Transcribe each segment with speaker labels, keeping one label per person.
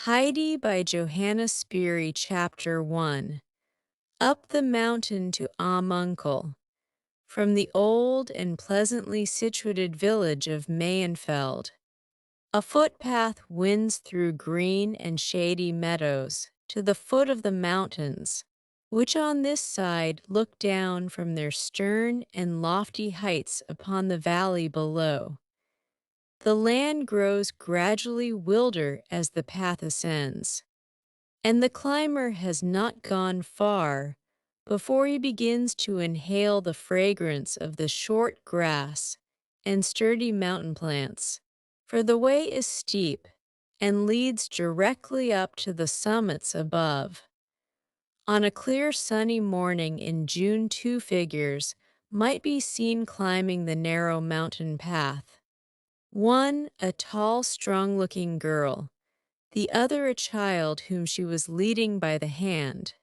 Speaker 1: Heidi by Johanna Spyri, Chapter 1. Up the Mountain to Amunkel. From the old and pleasantly situated village of Mayenfeld, a footpath winds through green and shady meadows to the foot of the mountains, which on this side look down from their stern and lofty heights upon the valley below. The land grows gradually wilder as the path ascends, and the climber has not gone far before he begins to inhale the fragrance of the short grass and sturdy mountain plants, for the way is steep and leads directly up to the summits above. On a clear sunny morning in June, two figures might be seen climbing the narrow mountain path. One, a tall, strong-looking girl, the other a child whom she was leading by the hand,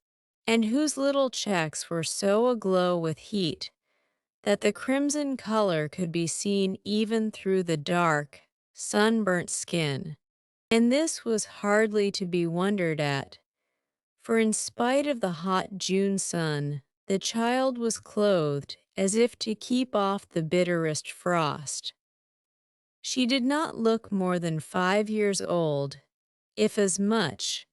Speaker 1: and whose little cheeks were so aglow with heat that the crimson color could be seen even through the dark, sunburnt skin. And this was hardly to be wondered at, for in spite of the hot June sun, the child was clothed as if to keep off the bitterest frost. She did not look more than 5 years old, if as much,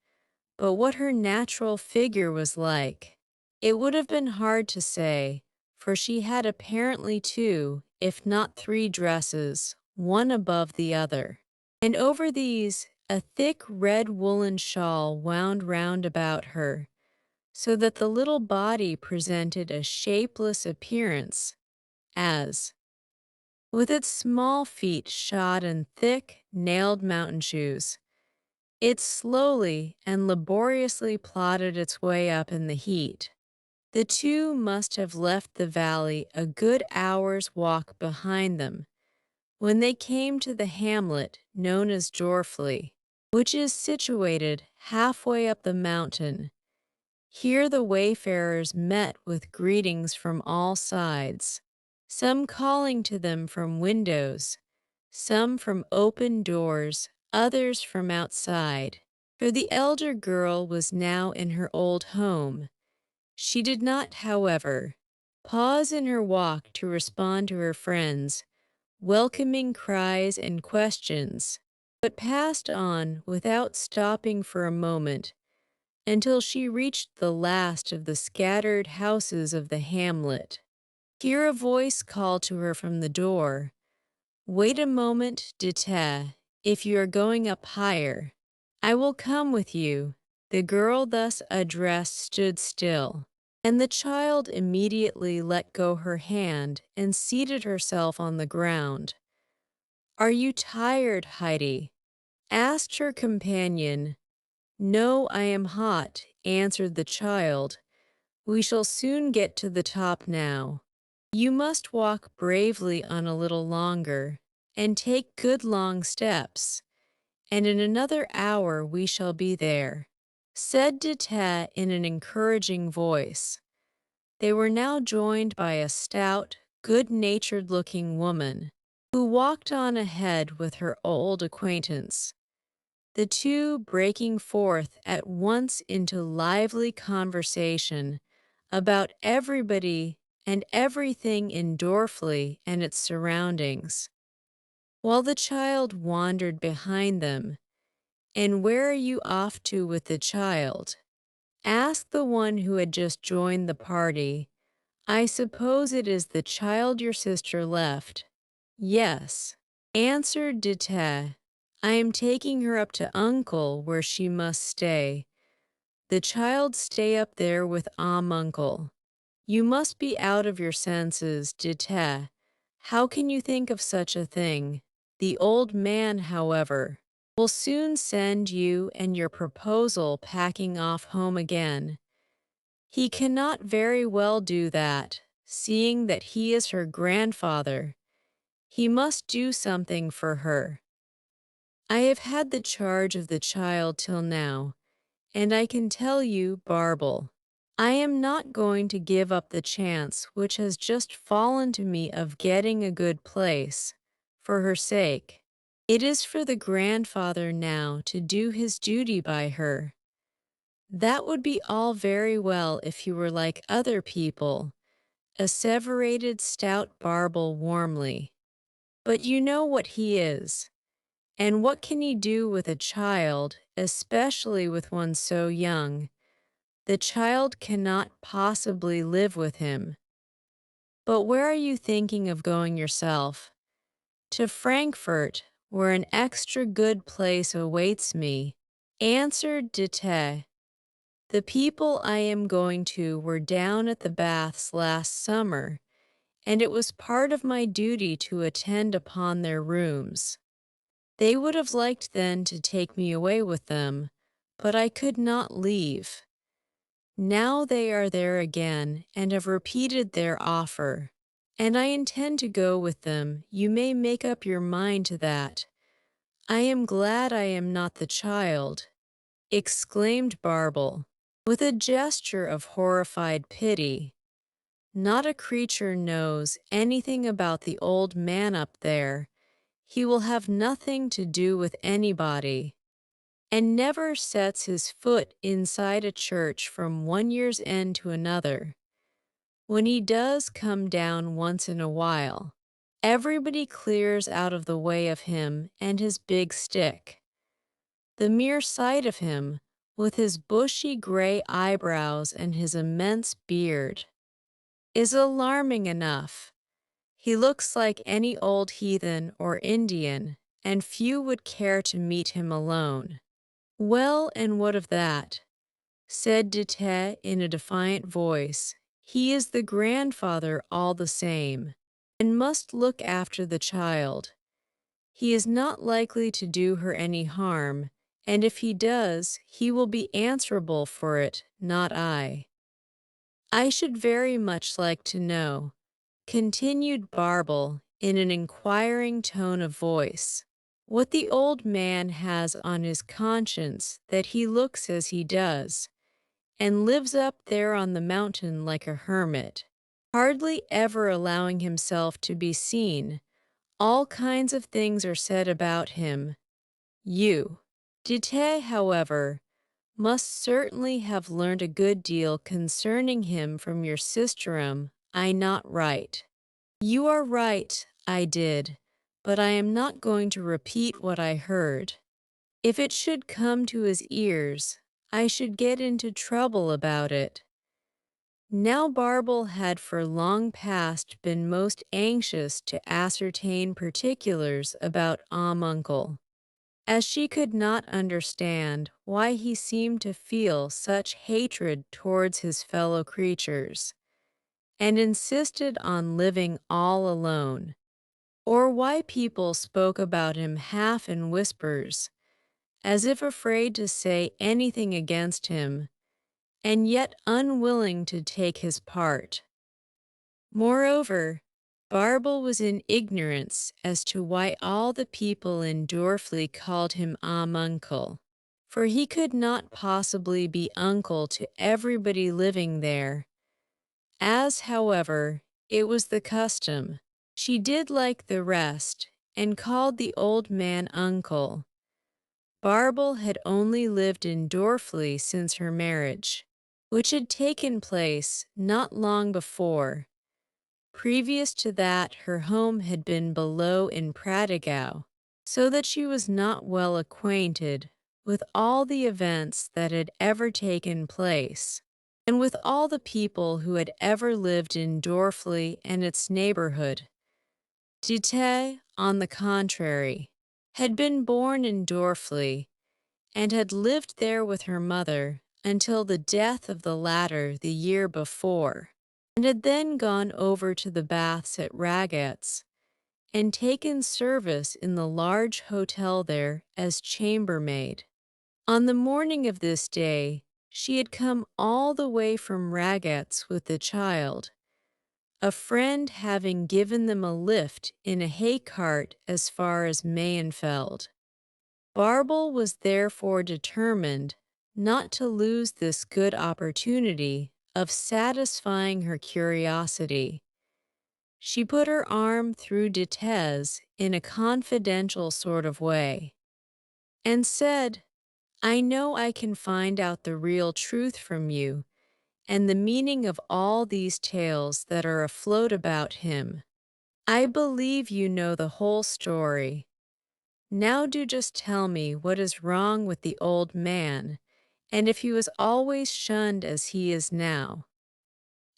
Speaker 1: but what her natural figure was like, it would have been hard to say, for she had apparently two, if not three dresses, one above the other, and over these a thick red woolen shawl wound round about her, so that the little body presented a shapeless appearance, as, with its small feet shod in thick, nailed mountain shoes, it slowly and laboriously plodded its way up in the heat. The two must have left the valley a good hour's walk behind them when they came to the hamlet known as Jorfli, which is situated halfway up the mountain. Here the wayfarers met with greetings from all sides, some calling to them from windows, some from open doors, others from outside. For the elder girl was now in her old home. She did not, however, pause in her walk to respond to her friends' welcoming cries and questions, but passed on without stopping for a moment until she reached the last of the scattered houses of the hamlet. Here a voice called to her from the door, "Wait a moment, Dete, if you are going up higher. I will come with you." The girl thus addressed stood still, and the child immediately let go her hand and seated herself on the ground. "Are you tired, Heidi?" asked her companion. "No, I am hot," answered the child. "We shall soon get to the top now. You must walk bravely on a little longer, and take good long steps, and in another hour we shall be there," said Dete in an encouraging voice. They were now joined by a stout, good-natured-looking woman, who walked on ahead with her old acquaintance, the two breaking forth at once into lively conversation about everybody and everything in Dorfli and its surroundings, while the child wandered behind them. "And where are you off to with the child?" asked the one who had just joined the party. "I suppose it is the child your sister left." "Yes," answered Dete. "I am taking her up to Uncle where she must stay." "The child stay up there with Uncle. You must be out of your senses, Dete. How can you think of such a thing? The old man, however, will soon send you and your proposal packing off home again. He cannot very well do that, seeing that he is her grandfather. He must do something for her. I have had the charge of the child till now, and I can tell you, Barble, I am not going to give up the chance which has just fallen to me of getting a good place, for her sake. It is for the grandfather now to do his duty by her. That would be all very well if he were like other people, asseverated stout Barble warmly. But you know what he is. And what can he do with a child, especially with one so young? The child cannot possibly live with him. But where are you thinking of going yourself? To Frankfurt, where an extra good place awaits me, answered Dete. The people I am going to were down at the baths last summer, and it was part of my duty to attend upon their rooms. They would have liked then to take me away with them, but I could not leave. Now they are there again and have repeated their offer, and I intend to go with them. You may make up your mind to that. I am glad I am not the child, exclaimed Barble, with a gesture of horrified pity. Not a creature knows anything about the old man up there. He will have nothing to do with anybody, and never sets his foot inside a church from one year's end to another. When he does come down once in a while, everybody clears out of the way of him and his big stick. The mere sight of him, with his bushy gray eyebrows and his immense beard, is alarming enough. He looks like any old heathen or Indian, and few would care to meet him alone. Well, and what of that? Said Dete in a defiant voice. He is the grandfather all the same, and must look after the child. He is not likely to do her any harm, and if he does, he will be answerable for it, not I. I should very much like to know, continued Barble in an inquiring tone of voice, what the old man has on his conscience that he looks as he does, and lives up there on the mountain like a hermit, hardly ever allowing himself to be seen. All kinds of things are said about him. You, Dete, however, must certainly have learned a good deal concerning him from your sisterum, I not right. You are right, I did, but I am not going to repeat what I heard. If it should come to his ears, I should get into trouble about it. Now Barble had for long past been most anxious to ascertain particulars about Uncle, as she could not understand why he seemed to feel such hatred towards his fellow creatures, and insisted on living all alone, or why people spoke about him half in whispers, as if afraid to say anything against him, and yet unwilling to take his part. Moreover, Barble was in ignorance as to why all the people in Dorfley called him Uncle, for he could not possibly be uncle to everybody living there. As, however, it was the custom, she did like the rest, and called the old man uncle. Barble had only lived in Dorfley since her marriage, which had taken place not long before. Previous to that, her home had been below in Pradigau, so that she was not well acquainted with all the events that had ever taken place, and with all the people who had ever lived in Dorfley and its neighborhood. Dete, on the contrary, had been born in Dorfley, and had lived there with her mother until the death of the latter the year before, and had then gone over to the baths at Ragatz, and taken service in the large hotel there as chambermaid. On the morning of this day, she had come all the way from Ragatz with the child, a friend having given them a lift in a hay cart as far as Mayenfeld. Barble was therefore determined not to lose this good opportunity of satisfying her curiosity. She put her arm through Ditez in a confidential sort of way and said, I know I can find out the real truth from you and the meaning of all these tales that are afloat about him. I believe you know the whole story. Now do just tell me what is wrong with the old man, and if he was always shunned as he is now,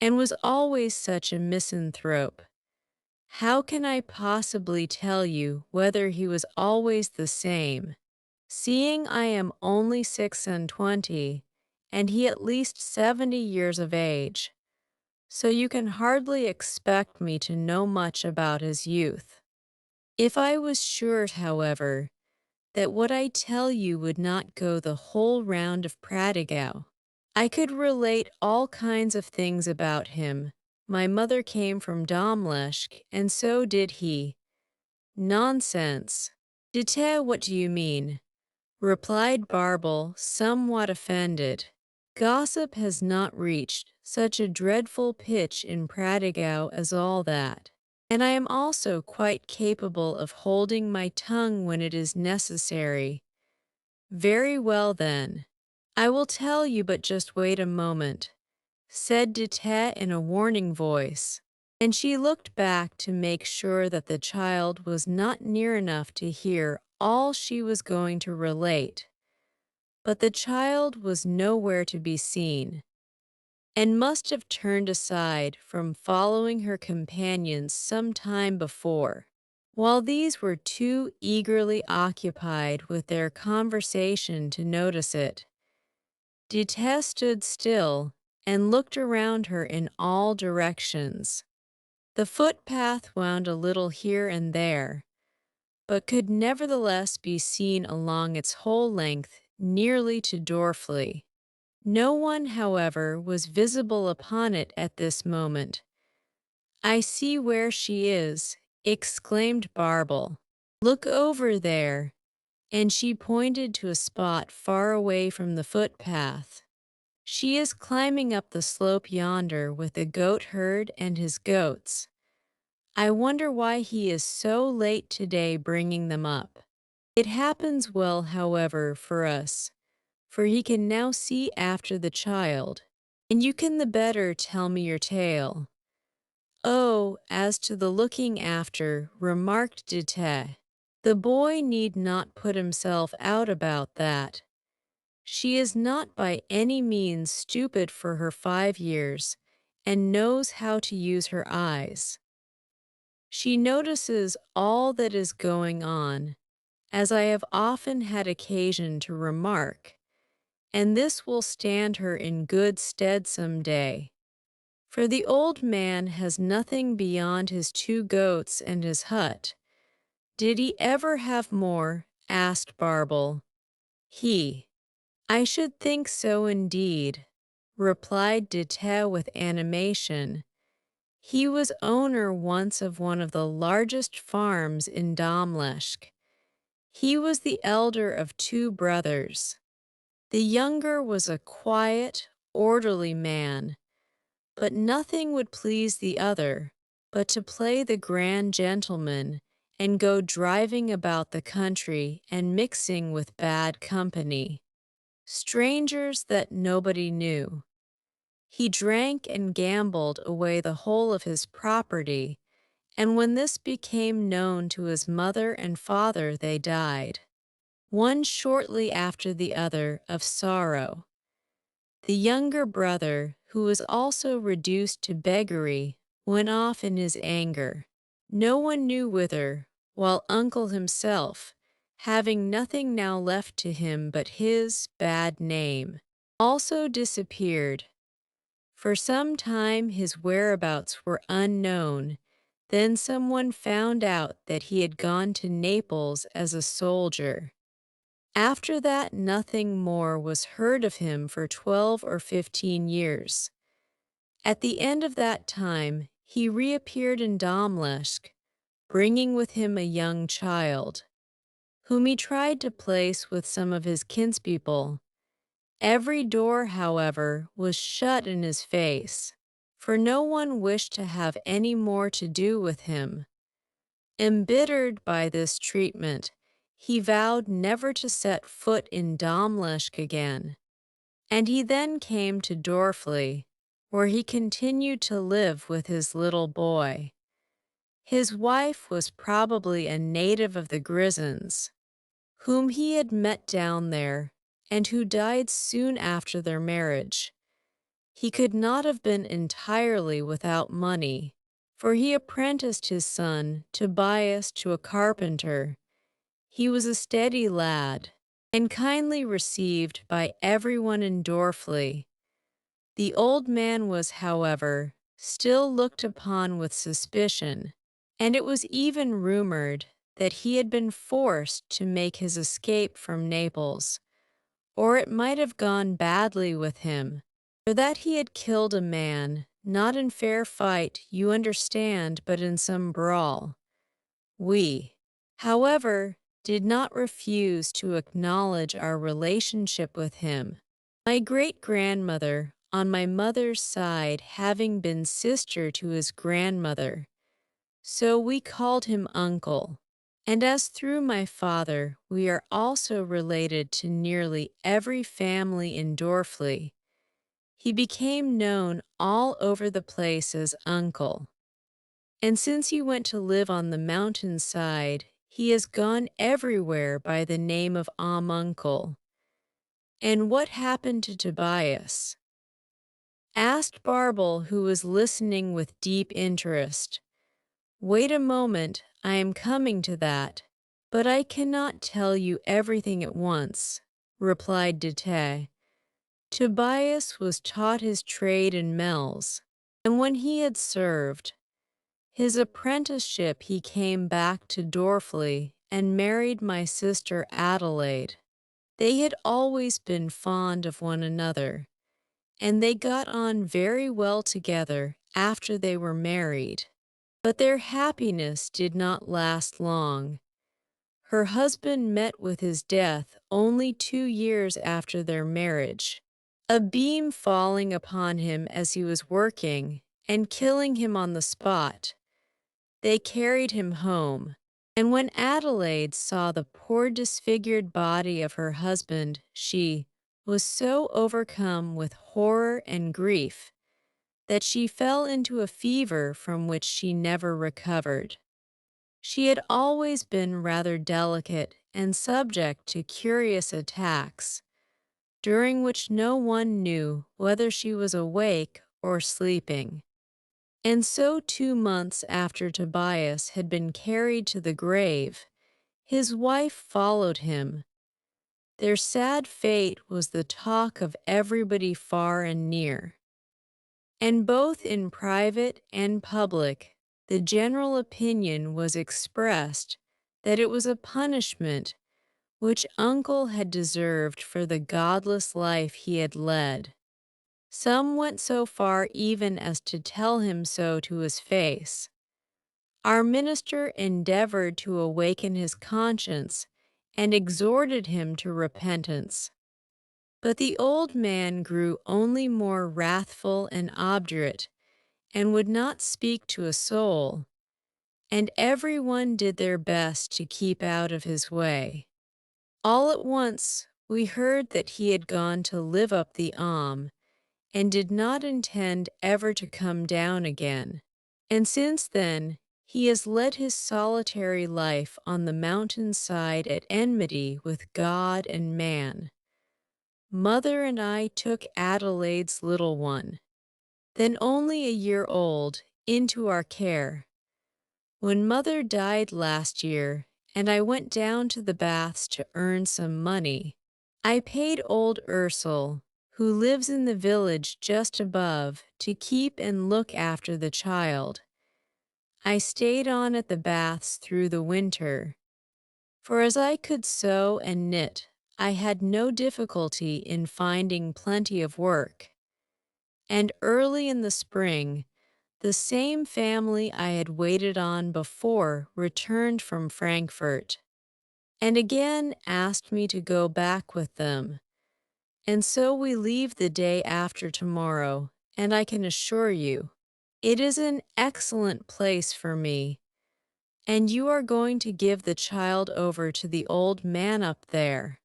Speaker 1: and was always such a misanthrope. How can I possibly tell you whether he was always the same, seeing I am only 26, and he at least 70 years of age? So you can hardly expect me to know much about his youth. If I was sure, however, that what I tell you would not go the whole round of Prattigau, I could relate all kinds of things about him. My mother came from Domleschg, and so did he. Nonsense. Dite, what do you mean? Replied Barble, somewhat offended. Gossip has not reached such a dreadful pitch in Prattigau as all that, and I am also quite capable of holding my tongue when it is necessary. Very well, then. I will tell you, but just wait a moment, said Dite in a warning voice, and she looked back to make sure that the child was not near enough to hear all she was going to relate. But the child was nowhere to be seen, and must have turned aside from following her companions some time before. While these were too eagerly occupied with their conversation to notice it, Dite stood still and looked around her in all directions. The footpath wound a little here and there, but could nevertheless be seen along its whole length nearly to Dorfley. No one, however, was visible upon it at this moment. I see where she is, exclaimed Barble. Look over there, and she pointed to a spot far away from the footpath. She is climbing up the slope yonder with the goat herd and his goats. I wonder why he is so late today bringing them up. It happens well, however, for us, for he can now see after the child, and you can the better tell me your tale. Oh, as to the looking after, remarked Dite, the boy need not put himself out about that. She is not by any means stupid for her 5 years, and knows how to use her eyes. She notices all that is going on, as I have often had occasion to remark, and this will stand her in good stead some day. For the old man has nothing beyond his 2 goats and his hut. Did he ever have more? Asked Barble. He. I should think so indeed, replied Dite with animation. He was owner once of one of the largest farms in Domleschg. He was the elder of 2 brothers. The younger was a quiet, orderly man, but nothing would please the other but to play the grand gentleman and go driving about the country and mixing with bad company, strangers that nobody knew. He drank and gambled away the whole of his property, and when this became known to his mother and father, they died, one shortly after the other, of sorrow. The younger brother, who was also reduced to beggary, went off in his anger, no one knew whither, while uncle himself, having nothing now left to him but his bad name, also disappeared. For some time his whereabouts were unknown. Then someone found out that he had gone to Naples as a soldier. After that, nothing more was heard of him for 12 or 15 years. At the end of that time, he reappeared in Domleschg, bringing with him a young child, whom he tried to place with some of his kinspeople. Every door, however, was shut in his face. for no one wished to have any more to do with him. Embittered by this treatment, he vowed never to set foot in Domleschg again, and he then came to Dorfli, where he continued to live with his little boy. His wife was probably a native of the Grisons, whom he had met down there, and who died soon after their marriage. He could not have been entirely without money, for he apprenticed his son Tobias to a carpenter. He was a steady lad, and kindly received by everyone in Dorfli. The old man was, however, still looked upon with suspicion, and it was even rumored that he had been forced to make his escape from Naples, or it might have gone badly with him, or that he had killed a man, not in fair fight, you understand, but in some brawl. We, however, did not refuse to acknowledge our relationship with him, my great-grandmother, on my mother's side, having been sister to his grandmother, so we called him uncle. And as through my father we are also related to nearly every family in Dorfli, he became known all over the place as uncle. And since he went to live on the mountainside, he has gone everywhere by the name of Uncle. And what happened to Tobias? Asked Barble, who was listening with deep interest. Wait a moment, I am coming to that, but I cannot tell you everything at once, replied Dete. Tobias was taught his trade in Mells, and when he had served his apprenticeship he came back to Dorfli and married my sister Adelaide. They had always been fond of one another, and they got on very well together after they were married. But their happiness did not last long. Her husband met with his death only 2 years after their marriage, a beam falling upon him as he was working and killing him on the spot. They carried him home, and when Adelaide saw the poor disfigured body of her husband, she was so overcome with horror and grief that she fell into a fever from which she never recovered. She had always been rather delicate and subject to curious attacks, during which no one knew whether she was awake or sleeping. And so 2 months after Tobias had been carried to the grave, his wife followed him. Their sad fate was the talk of everybody far and near. And both in private and public, the general opinion was expressed that it was a punishment which Uncle had deserved for the godless life he had led. Some went so far even as to tell him so to his face. Our minister endeavored to awaken his conscience and exhorted him to repentance. But the old man grew only more wrathful and obdurate, and would not speak to a soul, and everyone did their best to keep out of his way. All at once we heard that he had gone to live up the and did not intend ever to come down again, and since then he has led his solitary life on the mountain-side at enmity with God and man. Mother and I took Adelaide's little one, then only a year old, into our care. When Mother died last year, and I went down to the baths to earn some money, I paid old Ursel, who lives in the village just above, to keep and look after the child. I stayed on at the baths through the winter, for as I could sew and knit, I had no difficulty in finding plenty of work. And early in the spring, the same family I had waited on before returned from Frankfurt, and again asked me to go back with them. And so we leave the day after tomorrow, and I can assure you, it is an excellent place for me, and you are going to give the child over to the old man up there.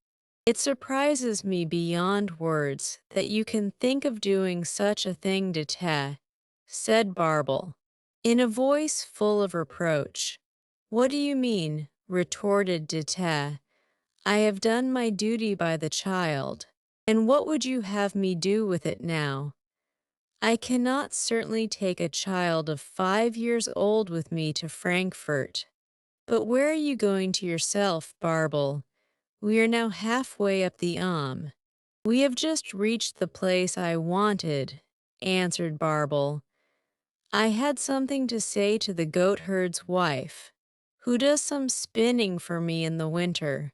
Speaker 1: It surprises me beyond words that you can think of doing such a thing, Dete, said Barble, in a voice full of reproach. What do you mean? Retorted Dete. I have done my duty by the child, and what would you have me do with it now? I cannot certainly take a child of 5 years old with me to Frankfurt. But where are you going to yourself, Barble? We are now halfway up the We have just reached the place I wanted, answered Barble. I had something to say to the goatherd's wife, who does some spinning for me in the winter.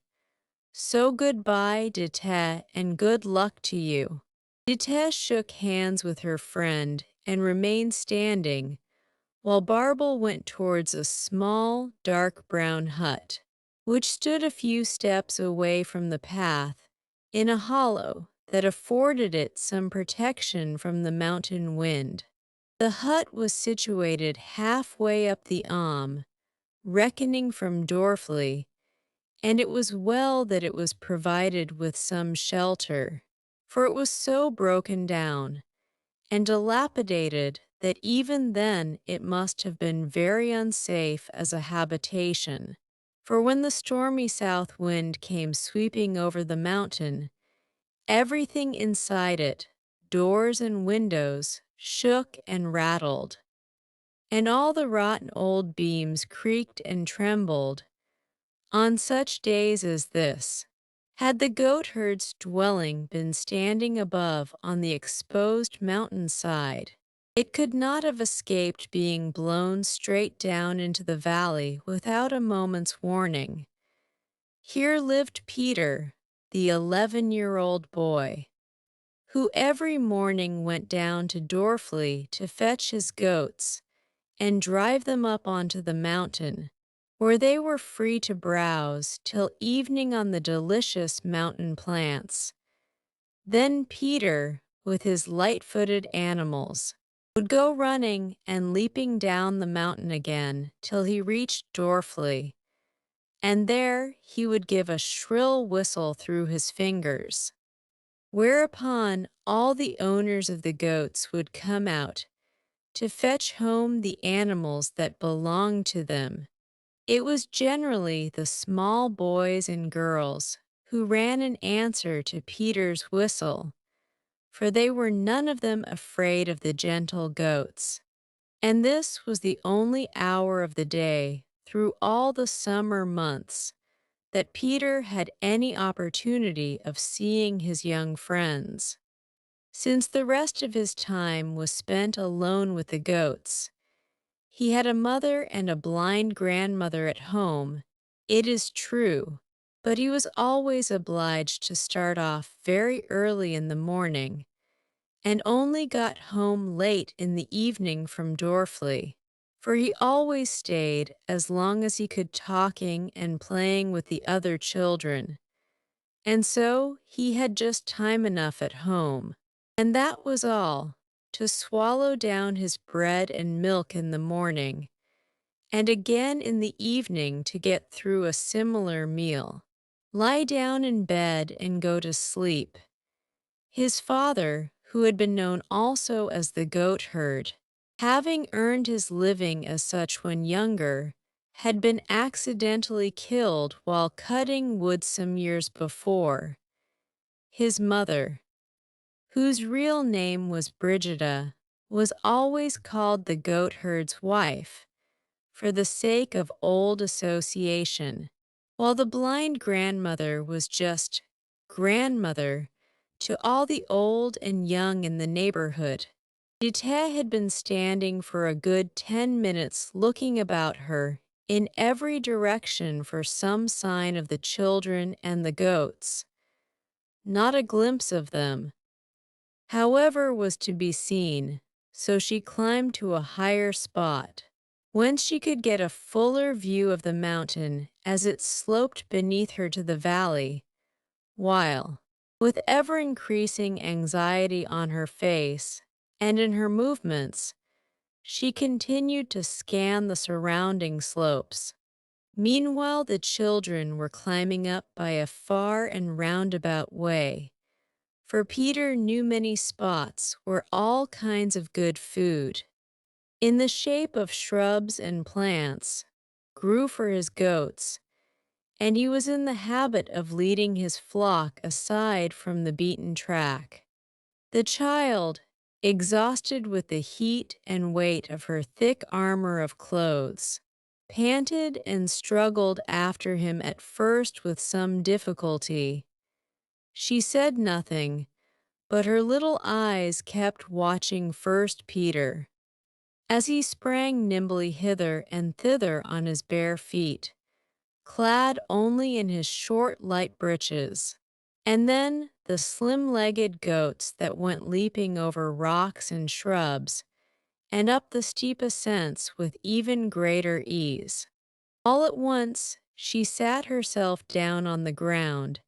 Speaker 1: So goodbye, Dete, and good luck to you. Dete shook hands with her friend and remained standing, while Barble went towards a small, dark brown hut, which stood a few steps away from the path, in a hollow that afforded it some protection from the mountain wind. The hut was situated halfway up the reckoning from Dorfli, and it was well that it was provided with some shelter, for it was so broken down and dilapidated that even then it must have been very unsafe as a habitation, for when the stormy south wind came sweeping over the mountain, everything inside it, doors and windows, shook and rattled, and all the rotten old beams creaked and trembled. On such days as this, had the goatherd's dwelling been standing above on the exposed mountainside, it could not have escaped being blown straight down into the valley without a moment's warning. Here lived Peter, the 11-year-old boy, who every morning went down to Dorfli to fetch his goats and drive them up onto the mountain, where they were free to browse till evening on the delicious mountain plants. Then Peter, with his light-footed animals, would go running and leaping down the mountain again till he reached Dorfli, and there he would give a shrill whistle through his fingers, whereupon all the owners of the goats would come out to fetch home the animals that belonged to them. It was generally the small boys and girls who ran in answer to Peter's whistle, for they were none of them afraid of the gentle goats. And this was the only hour of the day through all the summer months that Peter had any opportunity of seeing his young friends. Since the rest of his time was spent alone with the goats, he had a mother and a blind grandmother at home, it is true, but he was always obliged to start off very early in the morning, and only got home late in the evening from Dorfli, for he always stayed as long as he could talking and playing with the other children, and so he had just time enough at home, and that was all, to swallow down his bread and milk in the morning, and again in the evening to get through a similar meal, lie down in bed and go to sleep. His father, who had been known also as the goatherd, having earned his living as such when younger, had been accidentally killed while cutting wood some years before. His mother, whose real name was Brigida, was always called the goatherd's wife, for the sake of old association, while the blind grandmother was just grandmother to all the old and young in the neighborhood. Dete had been standing for a good 10 minutes looking about her in every direction for some sign of the children and the goats. Not a glimpse of them, however, was to be seen, so she climbed to a higher spot, whence she could get a fuller view of the mountain as it sloped beneath her to the valley, while, with ever-increasing anxiety on her face, and in her movements, she continued to scan the surrounding slopes. Meanwhile, the children were climbing up by a far and roundabout way, for Peter knew many spots where all kinds of good food, in the shape of shrubs and plants, grew for his goats, and he was in the habit of leading his flock aside from the beaten track. The child, exhausted with the heat and weight of her thick armor of clothes, panted and struggled after him at first with some difficulty. She said nothing, but her little eyes kept watching first Peter, as he sprang nimbly hither and thither on his bare feet, clad only in his short light breeches, and then the slim-legged goats that went leaping over rocks and shrubs, and up the steep ascents with even greater ease. All at once she sat herself down on the ground,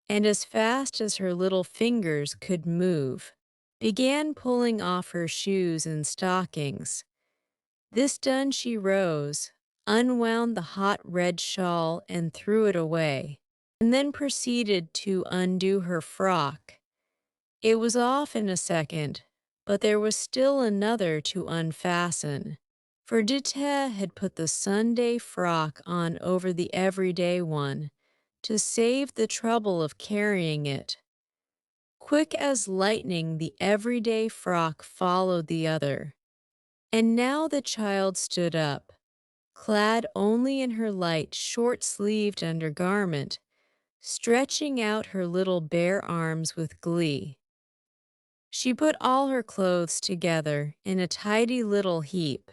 Speaker 1: and as fast as her little fingers could move, began pulling off her shoes and stockings. This done, she rose, unwound the hot red shawl and threw it away, and then proceeded to undo her frock. It was off in a second, but there was still another to unfasten, for Dete had put the Sunday frock on over the everyday one, to save the trouble of carrying it. Quick as lightning, the everyday frock followed the other. And now the child stood up, clad only in her light, short-sleeved undergarment, stretching out her little bare arms with glee. She put all her clothes together in a tidy little heap,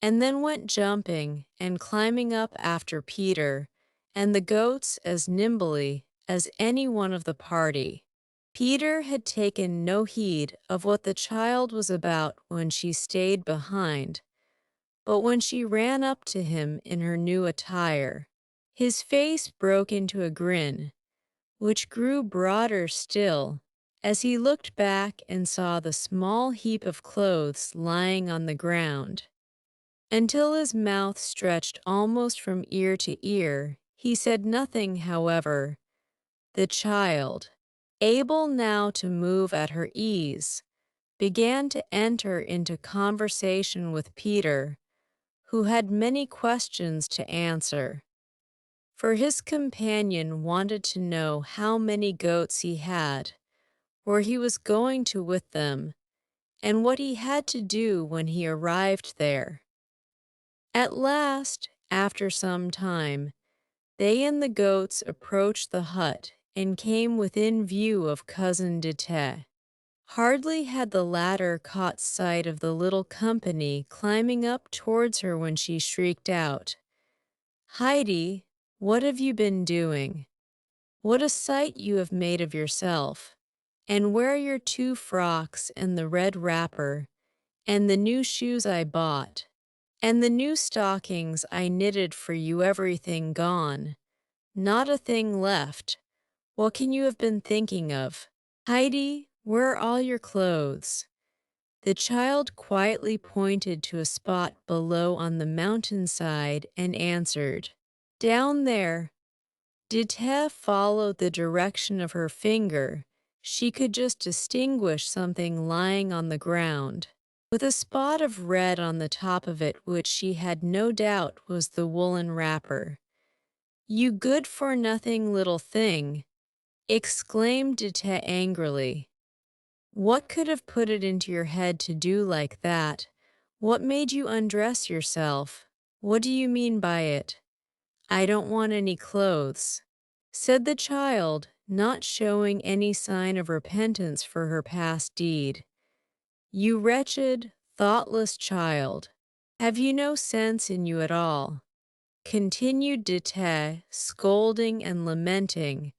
Speaker 1: and then went jumping and climbing up after Peter and the goats as nimbly as any one of the party. Peter had taken no heed of what the child was about when she stayed behind, but when she ran up to him in her new attire, his face broke into a grin, which grew broader still as he looked back and saw the small heap of clothes lying on the ground. Until his mouth stretched almost from ear to ear, he said nothing, however. The child, able now to move at her ease, began to enter into conversation with Peter, who had many questions to answer. For his companion wanted to know how many goats he had, where he was going to with them, and what he had to do when he arrived there. At last, after some time, they and the goats approached the hut and came within view of Cousin Dete. Hardly had the latter caught sight of the little company climbing up towards her when she shrieked out, "Heidi, what have you been doing? What a sight you have made of yourself! And where are your 2 frocks and the red wrapper, and the new shoes I bought, and the new stockings I knitted for you? Everything gone, not a thing left. What can you have been thinking of? Heidi, where are all your clothes?" The child quietly pointed to a spot below on the mountainside and answered, "Down there." Dite followed the direction of her finger. She could just distinguish something lying on the ground, with a spot of red on the top of it, which she had no doubt was the woolen wrapper. "You good-for-nothing little thing!" exclaimed Dite angrily. "What could have put it into your head to do like that? What made you undress yourself? What do you mean by it?" "I don't want any clothes," said the child, not showing any sign of repentance for her past deed. "You wretched, thoughtless child, have you no sense in you at all?" continued Dite, scolding and lamenting.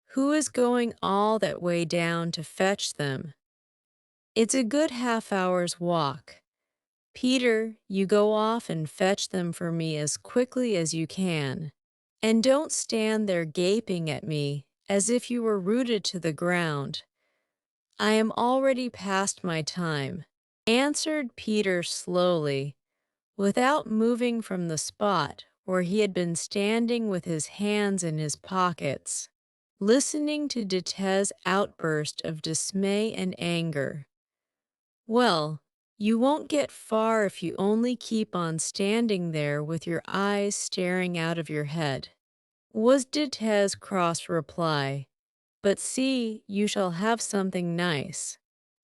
Speaker 1: "Who is going all that way down to fetch them? It's a good half-hour's walk. Peter, you go off and fetch them for me as quickly as you can. And don't stand there gaping at me as if you were rooted to the ground. I am already past my time, answered Peter slowly, without moving from the spot where he had been standing with his hands in his pockets, listening to Ditez's outburst of dismay and anger. Well, you won't get far if you only keep on standing there with your eyes staring out of your head, was Ditez's cross reply. But see, you shall have something nice.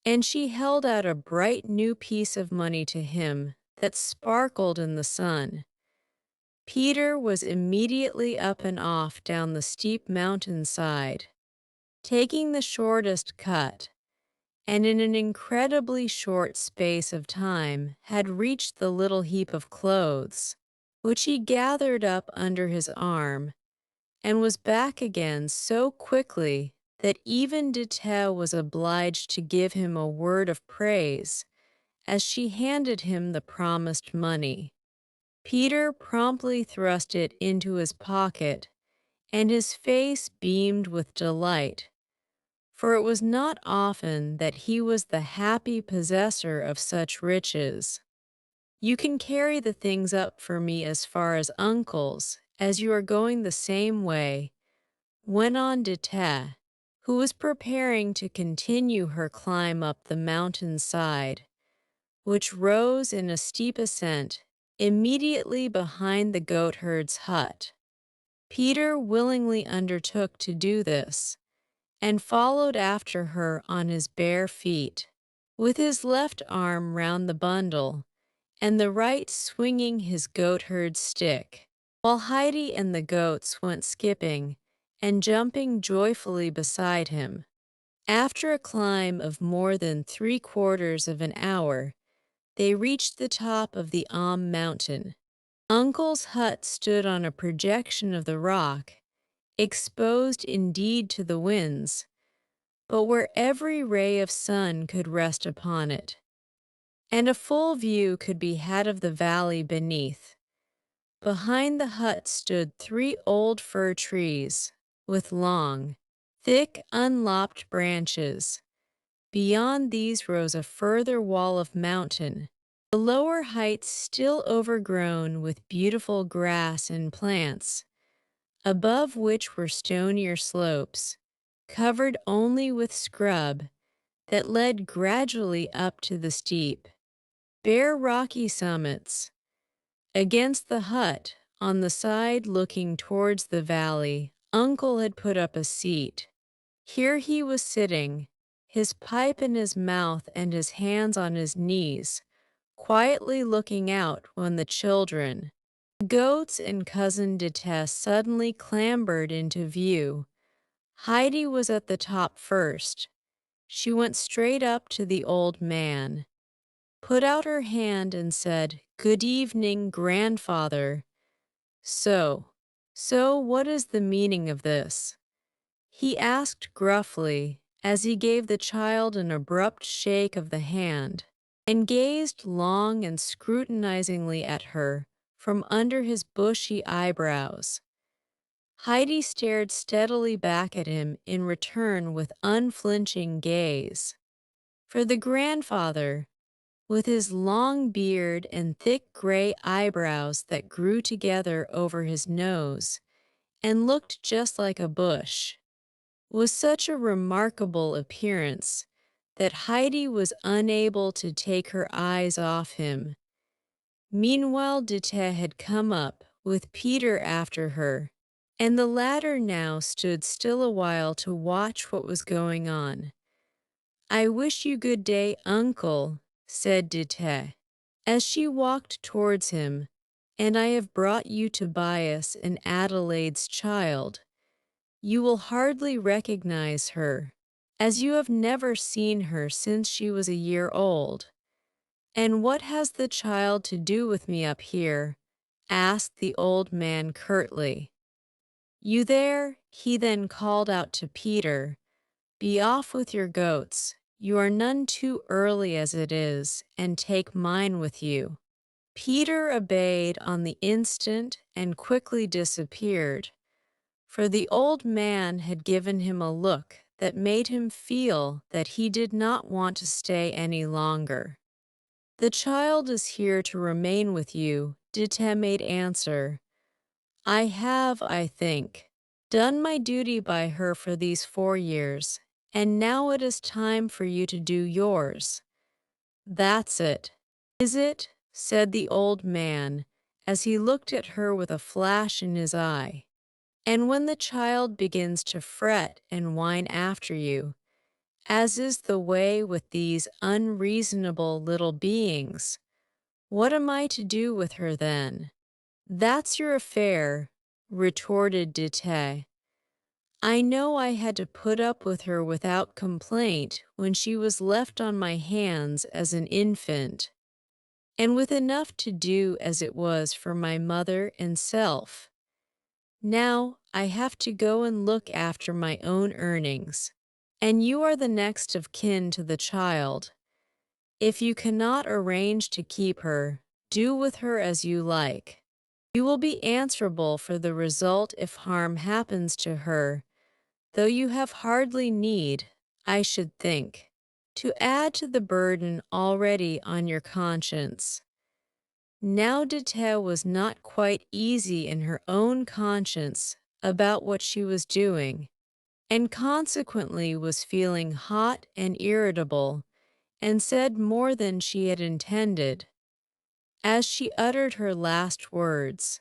Speaker 1: And she held out a bright new piece of money to him that sparkled in the sun. Peter was immediately up and off down the steep mountainside, taking the shortest cut, and in an incredibly short space of time had reached the little heap of clothes, which he gathered up under his arm, and was back again so quickly that even Ditez was obliged to give him a word of praise as she handed him the promised money. Peter promptly thrust it into his pocket, and his face beamed with delight, for it was not often that he was the happy possessor of such riches. You can carry the things up for me as far as Uncle's, as you are going the same way, went on Ditez, who was preparing to continue her climb up the mountain side, which rose in a steep ascent immediately behind the goatherd's hut. Peter willingly undertook to do this, and followed after her on his bare feet, with his left arm round the bundle, and the right swinging his goatherd's stick, while Heidi and the goats went skipping and jumping joyfully beside him. After a climb of more than 3/4 of an hour, they reached the top of the mountain. Uncle's hut stood on a projection of the rock, exposed indeed to the winds, but where every ray of sun could rest upon it, and a full view could be had of the valley beneath. Behind the hut stood 3 old fir trees, with long, thick, unlopped branches. Beyond these rose a further wall of mountain, the lower heights still overgrown with beautiful grass and plants, above which were stonier slopes, covered only with scrub, that led gradually up to the steep, bare rocky summits. Against the hut, on the side looking towards the valley, Uncle had put up a seat. Here he was sitting, his pipe in his mouth and his hands on his knees, quietly looking out when the children, the goats and Cousin Ditez, suddenly clambered into view. Heidi was at the top first. She went straight up to the old man, put out her hand and said, "Good evening, grandfather. So, what is the meaning of this?" he asked gruffly, as he gave the child an abrupt shake of the hand, and gazed long and scrutinizingly at her from under his bushy eyebrows. Heidi stared steadily back at him in return with unflinching gaze. For the grandfather, with his long beard and thick gray eyebrows that grew together over his nose and looked just like a bush, was such a remarkable appearance that Heidi was unable to take her eyes off him. Meanwhile, Ditez had come up, with Peter after her, and the latter now stood still a while to watch what was going on. "I wish you good day, Uncle," said Ditez, as she walked towards him, "and I have brought you Tobias and Adelaide's child. You will hardly recognize her, as you have never seen her since she was a year old." "And what has the child to do with me up here?" asked the old man curtly. "You there," he then called out to Peter, "be off with your goats. You are none too early as it is, and take mine with you." Peter obeyed on the instant and quickly disappeared, for the old man had given him a look that made him feel that he did not want to stay any longer. "The child is here to remain with you," Dite made answer. "I have, I think, done my duty by her for these 4 years, and now it is time for you to do yours." "That's it, is it?" said the old man, as he looked at her with a flash in his eye. "And when the child begins to fret and whine after you, as is the way with these unreasonable little beings, what am I to do with her then?" "That's your affair," retorted Dite. "I know I had to put up with her without complaint when she was left on my hands as an infant, and with enough to do as it was for my mother and self. Now I have to go and look after my own earnings, and you are the next of kin to the child. If you cannot arrange to keep her, do with her as you like. You will be answerable for the result if harm happens to her, though you have hardly need, I should think, to add to the burden already on your conscience." Now Dite was not quite easy in her own conscience about what she was doing, and consequently was feeling hot and irritable, and said more than she had intended. As she uttered her last words,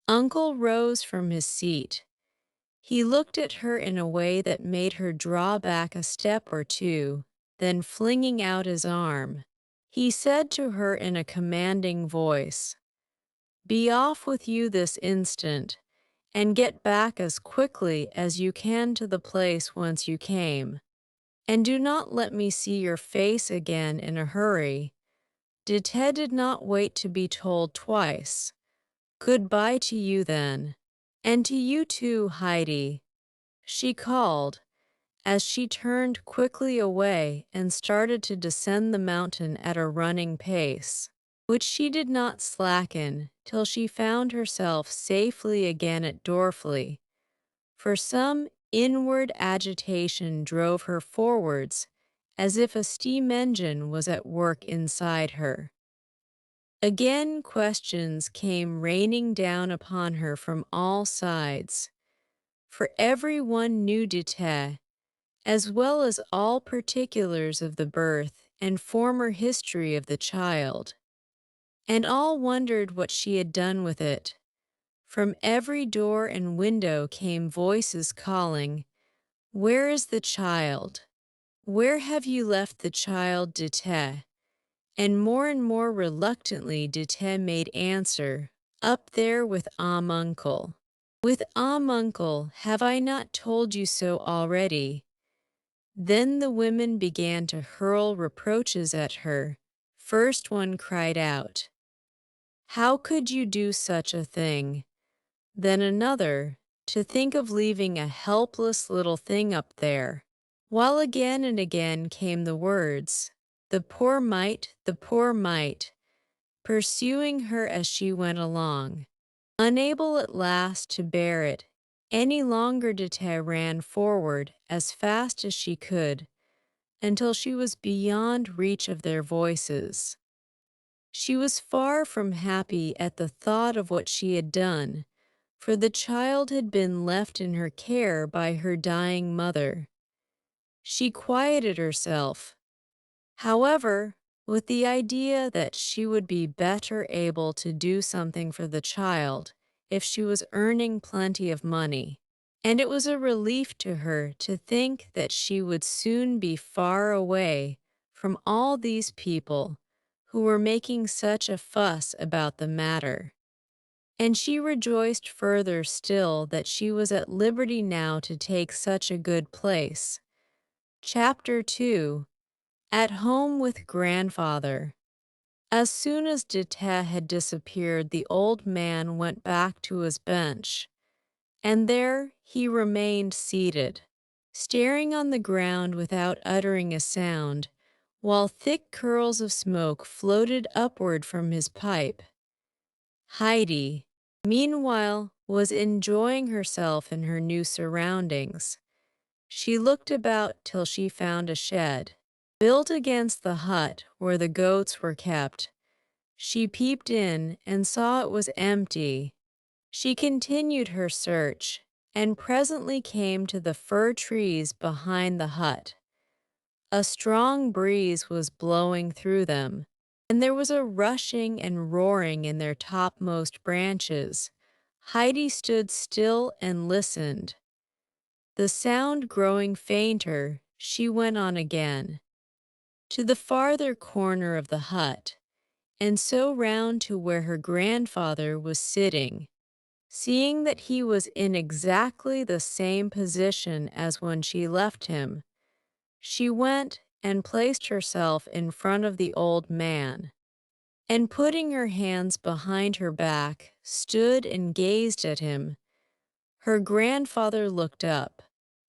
Speaker 1: Uncle rose from his seat. He looked at her in a way that made her draw back a step or two, then flinging out his arm, he said to her in a commanding voice, "Be off with you this instant, and get back as quickly as you can to the place whence you came, and do not let me see your face again in a hurry." Dite did not wait to be told twice. "Goodbye to you then, and to you too, Heidi," she called, as she turned quickly away and started to descend the mountain at a running pace, which she did not slacken till she found herself safely again at Dorfley, for some inward agitation drove her forwards as if a steam engine was at work inside her. Again questions came raining down upon her from all sides, for every one knew Dite, as well as all particulars of the birth and former history of the child, and all wondered what she had done with it. From every door and window came voices calling, "Where is the child? Where have you left the child, Dite?" And more reluctantly Dite made answer, "Up there with Uncle." "With Uncle, have I not told you so already?" Then the women began to hurl reproaches at her. First one cried out, "How could you do such a thing?" Then another, "To think of leaving a helpless little thing up there." While again and again came the words, the poor mite," pursuing her as she went along. Unable at last to bear it any longer, Dite ran forward as fast as she could, until she was beyond reach of their voices. She was far from happy at the thought of what she had done, for the child had been left in her care by her dying mother. She quieted herself, however, with the idea that she would be better able to do something for the child if she was earning plenty of money, and it was a relief to her to think that she would soon be far away from all these people who were making such a fuss about the matter. And she rejoiced further still that she was at liberty now to take such a good place. Chapter 2. At Home with Grandfather. As soon as Dite had disappeared, the old man went back to his bench, and there he remained seated, staring on the ground without uttering a sound, while thick curls of smoke floated upward from his pipe. Heidi, meanwhile, was enjoying herself in her new surroundings. She looked about till she found a shed, built against the hut where the goats were kept. She peeped in and saw it was empty. She continued her search, and presently came to the fir trees behind the hut. A strong breeze was blowing through them, and there was a rushing and roaring in their topmost branches. Heidi stood still and listened. The sound growing fainter, she went on again, to the farther corner of the hut, and so round to where her grandfather was sitting. Seeing that he was in exactly the same position as when she left him, she went and placed herself in front of the old man, and putting her hands behind her back, stood and gazed at him. Her grandfather looked up,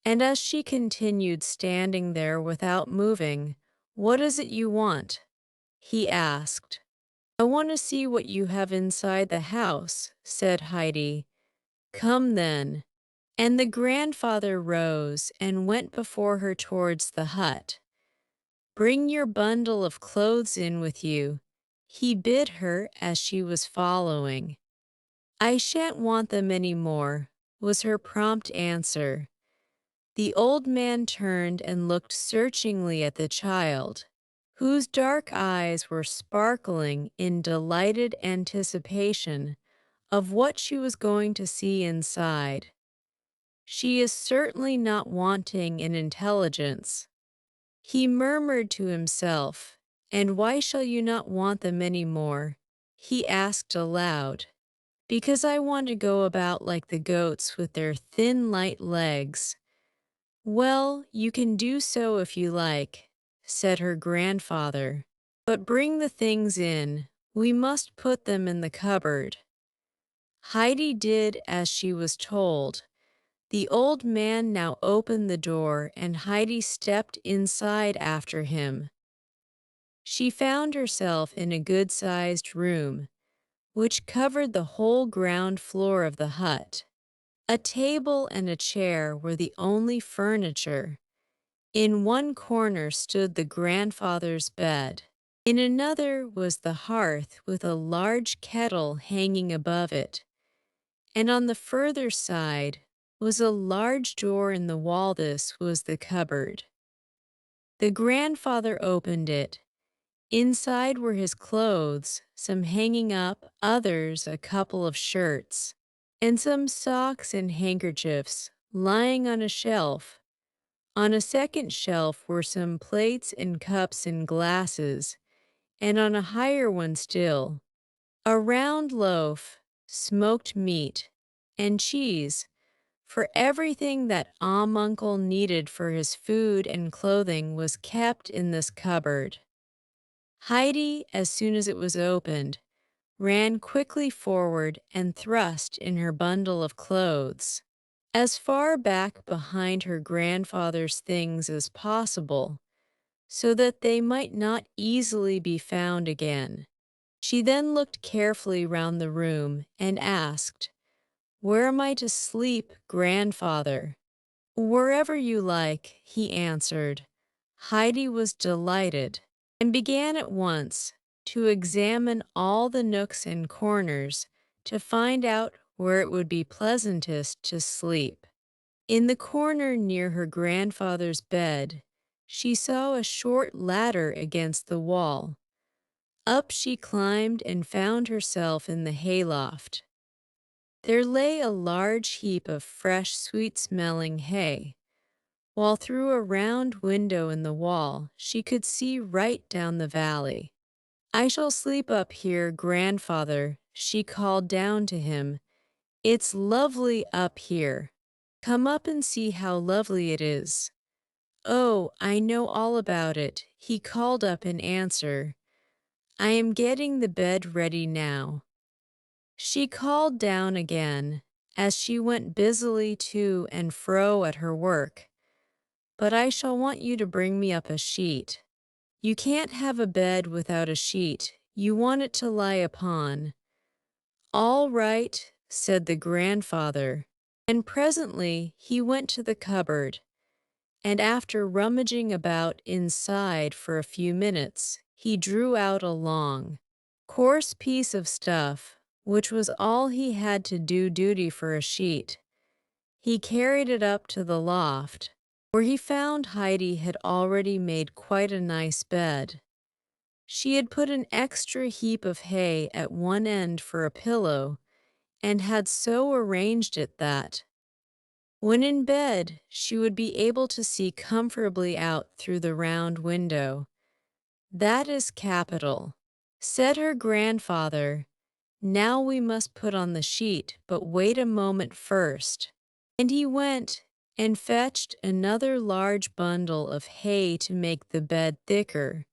Speaker 1: and as she continued standing there without moving, "What is it you want?" he asked. "I want to see what you have inside the house," said Heidi. "Come then." And the grandfather rose and went before her towards the hut. "Bring your bundle of clothes in with you," he bid her as she was following. "I shan't want them any more," was her prompt answer. The old man turned and looked searchingly at the child, whose dark eyes were sparkling in delighted anticipation of what she was going to see inside. "She is certainly not wanting in intelligence," he murmured to himself. "And why shall you not want them any more?" he asked aloud. "Because I want to go about like the goats with their thin light legs." "Well, you can do so if you like," said her grandfather. "But bring the things in. We must put them in the cupboard." Heidi did as she was told. The old man now opened the door, and Heidi stepped inside after him. She found herself in a good-sized room, which covered the whole ground floor of the hut. A table and a chair were the only furniture. In one corner stood the grandfather's bed. In another was the hearth with a large kettle hanging above it, and on the further side was a large door in the wall. This was the cupboard. The grandfather opened it. Inside were his clothes, some hanging up, others a couple of shirts, and some socks and handkerchiefs lying on a shelf. On a second shelf were some plates and cups and glasses, and on a higher one still, a round loaf, smoked meat, and cheese, for everything that Uncle needed for his food and clothing was kept in this cupboard. Heidi, as soon as it was opened, ran quickly forward and thrust in her bundle of clothes, as far back behind her grandfather's things as possible, so that they might not easily be found again. She then looked carefully round the room and asked, "Where am I to sleep, grandfather?" "Wherever you like," he answered. Heidi was delighted, and began at once to examine all the nooks and corners to find out where it would be pleasantest to sleep. In the corner near her grandfather's bed, she saw a short ladder against the wall. Up she climbed and found herself in the hayloft. There lay a large heap of fresh, sweet-smelling hay, while through a round window in the wall she could see right down the valley. "I shall sleep up here, grandfather," she called down to him. "It's lovely up here. Come up and see how lovely it is." "Oh, I know all about it," he called up in answer. "I am getting the bed ready now." She called down again, as she went busily to and fro at her work, "But I shall want you to bring me up a sheet. You can't have a bed without a sheet. You want it to lie upon." "All right," said the grandfather, and presently he went to the cupboard. and after rummaging about inside for a few minutes, he drew out a long, coarse piece of stuff, which was all he had to do duty for a sheet. He carried it up to the loft, where he found Heidi had already made quite a nice bed. She had put an extra heap of hay at one end for a pillow and had so arranged it that, when in bed, she would be able to see comfortably out through the round window. "That is capital," said her grandfather. "Now we must put on the sheet, but wait a moment first." And he went and fetched another large bundle of hay to make the bed thicker,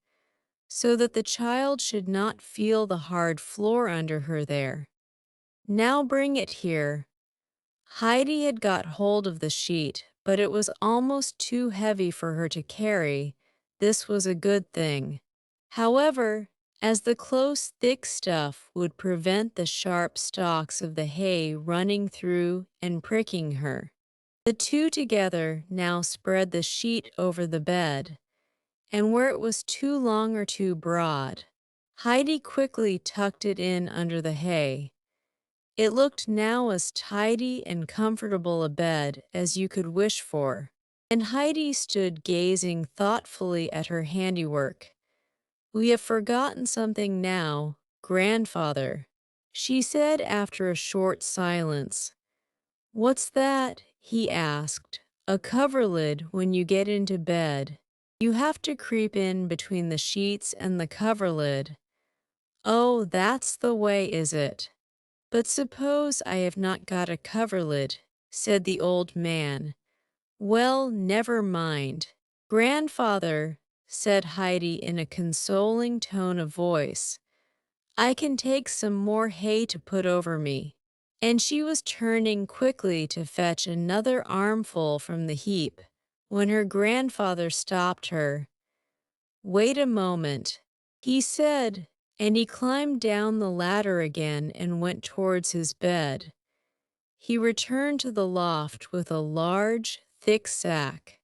Speaker 1: so that the child should not feel the hard floor under her there. "Now bring it here." Heidi had got hold of the sheet, but it was almost too heavy for her to carry. This was a good thing, however, as the close, thick stuff would prevent the sharp stalks of the hay running through and pricking her. The two together now spread the sheet over the bed, and where it was too long or too broad, Heidi quickly tucked it in under the hay. It looked now as tidy and comfortable a bed as you could wish for, and Heidi stood gazing thoughtfully at her handiwork. "We have forgotten something now, grandfather," she said after a short silence. "What's that?" he asked. "A coverlid when you get into bed. You have to creep in between the sheets and the coverlid." "Oh, that's the way, is it? But suppose I have not got a coverlid," said the old man. "Well, never mind." "Grandfather," said Heidi in a consoling tone of voice, "I can take some more hay to put over me." And she was turning quickly to fetch another armful from the heap, when her grandfather stopped her. "Wait a moment," he said, and he climbed down the ladder again and went towards his bed. He returned to the loft with a large, thick sack,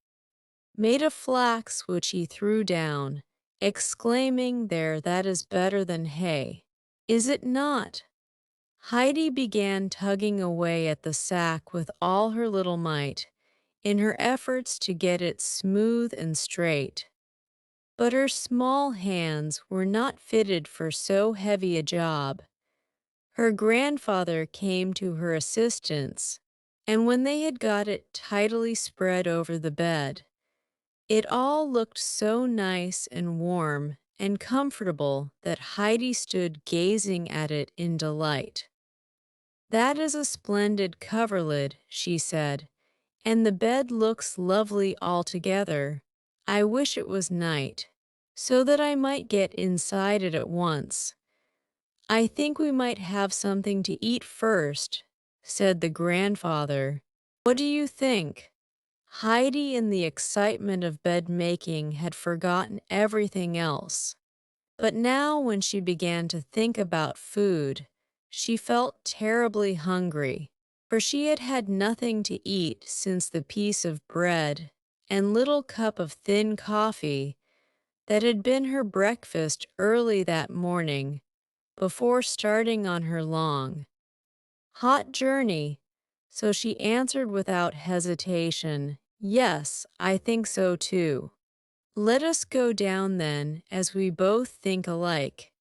Speaker 1: made of flax, which he threw down, exclaiming, "There, that is better than hay. Is it not?" Heidi began tugging away at the sack with all her little might, in her efforts to get it smooth and straight. But her small hands were not fitted for so heavy a job. Her grandfather came to her assistance, and when they had got it tidily spread over the bed, it all looked so nice and warm and comfortable that Heidi stood gazing at it in delight. "That is a splendid coverlid," she said, "and the bed looks lovely altogether. I wish it was night, so that I might get inside it at once." "I think we might have something to eat first," said the grandfather. "What do you think?" Heidi, in the excitement of bed-making, had forgotten everything else. But now, when she began to think about food, she felt terribly hungry, for she had had nothing to eat since the piece of bread and little cup of thin coffee that had been her breakfast early that morning before starting on her long, hot journey, so she answered without hesitation, "Yes, I think so too." "Let us go down then, as we both think alike,"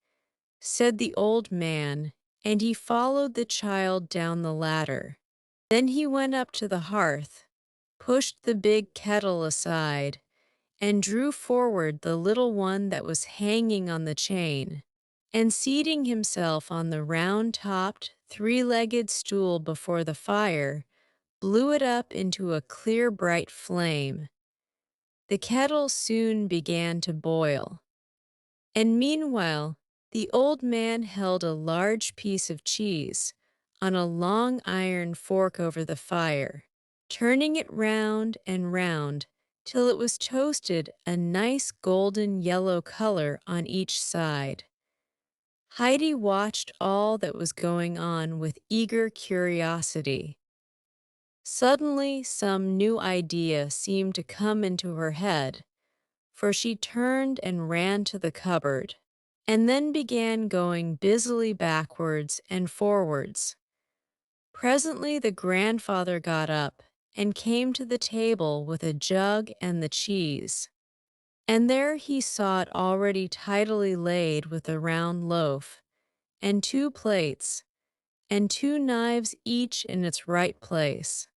Speaker 1: said the old man, and he followed the child down the ladder. Then he went up to the hearth, pushed the big kettle aside, and drew forward the little one that was hanging on the chain, and seating himself on the round-topped, three-legged stool before the fire, blew it up into a clear, bright flame. The kettle soon began to boil, and meanwhile the old man held a large piece of cheese on a long iron fork over the fire, turning it round and round till it was toasted a nice golden yellow color on each side. Heidi watched all that was going on with eager curiosity. Suddenly, some new idea seemed to come into her head, for she turned and ran to the cupboard, and then began going busily backwards and forwards. Presently the grandfather got up and came to the table with a jug and the cheese. And there he saw it already tidily laid with a round loaf, and 2 plates, and 2 knives each in its right place.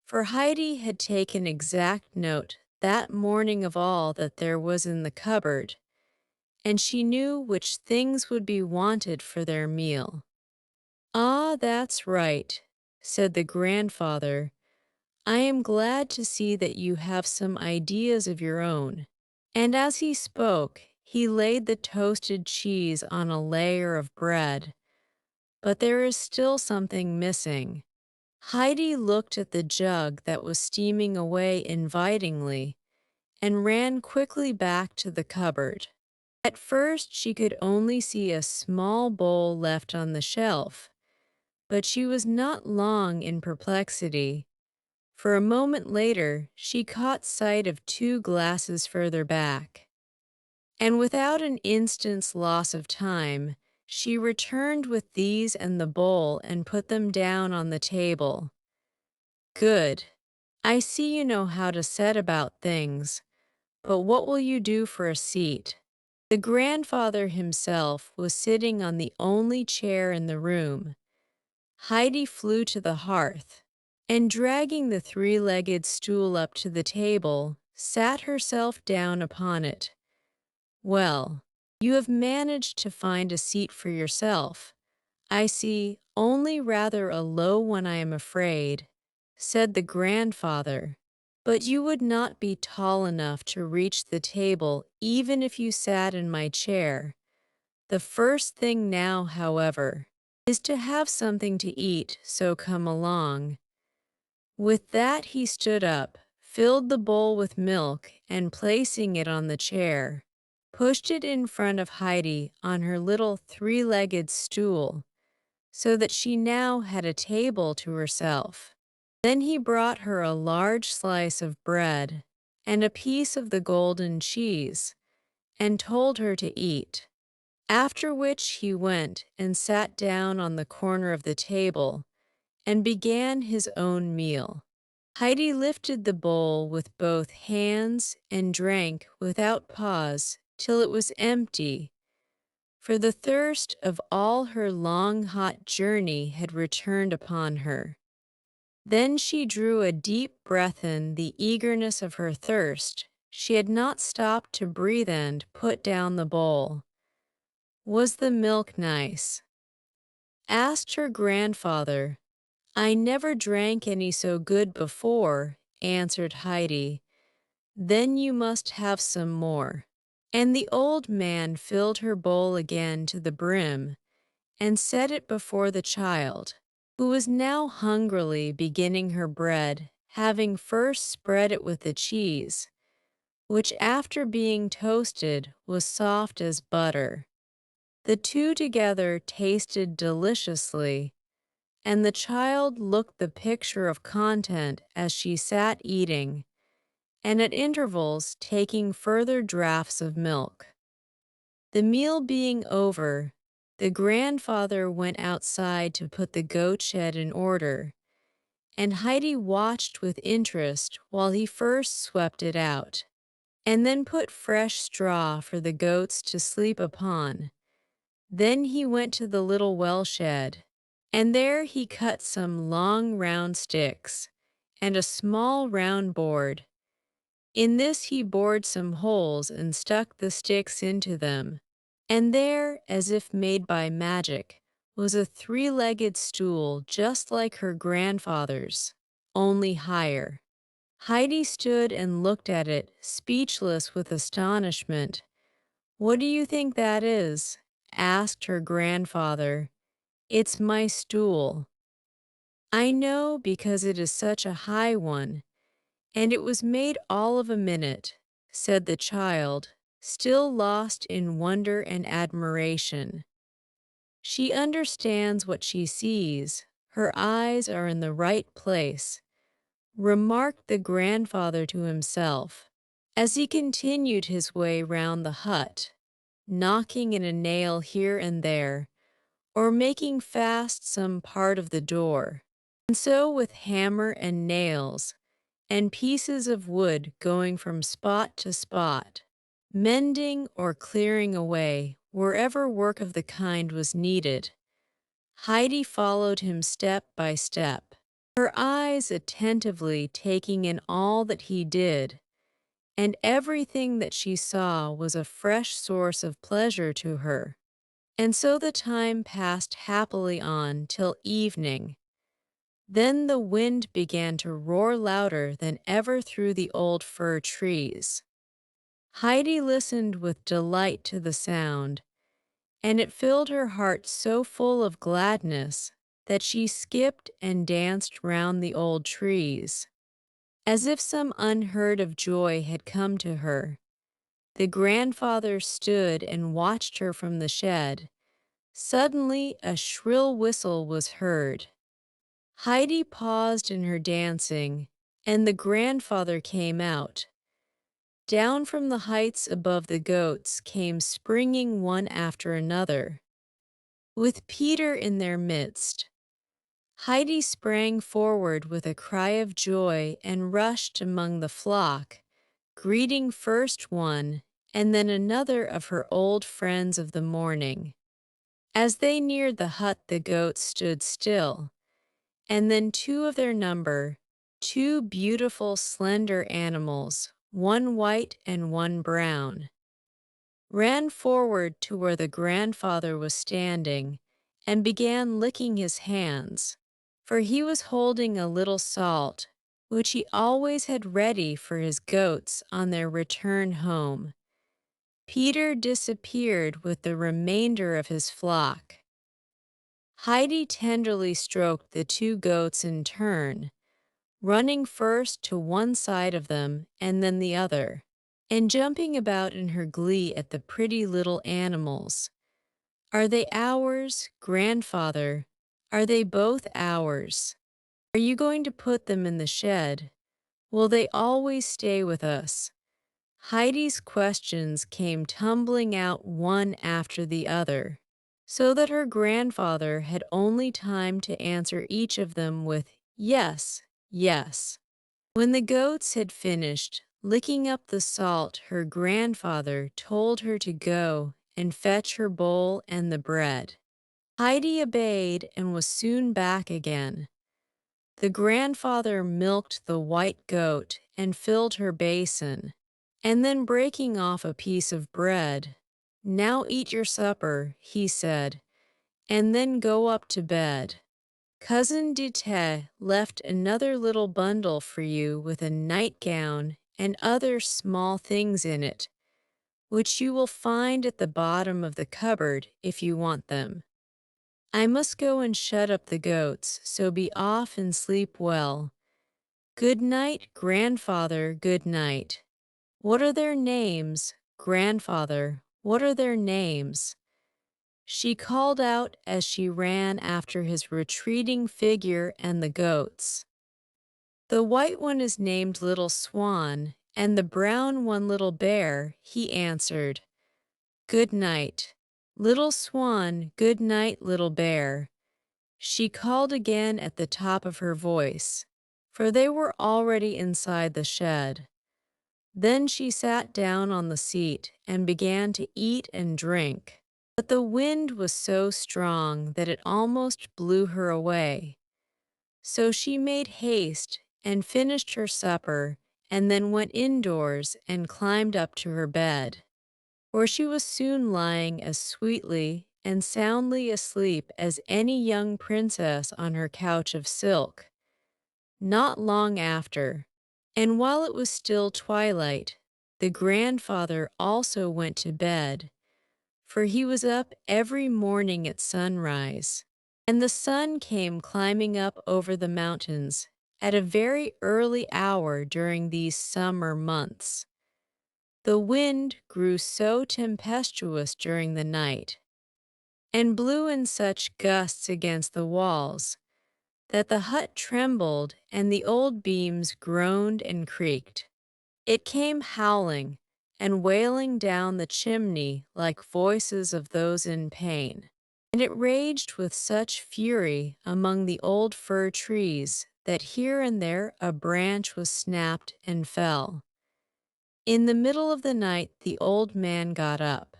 Speaker 1: For Heidi had taken exact note that morning of all that there was in the cupboard, and she knew which things would be wanted for their meal. "Ah, that's right," said the grandfather. "I am glad to see that you have some ideas of your own." And as he spoke, he laid the toasted cheese on a layer of bread. But there is still something missing. Heidi looked at the jug that was steaming away invitingly and ran quickly back to the cupboard. At first she could only see a small bowl left on the shelf, but she was not long in perplexity, for a moment later she caught sight of 2 glasses further back. And without an instant's loss of time, she returned with these and the bowl and put them down on the table. "Good. I see you know how to set about things, but what will you do for a seat?" The grandfather himself was sitting on the only chair in the room. Heidi flew to the hearth, and dragging the 3-legged stool up to the table, sat herself down upon it. "Well, you have managed to find a seat for yourself. I see, only rather a low one, I am afraid," said the grandfather. "But you would not be tall enough to reach the table even if you sat in my chair. The first thing now, however, is to have something to eat, so come along." With that he stood up, filled the bowl with milk, and placing it on the chair, pushed it in front of Heidi on her little 3-legged stool, so that she now had a table to herself. Then he brought her a large slice of bread and a piece of the golden cheese, and told her to eat. After which he went and sat down on the corner of the table and began his own meal. Heidi lifted the bowl with both hands and drank without pause till it was empty, for the thirst of all her long hot journey had returned upon her. Then she drew a deep breath in the eagerness of her thirst. She had not stopped to breathe and put down the bowl. "Was the milk nice?" asked her grandfather. "I never drank any so good before," answered Heidi. "Then you must have some more." And the old man filled her bowl again to the brim and set it before the child, who was now hungrily beginning her bread, having first spread it with the cheese, which after being toasted was soft as butter. The two together tasted deliciously, and the child looked the picture of content as she sat eating, and at intervals taking further draughts of milk. The meal being over, the grandfather went outside to put the goat shed in order, and Heidi watched with interest while he first swept it out, and then put fresh straw for the goats to sleep upon. Then he went to the little well shed, and there he cut some long round sticks, and a small round board. In this he bored some holes and stuck the sticks into them, and there, as if made by magic, was a 3-legged stool just like her grandfather's, only higher. Heidi stood and looked at it, speechless with astonishment. "What do you think that is?" asked her grandfather. "It's my stool." "I know, because it is such a high one, and it was made all of a minute," said the child, still lost in wonder and admiration. She understands what she sees. Her eyes are in the right place, remarked the grandfather to himself, as he continued his way round the hut, knocking in a nail here and there, or making fast some part of the door. And so with hammer and nails, and pieces of wood going from spot to spot, mending or clearing away wherever work of the kind was needed, Heidi followed him step by step, her eyes attentively taking in all that he did, and everything that she saw was a fresh source of pleasure to her. And so the time passed happily on till evening. Then the wind began to roar louder than ever through the old fir trees. Heidi listened with delight to the sound, and it filled her heart so full of gladness that she skipped and danced round the old trees, as if some unheard of joy had come to her. The grandfather stood and watched her from the shed. Suddenly a shrill whistle was heard. Heidi paused in her dancing, and the grandfather came out. Down from the heights above the goats came springing one after another, with Peter in their midst. Heidi sprang forward with a cry of joy and rushed among the flock, greeting first one and then another of her old friends of the morning. As they neared the hut, the goats stood still, and then two of their number, two beautiful slender animals, one white and one brown, ran forward to where the grandfather was standing and began licking his hands, for he was holding a little salt, which he always had ready for his goats on their return home. Peter disappeared with the remainder of his flock. Heidi tenderly stroked the two goats in turn, running first to one side of them and then the other, and jumping about in her glee at the pretty little animals. Are they ours, grandfather? Are they both ours? Are you going to put them in the shed? Will they always stay with us? Heidi's questions came tumbling out one after the other, so that her grandfather had only time to answer each of them with yes, yes. When the goats had finished licking up the salt, her grandfather told her to go and fetch her bowl and the bread. Heidi obeyed and was soon back again. The grandfather milked the white goat and filled her basin, and then breaking off a piece of bread, "Now eat your supper," he said, "and then go up to bed. Cousin Dete left another little bundle for you with a nightgown and other small things in it, which you will find at the bottom of the cupboard if you want them. I must go and shut up the goats, so be off and sleep well. Good night, grandfather, good night. What are their names, grandfather? What are their names?" she called out as she ran after his retreating figure and the goats. "The white one is named Little Swan, and the brown one Little Bear," he answered. "Good night, Little Swan, good night, Little Bear," she called again at the top of her voice, for they were already inside the shed. Then she sat down on the seat and began to eat and drink. But the wind was so strong that it almost blew her away. So she made haste and finished her supper and then went indoors and climbed up to her bed, where she was soon lying as sweetly and soundly asleep as any young princess on her couch of silk. Not long after, and while it was still twilight, the grandfather also went to bed, for he was up every morning at sunrise, and the sun came climbing up over the mountains at a very early hour during these summer months. The wind grew so tempestuous during the night, and blew in such gusts against the walls, that the hut trembled and the old beams groaned and creaked. It came howling and wailing down the chimney like voices of those in pain. And it raged with such fury among the old fir trees that here and there a branch was snapped and fell. In the middle of the night the old man got up.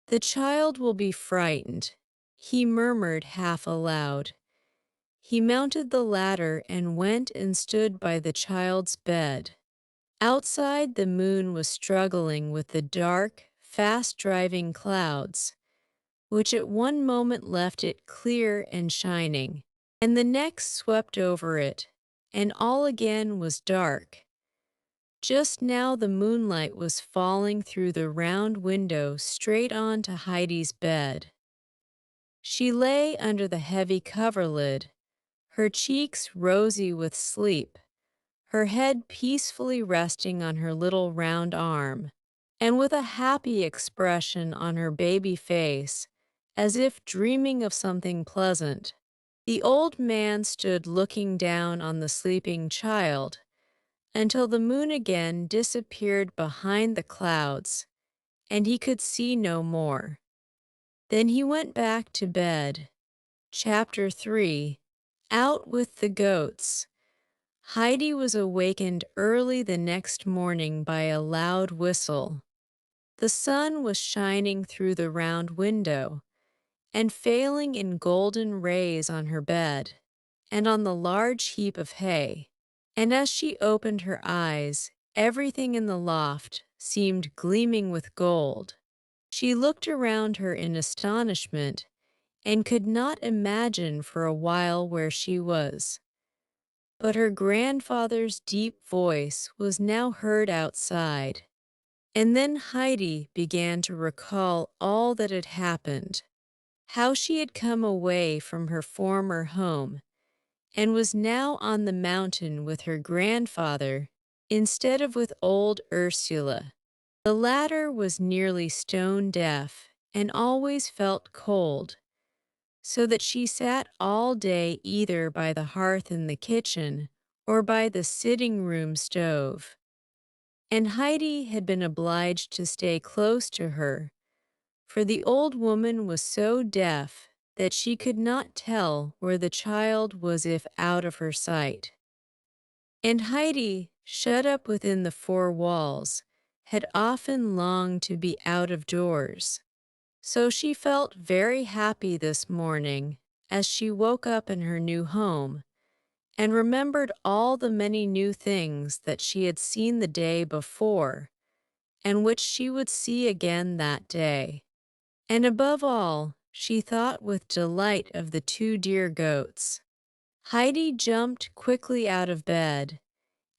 Speaker 1: "The child will be frightened," he murmured half aloud. He mounted the ladder and went and stood by the child's bed. Outside, the moon was struggling with the dark, fast-driving clouds, which at one moment left it clear and shining, and the next swept over it, and all again was dark. Just now the moonlight was falling through the round window straight on to Heidi's bed. She lay under the heavy coverlid, her cheeks rosy with sleep, her head peacefully resting on her little round arm, and with a happy expression on her baby face, as if dreaming of something pleasant. The old man stood looking down on the sleeping child until the moon again disappeared behind the clouds, and he could see no more. Then he went back to bed. Chapter 3. Out with the Goats. Heidi was awakened early the next morning by a loud whistle. The sun was shining through the round window and falling in golden rays on her bed and on the large heap of hay. And as she opened her eyes, everything in the loft seemed gleaming with gold. She looked around her in astonishment and could not imagine for a while where she was. But her grandfather's deep voice was now heard outside, and then Heidi began to recall all that had happened, how she had come away from her former home and was now on the mountain with her grandfather instead of with old Ursula. The latter was nearly stone deaf and always felt cold, so that she sat all day either by the hearth in the kitchen or by the sitting-room stove. And Heidi had been obliged to stay close to her, for the old woman was so deaf that she could not tell where the child was if out of her sight. And Heidi, shut up within the four walls, had often longed to be out of doors. So she felt very happy this morning as she woke up in her new home and remembered all the many new things that she had seen the day before and which she would see again that day. And above all, she thought with delight of the two dear goats. Heidi jumped quickly out of bed,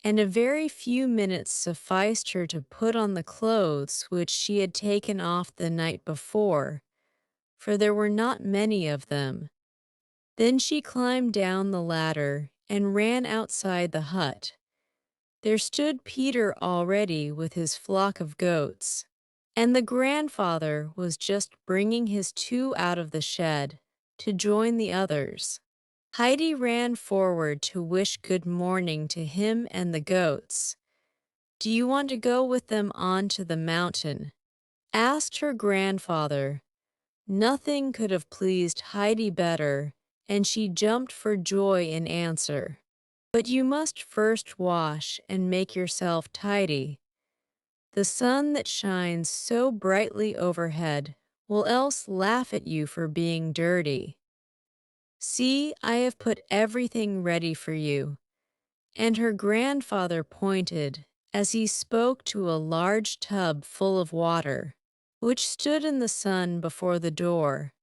Speaker 1: and a very few minutes sufficed her to put on the clothes which she had taken off the night before, for there were not many of them. Then she climbed down the ladder and ran outside the hut. There stood Peter already with his flock of goats, and the grandfather was just bringing his two out of the shed to join the others. Heidi ran forward to wish good morning to him and the goats. "Do you want to go with them on to the mountain?" asked her grandfather. Nothing could have pleased Heidi better, and she jumped for joy in answer. "But you must first wash and make yourself tidy. The sun that shines so brightly overhead will else laugh at you for being dirty. See, I have put everything ready for you." And her grandfather pointed, as he spoke, to a large tub full of water, which stood in the sun before the door.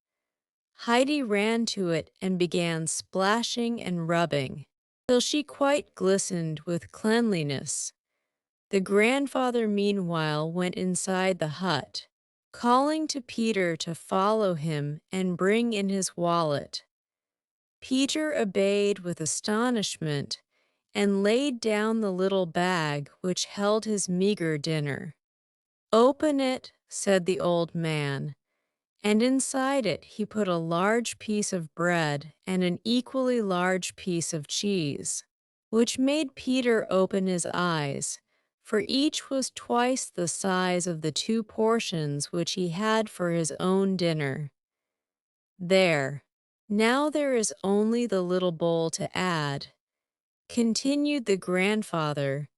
Speaker 1: Heidi ran to it and began splashing and rubbing, till she quite glistened with cleanliness. The grandfather meanwhile went inside the hut, calling to Peter to follow him and bring in his wallet. Peter obeyed with astonishment and laid down the little bag which held his meager dinner. "Open it," said the old man, and inside it he put a large piece of bread and an equally large piece of cheese, which made Peter open his eyes, for each was twice the size of the two portions which he had for his own dinner. There, now there is only the little bowl to add, continued the grandfather,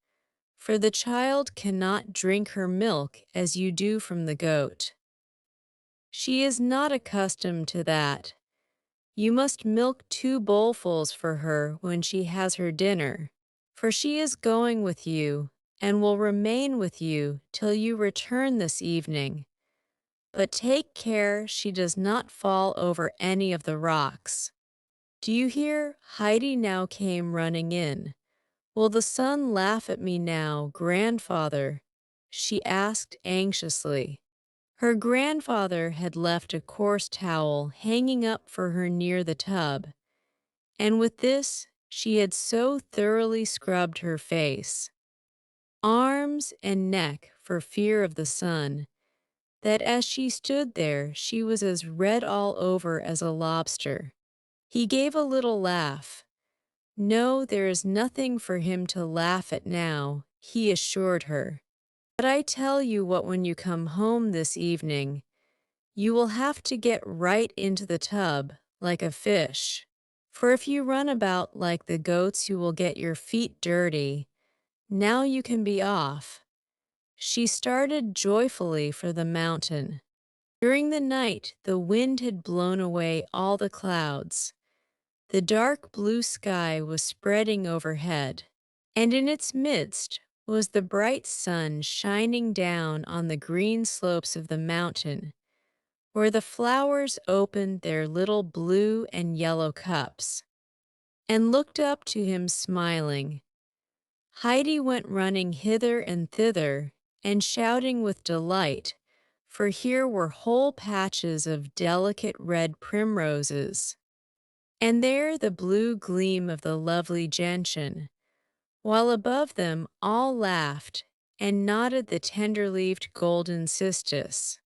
Speaker 1: for the child cannot drink her milk as you do from the goat. She is not accustomed to that. You must milk 2 bowlfuls for her when she has her dinner, for she is going with you and will remain with you till you return this evening. But take care she does not fall over any of the rocks. Do you hear? Heidi now came running in. Will the sun laugh at me now, grandfather? She asked anxiously. Her grandfather had left a coarse towel hanging up for her near the tub, and with this she had so thoroughly scrubbed her face, arms, and neck for fear of the sun, that as she stood there she was as red all over as a lobster. He gave a little laugh. No, there is nothing for him to laugh at now, he assured her. But I tell you what, when you come home this evening, you will have to get right into the tub, like a fish. For if you run about like the goats, you will get your feet dirty. Now you can be off. She started joyfully for the mountain. During the night, the wind had blown away all the clouds. The dark blue sky was spreading overhead, and in its midst was the bright sun shining down on the green slopes of the mountain, where the flowers opened their little blue and yellow cups, and looked up to him smiling. Heidi went running hither and thither, and shouting with delight, for here were whole patches of delicate red primroses, and there the blue gleam of the lovely gentian, while above them all laughed and nodded the tender-leaved golden cistus.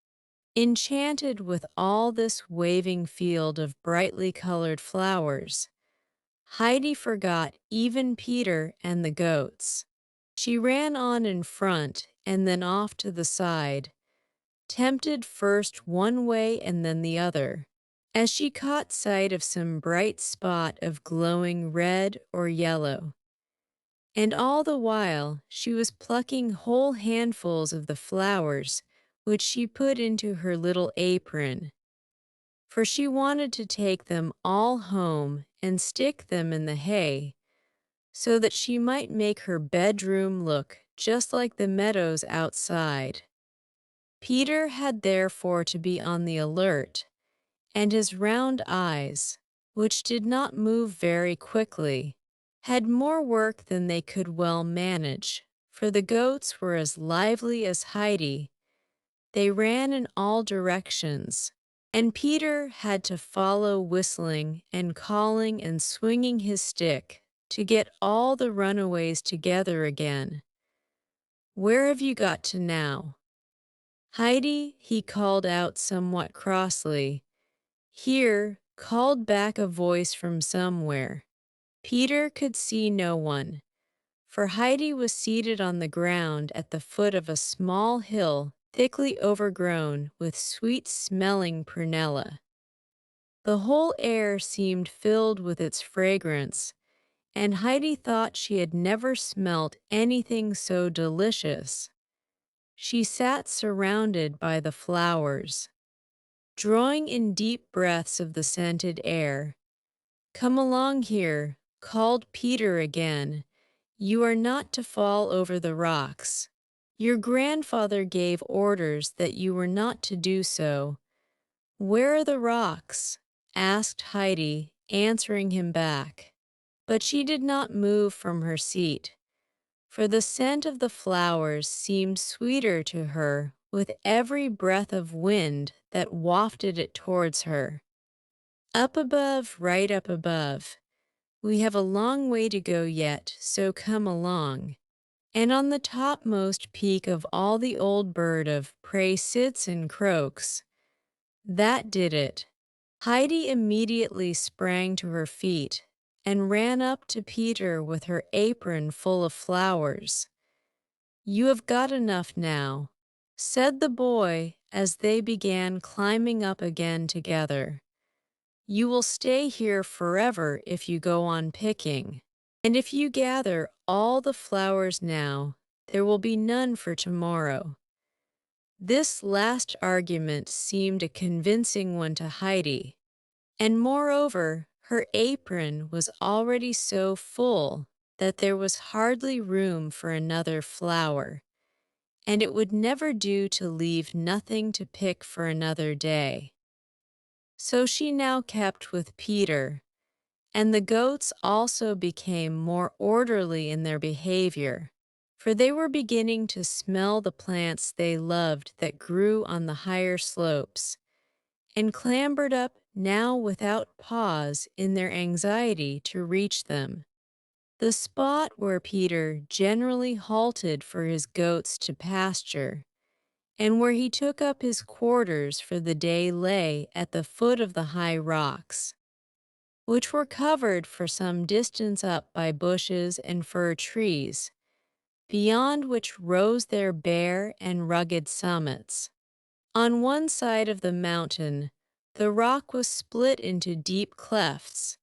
Speaker 1: Enchanted with all this waving field of brightly colored flowers, Heidi forgot even Peter and the goats. She ran on in front and then off to the side, tempted first one way and then the other, as she caught sight of some bright spot of glowing red or yellow. And all the while she was plucking whole handfuls of the flowers which she put into her little apron, for she wanted to take them all home and stick them in the hay, so that she might make her bedroom look just like the meadows outside. Peter had therefore to be on the alert, and his round eyes, which did not move very quickly, had more work than they could well manage, for the goats were as lively as Heidi. They ran in all directions, and Peter had to follow, whistling and calling and swinging his stick to get all the runaways together again. Where have you got to now? Heidi, he called out somewhat crossly. Here, called back a voice from somewhere. Peter could see no one, for Heidi was seated on the ground at the foot of a small hill thickly overgrown with sweet-smelling prunella. The whole air seemed filled with its fragrance, and Heidi thought she had never smelt anything so delicious. She sat surrounded by the flowers, drawing in deep breaths of the scented air. "Come along here," called Peter again. "You are not to fall over the rocks. Your grandfather gave orders that you were not to do so." "Where are the rocks?" asked Heidi, answering him back. But she did not move from her seat, for the scent of the flowers seemed sweeter to her with every breath of wind that wafted it towards her. Up above, right up above. We have a long way to go yet, so come along. And on the topmost peak of all the old bird of prey sits and croaks. That did it. Heidi immediately sprang to her feet and ran up to Peter with her apron full of flowers. "You have got enough now," said the boy as they began climbing up again together. "You will stay here forever if you go on picking. And if you gather all the flowers now, there will be none for tomorrow." This last argument seemed a convincing one to Heidi, and moreover, her apron was already so full that there was hardly room for another flower, and it would never do to leave nothing to pick for another day. So she now kept with Peter, and the goats also became more orderly in their behavior, for they were beginning to smell the plants they loved that grew on the higher slopes, and clambered up now without pause in their anxiety to reach them. The spot where Peter generally halted for his goats to pasture, and where he took up his quarters for the day, lay at the foot of the high rocks, which were covered for some distance up by bushes and fir trees, beyond which rose their bare and rugged summits. On one side of the mountain, the rock was split into deep clefts,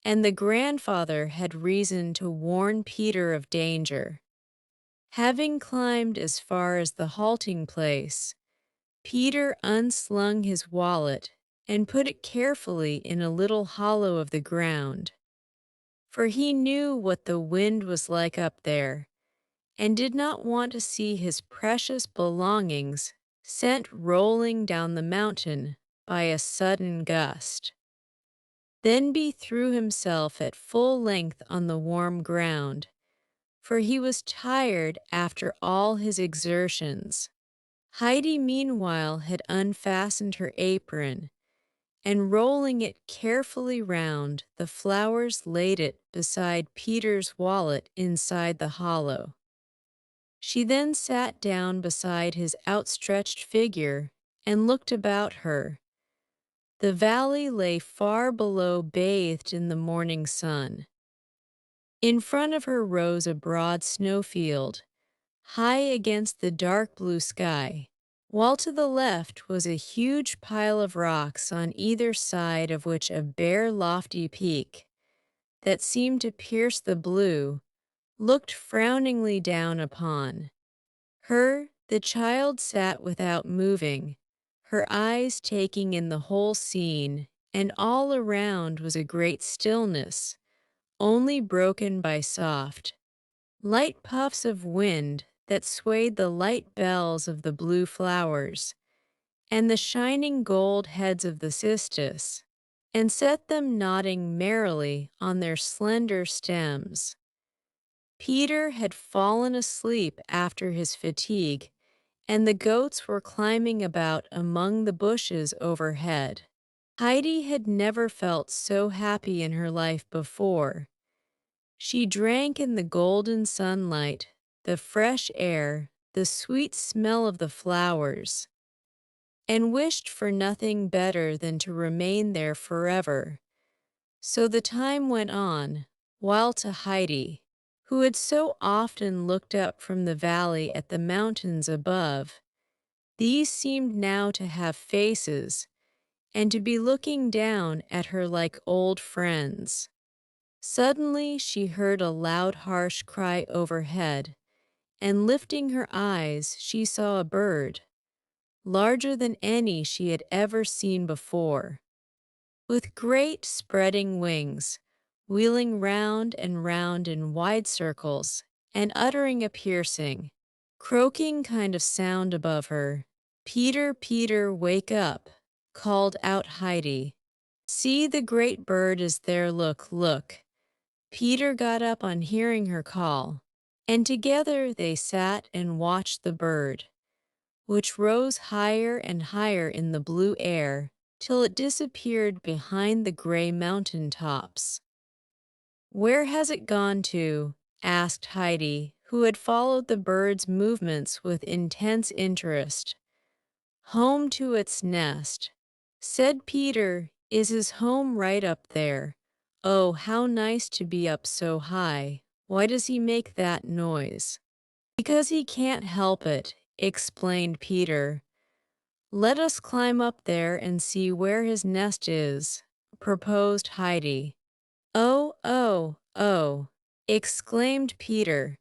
Speaker 1: and the grandfather had reason to warn Peter of danger. Having climbed as far as the halting place, Peter unslung his wallet and put it carefully in a little hollow of the ground, for he knew what the wind was like up there, and did not want to see his precious belongings sent rolling down the mountain by a sudden gust. Then he threw himself at full length on the warm ground, for he was tired after all his exertions. Heidi meanwhile had unfastened her apron, and rolling it carefully round, the flowers laid it beside Peter's wallet inside the hollow. She then sat down beside his outstretched figure and looked about her. The valley lay far below, bathed in the morning sun. In front of her rose a broad snowfield, high against the dark blue sky, while to the left was a huge pile of rocks on either side of which a bare lofty peak, that seemed to pierce the blue, looked frowningly down upon. Her, the child sat without moving, her eyes taking in the whole scene, and all around was a great stillness, only broken by soft, light puffs of wind that swayed the light bells of the blue flowers and the shining gold heads of the cistus, and set them nodding merrily on their slender stems. Peter had fallen asleep after his fatigue, and the goats were climbing about among the bushes overhead. Heidi had never felt so happy in her life before. She drank in the golden sunlight, the fresh air, the sweet smell of the flowers, and wished for nothing better than to remain there forever. So the time went on, while to Heidi, who had so often looked up from the valley at the mountains above, these seemed now to have faces, and to be looking down at her like old friends. Suddenly she heard a loud harsh cry overhead, and lifting her eyes she saw a bird, larger than any she had ever seen before, with great spreading wings, wheeling round and round in wide circles, and uttering a piercing, croaking kind of sound above her. "Peter, Peter, wake up," called out Heidi. "See, the great bird is there, look, look." Peter got up on hearing her call, and together they sat and watched the bird, which rose higher and higher in the blue air till it disappeared behind the gray mountain tops. "Where has it gone to?" asked Heidi, who had followed the bird's movements with intense interest. "Home to its nest. Said Peter, "Is his home right up there? Oh, how nice to be up so high. Why does he make that noise?" "Because he can't help it," explained Peter. "Let us climb up there and see where his nest is," proposed Heidi. "Oh, oh, oh," exclaimed Peter,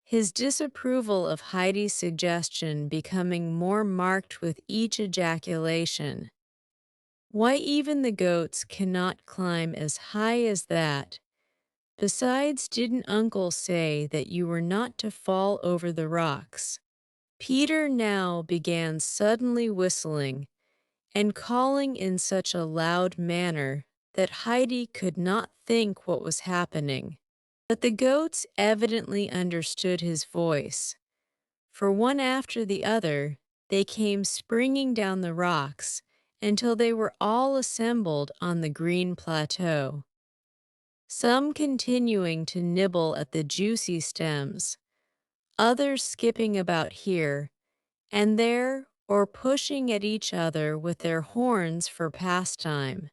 Speaker 1: his disapproval of Heidi's suggestion becoming more marked with each ejaculation. "Why, even the goats cannot climb as high as that. Besides, didn't Uncle say that you were not to fall over the rocks?" Peter now began suddenly whistling and calling in such a loud manner that Heidi could not think what was happening. But the goats evidently understood his voice, for one after the other, they came springing down the rocks until they were all assembled on the green plateau, some continuing to nibble at the juicy stems, others skipping about here and there or pushing at each other with their horns for pastime.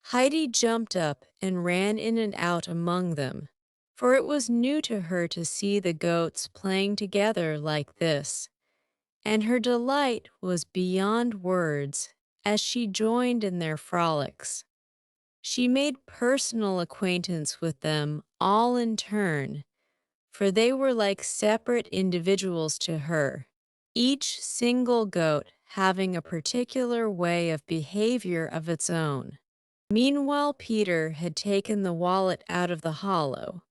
Speaker 1: Heidi jumped up and ran in and out among them, for it was new to her to see the goats playing together like this, and her delight was beyond words as she joined in their frolics. She made personal acquaintance with them all in turn, for they were like separate individuals to her, each single goat having a particular way of behavior of its own. Meanwhile, Peter had taken the wallet out of the hollow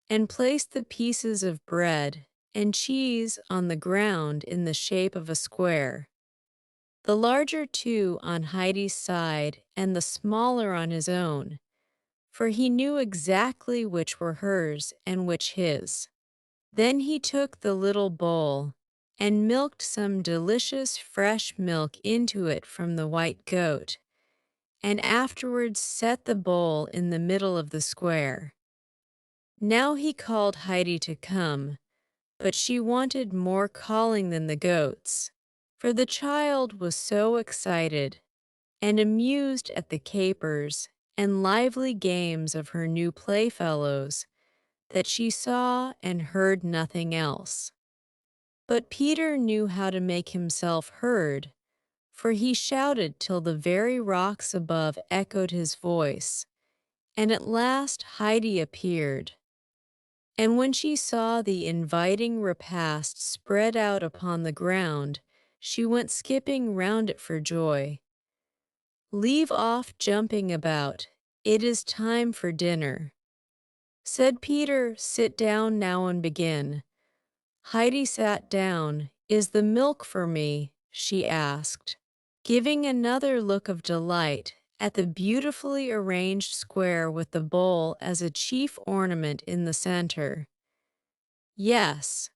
Speaker 1: and placed the pieces of bread and cheese on the ground in the shape of a square, the larger two on Heidi's side and the smaller on his own, for he knew exactly which were hers and which his. Then he took the little bowl and milked some delicious fresh milk into it from the white goat, and afterwards set the bowl in the middle of the square. Now he called Heidi to come, but she wanted more calling than the goats, for the child was so excited and amused at the capers and lively games of her new playfellows that she saw and heard nothing else. But Peter knew how to make himself heard, for he shouted till the very rocks above echoed his voice, and at last Heidi appeared. And when she saw the inviting repast spread out upon the ground, she went skipping round it for joy. "Leave off jumping about. It is time for dinner." Said Peter, "Sit down now and begin." Heidi sat down. "Is the milk for me?" she asked, giving another look of delight at the beautifully arranged square with the bowl as a chief ornament in the center. "Yes,"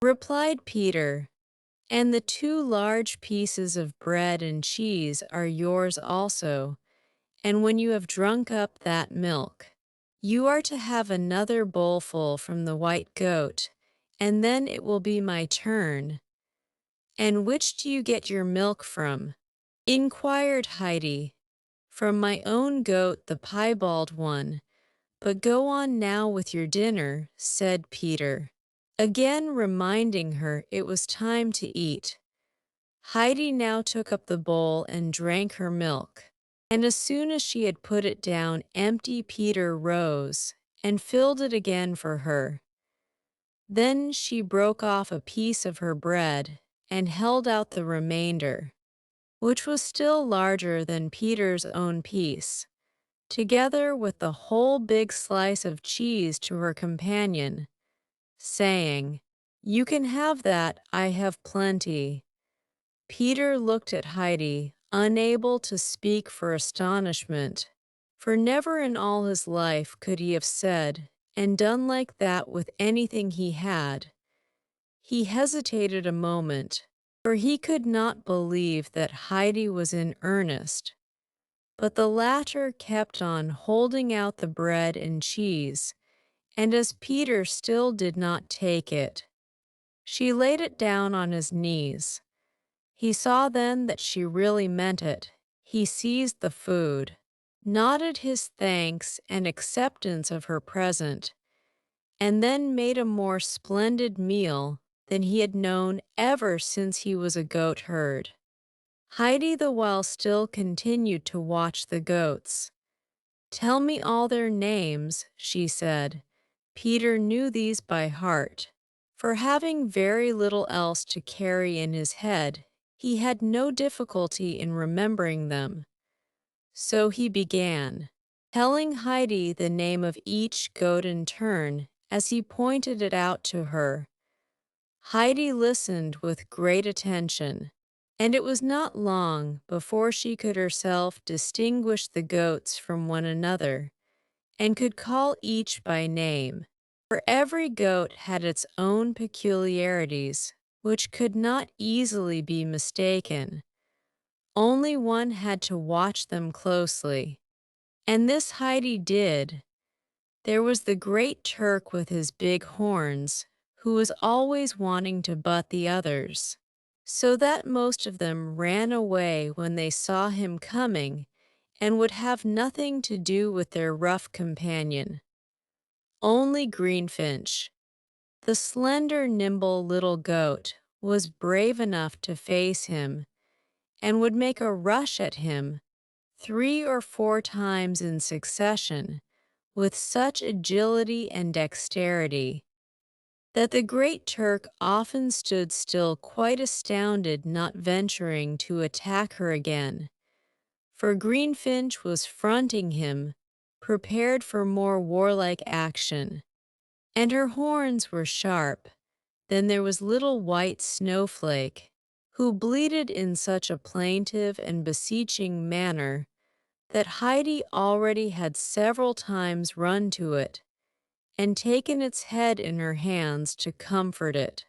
Speaker 1: replied Peter, "and the two large pieces of bread and cheese are yours also, and when you have drunk up that milk, you are to have another bowlful from the white goat, and then it will be my turn." "And which do you get your milk from?" inquired Heidi. "From my own goat, the piebald one. But go on now with your dinner," said Peter, again reminding her it was time to eat. Heidi now took up the bowl and drank her milk, and as soon as she had put it down empty, Peter rose and filled it again for her. Then she broke off a piece of her bread and held out the remainder, which was still larger than Peter's own piece, together with the whole big slice of cheese to her companion, saying, "You can have that, I have plenty." Peter looked at Heidi, unable to speak for astonishment, for never in all his life could he have said and done like that with anything he had. He hesitated a moment, for he could not believe that Heidi was in earnest, but the latter kept on holding out the bread and cheese, and as Peter still did not take it, she laid it down on his knees. He saw then that she really meant it. he seized the food, nodded his thanks and acceptance of her present, and then made a more splendid meal than he had known ever since he was a goat herd. Heidi the while still continued to watch the goats. "Tell me all their names," she said. Peter knew these by heart, for having very little else to carry in his head, he had no difficulty in remembering them. So he began, telling Heidi the name of each goat in turn as he pointed it out to her. Heidi listened with great attention, and it was not long before she could herself distinguish the goats from one another, and could call each by name, for every goat had its own peculiarities, which could not easily be mistaken. Only one had to watch them closely, and this Heidi did. There was the great Turk with his big horns, who was always wanting to butt the others, so that most of them ran away when they saw him coming and would have nothing to do with their rough companion. Only Greenfinch, the slender, nimble little goat, was brave enough to face him and would make a rush at him 3 or 4 times in succession with such agility and dexterity that the great Turk often stood still quite astounded, not venturing to attack her again, for Greenfinch was fronting him, prepared for more warlike action, and her horns were sharp. Then there was little white Snowflake, who bleated in such a plaintive and beseeching manner that Heidi already had several times run to it and taken its head in her hands to comfort it.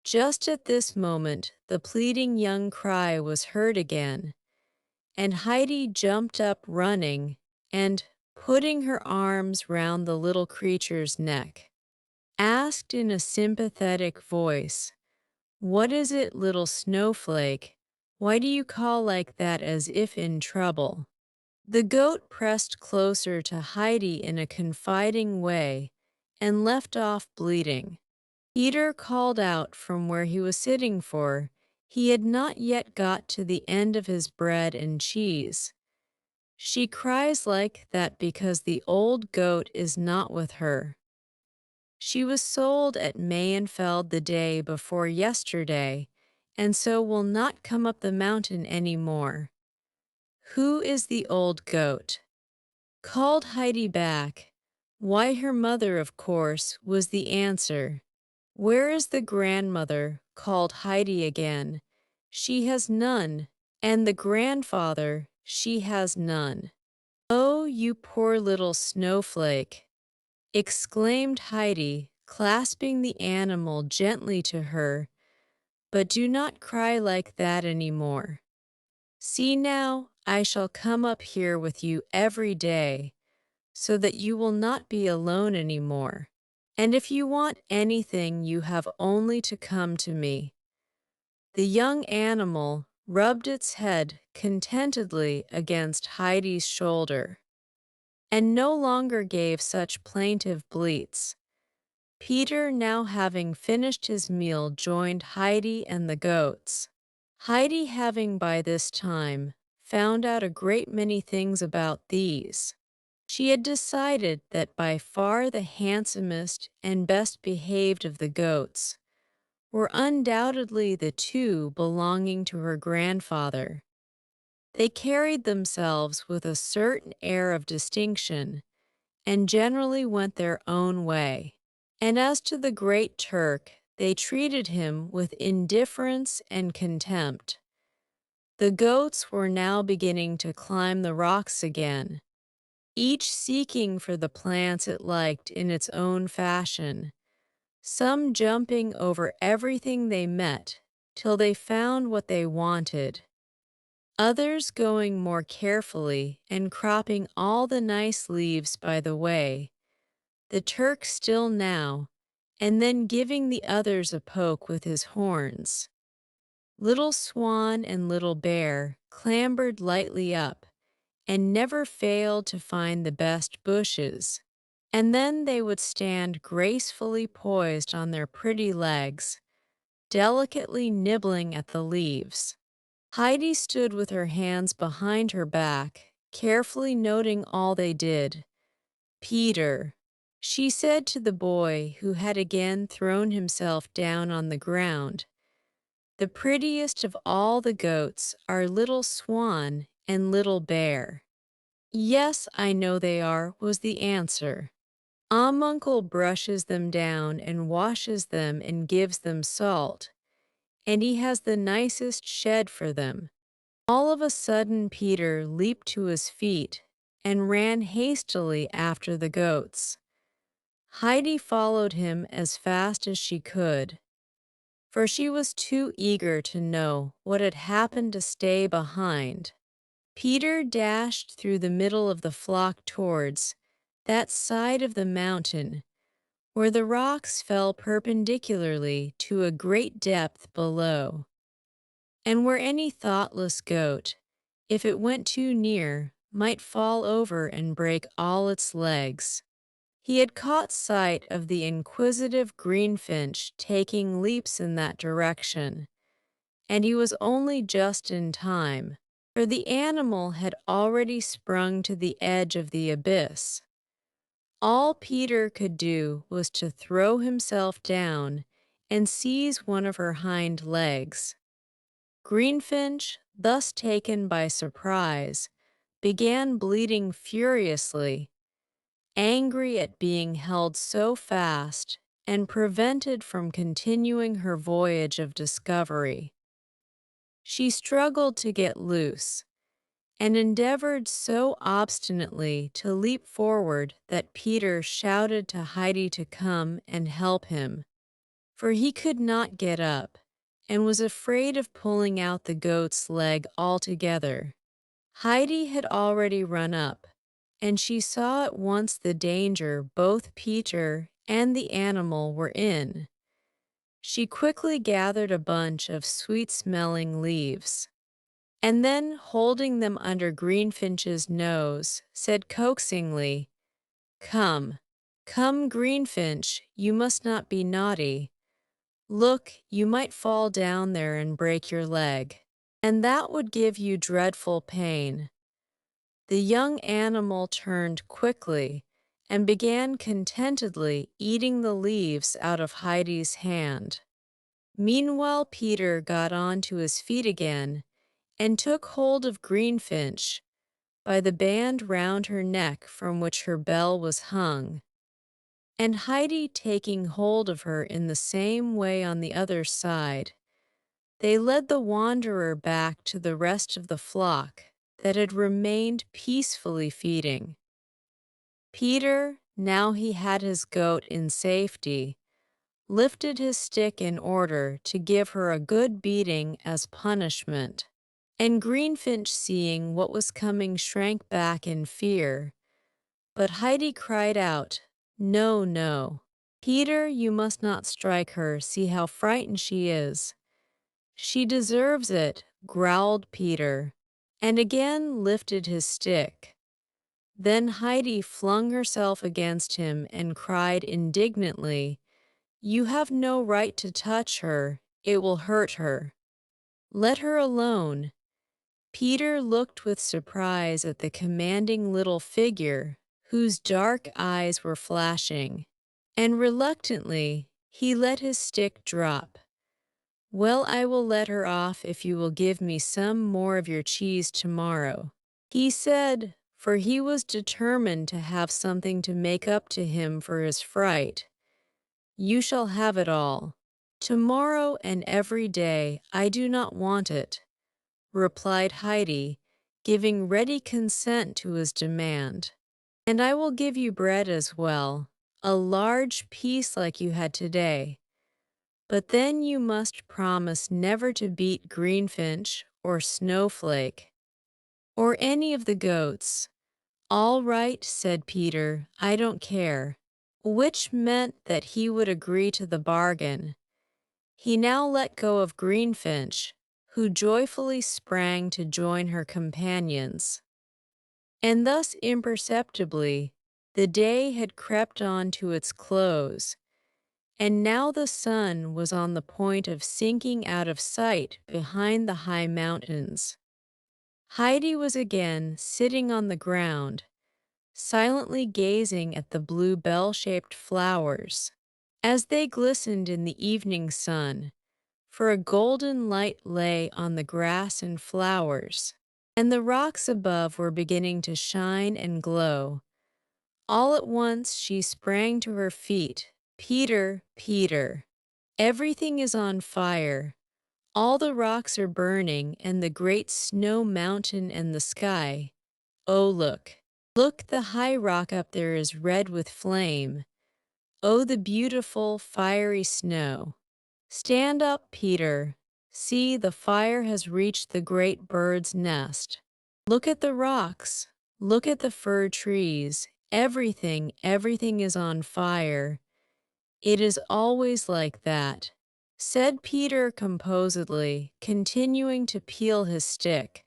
Speaker 1: Just at this moment the pleading young cry was heard again, and Heidi jumped up running and, putting her arms round the little creature's neck, asked in a sympathetic voice, "What is it, little Snowflake? Why do you call like that as if in trouble?" The goat pressed closer to Heidi in a confiding way and left off bleating. Peter called out from where he was sitting, for he had not yet got to the end of his bread and cheese. "She cries like that because the old goat is not with her. She was sold at Mayenfeld the day before yesterday, and so will not come up the mountain any more." "Who is the old goat?" called Heidi back. "Why, her mother, of course," was the answer. "Where is the grandmother?" called Heidi again. "She has none. And the grandfather? She has none." "Oh, you poor little Snowflake!" exclaimed Heidi, clasping the animal gently to her. "But do not cry like that any more. See now, I shall come up here with you every day, so that you will not be alone any more. And if you want anything, you have only to come to me." The young animal rubbed its head contentedly against Heidi's shoulder, and no longer gave such plaintive bleats. Peter, now having finished his meal, joined Heidi and the goats. Heidi, having by this time found out a great many things about these, she had decided that by far the handsomest and best behaved of the goats were undoubtedly the two belonging to her grandfather. They carried themselves with a certain air of distinction and generally went their own way. And as to the great Turk, they treated him with indifference and contempt. The goats were now beginning to climb the rocks again, each seeking for the plants it liked in its own fashion, some jumping over everything they met till they found what they wanted, others going more carefully and cropping all the nice leaves by the way, the Turk still now, and then giving the others a poke with his horns. Little Swan and Little Bear clambered lightly up and never failed to find the best bushes. And then they would stand gracefully poised on their pretty legs, delicately nibbling at the leaves. Heidi stood with her hands behind her back, carefully noting all they did. "Peter," she said to the boy who had again thrown himself down on the ground, "the prettiest of all the goats are Little Swan and Little Bear." "Yes, I know they are," was the answer. "Uncle brushes them down and washes them and gives them salt, and he has the nicest shed for them." All of a sudden Peter leaped to his feet and ran hastily after the goats. Heidi followed him as fast as she could, for she was too eager to know what had happened to stay behind. Peter dashed through the middle of the flock towards that side of the mountain where the rocks fell perpendicularly to a great depth below, and where any thoughtless goat, if it went too near, might fall over and break all its legs. He had caught sight of the inquisitive greenfinch taking leaps in that direction, and he was only just in time, for the animal had already sprung to the edge of the abyss. All Peter could do was to throw himself down and seize one of her hind legs. Greenfinch, thus taken by surprise, began bleating furiously, angry at being held so fast and prevented from continuing her voyage of discovery. She struggled to get loose, and endeavored so obstinately to leap forward that Peter shouted to Heidi to come and help him, for he could not get up, and was afraid of pulling out the goat's leg altogether. Heidi had already run up, and she saw at once the danger both Peter and the animal were in. She quickly gathered a bunch of sweet-smelling leaves, and then, holding them under Greenfinch's nose, said coaxingly, "Come, come, Greenfinch, you must not be naughty. Look, you might fall down there and break your leg, and that would give you dreadful pain." The young animal turned quickly and began contentedly eating the leaves out of Heidi's hand. Meanwhile Peter got on to his feet again and took hold of Greenfinch by the band round her neck from which her bell was hung, and Heidi taking hold of her in the same way on the other side, they led the wanderer back to the rest of the flock that had remained peacefully feeding. Peter, now he had his goat in safety, lifted his stick in order to give her a good beating as punishment, and Greenfinch, seeing what was coming, shrank back in fear. But Heidi cried out, "No, no. Peter, you must not strike her. See how frightened she is." "She deserves it," growled Peter, and again lifted his stick. Then Heidi flung herself against him and cried indignantly, "You have no right to touch her. It will hurt her. Let her alone." Peter looked with surprise at the commanding little figure, whose dark eyes were flashing, and reluctantly he let his stick drop. "Well, I will let her off if you will give me some more of your cheese tomorrow," he said, for he was determined to have something to make up to him for his fright. "You shall have it all. Tomorrow and every day. I do not want it," replied Heidi, giving ready consent to his demand. "And I will give you bread as well, a large piece like you had today. But then you must promise never to beat Greenfinch or Snowflake, or any of the goats." "All right," said Peter, "I don't care," which meant that he would agree to the bargain. He now let go of Greenfinch, who joyfully sprang to join her companions. And thus imperceptibly, the day had crept on to its close, and now the sun was on the point of sinking out of sight behind the high mountains. Heidi was again sitting on the ground, silently gazing at the blue bell-shaped flowers. As they glistened in the evening sun, for a golden light lay on the grass and flowers, and the rocks above were beginning to shine and glow. All at once she sprang to her feet. "Peter, Peter, everything is on fire. All the rocks are burning, and the great snow mountain and the sky. Oh, look! Look, the high rock up there is red with flame. Oh, the beautiful, fiery snow. Stand up, Peter. See, the fire has reached the great bird's nest. Look at the rocks. Look at the fir trees. Everything is on fire. It is always like that," said Peter composedly, continuing to peel his stick.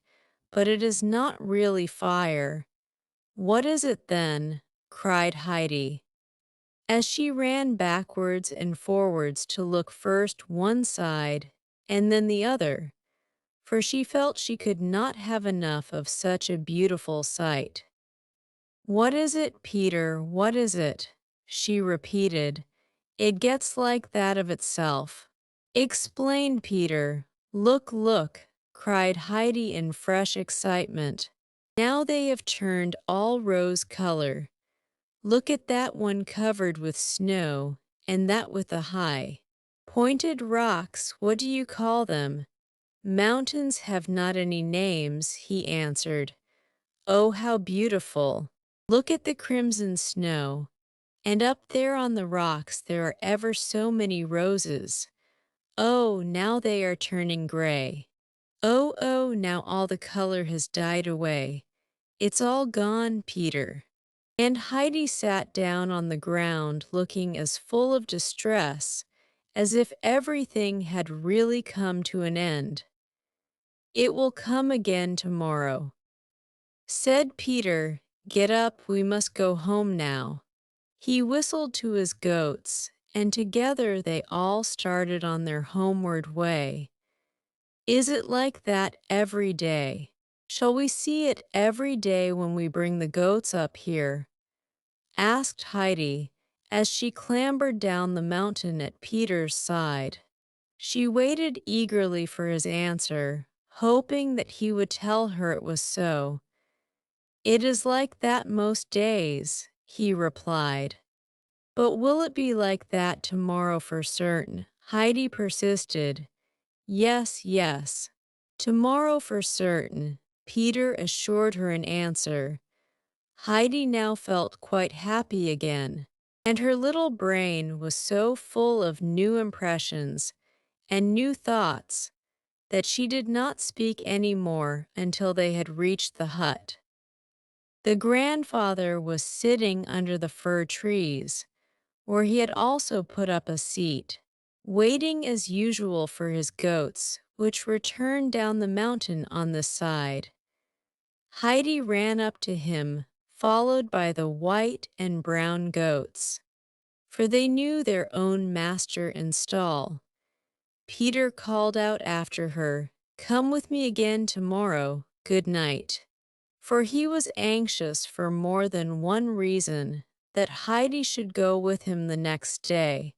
Speaker 1: "But it is not really fire." "What is it then?" cried Heidi, as she ran backwards and forwards to look first one side and then the other, for she felt she could not have enough of such a beautiful sight. "What is it, Peter, what is it?" she repeated. "It gets like that of itself." "Explain, Peter. Look, look," cried Heidi in fresh excitement. "Now they have turned all rose color. Look at that one covered with snow, and that with the high, pointed rocks. What do you call them?" "Mountains have not any names," he answered. "Oh, how beautiful! Look at the crimson snow, and up there on the rocks there are ever so many roses. Oh, now they are turning gray. Oh, oh, now all the color has died away. It's all gone, Peter." And Heidi sat down on the ground looking as full of distress as if everything had really come to an end. "It will come again tomorrow," said Peter. "Get up, we must go home now." He whistled to his goats, and together they all started on their homeward way. "Is it like that every day? Shall we see it every day when we bring the goats up here?" asked Heidi, as she clambered down the mountain at Peter's side. She waited eagerly for his answer, hoping that he would tell her it was so. "It is like that most days," he replied. "But will it be like that tomorrow for certain?" Heidi persisted. "Yes, yes, tomorrow for certain," Peter assured her in answer. Heidi now felt quite happy again, and her little brain was so full of new impressions and new thoughts that she did not speak any more until they had reached the hut. The grandfather was sitting under the fir trees, where he had also put up a seat, waiting as usual for his goats, which returned down the mountain on this side. Heidi ran up to him, followed by the white and brown goats, for they knew their own master and stall. Peter called out after her, "Come with me again tomorrow. Good night." For he was anxious for more than one reason that Heidi should go with him the next day.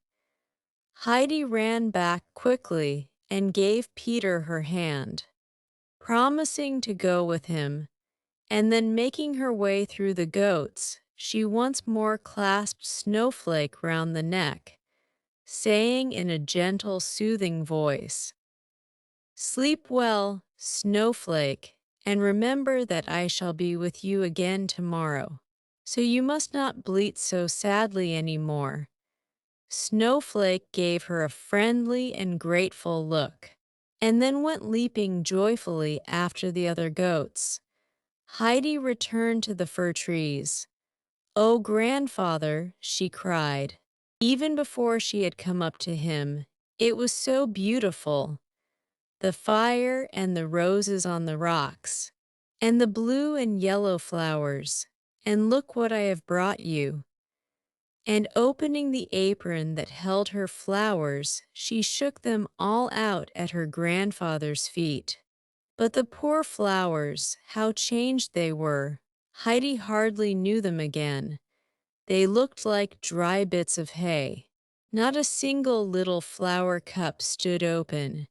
Speaker 1: Heidi ran back quickly and gave Peter her hand, promising to go with him, and then making her way through the goats, she once more clasped Snowflake round the neck, saying in a gentle, soothing voice, "Sleep well, Snowflake, and remember that I shall be with you again tomorrow. So you must not bleat so sadly any more." Snowflake gave her a friendly and grateful look, and then went leaping joyfully after the other goats. Heidi returned to the fir trees. "Oh, grandfather," she cried, even before she had come up to him, "it was so beautiful. the fire and the roses on the rocks, and the blue and yellow flowers, and look what I have brought you. And opening the apron that held her flowers, she shook them all out at her grandfather's feet. But the poor flowers, how changed they were! Heidi hardly knew them again. They looked like dry bits of hay. Not a single little flower cup stood open.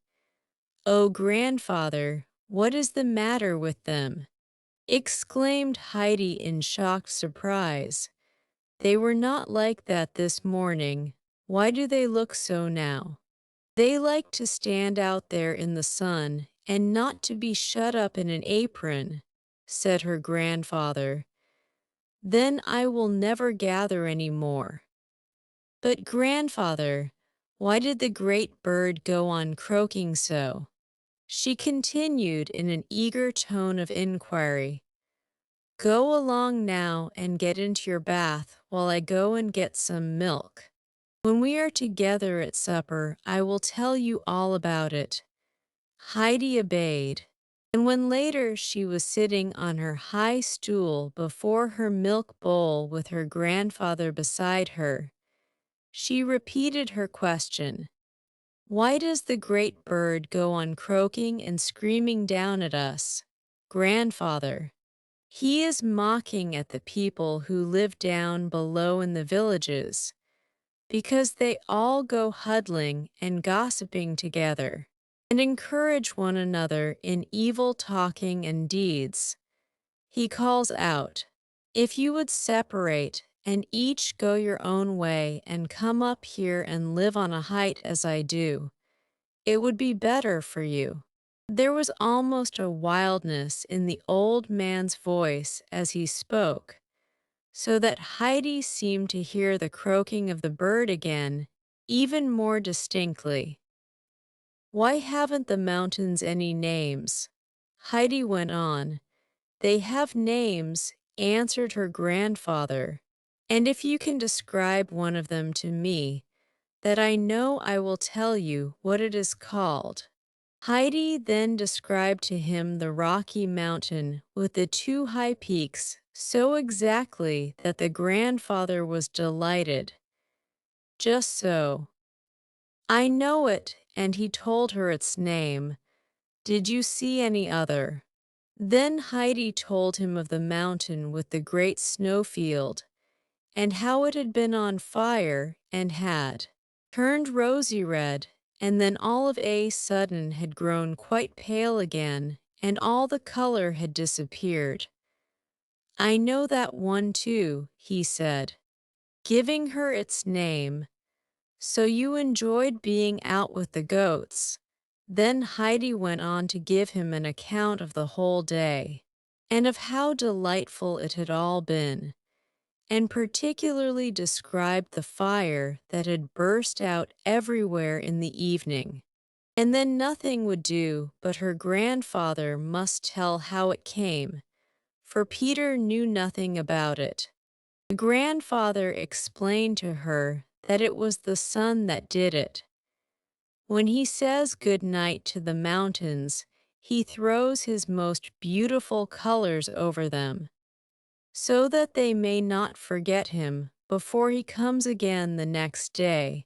Speaker 1: "Oh, grandfather, what is the matter with them?" exclaimed Heidi in shocked surprise. "They were not like that this morning. Why do they look so now?" "They like to stand out there in the sun and not to be shut up in an apron," said her grandfather. "Then I will never gather any more." "But grandfather, why did the great bird go on croaking so?" she continued in an eager tone of inquiry. "Go along now and get into your bath while I go and get some milk. When we are together at supper, I will tell you all about it." Heidi obeyed, and when later she was sitting on her high stool before her milk bowl with her grandfather beside her, she repeated her question. "Why does the great bird go on croaking and screaming down at us, grandfather?" "He is mocking at the people who live down below in the villages, because they all go huddling and gossiping together, and encourage one another in evil talking and deeds." He calls out, "If you would separate and each go your own way and come up here and live on a height as I do, it would be better for you." There was almost a wildness in the old man's voice as he spoke, so that Heidi seemed to hear the croaking of the bird again, even more distinctly. "Why haven't the mountains any names?" Heidi went on. "They have names," answered her grandfather, "and if you can describe one of them to me, that I know I will tell you what it is called." Heidi then described to him the rocky mountain with the two high peaks so exactly that the grandfather was delighted. "Just so. I know it," and he told her its name. "Did you see any other?" Then Heidi told him of the mountain with the great snowfield, and how it had been on fire and had turned rosy red, and then all of a sudden had grown quite pale again, and all the color had disappeared. "I know that one too," he said, giving her its name. "So you enjoyed being out with the goats." Then Heidi went on to give him an account of the whole day, and of how delightful it had all been, and particularly described the fire that had burst out everywhere in the evening. And then nothing would do but her grandfather must tell how it came, for Peter knew nothing about it. The grandfather explained to her that it was the sun that did it. When he says good night to the mountains, he throws his most beautiful colors over them, so that they may not forget him before he comes again the next day.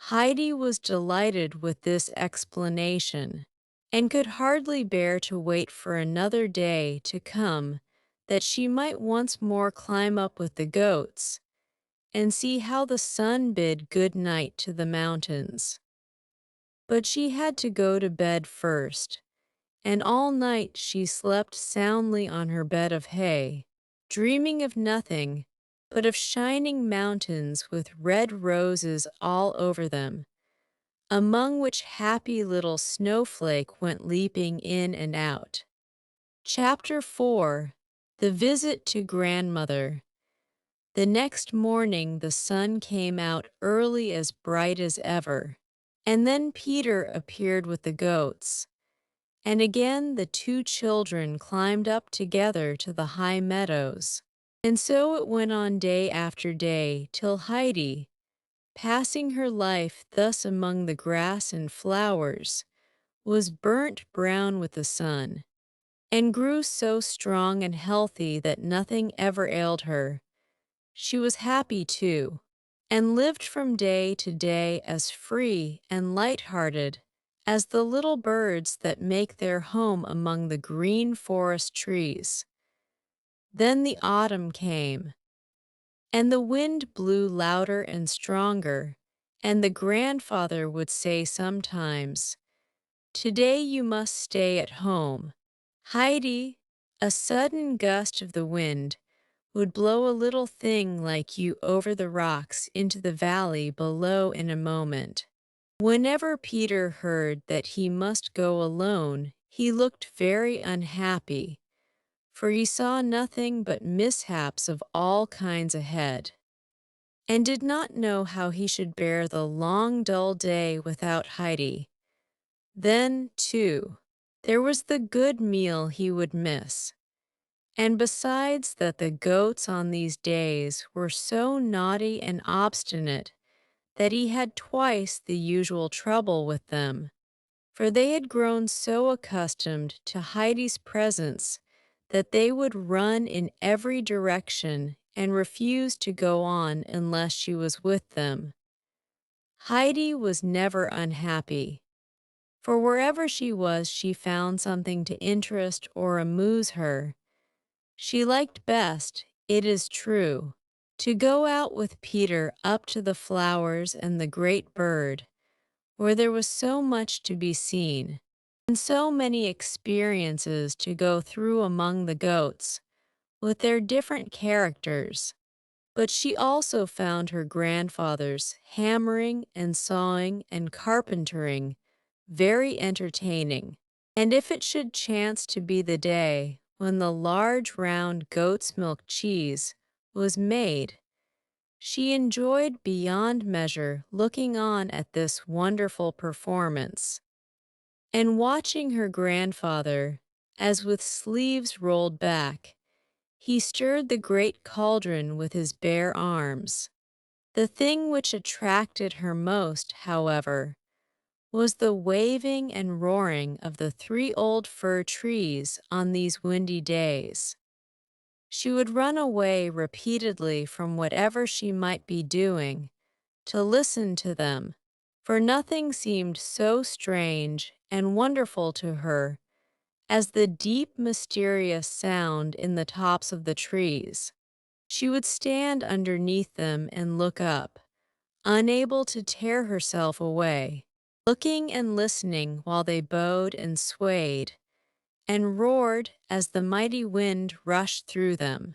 Speaker 1: Heidi was delighted with this explanation, and could hardly bear to wait for another day to come that she might once more climb up with the goats, and see how the sun bid good night to the mountains. But she had to go to bed first, and all night she slept soundly on her bed of hay, dreaming of nothing but of shining mountains with red roses all over them, among which happy little snowflake went leaping in and out. Chapter 4. The Visit to Grandmother. The next morning the sun came out early as bright as ever, and then Peter appeared with the goats. And again the two children climbed up together to the high meadows. And so it went on day after day till Heidi, passing her life thus among the grass and flowers, was burnt brown with the sun, and grew so strong and healthy that nothing ever ailed her. She was happy, too, and lived from day to day as free and light-hearted as the little birds that make their home among the green forest trees. Then the autumn came, and the wind blew louder and stronger, and the grandfather would say sometimes, "Today you must stay at home." Heidi, a sudden gust of the wind, would blow a little thing like you over the rocks into the valley below in a moment. Whenever Peter heard that he must go alone, he looked very unhappy, for he saw nothing but mishaps of all kinds ahead, and did not know how he should bear the long dull day without Heidi. Then, too, there was the good meal he would miss. And besides that, the goats on these days were so naughty and obstinate that he had twice the usual trouble with them, for they had grown so accustomed to Heidi's presence that they would run in every direction and refuse to go on unless she was with them. Heidi was never unhappy, for wherever she was she found something to interest or amuse her. She liked best, it is true, to go out with Peter up to the flowers and the great bird, where there was so much to be seen, and so many experiences to go through among the goats, with their different characters. But she also found her grandfather's hammering and sawing and carpentering very entertaining. And if it should chance to be the day when the large round goat's milk cheese was made, she enjoyed beyond measure looking on at this wonderful performance, and watching her grandfather, as with sleeves rolled back, he stirred the great cauldron with his bare arms. The thing which attracted her most, however, was the waving and roaring of the 3 old fir trees on these windy days. She would run away repeatedly from whatever she might be doing to listen to them, for nothing seemed so strange and wonderful to her as the deep, mysterious sound in the tops of the trees. She would stand underneath them and look up, unable to tear herself away, looking and listening while they bowed and swayed, and roared as the mighty wind rushed through them.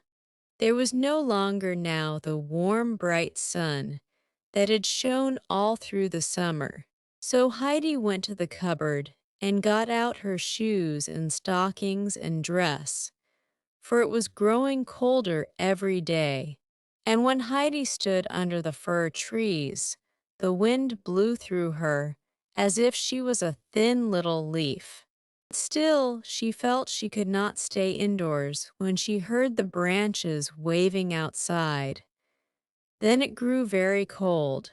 Speaker 1: There was no longer now the warm, bright sun that had shone all through the summer. So Heidi went to the cupboard and got out her shoes and stockings and dress, for it was growing colder every day. And when Heidi stood under the fir trees, the wind blew through her as if she was a thin little leaf. Still, she felt she could not stay indoors when she heard the branches waving outside. Then it grew very cold,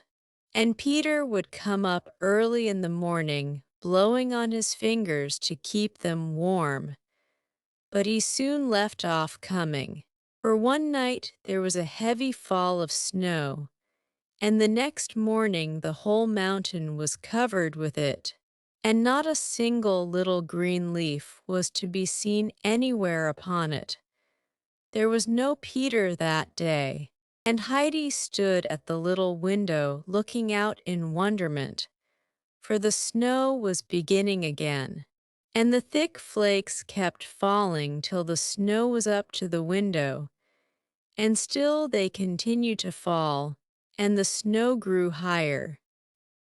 Speaker 1: and Peter would come up early in the morning, blowing on his fingers to keep them warm. But he soon left off coming, for one night there was a heavy fall of snow, and the next morning the whole mountain was covered with it, and not a single little green leaf was to be seen anywhere upon it. There was no Peter that day, and Heidi stood at the little window looking out in wonderment, for the snow was beginning again, and the thick flakes kept falling till the snow was up to the window, and still they continued to fall, and the snow grew higher,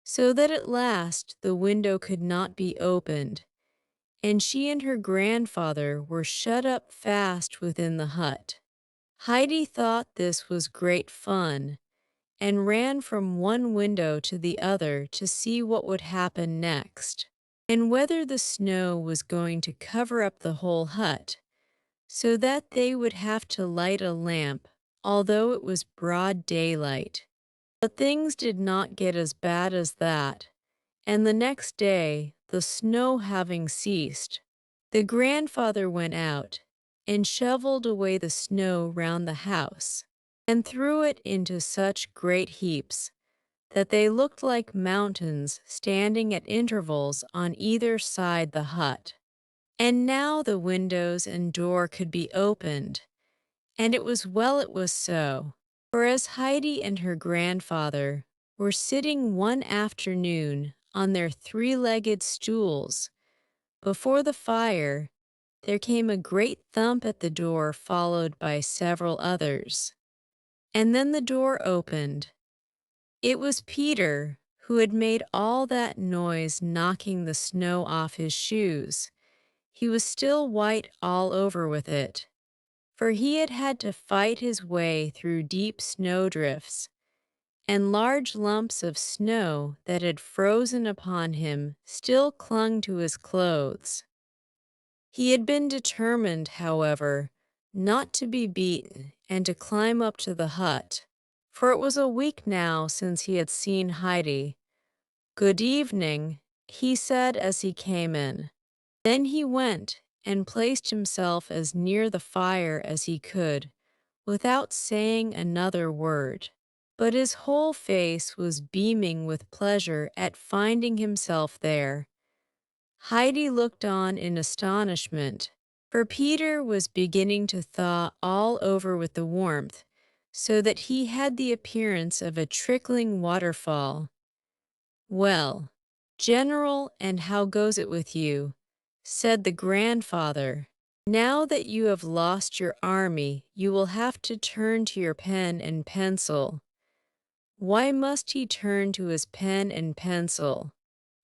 Speaker 1: so that at last the window could not be opened, and she and her grandfather were shut up fast within the hut. Heidi thought this was great fun, and ran from one window to the other to see what would happen next, and whether the snow was going to cover up the whole hut, so that they would have to light a lamp, although it was broad daylight. But things did not get as bad as that, And the next day, the snow having ceased, the grandfather went out and shoveled away the snow round the house, and threw it into such great heaps that they looked like mountains standing at intervals on either side the hut. And now the windows and door could be opened, and it was well it was so, for as Heidi and her grandfather were sitting one afternoon on their three-legged stools before the fire, there came a great thump at the door, followed by several others. And then the door opened. It was Peter, who had made all that noise knocking the snow off his shoes. He was still white all over with it, for he had had to fight his way through deep snowdrifts, and large lumps of snow that had frozen upon him still clung to his clothes. He had been determined, however, not to be beaten and to climb up to the hut, for it was a week now since he had seen Heidi. "Good evening," he said as he came in. Then he went and placed himself as near the fire as he could, without saying another word. But his whole face was beaming with pleasure at finding himself there. Heidi looked on in astonishment, for Peter was beginning to thaw all over with the warmth, so that he had the appearance of a trickling waterfall. "Well, General, and how goes it with you?" said the grandfather. "Now that you have lost your army, you will have to turn to your pen and pencil." "Why must he turn to his pen and pencil?"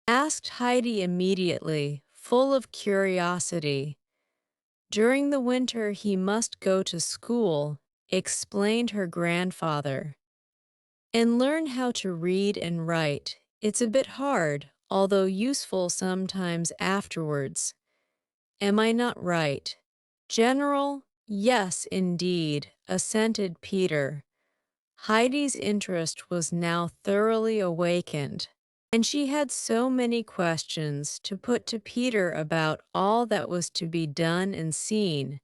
Speaker 1: asked Heidi immediately, full of curiosity. "During the winter he must go to school," explained her grandfather, "and learn how to read and write. It's a bit hard, although useful sometimes afterwards. Am I not right, General?" "Yes, indeed," assented Peter. Heidi's interest was now thoroughly awakened, and she had so many questions to put to Peter about all that was to be done and seen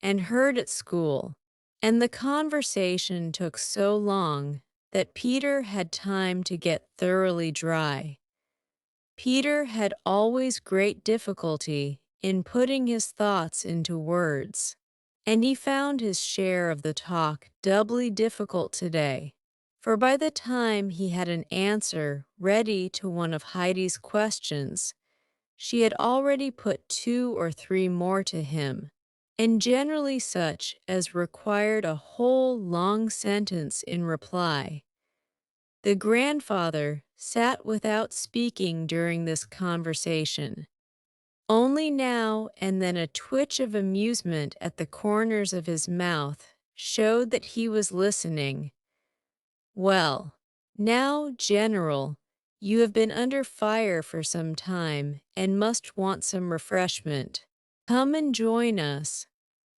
Speaker 1: and heard at school, and the conversation took so long that Peter had time to get thoroughly dry. Peter had always great difficulty in putting his thoughts into words, and he found his share of the talk doubly difficult today, for by the time he had an answer ready to one of Heidi's questions, she had already put two or three more to him, and generally such as required a whole long sentence in reply. The grandfather sat without speaking during this conversation. Only now and then a twitch of amusement at the corners of his mouth showed that he was listening. "Well, now, General, you have been under fire for some time and must want some refreshment. Come and join us,"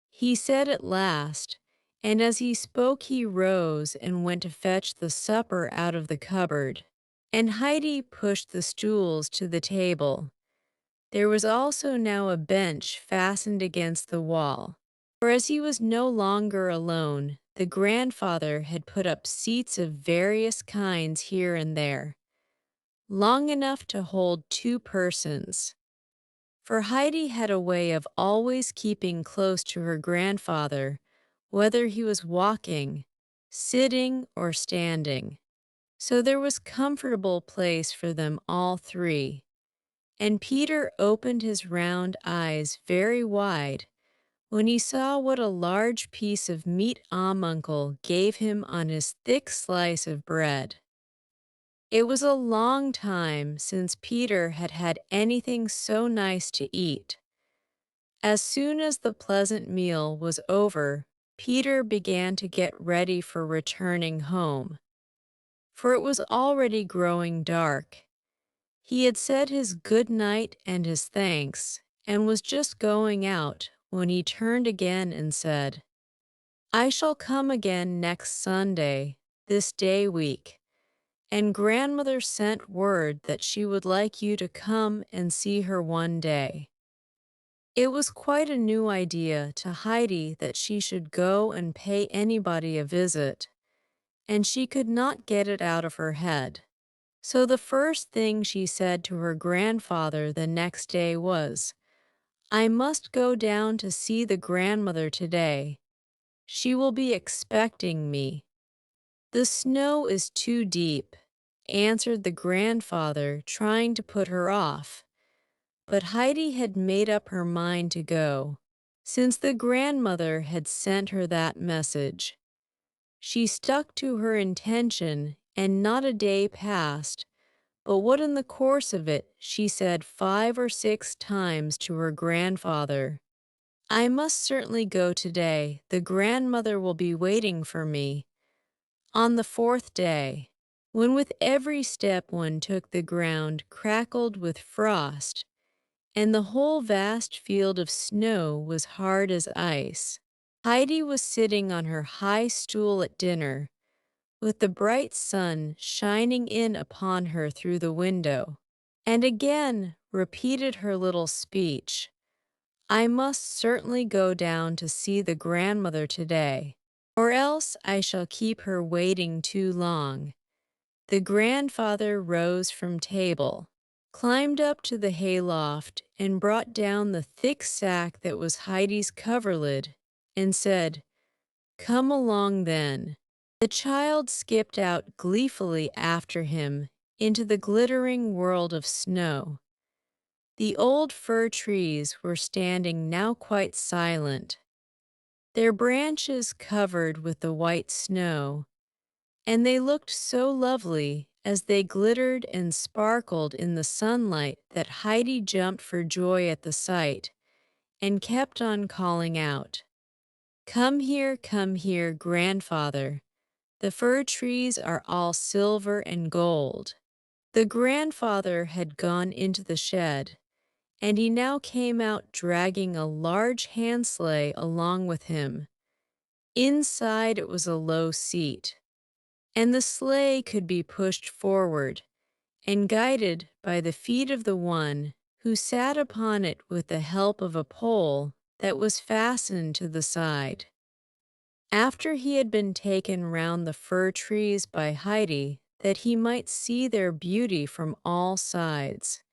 Speaker 1: he said at last, and as he spoke he rose and went to fetch the supper out of the cupboard, and Heidi pushed the stools to the table. There was also now a bench fastened against the wall, for as he was no longer alone, the grandfather had put up seats of various kinds here and there, long enough to hold two persons. For Heidi had a way of always keeping close to her grandfather, whether he was walking, sitting, or standing. So there was comfortable place for them all three, and Peter opened his round eyes very wide when he saw what a large piece of meat Uncle gave him on his thick slice of bread. It was a long time since Peter had had anything so nice to eat. As soon as the pleasant meal was over, Peter began to get ready for returning home, for it was already growing dark. He had said his good night and his thanks, and was just going out when he turned again and said, "I shall come again next Sunday, this day week, and grandmother sent word that she would like you to come and see her one day. It was quite a new idea to Heidi that she should go and pay anybody a visit, and she could not get it out of her head. So the first thing she said to her grandfather the next day was, "I must go down to see the grandmother today. She will be expecting me." "The snow is too deep," answered the grandfather, trying to put her off. But Heidi had made up her mind to go, since the grandmother had sent her that message. She stuck to her intention, and not a day passed, but what in the course of it she said 5 or 6 times to her grandfather, "I must certainly go today. The grandmother will be waiting for me." On the fourth day, when with every step one took the ground crackled with frost, and the whole vast field of snow was hard as ice, Heidi was sitting on her high stool at dinner, with the bright sun shining in upon her through the window, and again repeated her little speech, "I must certainly go down to see the grandmother today, or else I shall keep her waiting too long." The grandfather rose from table, climbed up to the hayloft, and brought down the thick sack that was Heidi's coverlid, and said, "Come along then." The child skipped out gleefully after him into the glittering world of snow. The old fir trees were standing now quite silent, their branches covered with the white snow, and they looked so lovely as they glittered and sparkled in the sunlight that Heidi jumped for joy at the sight and kept on calling out, come here, grandfather. The fir trees are all silver and gold." The grandfather had gone into the shed, and he now came out dragging a large hand sleigh along with him. Inside it was a low seat, and the sleigh could be pushed forward and guided by the feet of the one who sat upon it with the help of a pole that was fastened to the side. After he had been taken round the fir trees by Heidi that he might see their beauty from all sides,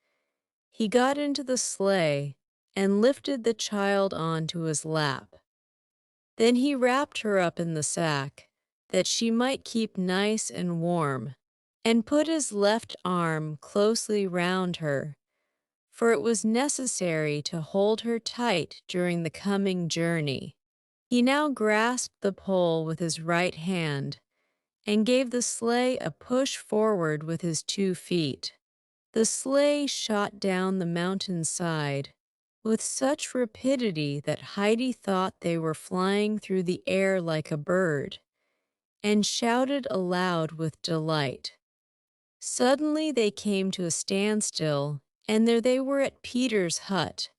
Speaker 1: he got into the sleigh and lifted the child on to his lap. Then he wrapped her up in the sack, that she might keep nice and warm, and put his left arm closely round her, for it was necessary to hold her tight during the coming journey. He now grasped the pole with his right hand, and gave the sleigh a push forward with his 2 feet. The sleigh shot down the mountain side with such rapidity that Heidi thought they were flying through the air like a bird, and shouted aloud with delight. Suddenly they came to a standstill, and there they were at Peter's hut.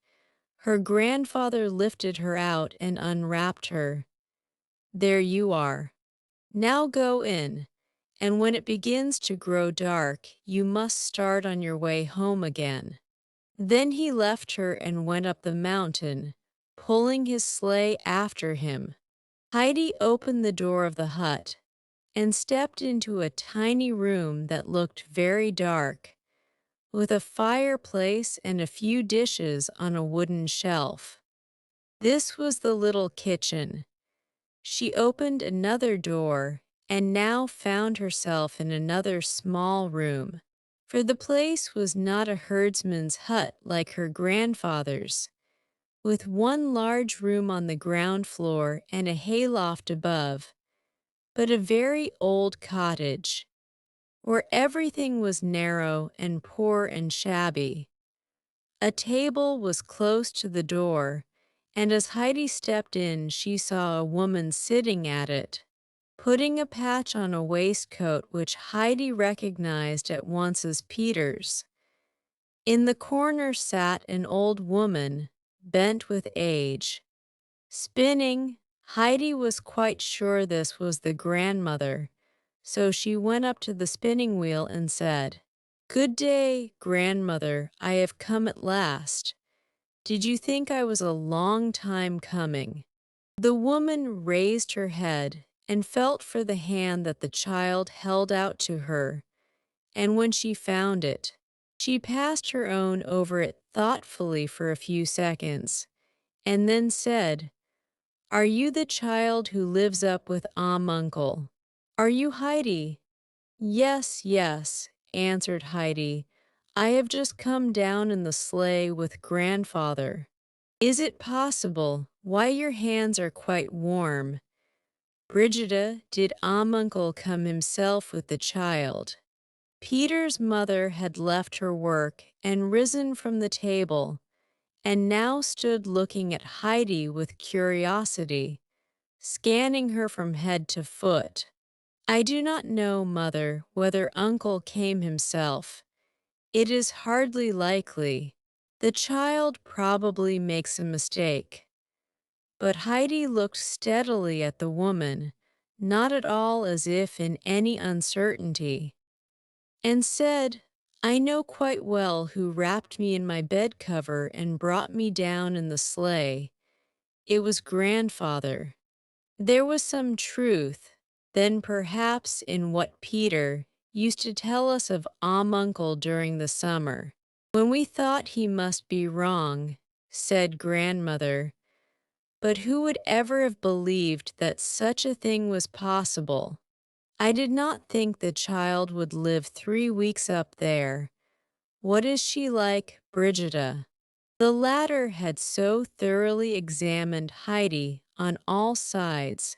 Speaker 1: Her grandfather lifted her out and unwrapped her. "There you are. Now go in, and when it begins to grow dark, you must start on your way home again." Then he left her and went up the mountain, pulling his sleigh after him. Heidi opened the door of the hut and stepped into a tiny room that looked very dark, with a fireplace and a few dishes on a wooden shelf. This was the little kitchen. She opened another door and now found herself in another small room, for the place was not a herdsman's hut like her grandfather's, with one large room on the ground floor and a hayloft above, but a very old cottage, where everything was narrow and poor and shabby. A table was close to the door, and as Heidi stepped in, she saw a woman sitting at it, putting a patch on a waistcoat which Heidi recognized at once as Peter's. In the corner sat an old woman, bent with age, spinning. Heidi was quite sure this was the grandmother, So she went up to the spinning wheel and said, "Good day, grandmother, I have come at last. Did you think I was a long time coming?" The woman raised her head and felt for the hand that the child held out to her, and when she found it, she passed her own over it thoughtfully for a few seconds, and then said, "Are you the child who lives up with Uncle? Are you Heidi?" "Yes, yes," answered Heidi. "I have just come down in the sleigh with grandfather." "Is it possible? Why, your hands are quite warm. Brigida, did Uncle come himself with the child?" Peter's mother had left her work and risen from the table, and now stood looking at Heidi with curiosity, scanning her from head to foot. "I do not know, mother, whether Uncle came himself. It is hardly likely. The child probably makes a mistake." But Heidi looked steadily at the woman, not at all as if in any uncertainty, and said, "I know quite well who wrapped me in my bed cover and brought me down in the sleigh. It was grandfather." There was some truth, then perhaps, in what Peter used to tell us of Uncle during the summer. "When we thought he must be wrong," said grandmother, "but who would ever have believed that such a thing was possible? I did not think the child would live 3 weeks up there. What is she like, Brigida?" The latter had so thoroughly examined Heidi on all sides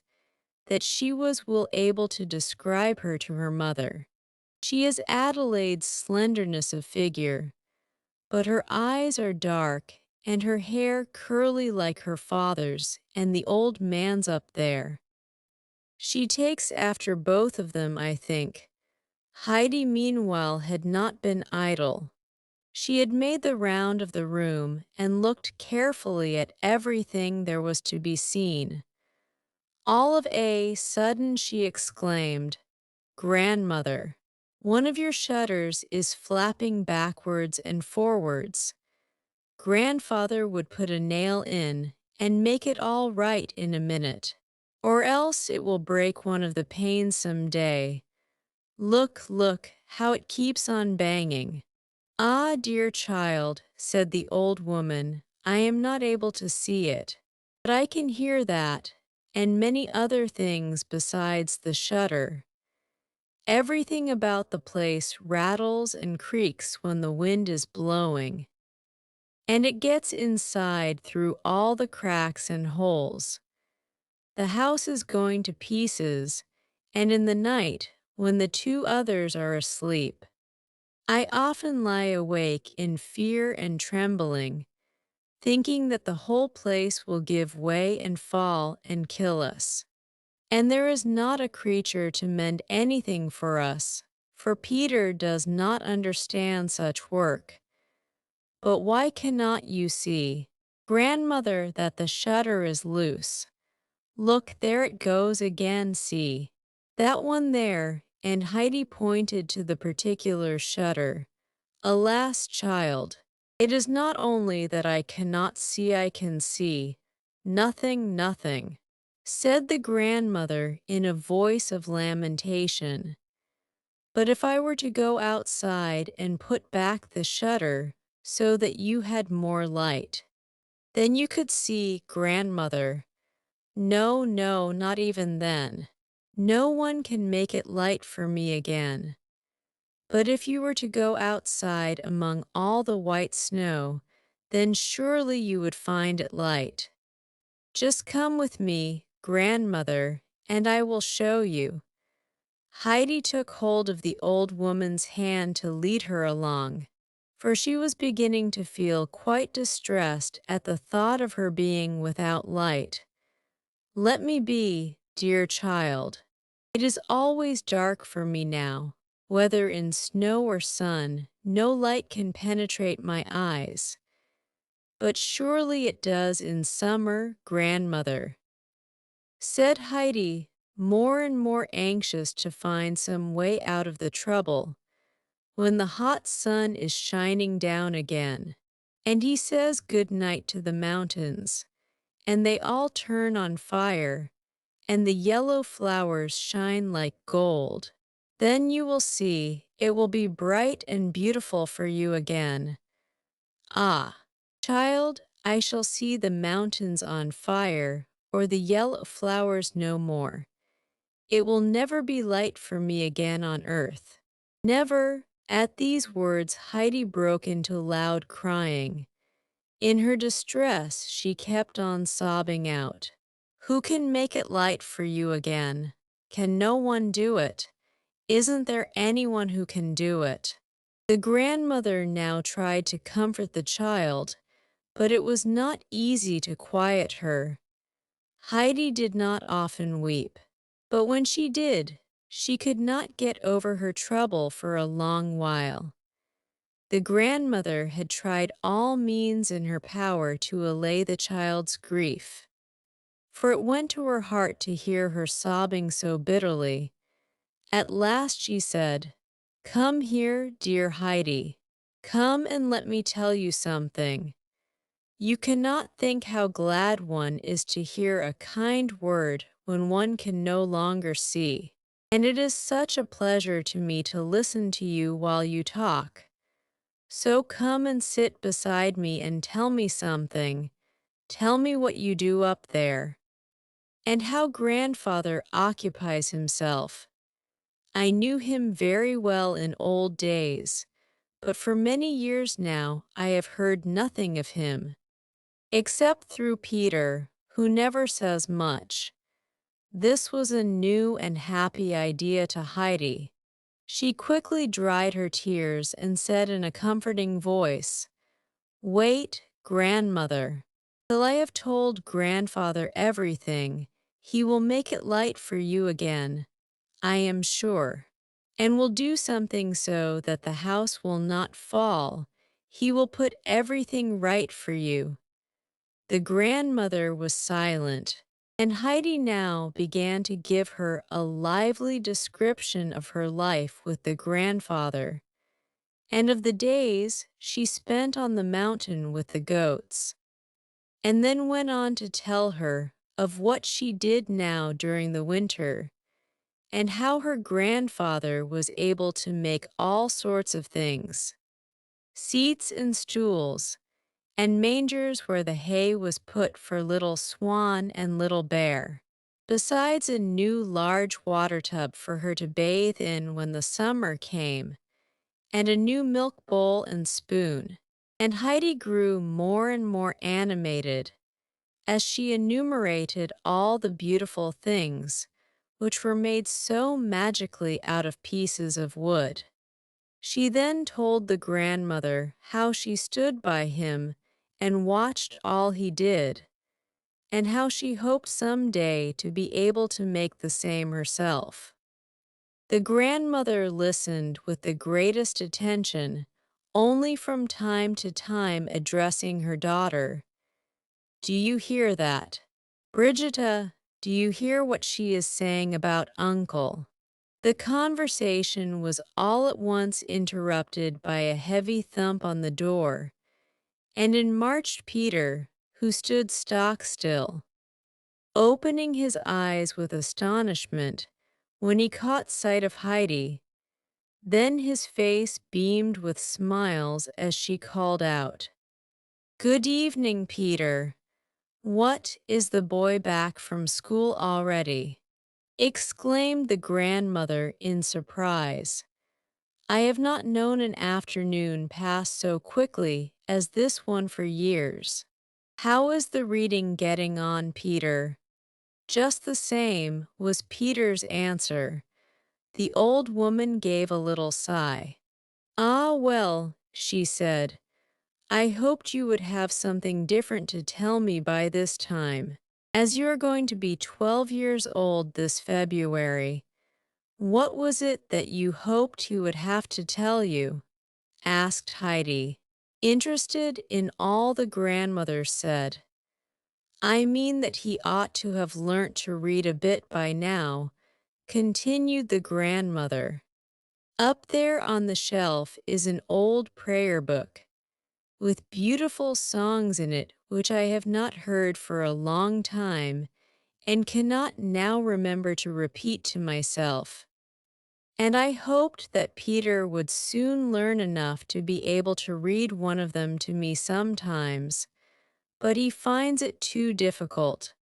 Speaker 1: that she was well able to describe her to her mother. She is Adelaide's slenderness of figure, but her eyes are dark and her hair curly like her father's and the old man's up there. She takes after both of them, I think. Heidi, meanwhile, had not been idle. She had made the round of the room and looked carefully at everything there was to be seen. All of a sudden she exclaimed, "Grandmother, one of your shutters is flapping backwards and forwards. Grandfather would put a nail in and make it all right in a minute, or else it will break one of the panes some day. Look, look, how it keeps on banging." "Ah, dear child," said the old woman, "I am not able to see it, but I can hear that, and many other things besides the shutter. Everything about the place rattles and creaks when the wind is blowing, and it gets inside through all the cracks and holes. The house is going to pieces, and in the night, when the two others are asleep, I often lie awake in fear and trembling, thinking that the whole place will give way and fall and kill us. And there is not a creature to mend anything for us, for Peter does not understand such work. But why cannot you see, grandmother, that the shutter is loose? Look, there it goes again, see. That one there," and Heidi pointed to the particular shutter. "Alas, child, it is not only that I cannot see, I can see nothing, nothing," said the grandmother in a voice of lamentation. "But if I were to go outside and put back the shutter so that you had more light, then you could see, grandmother." "No, no, not even then. No one can make it light for me again. But if you were to go outside among all the white snow, then surely you would find it light. Just come with me, grandmother, and I will show you." Heidi took hold of the old woman's hand to lead her along, for she was beginning to feel quite distressed at the thought of her being without light. "Let me be, dear child. It is always dark for me now. Whether in snow or sun, no light can penetrate my eyes. But surely it does in summer, grandmother," said Heidi, more and more anxious to find some way out of the trouble, when the hot sun is shining down again, and he says good night to the mountains, and they all turn on fire, and the yellow flowers shine like gold. Then you will see it will be bright and beautiful for you again. Ah, child, I shall see the mountains on fire, or the yellow flowers no more. It will never be light for me again on earth. Never. At these words, Heidi broke into loud crying. In her distress, she kept on sobbing out, "Who can make it light for you again? Can no one do it? Isn't there anyone who can do it?" The grandmother now tried to comfort the child, but it was not easy to quiet her. Heidi did not often weep, but when she did, she could not get over her trouble for a long while. The grandmother had tried all means in her power to allay the child's grief, for it went to her heart to hear her sobbing so bitterly. At last she said, "Come here, dear Heidi. Come and let me tell you something. You cannot think how glad one is to hear a kind word when one can no longer see. And it is such a pleasure to me to listen to you while you talk. So come and sit beside me and tell me something. Tell me what you do up there, and how grandfather occupies himself. I knew him very well in old days, but for many years now I have heard nothing of him, except through Peter, who never says much." This was a new and happy idea to Heidi. She quickly dried her tears and said in a comforting voice, "Wait, grandmother, till I have told grandfather everything. He will make it light for you again, I am sure, and will do something so that the house will not fall. He will put everything right for you." The grandmother was silent, and Heidi now began to give her a lively description of her life with the grandfather, and of the days she spent on the mountain with the goats, and then went on to tell her of what she did now during the winter, and how her grandfather was able to make all sorts of things, seats and stools, and mangers where the hay was put for little Swan and little Bear, besides a new large water tub for her to bathe in when the summer came, and a new milk bowl and spoon. And Heidi grew more and more animated as she enumerated all the beautiful things which were made so magically out of pieces of wood. She then told the grandmother how she stood by him and watched all he did, and how she hoped some day to be able to make the same herself. The grandmother listened with the greatest attention, only from time to time addressing her daughter. "Do you hear that? Brigitta, do you hear what she is saying about Uncle?" The conversation was all at once interrupted by a heavy thump on the door, and in marched Peter, who stood stock still, opening his eyes with astonishment when he caught sight of Heidi. Then his face beamed with smiles as she called out, "Good evening, Peter. What, is the boy back from school already?" exclaimed the grandmother in surprise. "I have not known an afternoon pass so quickly as this one for years. How is the reading getting on, Peter?" "Just the same," was Peter's answer. The old woman gave a little sigh. "Ah, well," she said, "I hoped you would have something different to tell me by this time, as you are going to be 12 years old this February. What was it that you hoped he would have to tell you?" asked Heidi, interested in all the grandmother said. I mean that he ought to have learnt to read a bit by now, continued the grandmother. Up there on the shelf is an old prayer book, with beautiful songs in it which I have not heard for a long time, and cannot now remember to repeat to myself. And I hoped that Peter would soon learn enough to be able to read one of them to me sometimes, but he finds it too difficult.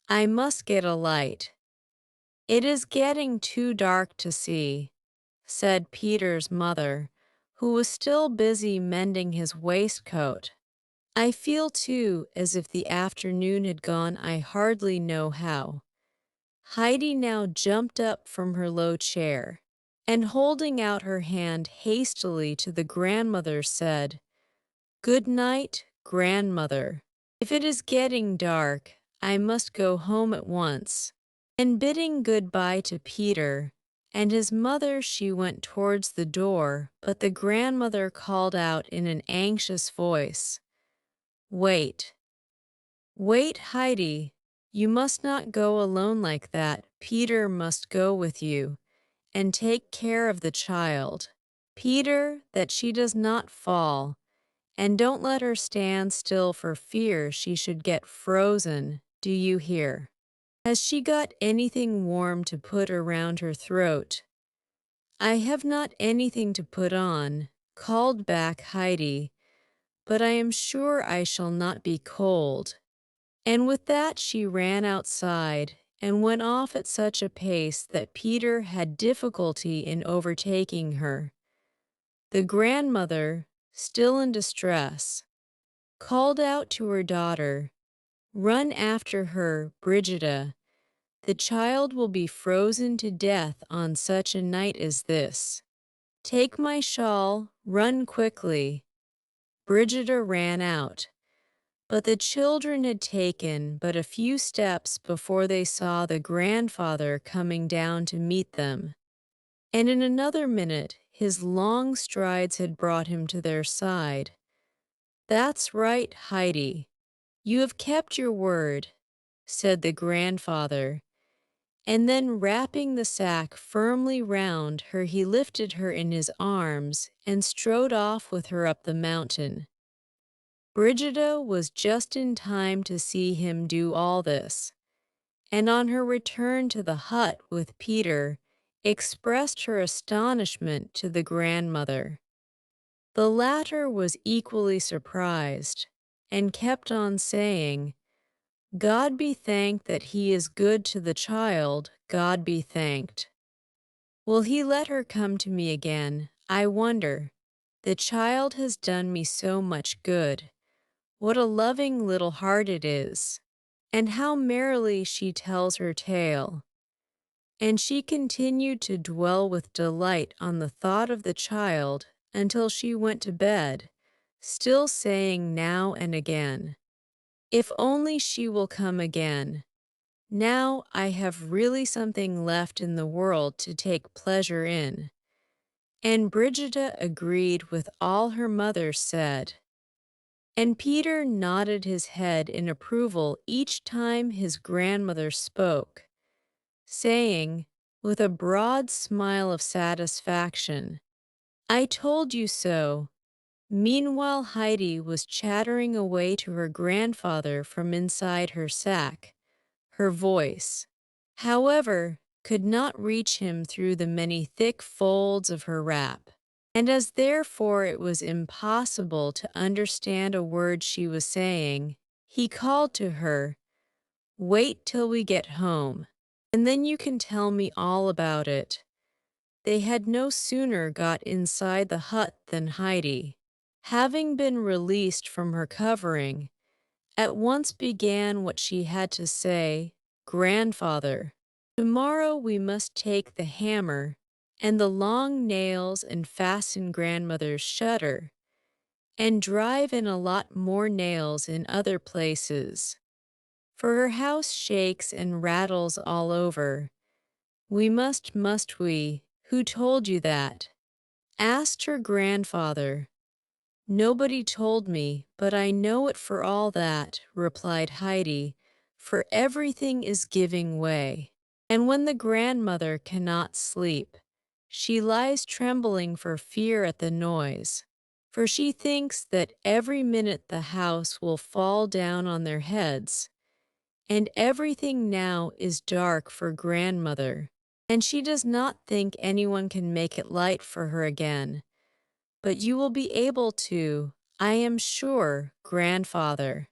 Speaker 1: I must get a light. It is getting too dark to see, said Peter's mother, who was still busy mending his waistcoat. I feel, too, as if the afternoon had gone I hardly know how. Heidi now jumped up from her low chair, and holding out her hand hastily to the grandmother said, "Good night, grandmother. If it is getting dark, I must go home at once." And bidding good-bye to Peter and his mother, she went towards the door, but the grandmother called out in an anxious voice, "Wait, wait, Heidi. You must not go alone like that. Peter must go with you, and take care of the child. Peter, that she does not fall, and don't let her stand still for fear she should get frozen. Do you hear? Has she got anything warm to put around her throat?" "I have not anything to put on," called back Heidi, "but I am sure I shall not be cold." And with that she ran outside and went off at such a pace that Peter had difficulty in overtaking her. The grandmother, still in distress, called out to her daughter, "Run after her, Brigida. The child will be frozen to death on such a night as this. Take my shawl, run quickly." Brigida ran out, but the children had taken but a few steps before they saw the grandfather coming down to meet them, and in another minute his long strides had brought him to their side. "That's right, Heidi. You have kept your word," said the grandfather, and then wrapping the sack firmly round her he lifted her in his arms and strode off with her up the mountain. Brigida was just in time to see him do all this, and on her return to the hut with Peter, expressed her astonishment to the grandmother. The latter was equally surprised, and kept on saying, "God be thanked that he is good to the child, God be thanked. Will he let her come to me again, I wonder? The child has done me so much good. What a loving little heart it is, and how merrily she tells her tale." And she continued to dwell with delight on the thought of the child until she went to bed, still saying now and again, "If only she will come again. Now I have really something left in the world to take pleasure in." And Brigida agreed with all her mother said. And Peter nodded his head in approval each time his grandmother spoke, saying, with a broad smile of satisfaction, "I told you so." Meanwhile Heidi was chattering away to her grandfather from inside her sack. Her voice, however, could not reach him through the many thick folds of her wrap, and as therefore it was impossible to understand a word she was saying, he called to her, "Wait till we get home, and then you can tell me all about it." They had no sooner got inside the hut than Heidi, having been released from her covering, at once began what she had to say. "Grandfather, tomorrow we must take the hammer and the long nails and fasten grandmother's shutter, and drive in a lot more nails in other places, for her house shakes and rattles all over. We must we? Who told you that?" asked her grandfather. Nobody told me, but I know it for all that, replied Heidi, for everything is giving way. And when the grandmother cannot sleep, she lies trembling for fear at the noise, for she thinks that every minute the house will fall down on their heads, and everything now is dark for grandmother, and she does not think anyone can make it light for her again. But you will be able to, I am sure, grandfather.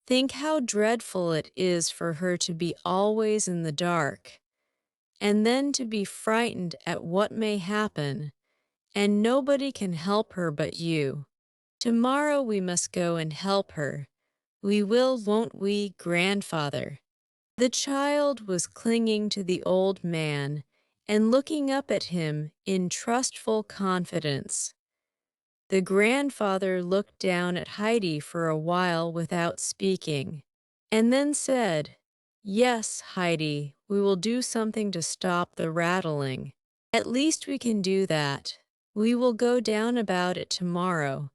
Speaker 1: Think how dreadful it is for her to be always in the dark, and then to be frightened at what may happen, and nobody can help her but you. Tomorrow we must go and help her. We will, won't we, grandfather? The child was clinging to the old man and looking up at him in trustful confidence. The grandfather looked down at Heidi for a while without speaking, and then said, "Yes, Heidi, we will do something to stop the rattling. At least we can do that. We will go down about it tomorrow."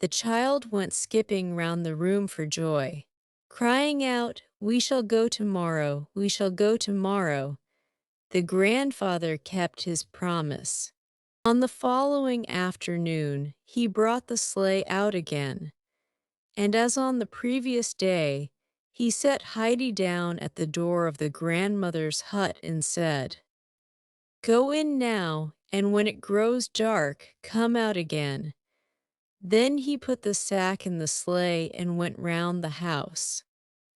Speaker 1: The child went skipping round the room for joy, crying out, "We shall go tomorrow, we shall go tomorrow." The grandfather kept his promise. On the following afternoon, he brought the sleigh out again, and as on the previous day, he set Heidi down at the door of the grandmother's hut and said, "Go in now, and when it grows dark, come out again." Then he put the sack in the sleigh and went round the house.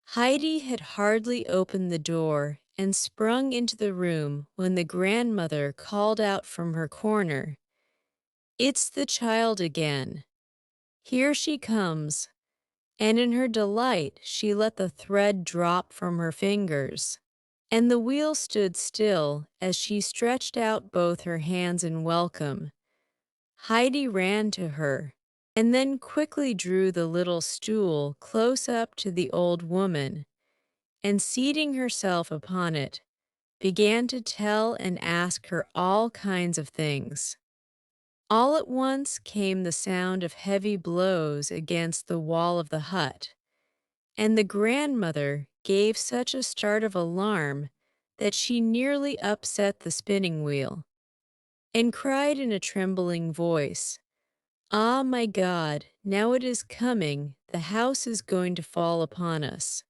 Speaker 1: Heidi had hardly opened the door and sprung into the room when the grandmother called out from her corner, "It's the child again. Here she comes." And in her delight she let the thread drop from her fingers, and the wheel stood still as she stretched out both her hands in welcome. Heidi ran to her, and then quickly drew the little stool close up to the old woman, and seating herself upon it, began to tell and ask her all kinds of things. All at once came the sound of heavy blows against the wall of the hut, and the grandmother gave such a start of alarm that she nearly upset the spinning wheel, and cried in a trembling voice, "Ah, my God, now it is coming, the house is going to fall upon us."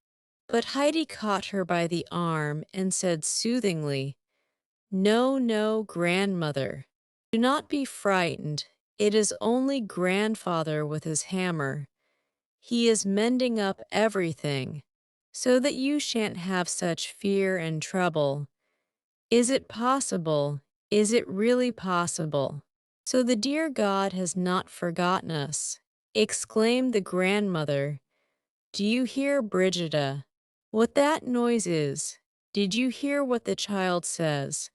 Speaker 1: But Heidi caught her by the arm and said soothingly, "No, no, grandmother. Do not be frightened. It is only grandfather with his hammer. He is mending up everything, so that you shan't have such fear and trouble. Is it possible? Is it really possible? So the dear God has not forgotten us," exclaimed the grandmother. "Do you hear, Brigida, what that noise is? Did you hear what the child says?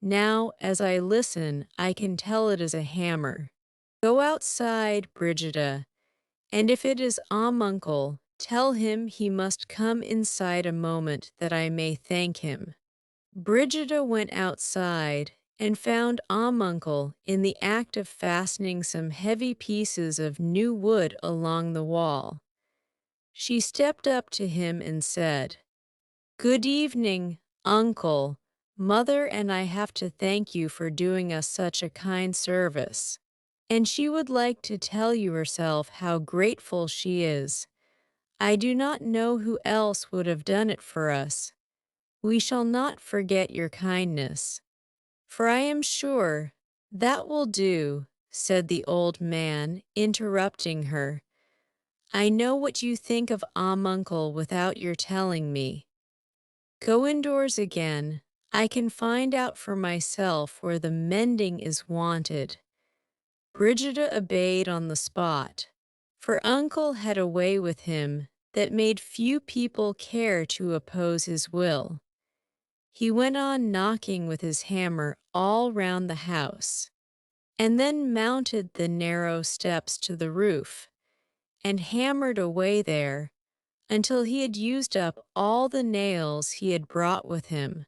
Speaker 1: Now, as I listen, I can tell it is a hammer. Go outside, Brigida, and if it is Uncle, tell him he must come inside a moment that I may thank him." Brigida went outside and found Uncle in the act of fastening some heavy pieces of new wood along the wall. She stepped up to him and said, "Good evening, Uncle. Mother and I have to thank you for doing us such a kind service, and she would like to tell you herself how grateful she is. I do not know who else would have done it for us. We shall not forget your kindness, for I am sure that will do," said the old man, interrupting her. "I know what you think of Uncle without your telling me. Go indoors again. I can find out for myself where the mending is wanted." Brigida obeyed on the spot, for Uncle had a way with him that made few people care to oppose his will. He went on knocking with his hammer all round the house, and then mounted the narrow steps to the roof, and hammered away there until he had used up all the nails he had brought with him.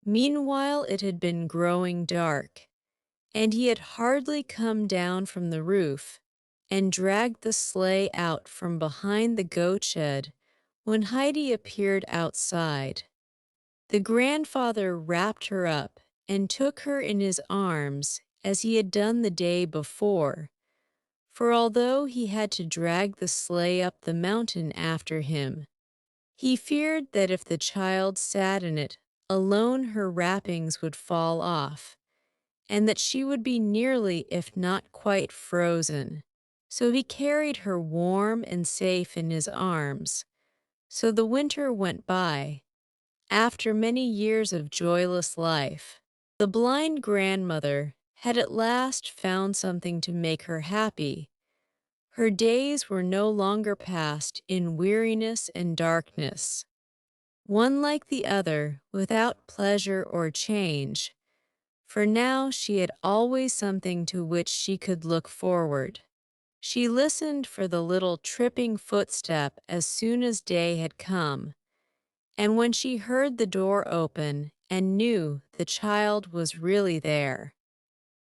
Speaker 1: Meanwhile it had been growing dark, and he had hardly come down from the roof and dragged the sleigh out from behind the goat shed when Heidi appeared outside. The grandfather wrapped her up and took her in his arms as he had done the day before, for although he had to drag the sleigh up the mountain after him, he feared that if the child sat in it alone her wrappings would fall off, and that she would be nearly, if not quite, frozen. So he carried her warm and safe in his arms. So the winter went by. After many years of joyless life, the blind grandmother had at last found something to make her happy. Her days were no longer passed in weariness and darkness, one like the other, without pleasure or change, for now she had always something to which she could look forward. She listened for the little tripping footstep as soon as day had come, and when she heard the door open and knew the child was really there,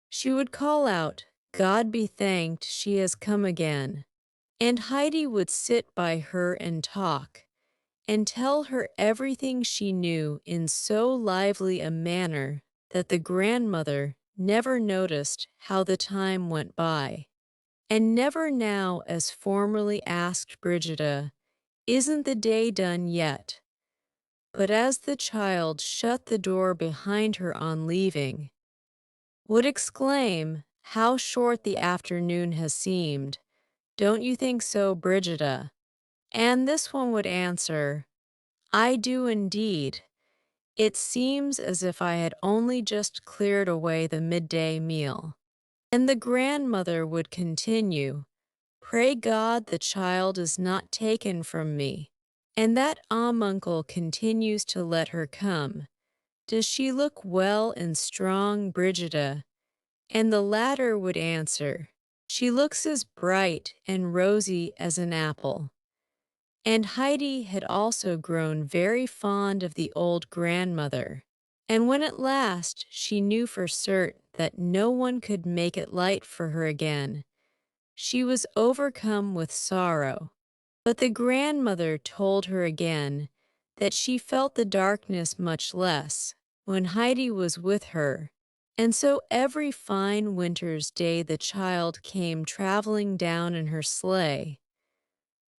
Speaker 1: she would call out, "God be thanked, she has come again." And Heidi would sit by her and talk, and tell her everything she knew in so lively a manner that the grandmother never noticed how the time went by, and never now as formerly asked Brigida, "Isn't the day done yet?" But as the child shut the door behind her on leaving, would exclaim, "How short the afternoon has seemed. Don't you think so, Brigida?" And this one would answer, "I do indeed. It seems as if I had only just cleared away the midday meal." And the grandmother would continue, "Pray God the child is not taken from me, and that uncle continues to let her come. Does she look well and strong, Brigida?" And the latter would answer, "She looks as bright and rosy as an apple." And Heidi had also grown very fond of the old grandmother, and when at last she knew for certain that no one could make it light for her again, she was overcome with sorrow. But the grandmother told her again that she felt the darkness much less when Heidi was with her, and so every fine winter's day the child came traveling down in her sleigh.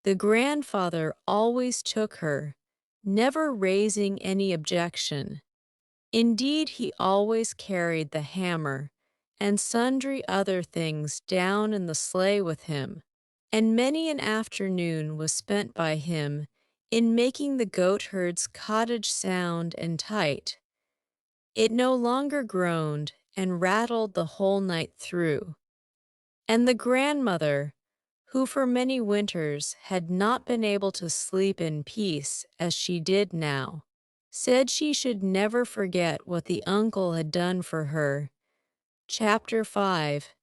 Speaker 1: The grandfather always took her, never raising any objection. Indeed, he always carried the hammer and sundry other things down in the sleigh with him, and many an afternoon was spent by him in making the goatherd's cottage sound and tight. It no longer groaned and rattled the whole night through, and the grandmother, who for many winters had not been able to sleep in peace as she did now, said she should never forget what the uncle had done for her. Chapter 5.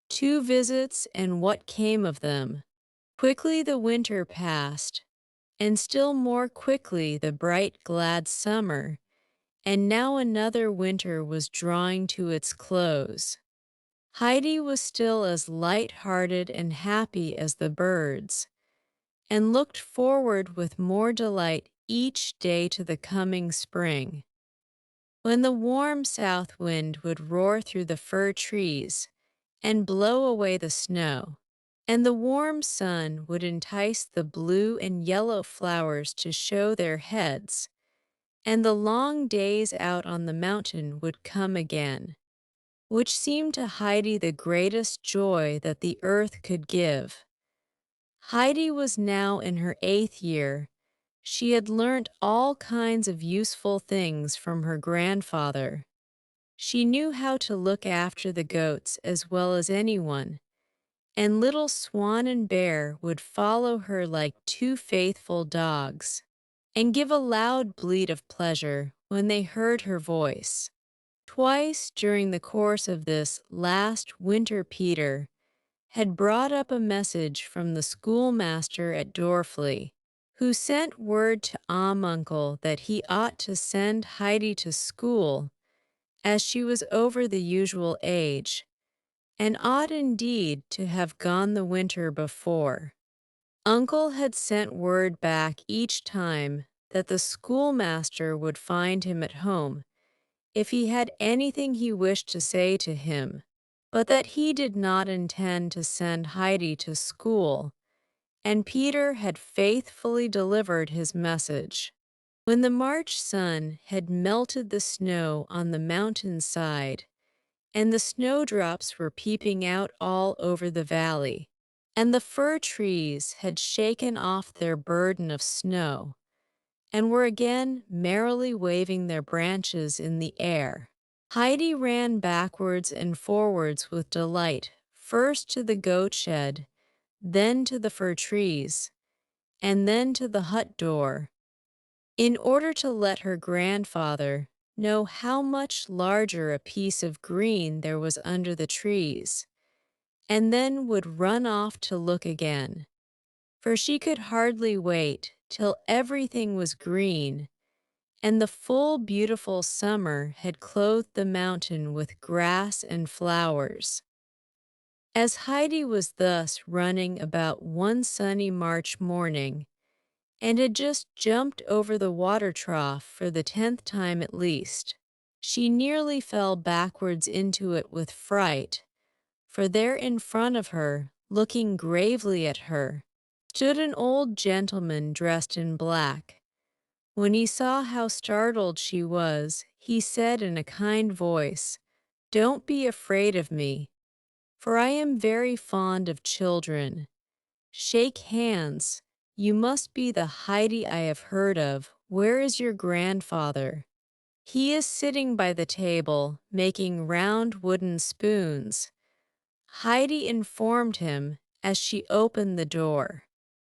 Speaker 1: 2 Visits and What Came of Them. Quickly the winter passed, and still more quickly the bright, glad summer, and now another winter was drawing to its close. Heidi was still as light-hearted and happy as the birds, and looked forward with more delight each day to the coming spring, when the warm south wind would roar through the fir trees and blow away the snow, and the warm sun would entice the blue and yellow flowers to show their heads, and the long days out on the mountain would come again, which seemed to Heidi the greatest joy that the earth could give. Heidi was now in her 8th year. She had learnt all kinds of useful things from her grandfather. She knew how to look after the goats as well as anyone, and little Swan and Bear would follow her like 2 faithful dogs, and give a loud bleat of pleasure when they heard her voice. Twice during the course of this last winter Peter had brought up a message from the schoolmaster at Dorfley, who sent word to uncle that he ought to send Heidi to school, as she was over the usual age, and ought indeed to have gone the winter before. Uncle had sent word back each time that the schoolmaster would find him at home if he had anything he wished to say to him, but that he did not intend to send Heidi to school, and Peter had faithfully delivered his message. When the March sun had melted the snow on the mountain side, and the snowdrops were peeping out all over the valley, and the fir trees had shaken off their burden of snow, and were again merrily waving their branches in the air, Heidi ran backwards and forwards with delight, first to the goat shed, then to the fir trees, and then to the hut door, in order to let her grandfather know how much larger a piece of green there was under the trees, and then would run off to look again, for she could hardly wait till everything was green, and the full beautiful summer had clothed the mountain with grass and flowers. As Heidi was thus running about one sunny March morning, and had just jumped over the water trough for the 10th time at least, she nearly fell backwards into it with fright, for there in front of her, looking gravely at her, stood an old gentleman dressed in black. When he saw how startled she was, he said in a kind voice, "Don't be afraid of me, for I am very fond of children. Shake hands. You must be the Heidi I have heard of. Where is your grandfather? He is sitting by the table, making round wooden spoons." Heidi informed him as she opened the door.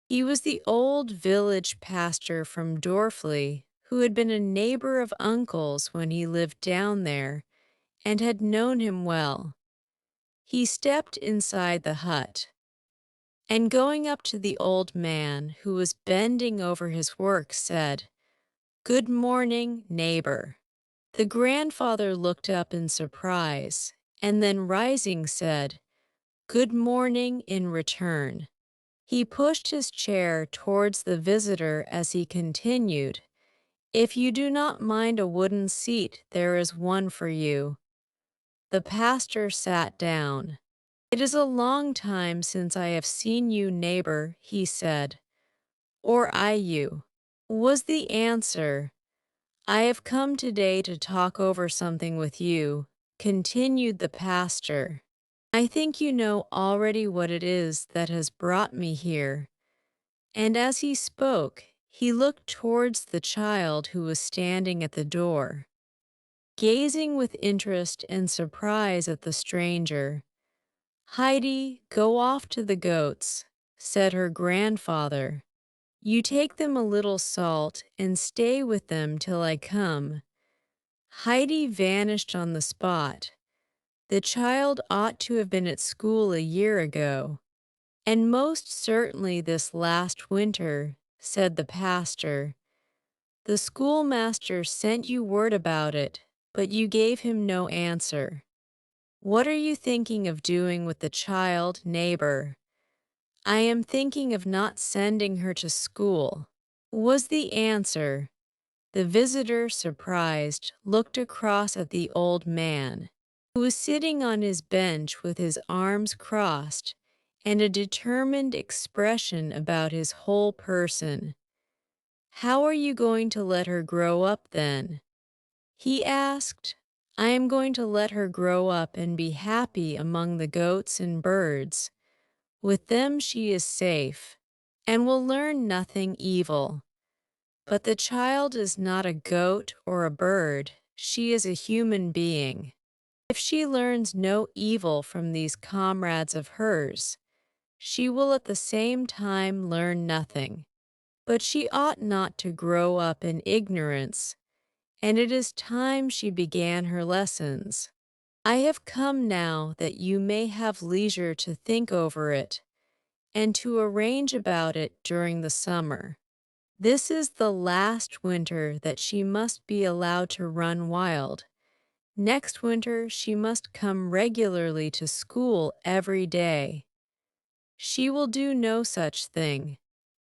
Speaker 1: He was the old village pastor from Dorfli, who had been a neighbor of Uncle's when he lived down there, and had known him well. He stepped inside the hut, and going up to the old man, who was bending over his work, said, "Good morning, neighbor." The grandfather looked up in surprise, and then rising said, "Good morning" in return. He pushed his chair towards the visitor as he continued, "If you do not mind a wooden seat, there is one for you." The pastor sat down. "It is a long time since I have seen you, neighbor," he said. "Or I you," was the answer. "I have come today to talk over something with you," continued the pastor. "I think you know already what it is that has brought me here." And as he spoke, he looked towards the child who was standing at the door, gazing with interest and surprise at the stranger. "Heidi, go off to the goats," said her grandfather. "You take them a little salt and stay with them till I come." Heidi vanished on the spot. The child ought to have been at school a year ago, and most certainly this last winter, said the pastor. "The schoolmaster sent you word about it, but you gave him no answer. What are you thinking of doing with the child, neighbor?" "I am thinking of not sending her to school," was the answer. The visitor, surprised, looked across at the old man, who was sitting on his bench with his arms crossed and a determined expression about his whole person. "How are you going to let her grow up then?" he asked. "I am going to let her grow up and be happy among the goats and birds. With them she is safe, and will learn nothing evil. But the child is not a goat or a bird, she is a human being. If she learns no evil from these comrades of hers, she will at the same time learn nothing. But she ought not to grow up in ignorance, and it is time she began her lessons. I have come now that you may have leisure to think over it, and to arrange about it during the summer. This is the last winter that she must be allowed to run wild, Next winter she must come regularly to school every day. She will do no such thing,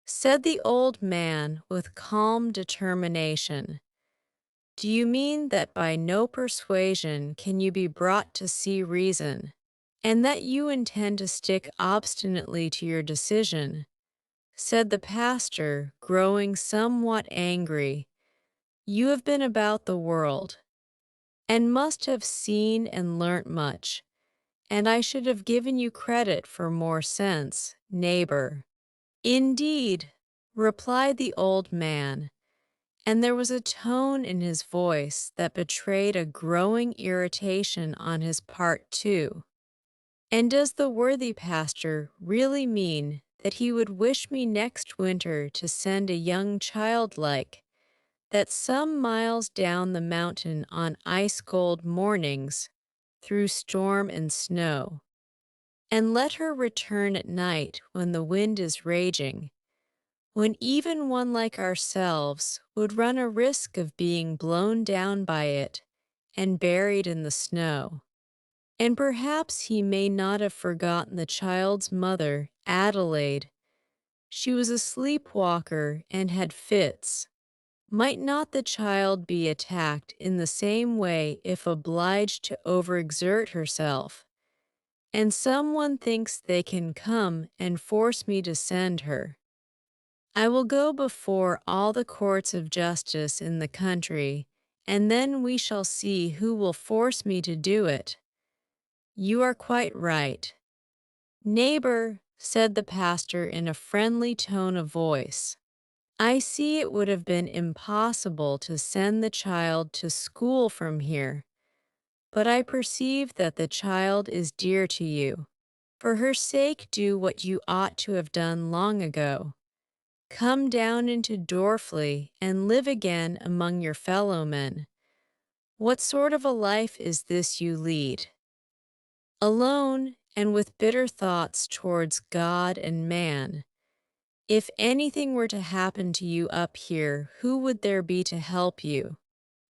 Speaker 1: said the old man with calm determination. Do you mean that by no persuasion can you be brought to see reason, and that you intend to stick obstinately to your decision? Said the pastor, growing somewhat angry. You have been about the world, and must have seen and learnt much, and I should have given you credit for more sense, neighbor. Indeed, replied the old man, and there was a tone in his voice that betrayed a growing irritation on his part too. And does the worthy pastor really mean that he would wish me next winter to send a young child like that some miles down the mountain on ice-cold mornings, through storm and snow, and let her return at night when the wind is raging, when even one like ourselves would run a risk of being blown down by it and buried in the snow? And perhaps he may not have forgotten the child's mother, Adelaide. She was a sleepwalker and had fits. Might not the child be attacked in the same way if obliged to overexert herself? And someone thinks they can come and force me to send her. I will go before all the courts of justice in the country, and then we shall see who will force me to do it. You are quite right. Neighbor, said the pastor in a friendly tone of voice, I see it would have been impossible to send the child to school from here, but I perceive that the child is dear to you. For her sake do what you ought to have done long ago. Come down into Dorfley and live again among your fellow-men. What sort of a life is this you lead? Alone and with bitter thoughts towards God and man. If anything were to happen to you up here, who would there be to help you?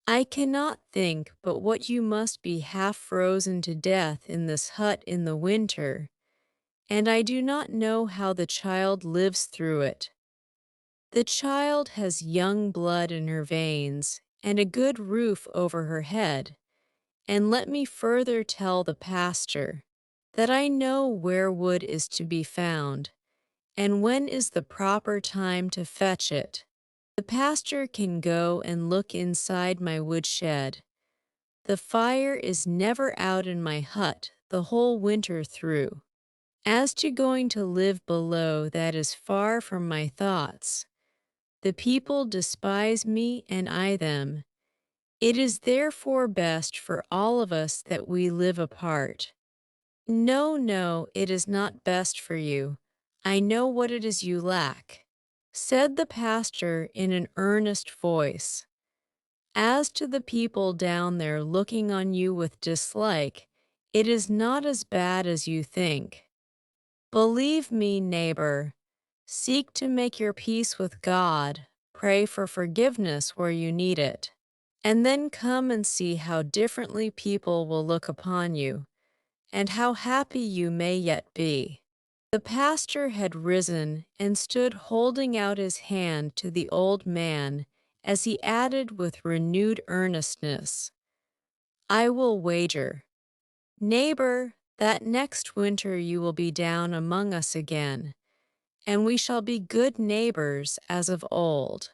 Speaker 1: I cannot think but what you must be half frozen to death in this hut in the winter, and I do not know how the child lives through it. The child has young blood in her veins and a good roof over her head, and let me further tell the pastor that I know where wood is to be found, and when is the proper time to fetch it. The pastor can go and look inside my woodshed. The fire is never out in my hut the whole winter through. As to going to live below, that is far from my thoughts. The people despise me and I them. It is therefore best for all of us that we live apart. No, no, it is not best for you. I know what it is you lack, said the pastor in an earnest voice. As to the people down there looking on you with dislike, it is not as bad as you think. Believe me, neighbor, seek to make your peace with God, pray for forgiveness where you need it, and then come and see how differently people will look upon you, and how happy you may yet be. The pastor had risen and stood holding out his hand to the old man as he added with renewed earnestness, I will wager, neighbor, that next winter you will be down among us again, and we shall be good neighbors as of old.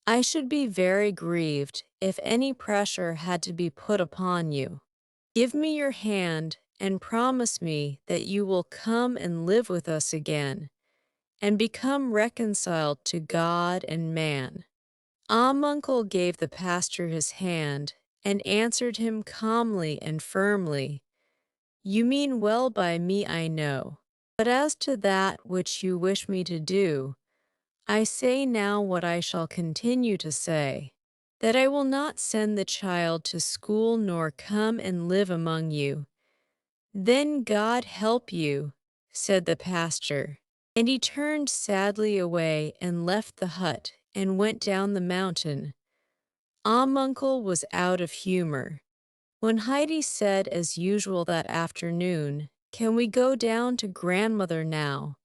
Speaker 1: I should be very grieved if any pressure had to be put upon you. Give me your hand and promise me that you will come and live with us again, and become reconciled to God and man. Uncle gave the pastor his hand and answered him calmly and firmly, You mean well by me, I know. But as to that which you wish me to do, I say now what I shall continue to say, that I will not send the child to school nor come and live among you. Then God help you, said the pastor, and he turned sadly away and left the hut and went down the mountain. Uncle was out of humor. When Heidi said as usual that afternoon, "Can we go down to grandmother now?"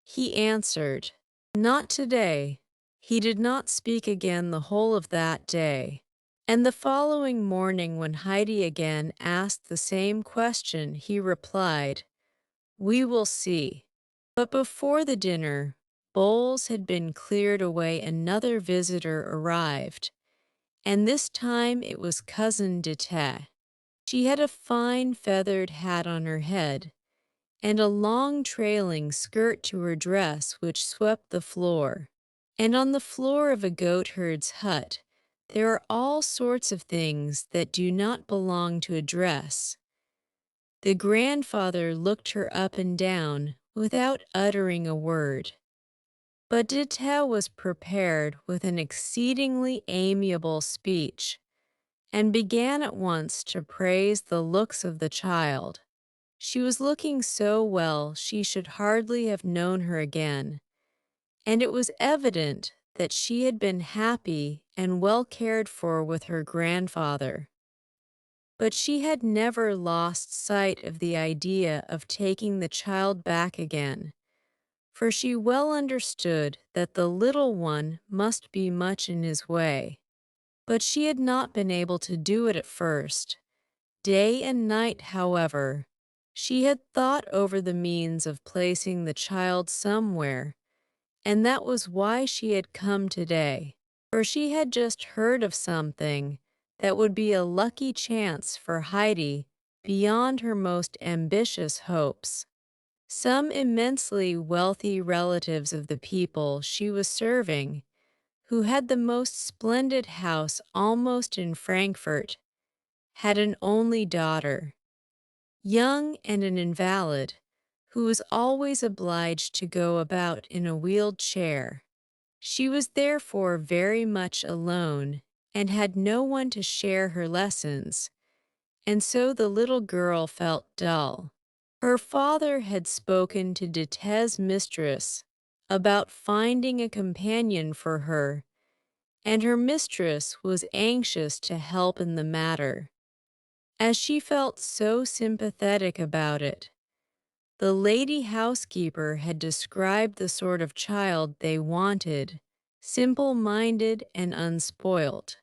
Speaker 1: he answered, "Not today." He did not speak again the whole of that day. And the following morning when Heidi again asked the same question, he replied, "We will see." But before the dinner bowls had been cleared away, another visitor arrived, and this time it was Cousin Dete. She had a fine feathered hat on her head, and a long trailing skirt to her dress which swept the floor. And on the floor of a goatherd's hut there are all sorts of things that do not belong to a dress. The grandfather looked her up and down without uttering a word. But Dete was prepared with an exceedingly amiable speech, and began at once to praise the looks of the child. She was looking so well she should hardly have known her again, and it was evident that she had been happy and well cared for with her grandfather. But she had never lost sight of the idea of taking the child back again, for she well understood that the little one must be much in his way. But she had not been able to do it at first. Day and night, however, she had thought over the means of placing the child somewhere, and that was why she had come today, for she had just heard of something that would be a lucky chance for Heidi beyond her most ambitious hopes. Some immensely wealthy relatives of the people she was serving, who had the most splendid house almost in Frankfurt, had an only daughter, young and an invalid, who was always obliged to go about in a wheeled chair. She was therefore very much alone and had no one to share her lessons, and so the little girl felt dull. Her father had spoken to Dete's mistress about finding a companion for her, and her mistress was anxious to help in the matter, as she felt so sympathetic about it. The lady housekeeper had described the sort of child they wanted, simple-minded and unspoilt,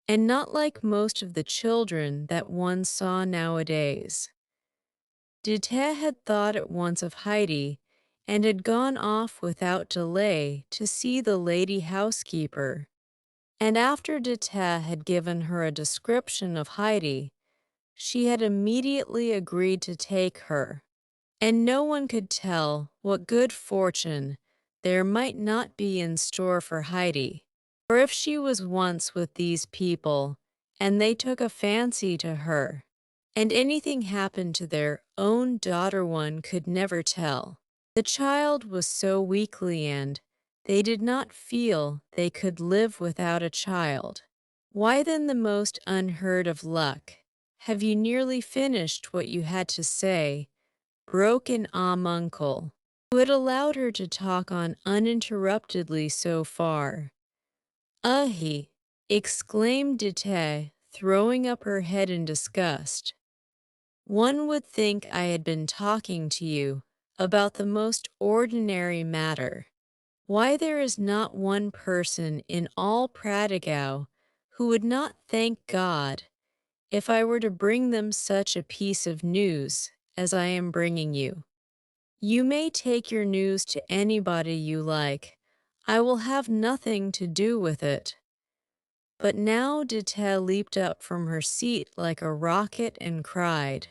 Speaker 1: and not like most of the children that one saw nowadays. Dete had thought at once of Heidi and had gone off without delay to see the lady housekeeper. And after Dete had given her a description of Heidi, she had immediately agreed to take her. And no one could tell what good fortune there might not be in store for Heidi. For if she was once with these people, and they took a fancy to her, and anything happened to their own daughter, one could never tell. The child was so weakly, and they did not feel they could live without a child. Why then the most unheard of luck? Have you nearly finished what you had to say? Broke in Uncle, who had allowed her to talk on uninterruptedly so far. "He!" exclaimed Dete, throwing up her head in disgust. "One would think I had been talking to you about the most ordinary matter. Why, there is not one person in all Pradigau who would not thank God if I were to bring them such a piece of news as I am bringing you. You may take your news to anybody you like. I will have nothing to do with it." But now Dete leaped up from her seat like a rocket and cried,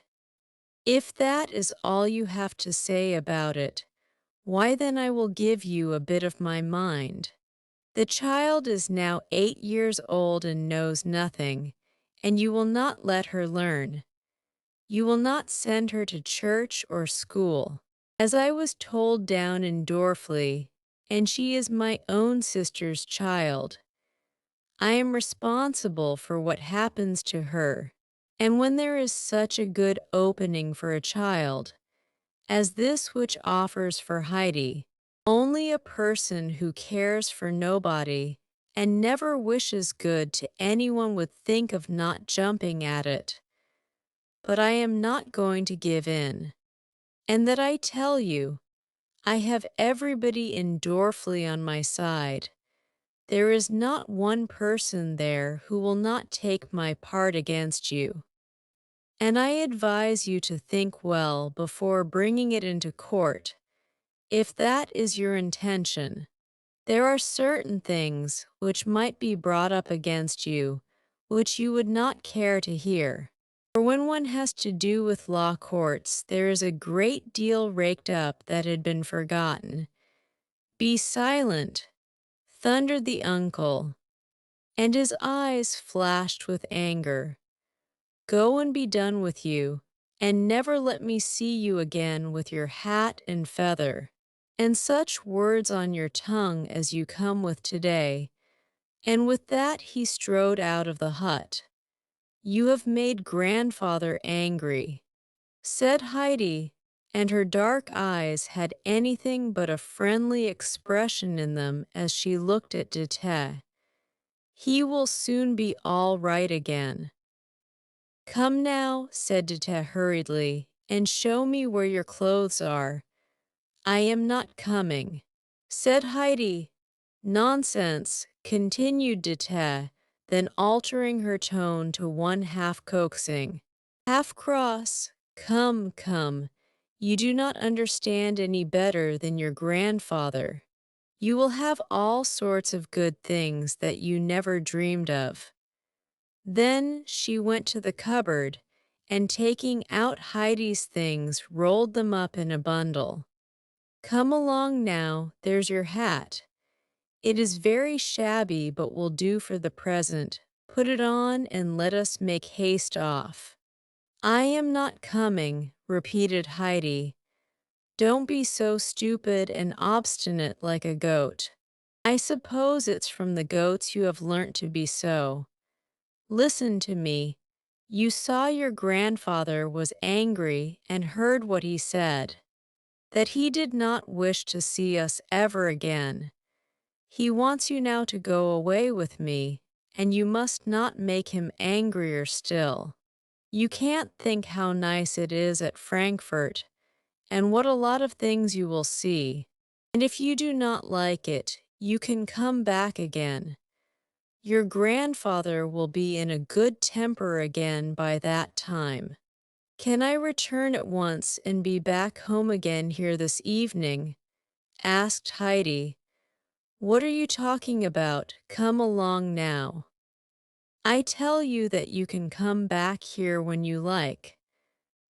Speaker 1: "If that is all you have to say about it, why then I will give you a bit of my mind. The child is now 8 years old and knows nothing, and you will not let her learn. You will not send her to church or school, as I was told down in Dorfli, and she is my own sister's child. I am responsible for what happens to her, and when there is such a good opening for a child as this which offers for Heidi, only a person who cares for nobody and never wishes good to anyone would think of not jumping at it. But I am not going to give in. And that I tell you, I have everybody in Dorfley on my side. There is not one person there who will not take my part against you. And I advise you to think well before bringing it into court, if that is your intention. There are certain things which might be brought up against you, which you would not care to hear. For when one has to do with law courts, there is a great deal raked up that had been forgotten. Be silent, thundered the uncle, and his eyes flashed with anger. Go and be done with you, and never let me see you again with your hat and feather, and such words on your tongue as you come with today. And with that he strode out of the hut. You have made grandfather angry, said Heidi, and her dark eyes had anything but a friendly expression in them as she looked at Dete. He will soon be all right again. Come now, said Dete hurriedly, and show me where your clothes are. I am not coming, said Heidi. Nonsense, continued Dete, then altering her tone to one half coaxing, half cross. Come, come, you do not understand any better than your grandfather. You will have all sorts of good things that you never dreamed of. Then she went to the cupboard, and taking out Heidi's things, rolled them up in a bundle. Come along now, there's your hat. It is very shabby, but will do for the present. Put it on and let us make haste off. I am not coming, repeated Heidi. Don't be so stupid and obstinate like a goat. I suppose it's from the goats you have learnt to be so. Listen to me. You saw your grandfather was angry and heard what he said, that he did not wish to see us ever again. He wants you now to go away with me, and you must not make him angrier still. You can't think how nice it is at Frankfurt, and what a lot of things you will see. And if you do not like it, you can come back again. Your grandfather will be in a good temper again by that time. Can I return at once and be back home again here this evening? Asked Heidi. What are you talking about? Come along now. I tell you that you can come back here when you like.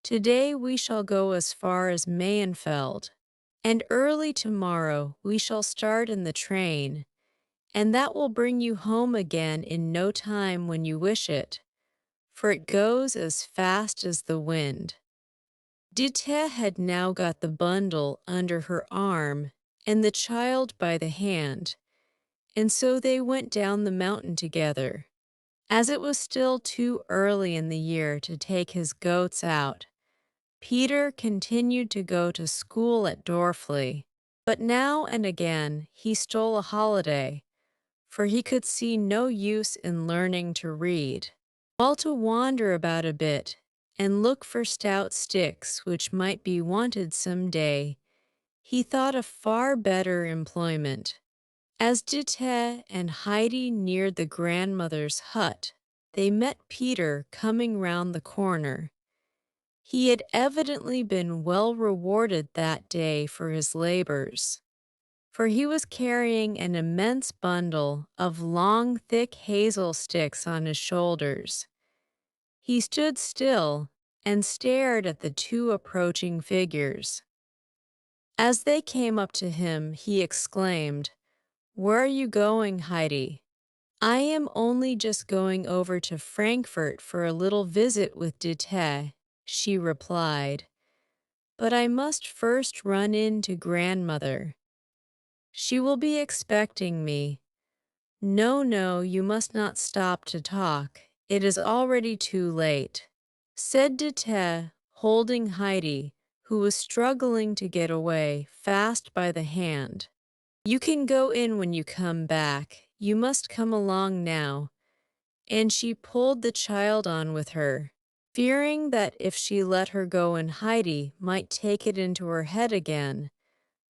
Speaker 1: Today we shall go as far as Mayenfeld, and early tomorrow we shall start in the train, and that will bring you home again in no time when you wish it, for it goes as fast as the wind. Dete had now got the bundle under her arm and the child by the hand, and so they went down the mountain together. As it was still too early in the year to take his goats out, Peter continued to go to school at Dorfley, but now and again he stole a holiday, for he could see no use in learning to read, while to wander about a bit and look for stout sticks which might be wanted some day, he thought of far better employment. As Dete and Heidi neared the grandmother's hut, they met Peter coming round the corner. He had evidently been well rewarded that day for his labors, for he was carrying an immense bundle of long, thick hazel sticks on his shoulders. He stood still and stared at the two approaching figures. As they came up to him, he exclaimed, "Where are you going, Heidi?" "I am only just going over to Frankfurt for a little visit with Dete," she replied. "But I must first run in to grandmother. She will be expecting me." "No, no, you must not stop to talk. It is already too late," said Dete, holding Heidi, who was struggling to get away, fast by the hand. "You can go in when you come back. you must come along now," and she pulled the child on with her, fearing that if she let her go and Heidi might take it into her head again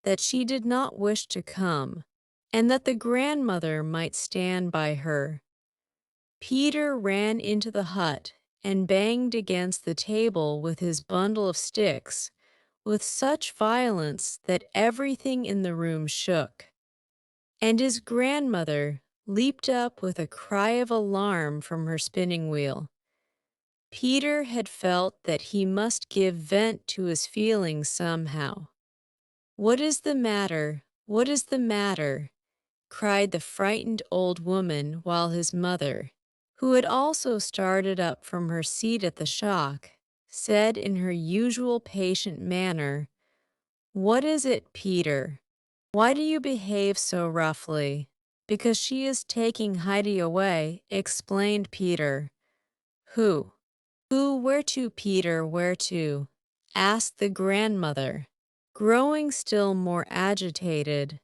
Speaker 1: that she did not wish to come, and that the grandmother might stand by her. Peter ran into the hut and banged against the table with his bundle of sticks with such violence that everything in the room shook, and his grandmother leaped up with a cry of alarm from her spinning wheel. Peter had felt that he must give vent to his feelings somehow. "What is the matter? What is the matter?" cried the frightened old woman, while his mother, who had also started up from her seat at the shock, said in her usual patient manner, "What is it, Peter? Why do you behave so roughly?" "Because she is taking Heidi away," explained Peter. "Who? Who? Where to, Peter, where to?" asked the grandmother, growing still more agitated.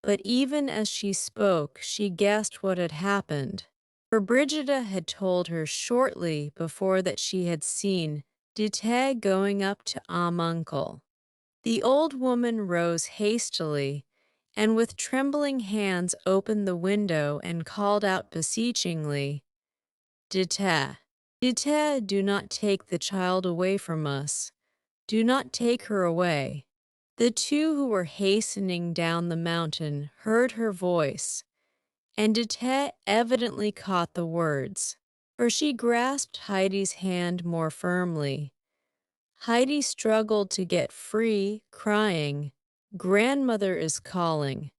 Speaker 1: But even as she spoke, she guessed what had happened, for Brigida had told her shortly before that she had seen Dite going up to Uncle. The old woman rose hastily, and with trembling hands opened the window and called out beseechingly, "Dite, Dite, do not take the child away from us. Do not take her away." The two who were hastening down the mountain heard her voice, and Dite evidently caught the words, for she grasped Heidi's hand more firmly. Heidi struggled to get free, crying, "Grandmother is calling.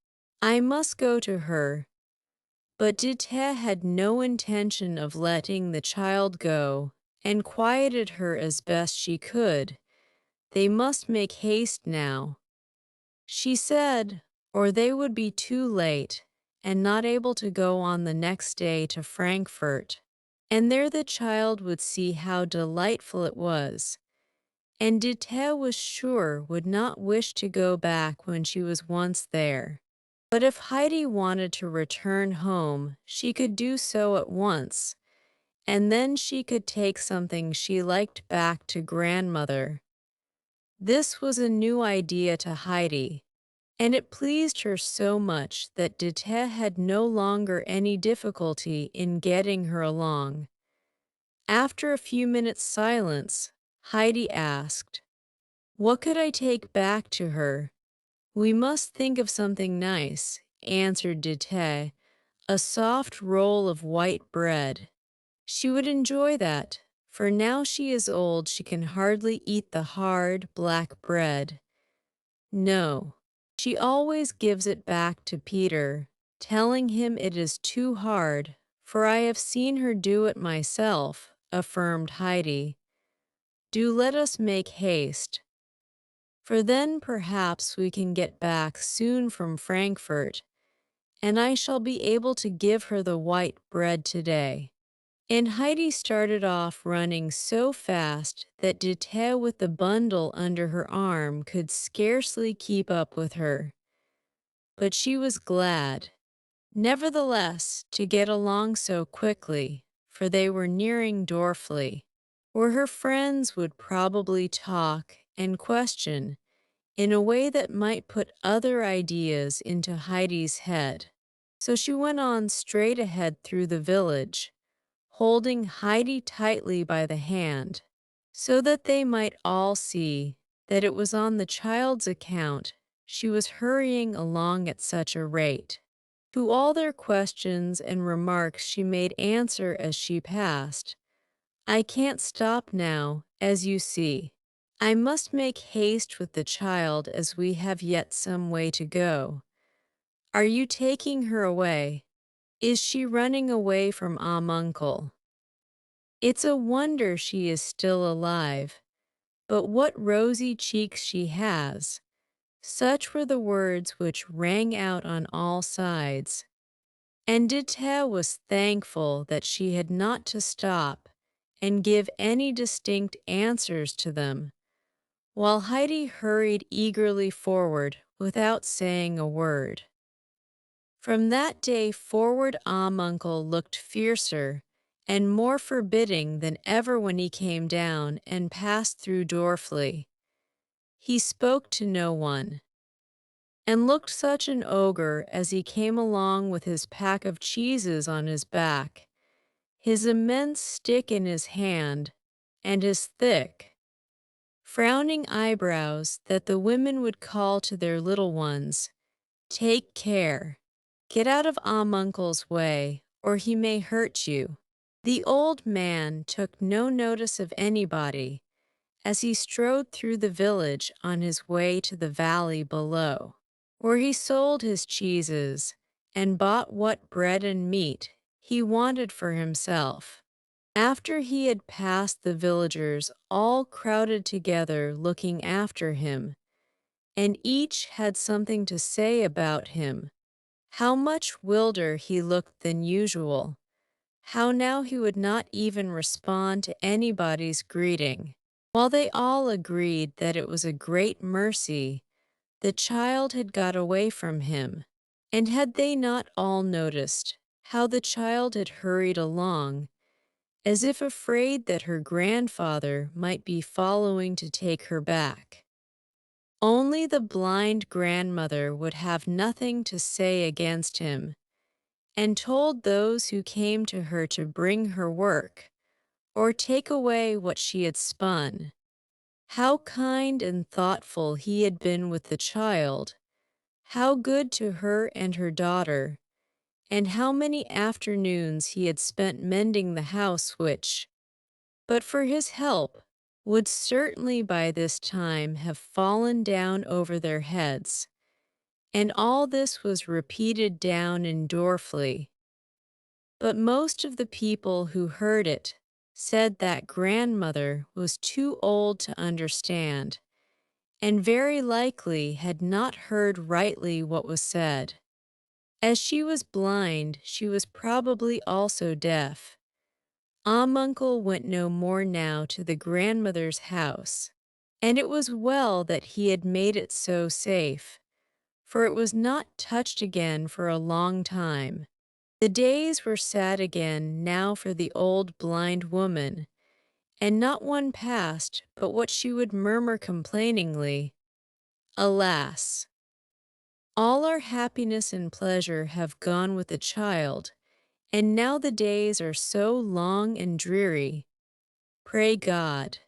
Speaker 1: I must go to her." But Dite had no intention of letting the child go, and quieted her as best she could. They must make haste now, she said, or they would be too late and not able to go on the next day to Frankfurt, and there the child would see how delightful it was, and Dite was sure would not wish to go back when she was once there. But if Heidi wanted to return home, she could do so at once, and then she could take something she liked back to grandmother. This was a new idea to Heidi, and it pleased her so much that Dite had no longer any difficulty in getting her along. After a few minutes' silence, Heidi asked, "What could I take back to her?" "We must think of something nice," answered Dite, "a soft roll of white bread. She would enjoy that, for now she is old she can hardly eat the hard, black bread. No, she always gives it back to Peter, telling him it is too hard, for I have seen her do it myself," affirmed Heidi. "Do let us make haste, for then perhaps we can get back soon from Frankfurt, and I shall be able to give her the white bread today." And Heidi started off running so fast that Dite with the bundle under her arm could scarcely keep up with her. But she was glad, nevertheless, to get along so quickly, for they were nearing Dorfli, where her friends would probably talk and question in a way that might put other ideas into Heidi's head. So she went on straight ahead through the village, holding Heidi tightly by the hand, so that they might all see that it was on the child's account she was hurrying along at such a rate. To all their questions and remarks she made answer as she passed, "I can't stop now, as you see. I must make haste with the child as we have yet some way to go. Are you taking her away? Is she running away from Uncle? It's a wonder she is still alive, but what rosy cheeks she has." Such were the words which rang out on all sides, and Dite was thankful that she had not to stop and give any distinct answers to them, while Heidi hurried eagerly forward without saying a word. From that day forward, Amuncle looked fiercer and more forbidding than ever when he came down and passed through Dorfley. He spoke to no one, and looked such an ogre as he came along with his pack of cheeses on his back, his immense stick in his hand, and his thick, frowning eyebrows, that the women would call to their little ones, "Take care, get out of Amuncle's way, or he may hurt you." The old man took no notice of anybody as he strode through the village on his way to the valley below, where he sold his cheeses and bought what bread and meat he wanted for himself. After he had passed, the villagers all crowded together looking after him, and each had something to say about him, how much wilder he looked than usual, how now he would not even respond to anybody's greeting. While they all agreed that it was a great mercy the child had got away from him, and had they not all noticed how the child had hurried along, as if afraid that her grandfather might be following to take her back? Only the blind grandmother would have nothing to say against him, and told those who came to her to bring her work, or take away what she had spun. How kind and thoughtful he had been with the child, how good to her and her daughter, and how many afternoons he had spent mending the house which, but for his help, would certainly by this time have fallen down over their heads. And all this was repeated down in Dorfley. But most of the people who heard it said that grandmother was too old to understand, and very likely had not heard rightly what was said. As she was blind, she was probably also deaf. Amuncle went no more now to the grandmother's house, and it was well that he had made it so safe, for it was not touched again for a long time. The days were sad again now for the old blind woman, and not one passed but what she would murmur complainingly, "Alas! all our happiness and pleasure have gone with the child, and now the days are so long and dreary. Pray God,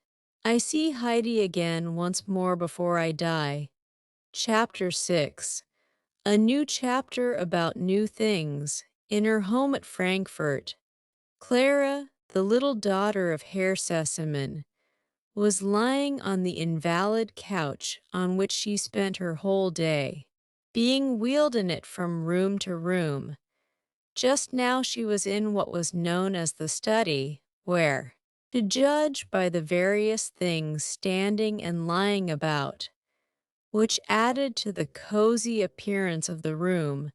Speaker 1: I see Heidi again once more before I die." Chapter 6. A new chapter about new things. In her home at Frankfurt, Clara, the little daughter of Herr Sesemann, was lying on the invalid couch on which she spent her whole day, being wheeled in it from room to room. Just now she was in what was known as the study, where, to judge by the various things standing and lying about, which added to the cozy appearance of the room,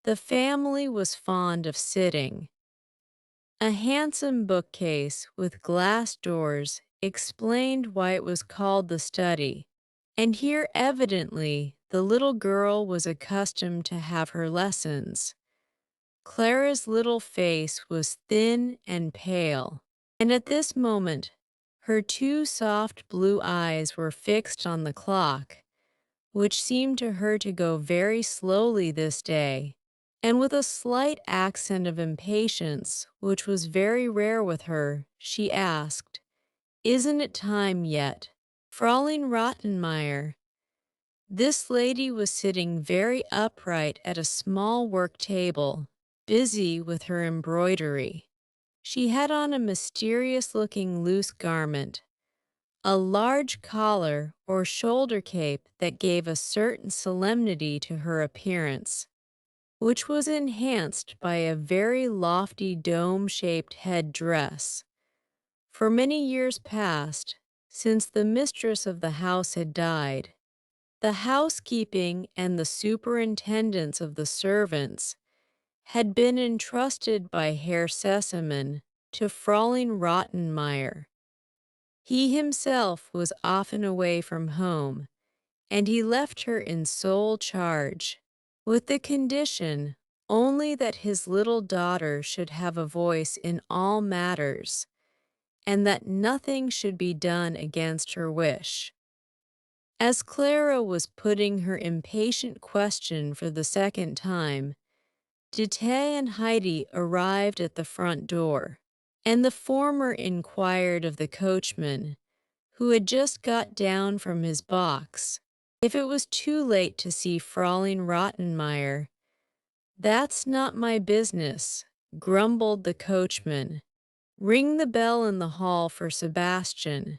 Speaker 1: the family was fond of sitting. A handsome bookcase with glass doors explained why it was called the study, and here evidently the little girl was accustomed to have her lessons. Clara's little face was thin and pale, and at this moment her two soft blue eyes were fixed on the clock, which seemed to her to go very slowly this day, and with a slight accent of impatience, which was very rare with her, she asked, "Isn't it time yet, Fräulein Rottenmeier?" This lady was sitting very upright at a small work table, busy with her embroidery. She had on a mysterious-looking loose garment, a large collar or shoulder cape that gave a certain solemnity to her appearance, which was enhanced by a very lofty dome-shaped head-dress. For many years past, since the mistress of the house had died, the housekeeping and the superintendence of the servants had been entrusted by Herr Sesemann to Fräulein Rottenmeier. He himself was often away from home, and he left her in sole charge, with the condition, only that his little daughter should have a voice in all matters, and that nothing should be done against her wish. As Clara was putting her impatient question for the second time, Dete and Heidi arrived at the front door, and the former inquired of the coachman, who had just got down from his box, if it was too late to see Fräulein Rottenmeier. "That's not my business," grumbled the coachman. "Ring the bell in the hall for Sebastian."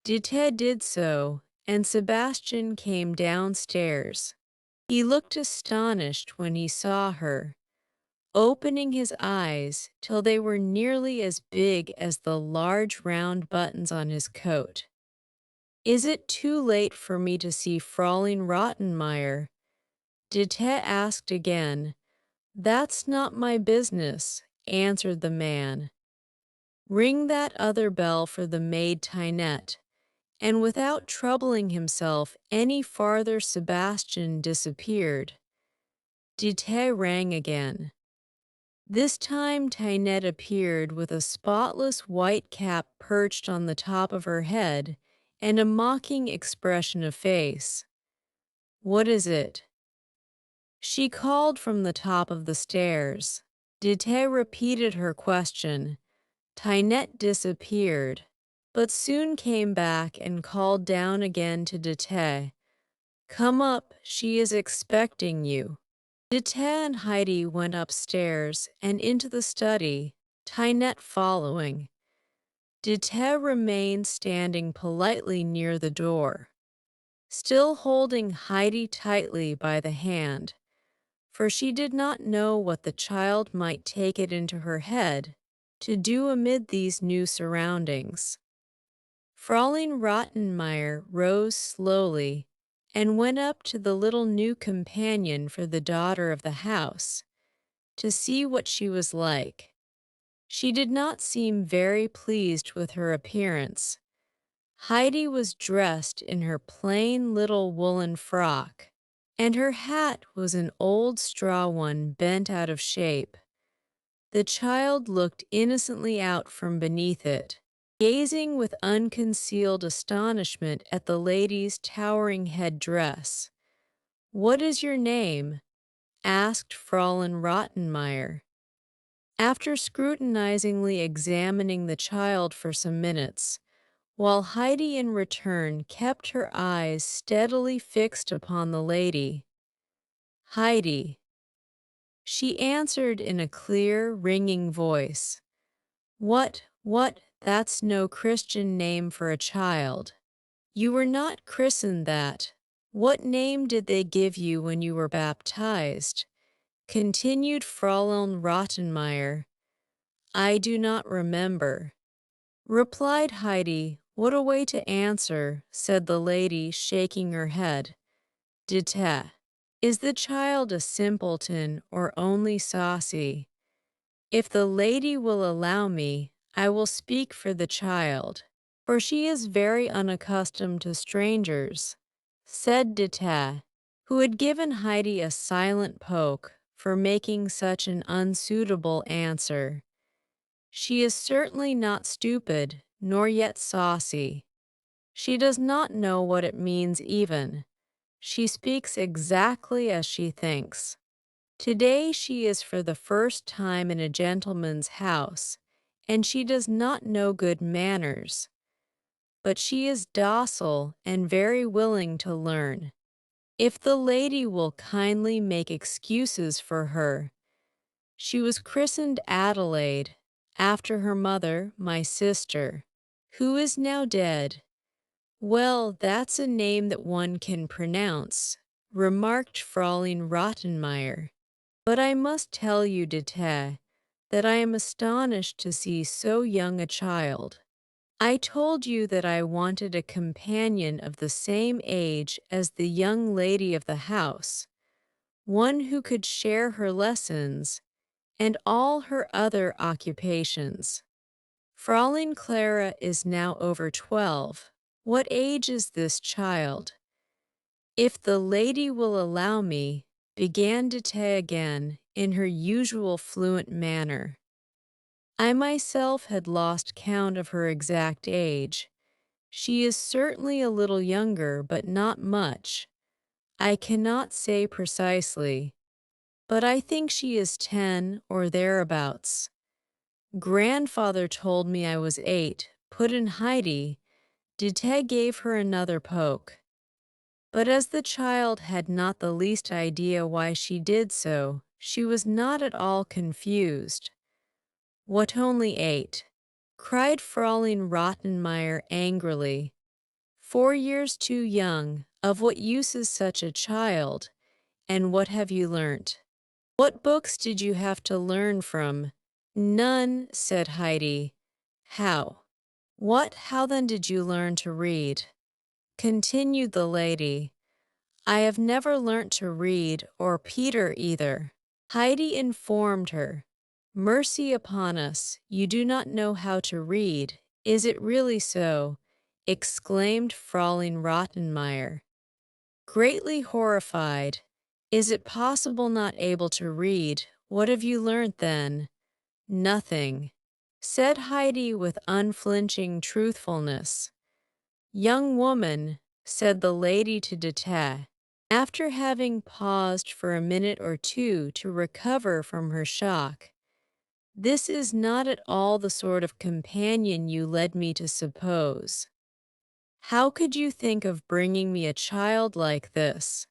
Speaker 1: Dete did so, and Sebastian came downstairs. He looked astonished when he saw her, opening his eyes till they were nearly as big as the large round buttons on his coat. "Is it too late for me to see Fräulein Rottenmeier?" Dete asked again. "That's not my business," answered the man. "Ring that other bell for the maid Tinette." And without troubling himself any farther, Sebastian disappeared. Dete rang again. This time Tinette appeared with a spotless white cap perched on the top of her head and a mocking expression of face. "What is it?" she called from the top of the stairs. Dete repeated her question. Tinette disappeared, but soon came back and called down again to Dete. "Come up, she is expecting you." Dete and Heidi went upstairs and into the study, Tinette following. Dete remained standing politely near the door, still holding Heidi tightly by the hand, for she did not know what the child might take it into her head to do amid these new surroundings. Fräulein Rottenmeier rose slowly and went up to the little new companion for the daughter of the house, to see what she was like. She did not seem very pleased with her appearance. Heidi was dressed in her plain little woolen frock, and her hat was an old straw one bent out of shape. The child looked innocently out from beneath it, gazing with unconcealed astonishment at the lady's towering head-dress. "What is your name?" asked Fräulein Rottenmeier. After scrutinizingly examining the child for some minutes, while Heidi in return kept her eyes steadily fixed upon the lady. "Heidi," she answered in a clear, ringing voice. What, that's no Christian name for a child. You were not christened that. What name did they give you when you were baptized?" continued Fräulein Rottenmeier. "I do not remember," replied Heidi. "What a way to answer," said the lady, shaking her head. "Dete, is the child a simpleton or only saucy? If the lady will allow me, I will speak for the child, for she is very unaccustomed to strangers," said Dete, who had given Heidi a silent poke for making such an unsuitable answer. "She is certainly not stupid, nor yet saucy. She does not know what it means even. She speaks exactly as she thinks. Today she is for the first time in a gentleman's house, and she does not know good manners. But she is docile and very willing to learn, if the lady will kindly make excuses for her. She was christened Adelaide, after her mother, my sister, who is now dead." "Well, that's a name that one can pronounce," remarked Fräulein Rottenmeier. "But I must tell you, Dete, that I am astonished to see so young a child. I told you that I wanted a companion of the same age as the young lady of the house, one who could share her lessons and all her other occupations. Fräulein Clara is now over 12. What age is this child?" "If the lady will allow me," began Dete again in her usual fluent manner. I myself had lost count of her exact age. She is certainly a little younger, but not much. I cannot say precisely, but I think she is 10 or thereabouts. Grandfather told me I was 8, put in Heidi. Dete gave her another poke. But as the child had not the least idea why she did so, she was not at all confused. What, only 8? Cried Fräulein Rottenmeier angrily. 4 years too young. Of what use is such a child? And what have you learnt? What books did you have to learn from? None, said Heidi. How? What, how then did you learn to read? Continued the lady. I have never learnt to read, or Peter either. Heidi informed her. Mercy upon us, you do not know how to read. Is it really so? Exclaimed Fräulein Rottenmeier, greatly horrified. Is it possible not able to read? What have you learnt then? Nothing, said Heidi with unflinching truthfulness. Young woman, said the lady to Dete, after having paused for a minute or two to recover from her shock, this is not at all the sort of companion you led me to suppose. How could you think of bringing me a child like this?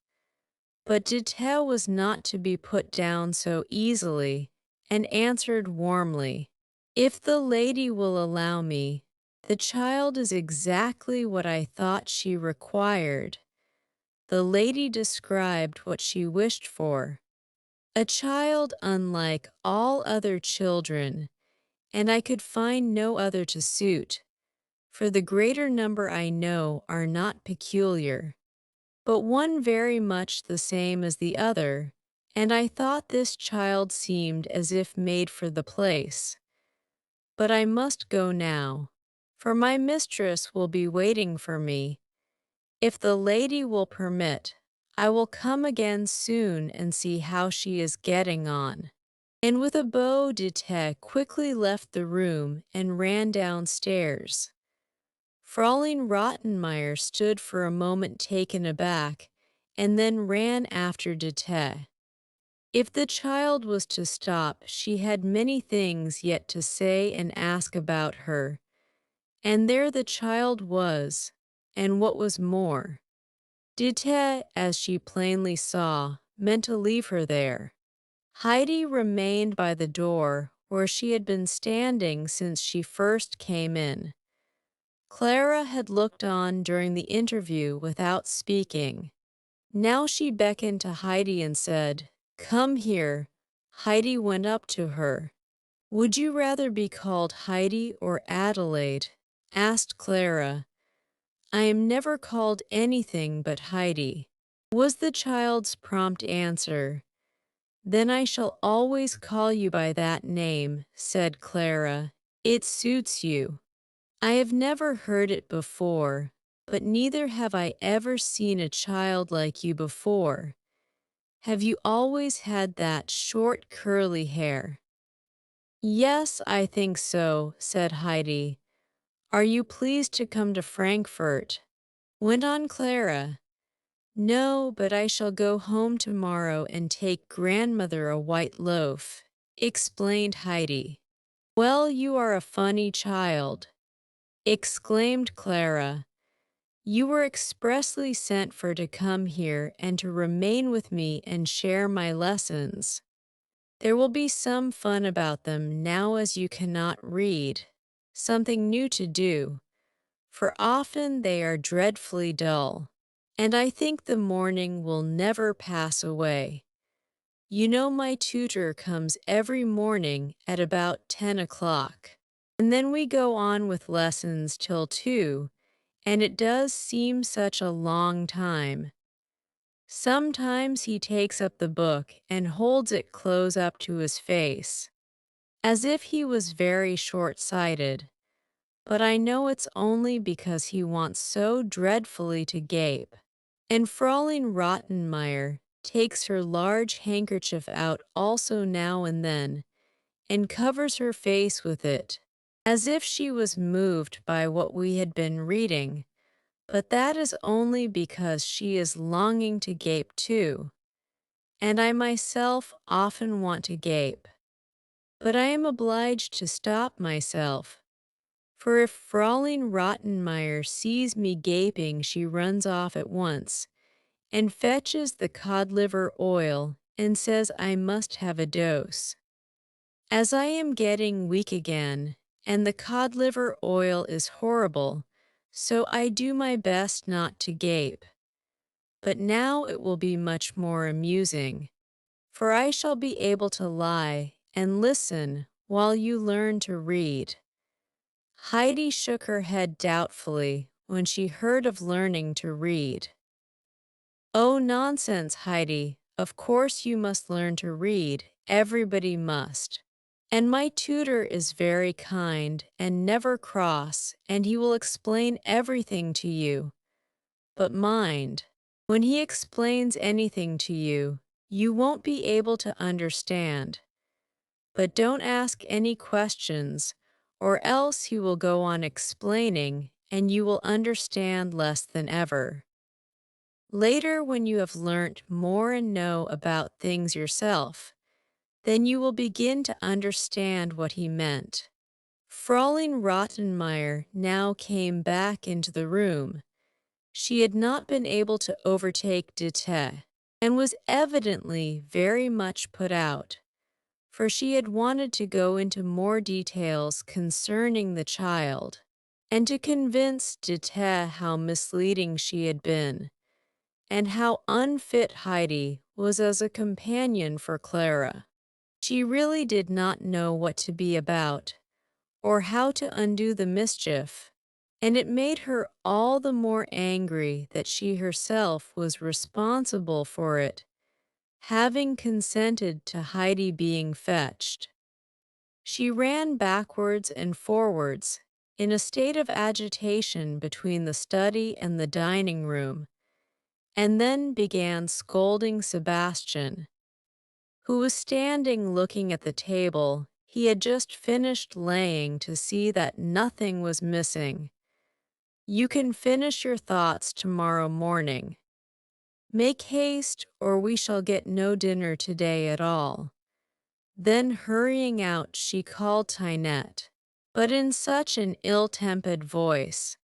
Speaker 1: But Dete was not to be put down so easily, and answered warmly, if the lady will allow me, the child is exactly what I thought she required. The lady described what she wished for. A child unlike all other children, and I could find no other to suit, for the greater number I know are not peculiar, but one very much the same as the other, and I thought this child seemed as if made for the place. But I must go now, for my mistress will be waiting for me. If the lady will permit, I will come again soon and see how she is getting on. And with a bow, Dete quickly left the room and ran downstairs. Fräulein Rottenmeier stood for a moment taken aback, and then ran after Dete. If the child was to stop, she had many things yet to say and ask about her. And there the child was, and what was more, Dete, as she plainly saw, meant to leave her there. Heidi remained by the door where she had been standing since she first came in. Clara had looked on during the interview without speaking. Now she beckoned to Heidi and said, "Come here." Heidi went up to her. "Would you rather be called Heidi or Adelaide?" asked Clara. "I am never called anything but Heidi," was the child's prompt answer. "Then I shall always call you by that name," said Clara. "It suits you." I have never heard it before, but neither have I ever seen a child like you before. Have you always had that short curly hair? Yes, I think so, said Heidi. Are you pleased to come to Frankfurt? Went on Clara. No, but I shall go home tomorrow and take grandmother a white loaf, explained Heidi. Well, you are a funny child, exclaimed Clara. You were expressly sent for to come here and to remain with me and share my lessons. There will be some fun about them now as you cannot read, something new to do, for often they are dreadfully dull, and I think the morning will never pass away. You know my tutor comes every morning at about 10 o'clock, and then we go on with lessons till 2, and it does seem such a long time. Sometimes he takes up the book and holds it close up to his face, as if he was very short-sighted, but I know it's only because he wants so dreadfully to gape. And Fräulein Rottenmeier, takes her large handkerchief out also now and then, and covers her face with it, as if she was moved by what we had been reading, but that is only because she is longing to gape too, and I myself often want to gape. But I am obliged to stop myself, for if Fraulein Rottenmeier sees me gaping, she runs off at once, and fetches the cod-liver oil, and says I must have a dose. As I am getting weak again, and the cod-liver oil is horrible, so I do my best not to gape. But now it will be much more amusing, for I shall be able to lie and listen while you learn to read. Heidi shook her head doubtfully when she heard of learning to read. Oh, nonsense, Heidi. Of course you must learn to read. Everybody must. And my tutor is very kind and never cross, and he will explain everything to you. But mind, when he explains anything to you, you won't be able to understand. But don't ask any questions, or else he will go on explaining, and you will understand less than ever. Later, when you have learnt more and know about things yourself, then you will begin to understand what he meant. Fraulein Rottenmeier now came back into the room. She had not been able to overtake Dete, and was evidently very much put out, for she had wanted to go into more details concerning the child, and to convince Dete how misleading she had been, and how unfit Heidi was as a companion for Clara. She really did not know what to be about, or how to undo the mischief, and it made her all the more angry that she herself was responsible for it, having consented to Heidi being fetched. She ran backwards and forwards, in a state of agitation between the study and the dining room, and then began scolding Sebastian, who was standing looking at the table he had just finished laying to see that nothing was missing. You can finish your thoughts tomorrow morning. Make haste, or we shall get no dinner today at all. Then hurrying out, she called Tinette, but in such an ill-tempered voice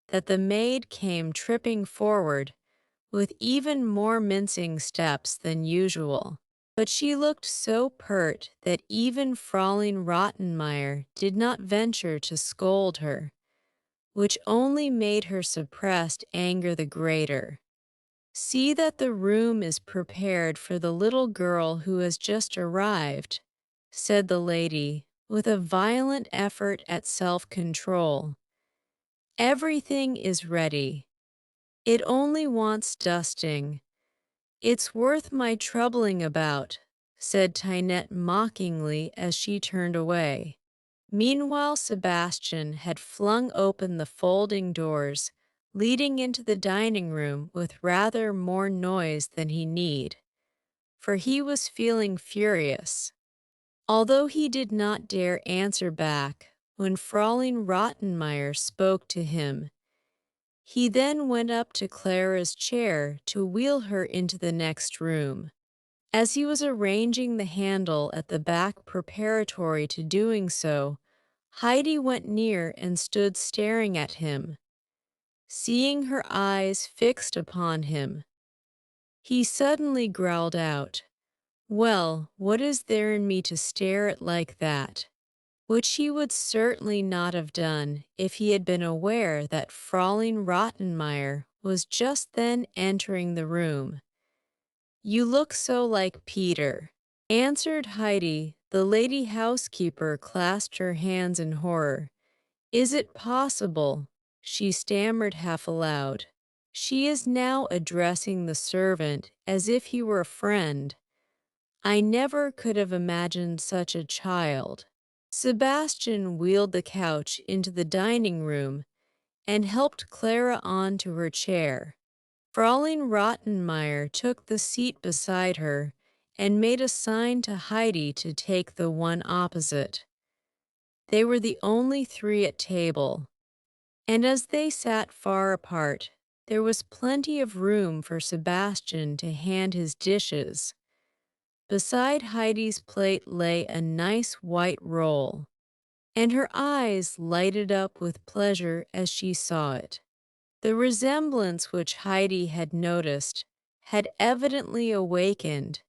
Speaker 1: that the maid came tripping forward with even more mincing steps than usual. But she looked so pert that even Fraulein Rottenmeier did not venture to scold her, which only made her suppressed anger the greater. See that the room is prepared for the little girl who has just arrived, said the lady, with a violent effort at self-control. Everything is ready. It only wants dusting. It's worth my troubling about, said Tinette mockingly as she turned away. Meanwhile, Sebastian had flung open the folding doors, leading into the dining room with rather more noise than he need, for he was feeling furious. Although he did not dare answer back when Fraulein Rottenmeier spoke to him, he then went up to Clara's chair to wheel her into the next room. As he was arranging the handle at the back preparatory to doing so, Heidi went near and stood staring at him. Seeing her eyes fixed upon him, he suddenly growled out, "Well, what is there in me to stare at like that?" Which he would certainly not have done if he had been aware that Fraulein Rottenmeier was just then entering the room. "You look so like Peter," answered Heidi. The lady housekeeper clasped her hands in horror. "Is it possible?" she stammered half aloud. She is now addressing the servant as if he were a friend. I never could have imagined such a child. Sebastian wheeled the couch into the dining room and helped Clara on to her chair. Fraulein Rottenmeier took the seat beside her and made a sign to Heidi to take the one opposite. They were the only three at table, and as they sat far apart, there was plenty of room for Sebastian to hand his dishes. Beside Heidi's plate lay a nice white roll, and her eyes lighted up with pleasure as she saw it. The resemblance which Heidi had noticed had evidently awakened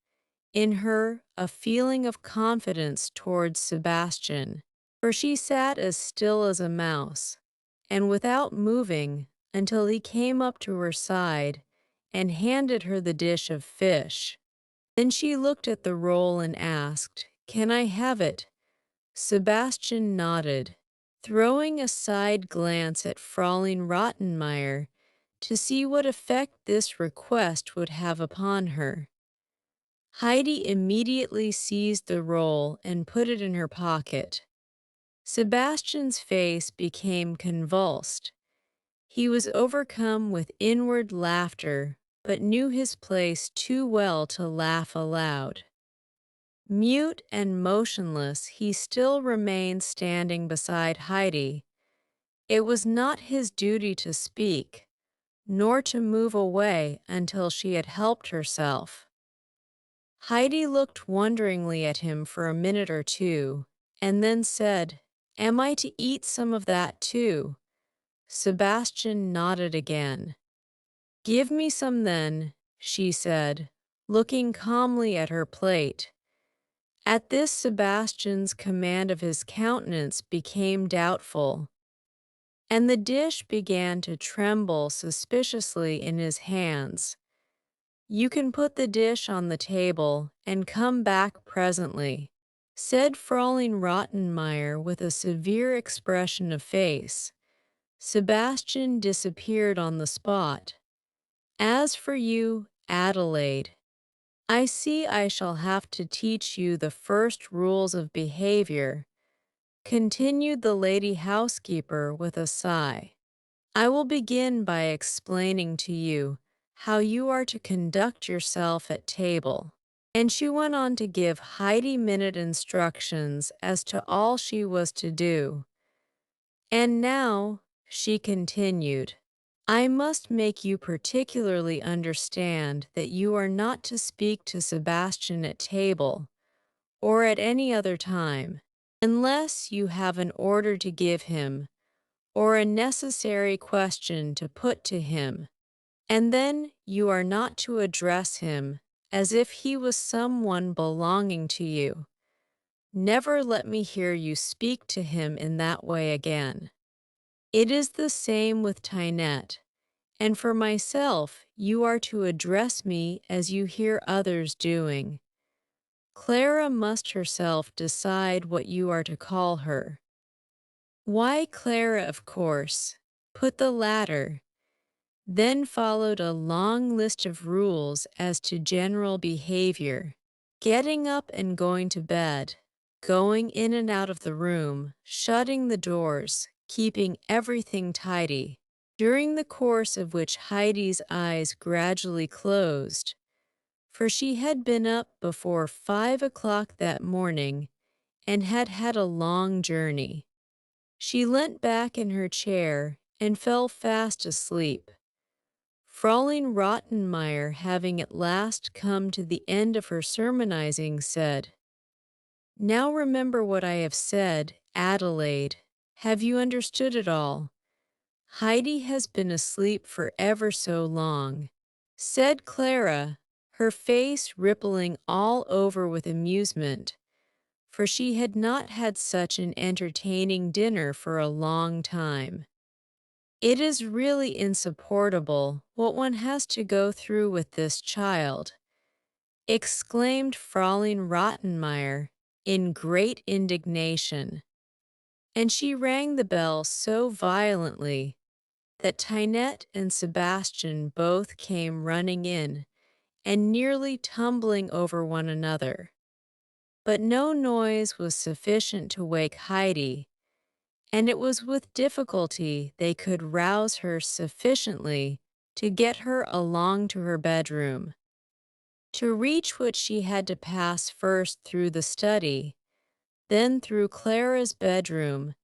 Speaker 1: in her a feeling of confidence towards Sebastian, for she sat as still as a mouse, and without moving until he came up to her side and handed her the dish of fish. Then she looked at the roll and asked, "Can I have it?" Sebastian nodded, throwing a side glance at Fraulein Rottenmeier to see what effect this request would have upon her. Heidi immediately seized the roll and put it in her pocket. Sebastian's face became convulsed. He was overcome with inward laughter, but knew his place too well to laugh aloud. Mute and motionless, he still remained standing beside Heidi. It was not his duty to speak, nor to move away until she had helped herself. Heidi looked wonderingly at him for a minute or two, and then said, "Am I to eat some of that too?" Sebastian nodded again. "Give me some then," she said, looking calmly at her plate. At this Sebastian's command of his countenance became doubtful, and the dish began to tremble suspiciously in his hands. "You can put the dish on the table and come back presently," said Fraulein Rottenmeier with a severe expression of face. Sebastian disappeared on the spot. "As for you, Adelaide, I see I shall have to teach you the first rules of behavior," continued the lady housekeeper with a sigh. "I will begin by explaining to you how you are to conduct yourself at table." And she went on to give Heidi minute instructions as to all she was to do. "And now," she continued, "I must make you particularly understand that you are not to speak to Sebastian at table, or at any other time, unless you have an order to give him, or a necessary question to put to him, and then you are not to address him as if he was someone belonging to you. Never let me hear you speak to him in that way again. It is the same with Tynette, and for myself you are to address me as you hear others doing. Clara must herself decide what you are to call her." "Why, Clara, of course. Put the latter." Then followed a long list of rules as to general behavior: getting up and going to bed, going in and out of the room, shutting the doors, keeping everything tidy, during the course of which Heidi's eyes gradually closed, for she had been up before 5 o'clock that morning and had had a long journey. She leant back in her chair and fell fast asleep. Fraulein Rottenmeier, having at last come to the end of her sermonizing, said, "Now remember what I have said, Adelaide. Have you understood it all?" "Heidi has been asleep for ever so long," said Clara, her face rippling all over with amusement, for she had not had such an entertaining dinner for a long time. "It is really insupportable what one has to go through with this child," exclaimed Fraulein Rottenmeier in great indignation, and she rang the bell so violently that Tynette and Sebastian both came running in and nearly tumbling over one another. But no noise was sufficient to wake Heidi, and it was with difficulty they could rouse her sufficiently to get her along to her bedroom. To reach which she had to pass first through the study, then through Clara's bedroom,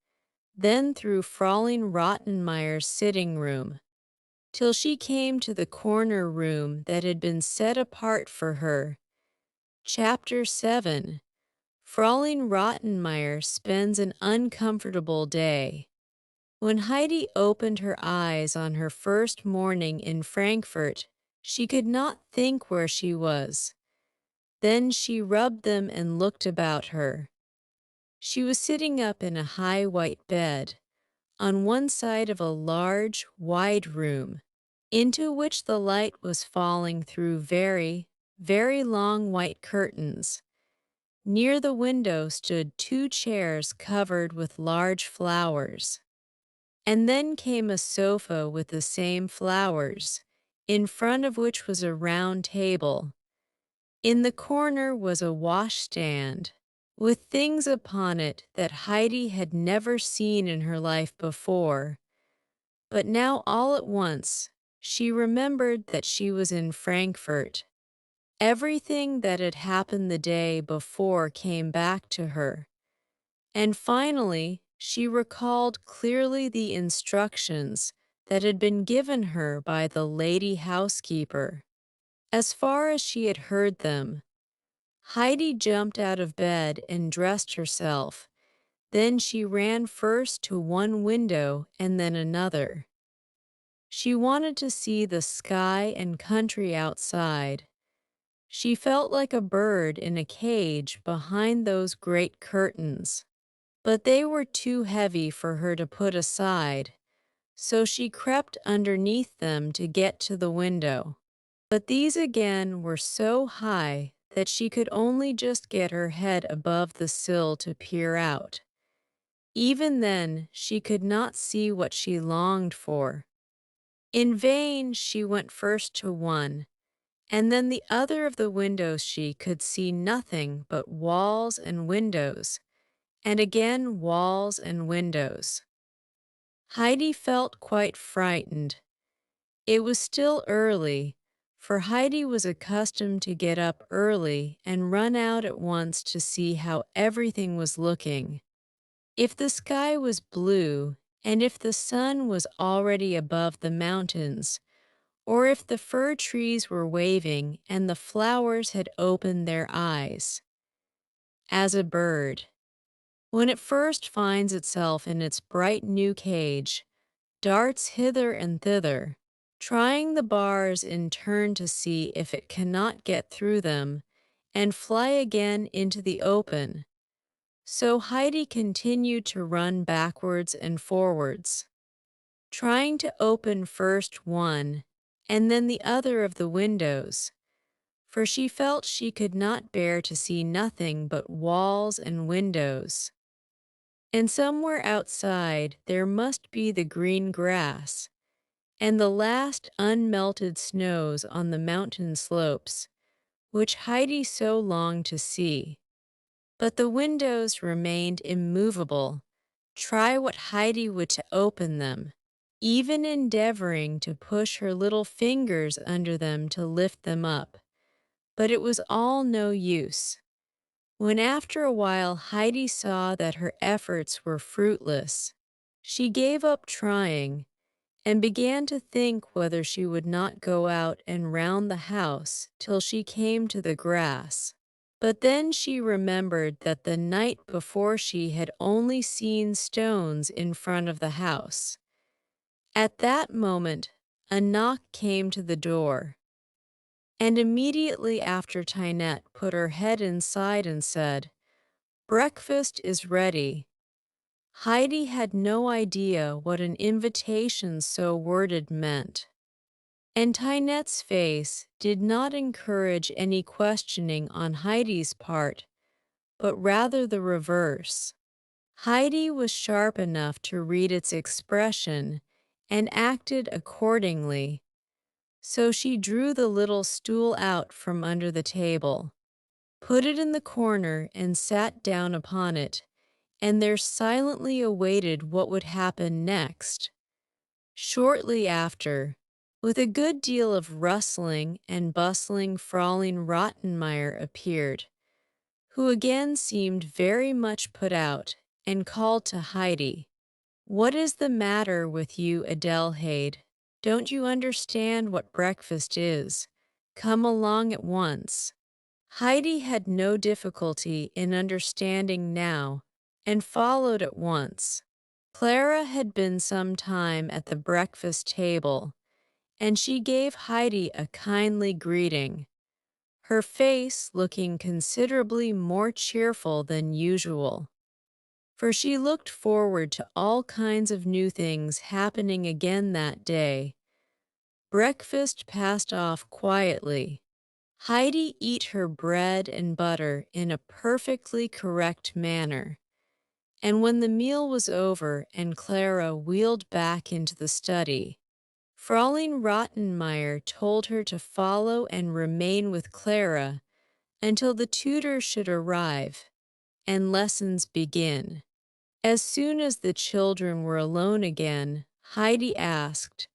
Speaker 1: then through Fraulein Rottenmeier's sitting room, till she came to the corner room that had been set apart for her. Chapter 7. Fraulein Rottenmeier spends an uncomfortable day. When Heidi opened her eyes on her first morning in Frankfurt, she could not think where she was. Then she rubbed them and looked about her. She was sitting up in a high white bed, on one side of a large, wide room, into which the light was falling through very, very long white curtains. Near the window stood 2 chairs covered with large flowers. And then came a sofa with the same flowers, in front of which was a round table. In the corner was a washstand, with things upon it that Heidi had never seen in her life before. But now all at once, she remembered that she was in Frankfurt. Everything that had happened the day before came back to her. And finally, she recalled clearly the instructions that had been given her by the lady housekeeper. As far as she had heard them, Heidi jumped out of bed and dressed herself. Then she ran first to one window and then another. She wanted to see the sky and country outside. She felt like a bird in a cage behind those great curtains. But they were too heavy for her to put aside, so she crept underneath them to get to the window. But these again were so high that she could only just get her head above the sill to peer out. Even then, she could not see what she longed for. In vain she went first to one, and then the other of the windows. She could see nothing but walls and windows, and again walls and windows. Heidi felt quite frightened. It was still early, for Heidi was accustomed to get up early and run out at once to see how everything was looking. If the sky was blue, and if the sun was already above the mountains, or if the fir trees were waving and the flowers had opened their eyes. As a bird, when it first finds itself in its bright new cage, darts hither and thither, trying the bars in turn to see if it cannot get through them, and fly again into the open. So Heidi continued to run backwards and forwards, trying to open first one and then the other of the windows, for she felt she could not bear to see nothing but walls and windows. And somewhere outside there must be the green grass, and the last unmelted snows on the mountain slopes, which Heidi so longed to see. But the windows remained immovable, try what Heidi would to open them, even endeavoring to push her little fingers under them to lift them up. But it was all no use. When after a while Heidi saw that her efforts were fruitless, she gave up trying and began to think whether she would not go out and round the house till she came to the grass. But then she remembered that the night before she had only seen stones in front of the house. At that moment, a knock came to the door, and immediately after Tinette put her head inside and said, "Breakfast is ready." Heidi had no idea what an invitation so worded meant, and Tinette's face did not encourage any questioning on Heidi's part, but rather the reverse. Heidi was sharp enough to read its expression and acted accordingly, so she drew the little stool out from under the table, put it in the corner and sat down upon it, and there silently awaited what would happen next. Shortly after, With a good deal of rustling and bustling, Fraulein Rottenmeier appeared, who again seemed very much put out, and called to Heidi, "What is the matter with you, Adelheid? Don't you understand what breakfast is? Come along at once." Heidi had no difficulty in understanding now, and followed at once. Clara had been some time at the breakfast table, and she gave Heidi a kindly greeting, her face looking considerably more cheerful than usual, for she looked forward to all kinds of new things happening again that day. Breakfast passed off quietly. Heidi ate her bread and butter in a perfectly correct manner, and when the meal was over and Clara wheeled back into the study, Fraulein Rottenmeier told her to follow and remain with Clara until the tutor should arrive and lessons begin. As soon as the children were alone again, Heidi asked,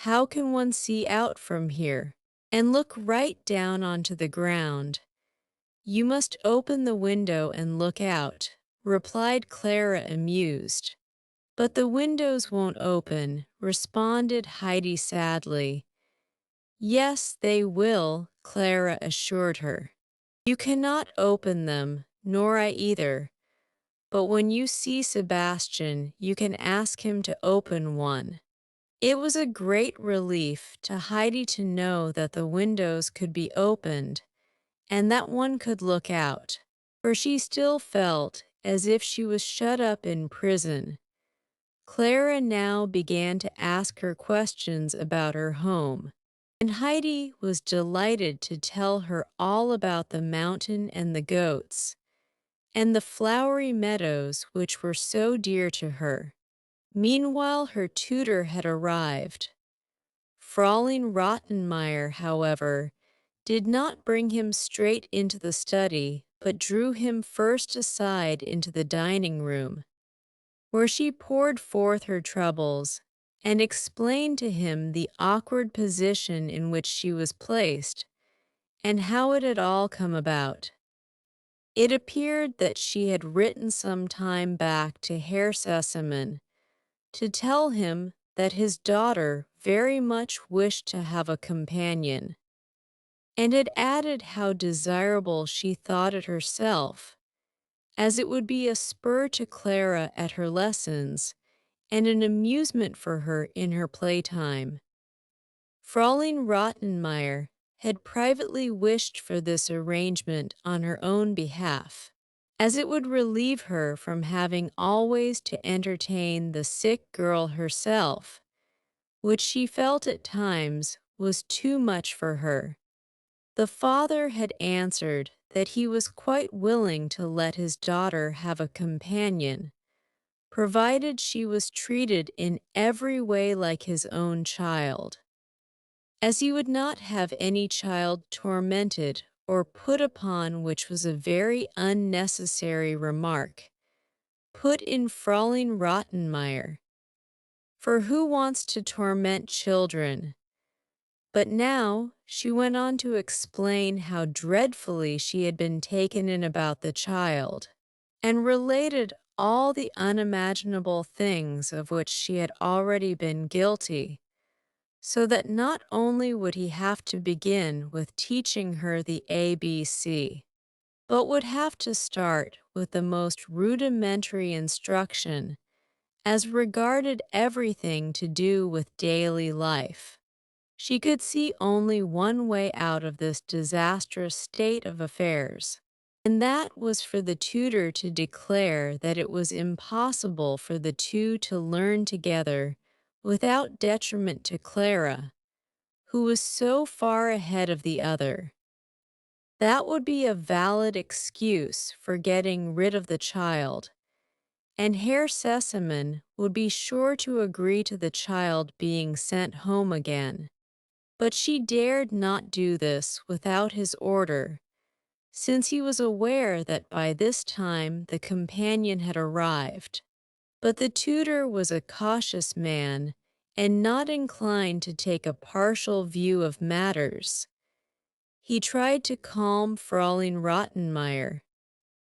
Speaker 1: "How can one see out from here and look right down onto the ground?" "You must open the window and look out," replied Clara, amused. "But the windows won't open," responded Heidi sadly. "Yes, they will," Clara assured her. "You cannot open them, nor I either, but when you see Sebastian, you can ask him to open one." It was a great relief to Heidi to know that the windows could be opened and that one could look out, for she still felt as if she was shut up in prison. Clara now began to ask her questions about her home, and Heidi was delighted to tell her all about the mountain and the goats, and the flowery meadows which were so dear to her. Meanwhile her tutor had arrived. Fraulein Rottenmeier, however, did not bring him straight into the study, but drew him first aside into the dining room, where she poured forth her troubles and explained to him the awkward position in which she was placed and how it had all come about. It appeared that she had written some time back to Herr Sesemann to tell him that his daughter very much wished to have a companion, and had added how desirable she thought it herself, as it would be a spur to Clara at her lessons and an amusement for her in her playtime. Fraulein Rottenmeier had privately wished for this arrangement on her own behalf, as it would relieve her from having always to entertain the sick girl herself, which she felt at times was too much for her. The father had answered that he was quite willing to let his daughter have a companion, provided she was treated in every way like his own child, as he would not have any child tormented or put upon, which was a very unnecessary remark, put in Fraulein Rottenmeier. For who wants to torment children? But now she went on to explain how dreadfully she had been taken in about the child, and related all the unimaginable things of which she had already been guilty, so that not only would he have to begin with teaching her the ABC, but would have to start with the most rudimentary instruction as regarded everything to do with daily life. She could see only one way out of this disastrous state of affairs, and that was for the tutor to declare that it was impossible for the two to learn together without detriment to Clara, who was so far ahead of the other. That would be a valid excuse for getting rid of the child, and Herr Sesemann would be sure to agree to the child being sent home again. But she dared not do this without his order, since he was aware that by this time the companion had arrived. But the tutor was a cautious man, and not inclined to take a partial view of matters. He tried to calm Fraulein Rottenmeier,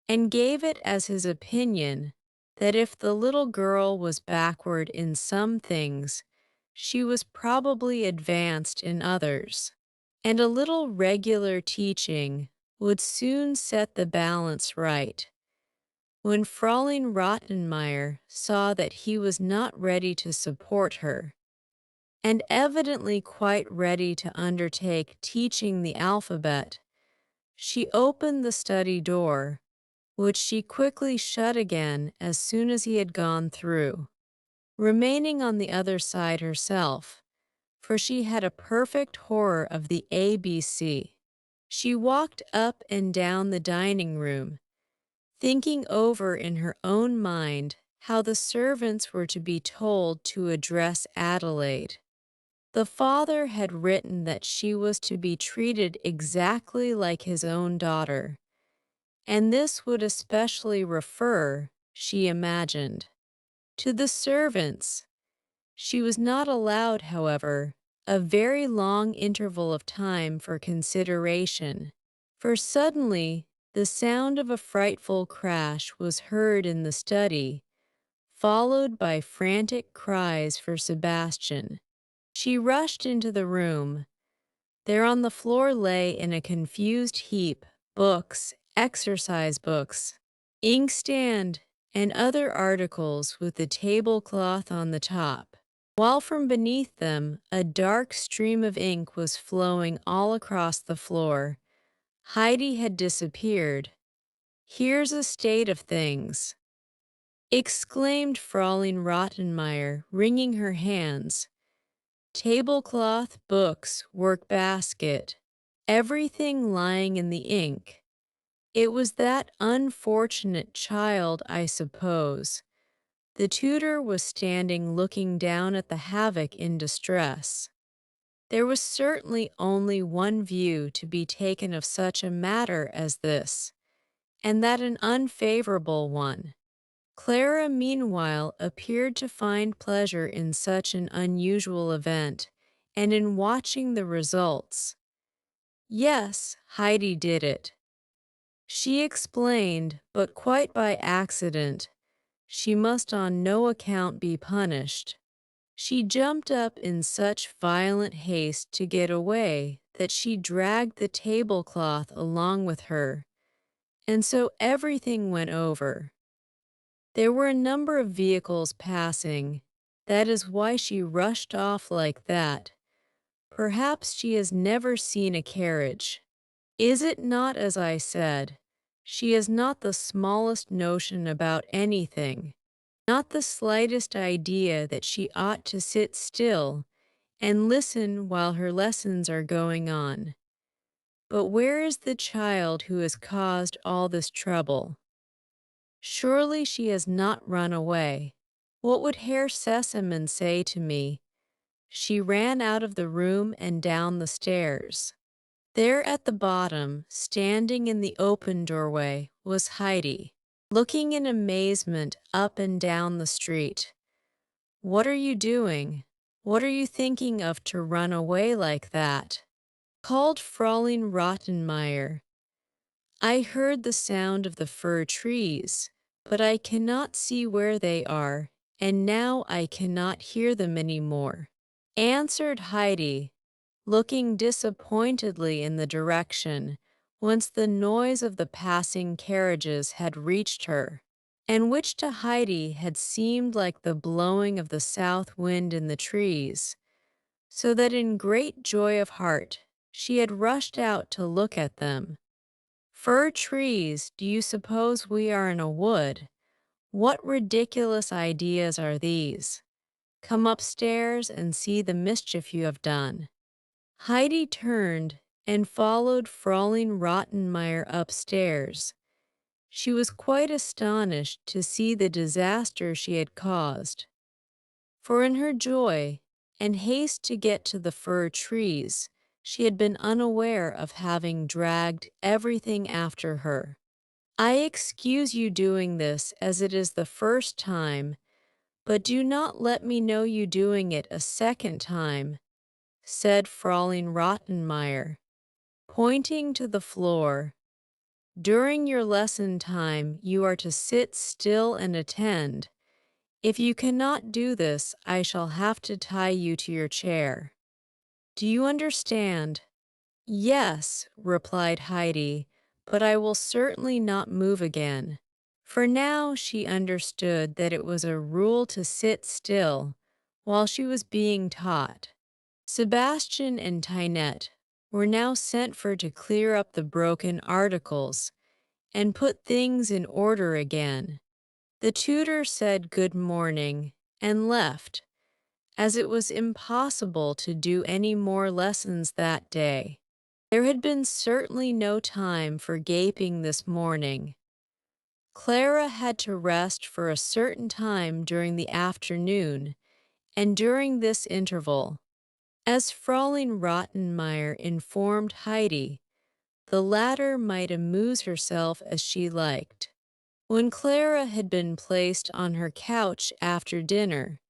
Speaker 1: and gave it as his opinion that if the little girl was backward in some things, she was probably advanced in others, and a little regular teaching would soon set the balance right. When Fraulein Rottenmeier saw that he was not ready to support her, and evidently quite ready to undertake teaching the alphabet, she opened the study door, which she quickly shut again as soon as he had gone through, remaining on the other side herself, for she had a perfect horror of the ABC. She walked up and down the dining room, thinking over in her own mind how the servants were to be told to address Adelaide. The father had written that she was to be treated exactly like his own daughter, and this would especially refer, she imagined, to the servants. She was not allowed, however, a very long interval of time for consideration, for suddenly the sound of a frightful crash was heard in the study, followed by frantic cries for Sebastian. She rushed into the room. There on the floor lay in a confused heap books, exercise books, inkstand, and other articles with the tablecloth on the top, while from beneath them a dark stream of ink was flowing all across the floor. Heidi had disappeared. "Here's a state of things," exclaimed Fraulein Rottenmeier, wringing her hands. "Tablecloth, books, work-basket, everything lying in the ink. It was that unfortunate child, I suppose." The tutor was standing looking down at the havoc in distress. There was certainly only one view to be taken of such a matter as this, and that an unfavorable one. Clara meanwhile appeared to find pleasure in such an unusual event, and in watching the results. Yes, Heidi did it, she explained, but quite by accident. She must on no account be punished. She jumped up in such violent haste to get away that she dragged the tablecloth along with her, and so everything went over. There were a number of vehicles passing. That is why she rushed off like that. Perhaps she has never seen a carriage. Is it not as I said? She has not the smallest notion about anything, not the slightest idea that she ought to sit still and listen while her lessons are going on. But where is the child who has caused all this trouble? Surely she has not run away. What would Herr Sesemann say to me? She ran out of the room and down the stairs. There at the bottom, standing in the open doorway, was Heidi, looking in amazement up and down the street. "What are you doing? What are you thinking of to run away like that?" called Fraulein Rottenmeier. "I heard the sound of the fir trees, but I cannot see where they are, and now I cannot hear them any more," answered Heidi, looking disappointedly in the direction whence the noise of the passing carriages had reached her, and which to Heidi had seemed like the blowing of the south wind in the trees, so that in great joy of heart she had rushed out to look at them. "Fir trees, do you suppose we are in a wood? What ridiculous ideas are these? Come upstairs and see the mischief you have done." Heidi turned and followed Fraulein Rottenmeier upstairs. She was quite astonished to see the disaster she had caused, for in her joy and haste to get to the fir trees, she had been unaware of having dragged everything after her. "I excuse you doing this as it is the first time, But do not let me know you doing it a second time, said Fraulein Rottenmeier, pointing to the floor. During your lesson time, you are to sit still and attend. If you cannot do this, I shall have to tie you to your chair. Do you understand? Yes, replied Heidi, but I will certainly not move again. For now she understood that it was a rule to sit still while she was being taught. Sebastian and Tinette were now sent for to clear up the broken articles and put things in order again. The tutor said good morning and left, as it was impossible to do any more lessons that day. There had been certainly no time for gaping this morning. Clara had to rest for a certain time during the afternoon, and during this interval, as Fraulein Rottenmeier informed Heidi, the latter might amuse herself as she liked. When Clara had been placed on her couch after dinner,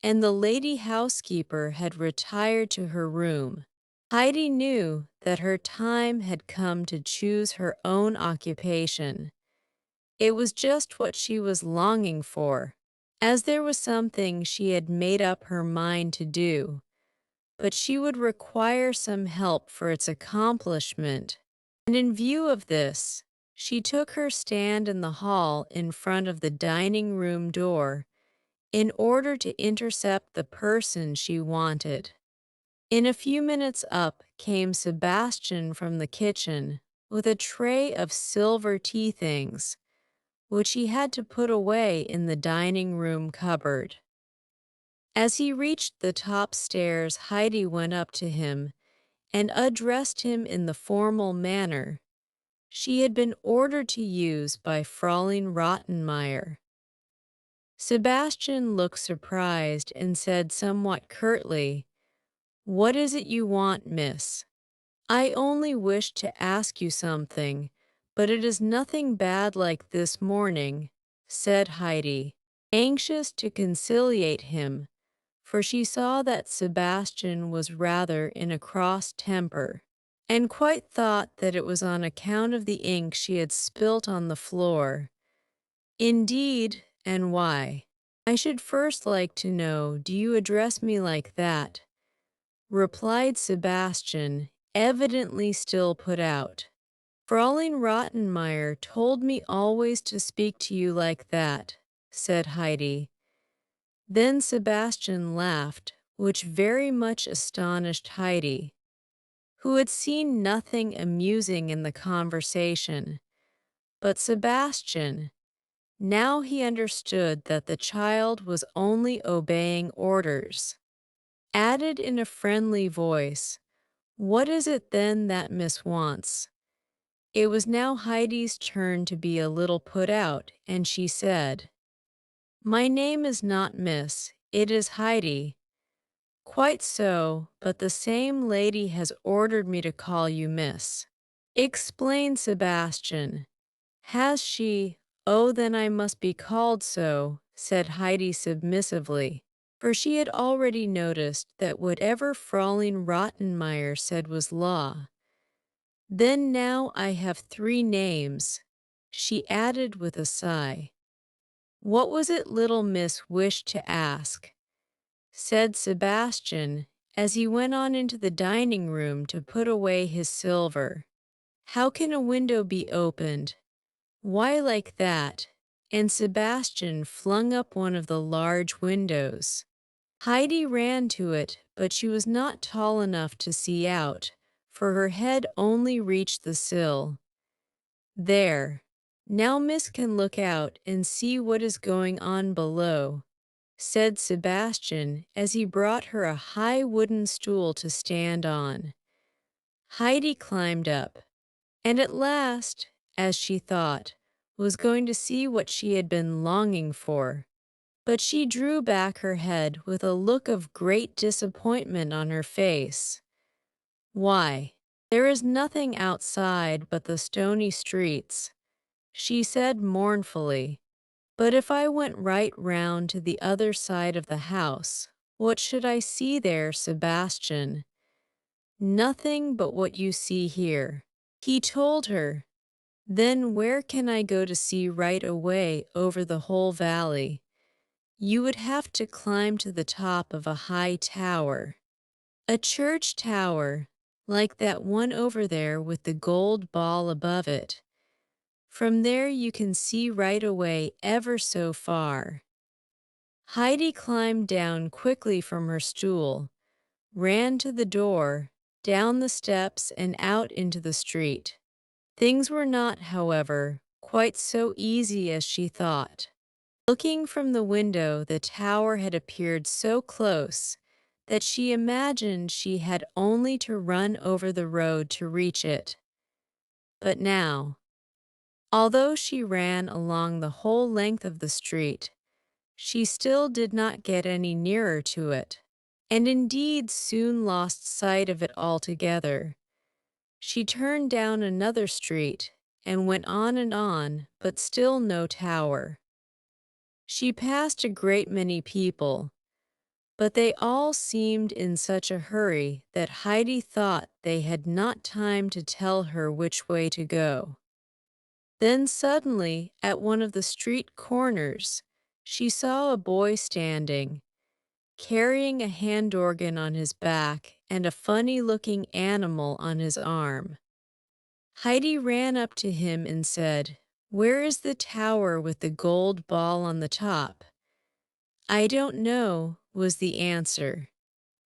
Speaker 1: and the lady housekeeper had retired to her room, Heidi knew that her time had come to choose her own occupation. It was just what she was longing for, as there was something she had made up her mind to do, but she would require some help for its accomplishment. And in view of this, she took her stand in the hall in front of the dining room door in order to intercept the person she wanted. In a few minutes up came Sebastian from the kitchen with a tray of silver tea things, which he had to put away in the dining room cupboard. As he reached the top stairs, Heidi went up to him and addressed him in the formal manner she had been ordered to use by Fraulein Rottenmeier. Sebastian looked surprised and said somewhat curtly, "What is it you want, miss?" "I only wished to ask you something, but it is nothing bad like this morning," said Heidi, anxious to conciliate him, for she saw that Sebastian was rather in a cross temper, and quite thought that it was on account of the ink she had spilt on the floor. "Indeed, and why? I should first like to know, do you address me like that?" replied Sebastian, evidently still put out. "Fraulein Rottenmeier told me always to speak to you like that," said Heidi. Then Sebastian laughed, which very much astonished Heidi, who had seen nothing amusing in the conversation. But Sebastian, now he understood that the child was only obeying orders, added in a friendly voice, "What is it then that Miss wants?" It was now Heidi's turn to be a little put out, and she said, "My name is not Miss, it is Heidi." "Quite so, but the same lady has ordered me to call you Miss," explained Sebastian. "Has she? Oh, then I must be called so," said Heidi submissively, for she had already noticed that whatever Fraulein Rottenmeier said was law. "Then now I have 3 names," she added with a sigh. "What was it little miss wished to ask?" said Sebastian, as he went on into the dining room to put away his silver. "How can a window be opened?" "Why, like that," and Sebastian flung up one of the large windows. Heidi ran to it, but she was not tall enough to see out, for her head only reached the sill. "There. Now Miss can look out and see what is going on below," said Sebastian as he brought her a high wooden stool to stand on. Heidi climbed up, and at last, as she thought, was going to see what she had been longing for. But she drew back her head with a look of great disappointment on her face. "Why, there is nothing outside but the stony streets," she said mournfully. But if I went right round to the other side of the house, what should I see there, Sebastian? Nothing but what you see here. He told her. Then where can I go to see right away over the whole valley? You would have to climb to the top of a high tower. A church tower, like that one over there with the gold ball above it. From there you can see right away ever so far. Heidi climbed down quickly from her stool, ran to the door, down the steps and out into the street. Things were not, however, quite so easy as she thought. Looking from the window, the tower had appeared so close that she imagined she had only to run over the road to reach it. But now, although she ran along the whole length of the street, she still did not get any nearer to it, and indeed soon lost sight of it altogether. She turned down another street and went on, but still no tower. She passed a great many people, but they all seemed in such a hurry that Heidi thought they had not time to tell her which way to go. Then suddenly, at one of the street corners, she saw a boy standing, carrying a hand organ on his back and a funny-looking animal on his arm. Heidi ran up to him and said, "Where is the tower with the gold ball on the top?" "I don't know," was the answer.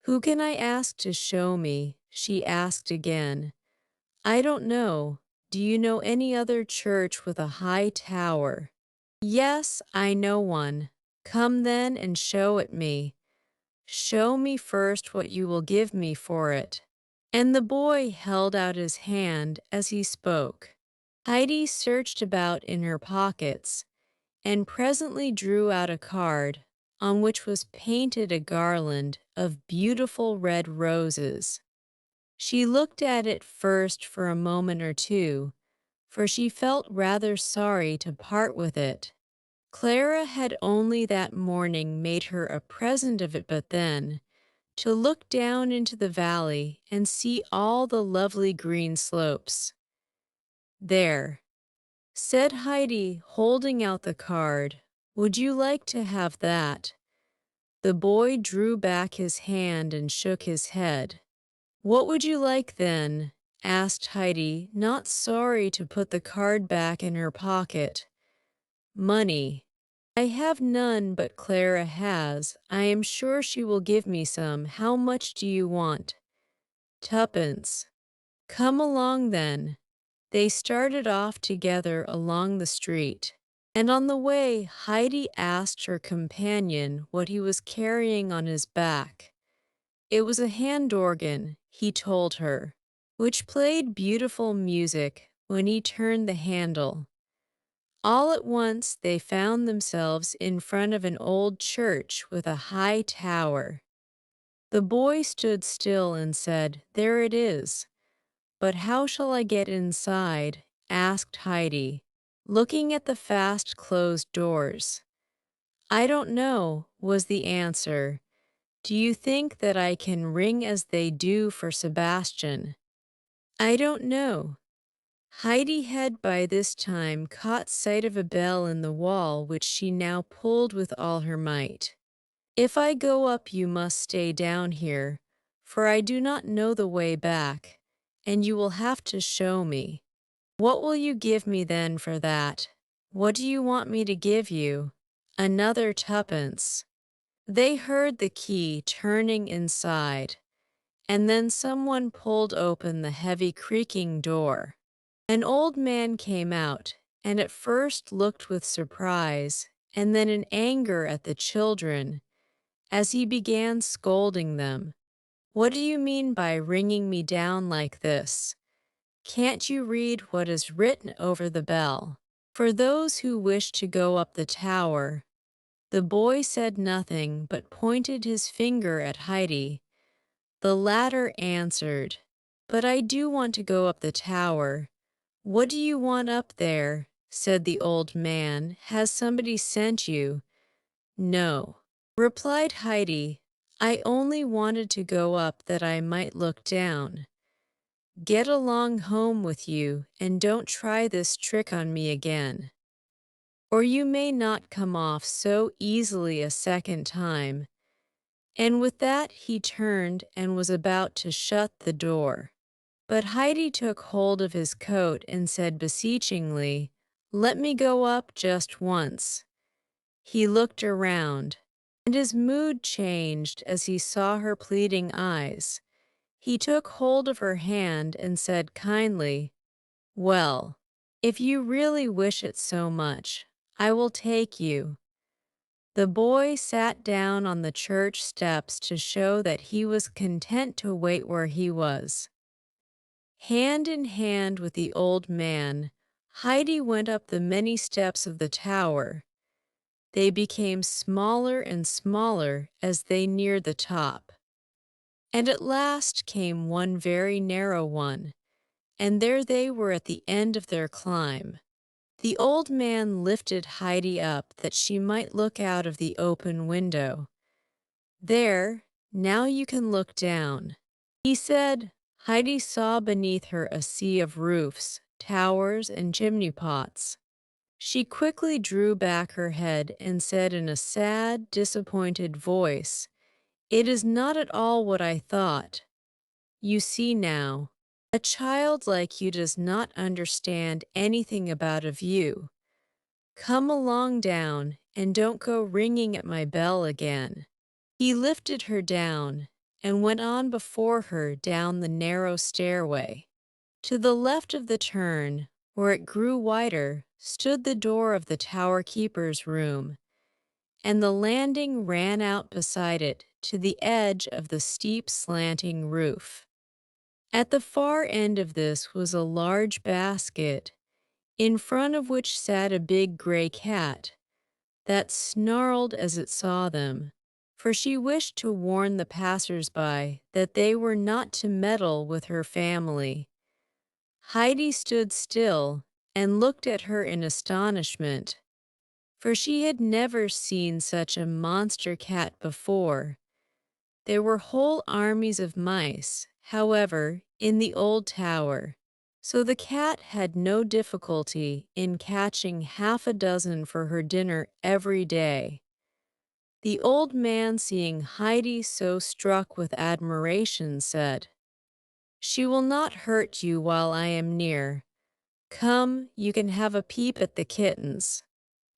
Speaker 1: "Who can I ask to show me?" she asked again. "I don't know. Do you know any other church with a high tower?" "Yes, I know one." "Come then and show it me." "Show me first what you will give me for it." And the boy held out his hand as he spoke. Heidi searched about in her pockets and presently drew out a card on which was painted a garland of beautiful red roses. She looked at it first for a moment or two, for she felt rather sorry to part with it. Clara had only that morning made her a present of it, but then, to look down into the valley and see all the lovely green slopes. "There," said Heidi, holding out the card. "Would you like to have that?" The boy drew back his hand and shook his head. "What would you like then?" asked Heidi, not sorry to put the card back in her pocket. "Money. I have none, but Clara has. I am sure she will give me some. How much do you want?" "Tuppence." "Come along then." They started off together along the street, and on the way Heidi asked her companion what he was carrying on his back. It was a hand organ, he told her, which played beautiful music when he turned the handle. All at once they found themselves in front of an old church with a high tower. The boy stood still and said, "There it is." "But how shall I get inside?" asked Heidi, looking at the fast-closed doors. "I don't know," was the answer. "Do you think that I can ring as they do for Sebastian?" "I don't know." Heidi had by this time caught sight of a bell in the wall which she now pulled with all her might. "If I go up you must stay down here, for I do not know the way back, and you will have to show me." "What will you give me then for that?" "What do you want me to give you?" "Another tuppence." They heard the key turning inside, and then someone pulled open the heavy creaking door. An old man came out, and at first looked with surprise, and then in anger at the children, as he began scolding them. "What do you mean by ringing me down like this? Can't you read what is written over the bell? For those who wish to go up the tower." The boy said nothing, but pointed his finger at Heidi. The latter answered, "But I do want to go up the tower." "What do you want up there?" said the old man. Has somebody sent you? No, replied Heidi. I only wanted to go up that I might look down. Get along home with you, and don't try this trick on me again, or you may not come off so easily a second time. And with that he turned and was about to shut the door. But Heidi took hold of his coat and said beseechingly, Let me go up just once. He looked around, and his mood changed as he saw her pleading eyes. He took hold of her hand and said kindly, Well, if you really wish it so much, I will take you. The boy sat down on the church steps to show that he was content to wait where he was. Hand in hand with the old man, Heidi went up the many steps of the tower. They became smaller and smaller as they neared the top. And at last came one very narrow one, and there they were at the end of their climb. The old man lifted Heidi up that she might look out of the open window. There, now you can look down, he said. Heidi saw beneath her a sea of roofs, towers, and chimney pots. She quickly drew back her head and said in a sad, disappointed voice, It is not at all what I thought. You see now, a child like you does not understand anything about a view. Come along down, and don't go ringing at my bell again. He lifted her down and went on before her down the narrow stairway. To the left of the turn, where it grew wider, stood the door of the tower keeper's room, and the landing ran out beside it to the edge of the steep slanting roof. At the far end of this was a large basket, in front of which sat a big gray cat that snarled as it saw them, for she wished to warn the passers-by that they were not to meddle with her family. Heidi stood still and looked at her in astonishment, for she had never seen such a monster cat before. There were whole armies of mice, however, in the old tower, so the cat had no difficulty in catching half a dozen for her dinner every day. The old man, seeing Heidi so struck with admiration, said, She will not hurt you while I am near. Come, you can have a peep at the kittens.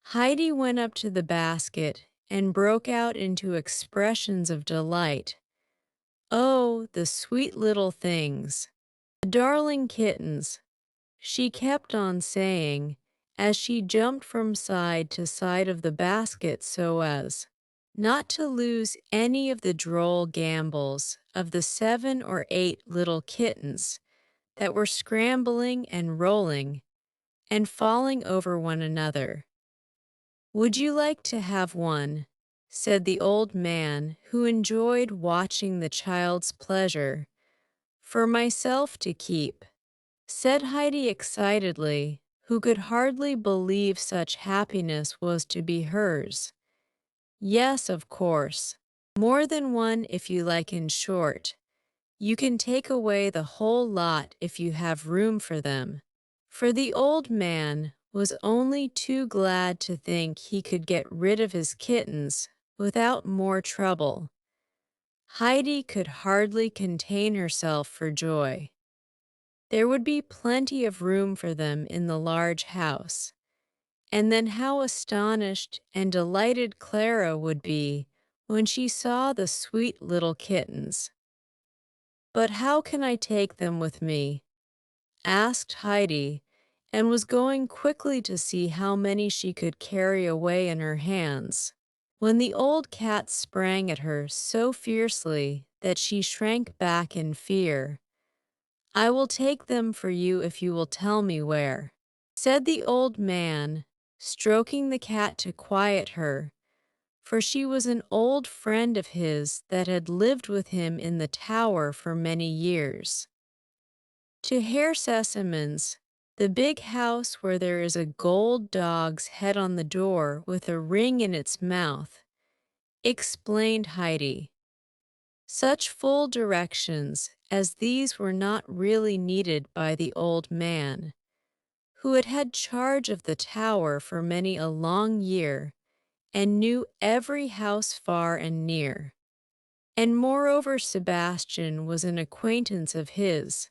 Speaker 1: Heidi went up to the basket and broke out into expressions of delight. Oh, the sweet little things, the darling kittens, she kept on saying, as she jumped from side to side of the basket so as not to lose any of the droll gambols of the 7 or 8 little kittens that were scrambling and rolling and falling over one another. Would you like to have one? Said the old man, who enjoyed watching the child's pleasure. For myself to keep, said Heidi excitedly, who could hardly believe such happiness was to be hers. Yes, of course. More than one if you like. In short, you can take away the whole lot if you have room for them. For the old man was only too glad to think he could get rid of his kittens without more trouble. Heidi could hardly contain herself for joy. There would be plenty of room for them in the large house. And then how astonished and delighted Clara would be when she saw the sweet little kittens. But how can I take them with me? Asked Heidi, and was going quickly to see how many she could carry away in her hands, when the old cat sprang at her so fiercely that she shrank back in fear. I will take them for you if you will tell me where, said the old man, stroking the cat to quiet her, for she was an old friend of his that had lived with him in the tower for many years. To Herr Sesamens, The big house where there is a gold dog's head on the door with a ring in its mouth, explained Heidi. Such full directions as these were not really needed by the old man, who had had charge of the tower for many a long year and knew every house far and near. And moreover, Sebastian was an acquaintance of his.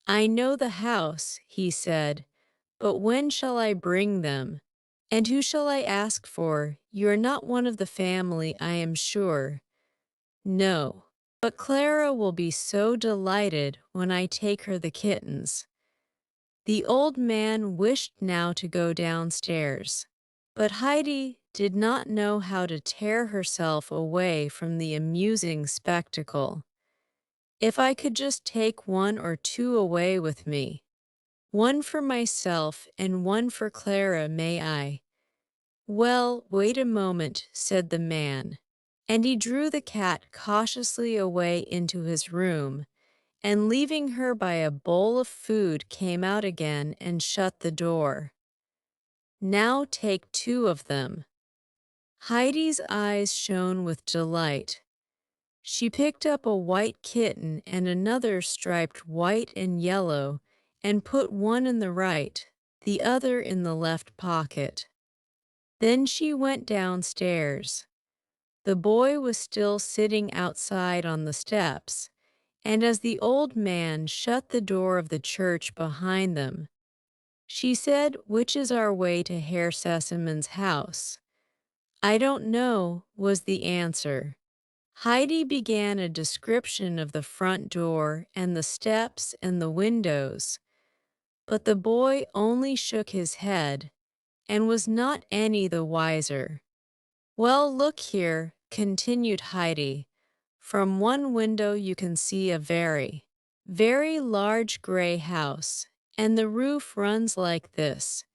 Speaker 1: "I know the house," he said, "but when shall I bring them? And who shall I ask for? You are not one of the family, I am sure." "No, but Clara will be so delighted when I take her the kittens." The old man wished now to go downstairs, but Heidi did not know how to tear herself away from the amusing spectacle. "If I could just take one or two away with me. One for myself and one for Clara, may I?" "Well, wait a moment," said the man, and he drew the cat cautiously away into his room, and leaving her by a bowl of food came out again and shut the door. "Now take two of them." Heidi's eyes shone with delight. She picked up a white kitten and another striped white and yellow and put one in the right, the other in the left pocket. Then she went downstairs. The boy was still sitting outside on the steps, and as the old man shut the door of the church behind them, she said, "Which is our way to Herr Seseman's house?" "I don't know," was the answer. Heidi began a description of the front door and the steps and the windows, but the boy only shook his head and was not any the wiser. "Well, look here," continued Heidi. "From one window you can see a very, very large gray house, and the roof runs like this."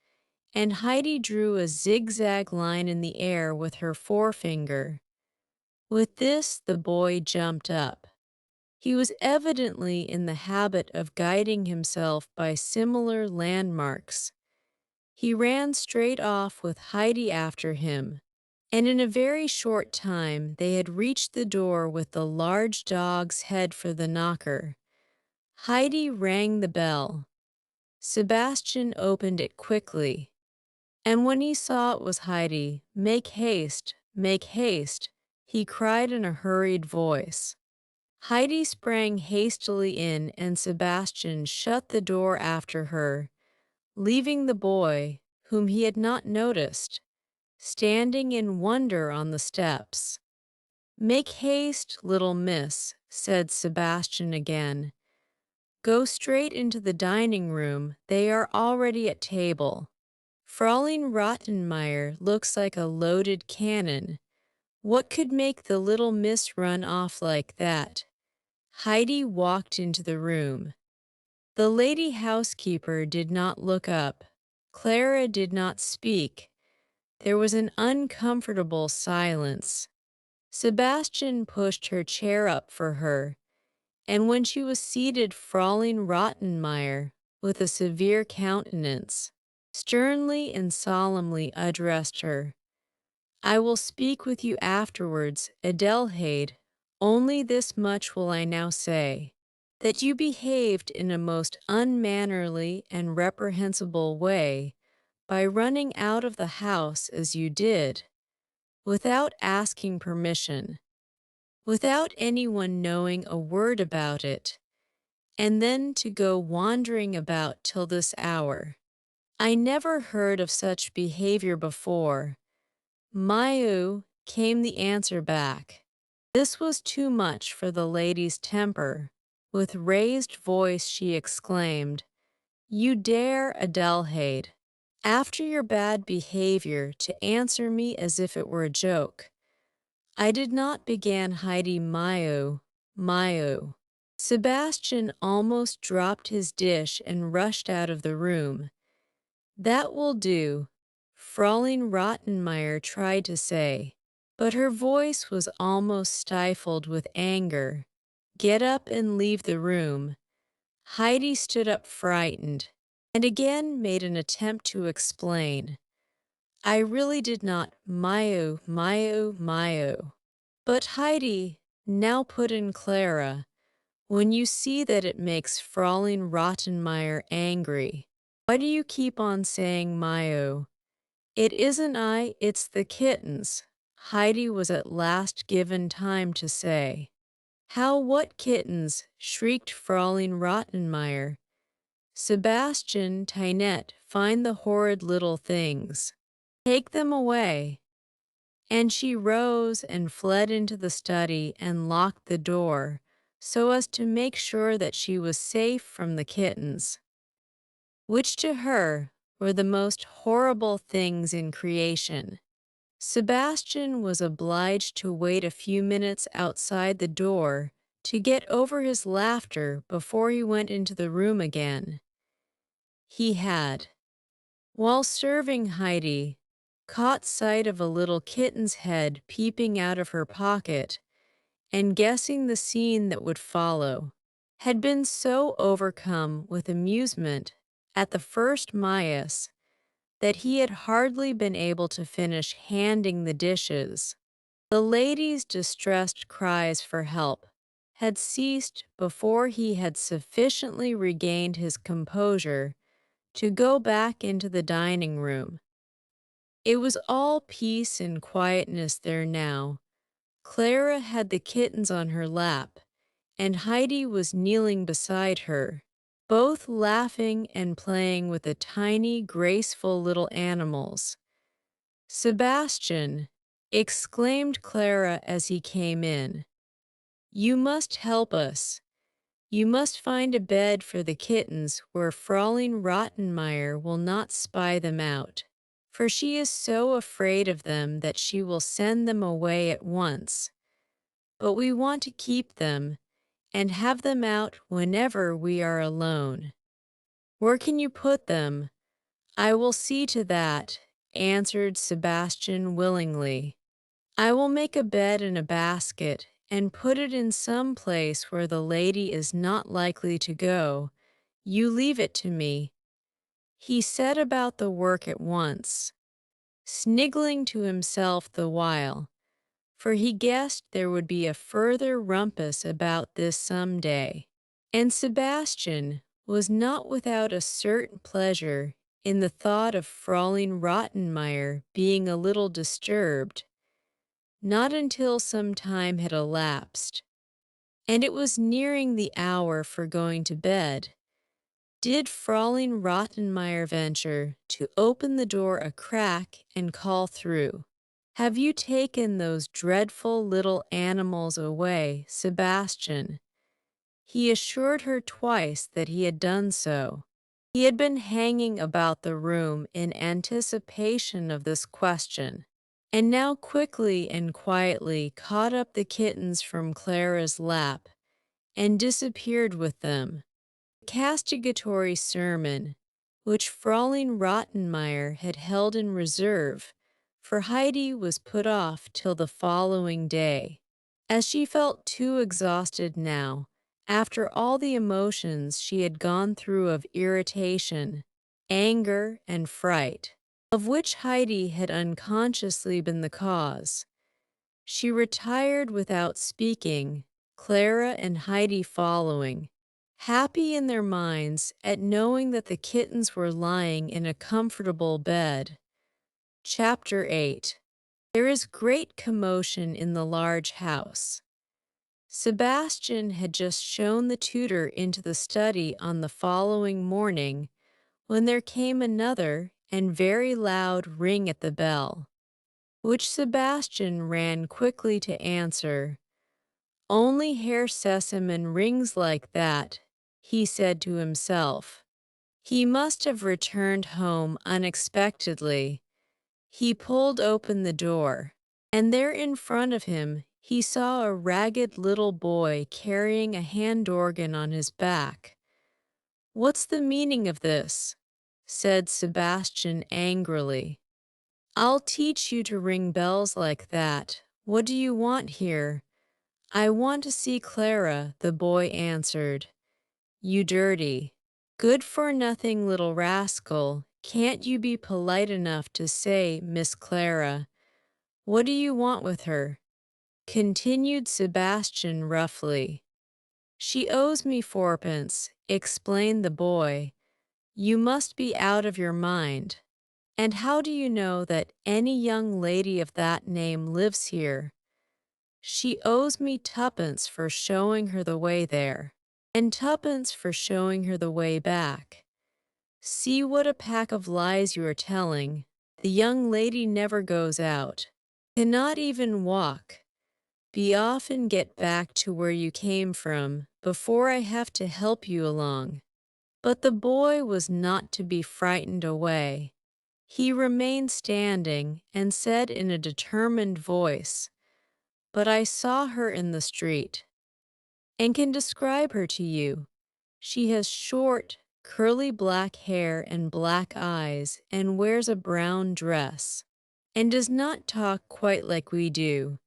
Speaker 1: And Heidi drew a zigzag line in the air with her forefinger. With this, the boy jumped up. He was evidently in the habit of guiding himself by similar landmarks. He ran straight off with Heidi after him, and in a very short time they had reached the door with the large dog's head for the knocker. Heidi rang the bell. Sebastian opened it quickly, and when he saw it was Heidi, make haste," he cried in a hurried voice. Heidi sprang hastily in, and Sebastian shut the door after her, leaving the boy, whom he had not noticed, standing in wonder on the steps. "Make haste, little miss," said Sebastian again. "Go straight into the dining room, they are already at table. Fräulein Rottenmeier looks like a loaded cannon. What could make the little miss run off like that?" Heidi walked into the room. The lady housekeeper did not look up. Clara did not speak. There was an uncomfortable silence. Sebastian pushed her chair up for her, and when she was seated, Fräulein Rottenmeier, with a severe countenance, sternly and solemnly addressed her. "I will speak with you afterwards, Adelheid. Only this much will I now say, that you behaved in a most unmannerly and reprehensible way by running out of the house as you did, without asking permission, without anyone knowing a word about it, and then to go wandering about till this hour. I never heard of such behavior before." "Mayu," came the answer back. This was too much for the lady's temper. With raised voice she exclaimed, "You dare, Adelheid, after your bad behavior, to answer me as if it were a joke." "I did not," began Heidi. Mayu. Sebastian almost dropped his dish and rushed out of the room. "That will do," Fräulein Rottenmeier tried to say, but her voice was almost stifled with anger. "Get up and leave the room." Heidi stood up frightened. and again made an attempt to explain. I really did not mio. But Heidi, now put in Clara, when you see that it makes Fräulein Rottenmeier angry, why do you keep on saying mio? It isn't I, it's the kittens. Heidi was at last given time to say. How what kittens? Shrieked Fräulein Rottenmeier. Sebastian, Tinette, find the horrid little things. Take them away. And she rose and fled into the study and locked the door, so as to make sure that she was safe from the kittens, which to her were the most horrible things in creation. Sebastian was obliged to wait a few minutes outside the door to get over his laughter before he went into the room again. He had, while serving Heidi, caught sight of a little kitten's head peeping out of her pocket, and guessing the scene that would follow, had been so overcome with amusement at the first Maias that he had hardly been able to finish handing the dishes. The lady's distressed cries for help had ceased before he had sufficiently regained his composure to go back into the dining room. It was all peace and quietness there now. Clara had the kittens on her lap, and Heidi was kneeling beside her, both laughing and playing with the tiny, graceful little animals. Sebastian, exclaimed Clara as he came in, you must help us. You must find a bed for the kittens where Fräulein Rottenmeier will not spy them out, for she is so afraid of them that she will send them away at once. But we want to keep them and have them out whenever we are alone. Where can you put them? I will see to that, answered Sebastian willingly. I will make a bed in a basket and put it in some place where the lady is not likely to go. You leave it to me. He set about the work at once, sniggling to himself the while, for he guessed there would be a further rumpus about this some day. And Sebastian was not without a certain pleasure in the thought of Fräulein Rottenmeier being a little disturbed. Not until some time had elapsed, and it was nearing the hour for going to bed, did Fräulein Rottenmeier venture to open the door a crack and call through, have you taken those dreadful little animals away, Sebastian? He assured her twice that he had done so. He had been hanging about the room in anticipation of this question, and now quickly and quietly caught up the kittens from Clara's lap and disappeared with them. The castigatory sermon, which Fräulein Rottenmeier had held in reserve for Heidi, was put off till the following day, as she felt too exhausted now, after all the emotions she had gone through of irritation, anger, and fright, of which Heidi had unconsciously been the cause. She retired without speaking, Clara and Heidi following, happy in their minds at knowing that the kittens were lying in a comfortable bed. Chapter 8. There is great commotion in the large house. Sebastian had just shown the tutor into the study on the following morning when there came another and very loud ring at the bell, which Sebastian ran quickly to answer. Only Herr Sesemann rings like that, he said to himself. He must have returned home unexpectedly. He pulled open the door, and there in front of him he saw a ragged little boy carrying a hand organ on his back. What's the meaning of this? Said Sebastian angrily. I'll teach you to ring bells like that. What do you want here? I want to see Clara, the boy answered. You dirty. Good-for-nothing little rascal, can't you be polite enough to say, Miss Clara, what do you want with her? Continued Sebastian roughly. She owes me fourpence, explained the boy. You must be out of your mind. And how do you know that any young lady of that name lives here? She owes me twopence for showing her the way there, and twopence for showing her the way back. See what a pack of lies you are telling. The young lady never goes out, cannot even walk. Be off and get back to where you came from before I have to help you along. But the boy was not to be frightened away. He remained standing and said in a determined voice, "But I saw her in the street, and can describe her to you. She has short, curly black hair and black eyes, and wears a brown dress, and does not talk quite like we do."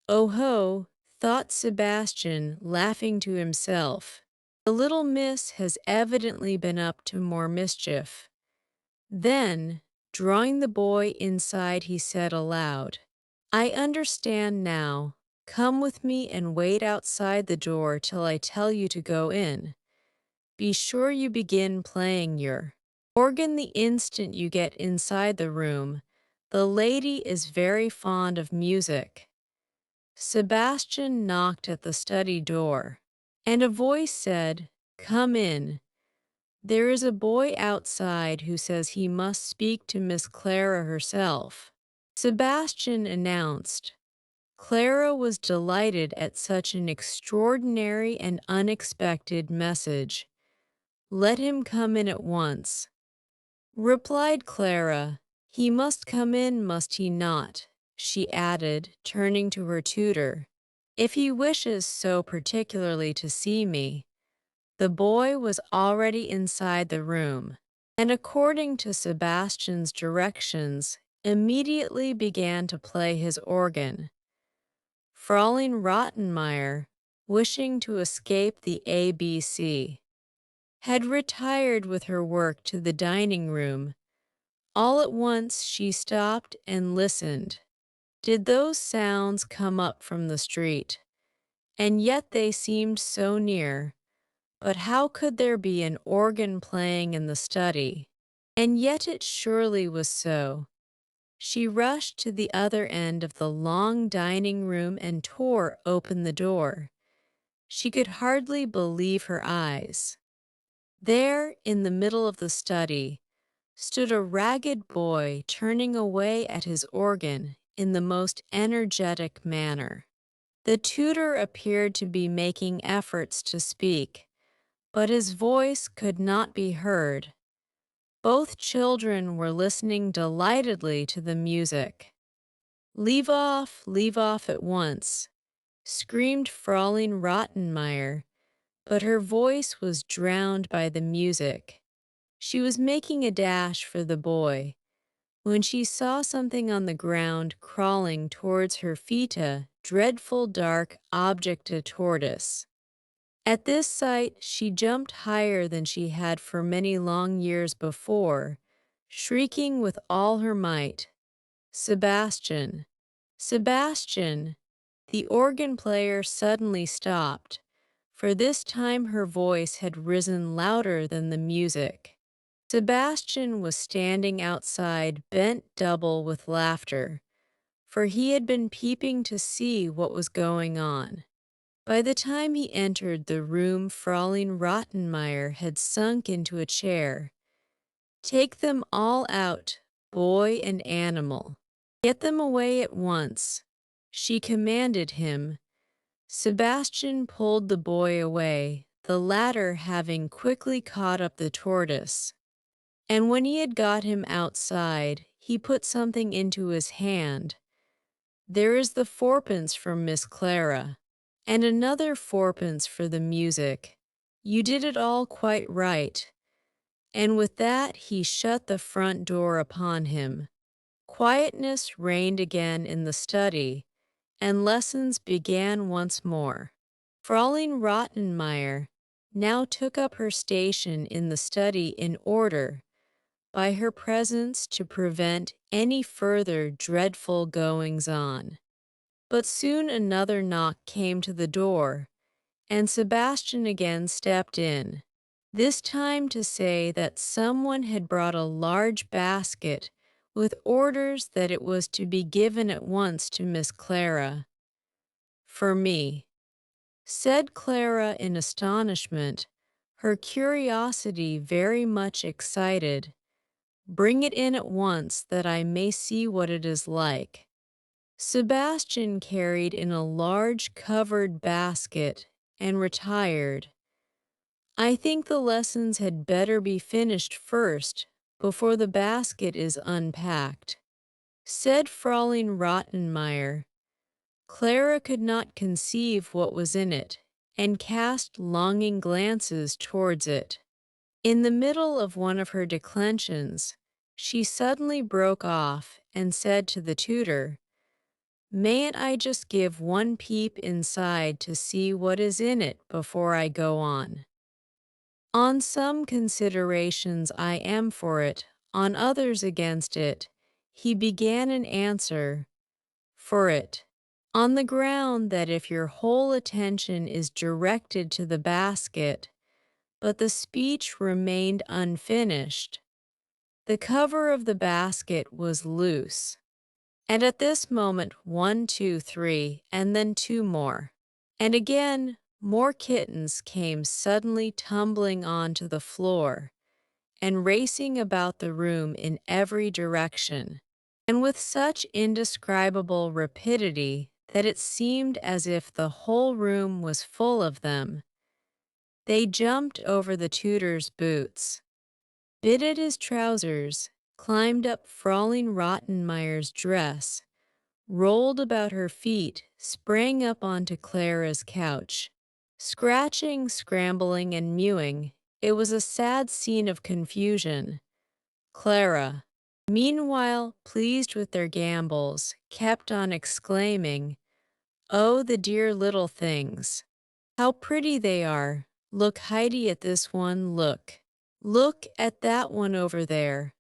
Speaker 1: "Oh ho," thought Sebastian, laughing to himself. "The little miss has evidently been up to more mischief." Then, drawing the boy inside, he said aloud, "I understand now. Come with me and wait outside the door till I tell you to go in. Be sure you begin playing your organ the instant you get inside the room. The lady is very fond of music." Sebastian knocked at the study door, and a voice said, "Come in. There is a boy outside who says he must speak to Miss Clara herself." Sebastian announced. Clara was delighted at such an extraordinary and unexpected message. "Let him come in at once," replied Clara. "He must come in, must he not?" she added, turning to her tutor. "If he wishes so particularly to see me." The boy was already inside the room, and according to Sebastian's directions, immediately began to play his organ. Fraulein Rottenmeier, wishing to escape the ABC, had retired with her work to the dining room. All at once she stopped and listened. Did those sounds come up from the street? And yet they seemed so near. But how could there be an organ playing in the study? And yet it surely was so. She rushed to the other end of the long dining room and tore open the door. She could hardly believe her eyes. There, in the middle of the study, stood a ragged boy turning away at his organ in the most energetic manner. The tutor appeared to be making efforts to speak, but his voice could not be heard. Both children were listening delightedly to the music. Leave off at once," screamed Fraulein Rottenmeier, but her voice was drowned by the music. She was making a dash for the boy, when she saw something on the ground crawling towards her feet, a dreadful dark object, a tortoise. At this sight she jumped higher than she had for many long years before, shrieking with all her might, "Sebastian! Sebastian!" The organ player suddenly stopped, for this time her voice had risen louder than the music. Sebastian was standing outside, bent double with laughter, for he had been peeping to see what was going on. By the time he entered the room, Fraulein Rottenmeier had sunk into a chair. "Take them all out, boy and animal. Get them away at once," she commanded him. Sebastian pulled the boy away, the latter having quickly caught up the tortoise. And when he had got him outside, he put something into his hand. "There is the fourpence from Miss Clara, and another fourpence for the music. You did it all quite right." And with that he shut the front door upon him. Quietness reigned again in the study, and lessons began once more. Fraulein Rottenmeier, now took up her station in the study in order, by her presence, to prevent any further dreadful goings-on. But soon another knock came to the door, and Sebastian again stepped in, this time to say that someone had brought a large basket with orders that it was to be given at once to Miss Clara. "For me," said Clara in astonishment, her curiosity very much excited. "Bring it in at once that I may see what it is like." Sebastian carried in a large covered basket and retired. "I think the lessons had better be finished first, before the basket is unpacked," said Fraulein Rottenmeier. Clara could not conceive what was in it, and cast longing glances towards it. In the middle of one of her declensions, she suddenly broke off and said to the tutor, "Mayn't I just give one peep inside to see what is in it before I go on? On some considerations I am for it, on others against it." He began an answer, "For it, on the ground that if your whole attention is directed to the basket," but the speech remained unfinished. The cover of the basket was loose, and at this moment 1, 2, 3, and then 2 more. And again more kittens came suddenly tumbling onto the floor and racing about the room in every direction, and with such indescribable rapidity that it seemed as if the whole room was full of them. They jumped over the tutor's boots, bit at his trousers, climbed up Fraulein Rottenmeier's dress, rolled about her feet, sprang up onto Clara's couch. Scratching, scrambling, and mewing, it was a sad scene of confusion. Clara, meanwhile, pleased with their gambols, kept on exclaiming, "Oh, the dear little things! How pretty they are! Look, Heidi, at this one, look! Look at that one over there!"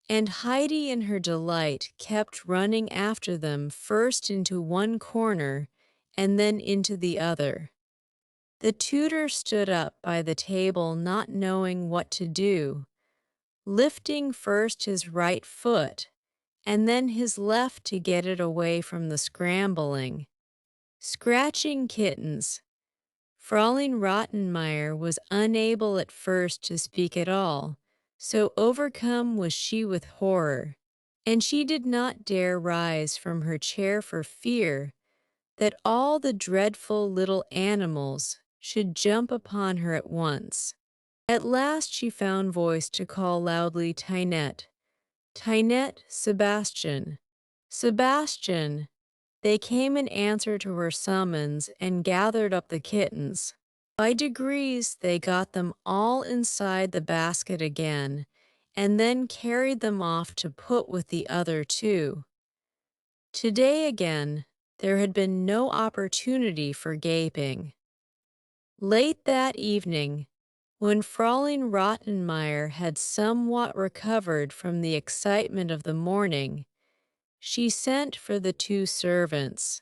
Speaker 1: And Heidi in her delight kept running after them, first into one corner and then into the other. The tutor stood up by the table, not knowing what to do, lifting first his right foot and then his left to get it away from the scrambling, scratching kittens. Fraulein Rottenmeier was unable at first to speak at all, so overcome was she with horror, and she did not dare rise from her chair for fear that all the dreadful little animals should jump upon her at once. At last she found voice to call loudly, "Tinette! Tinette, Sebastian! Sebastian!" They came in answer to her summons and gathered up the kittens. By degrees they got them all inside the basket again, and then carried them off to put with the other 2. Today again there had been no opportunity for gaping. Late that evening, when Fraulein Rottenmeier had somewhat recovered from the excitement of the morning, she sent for the 2 servants,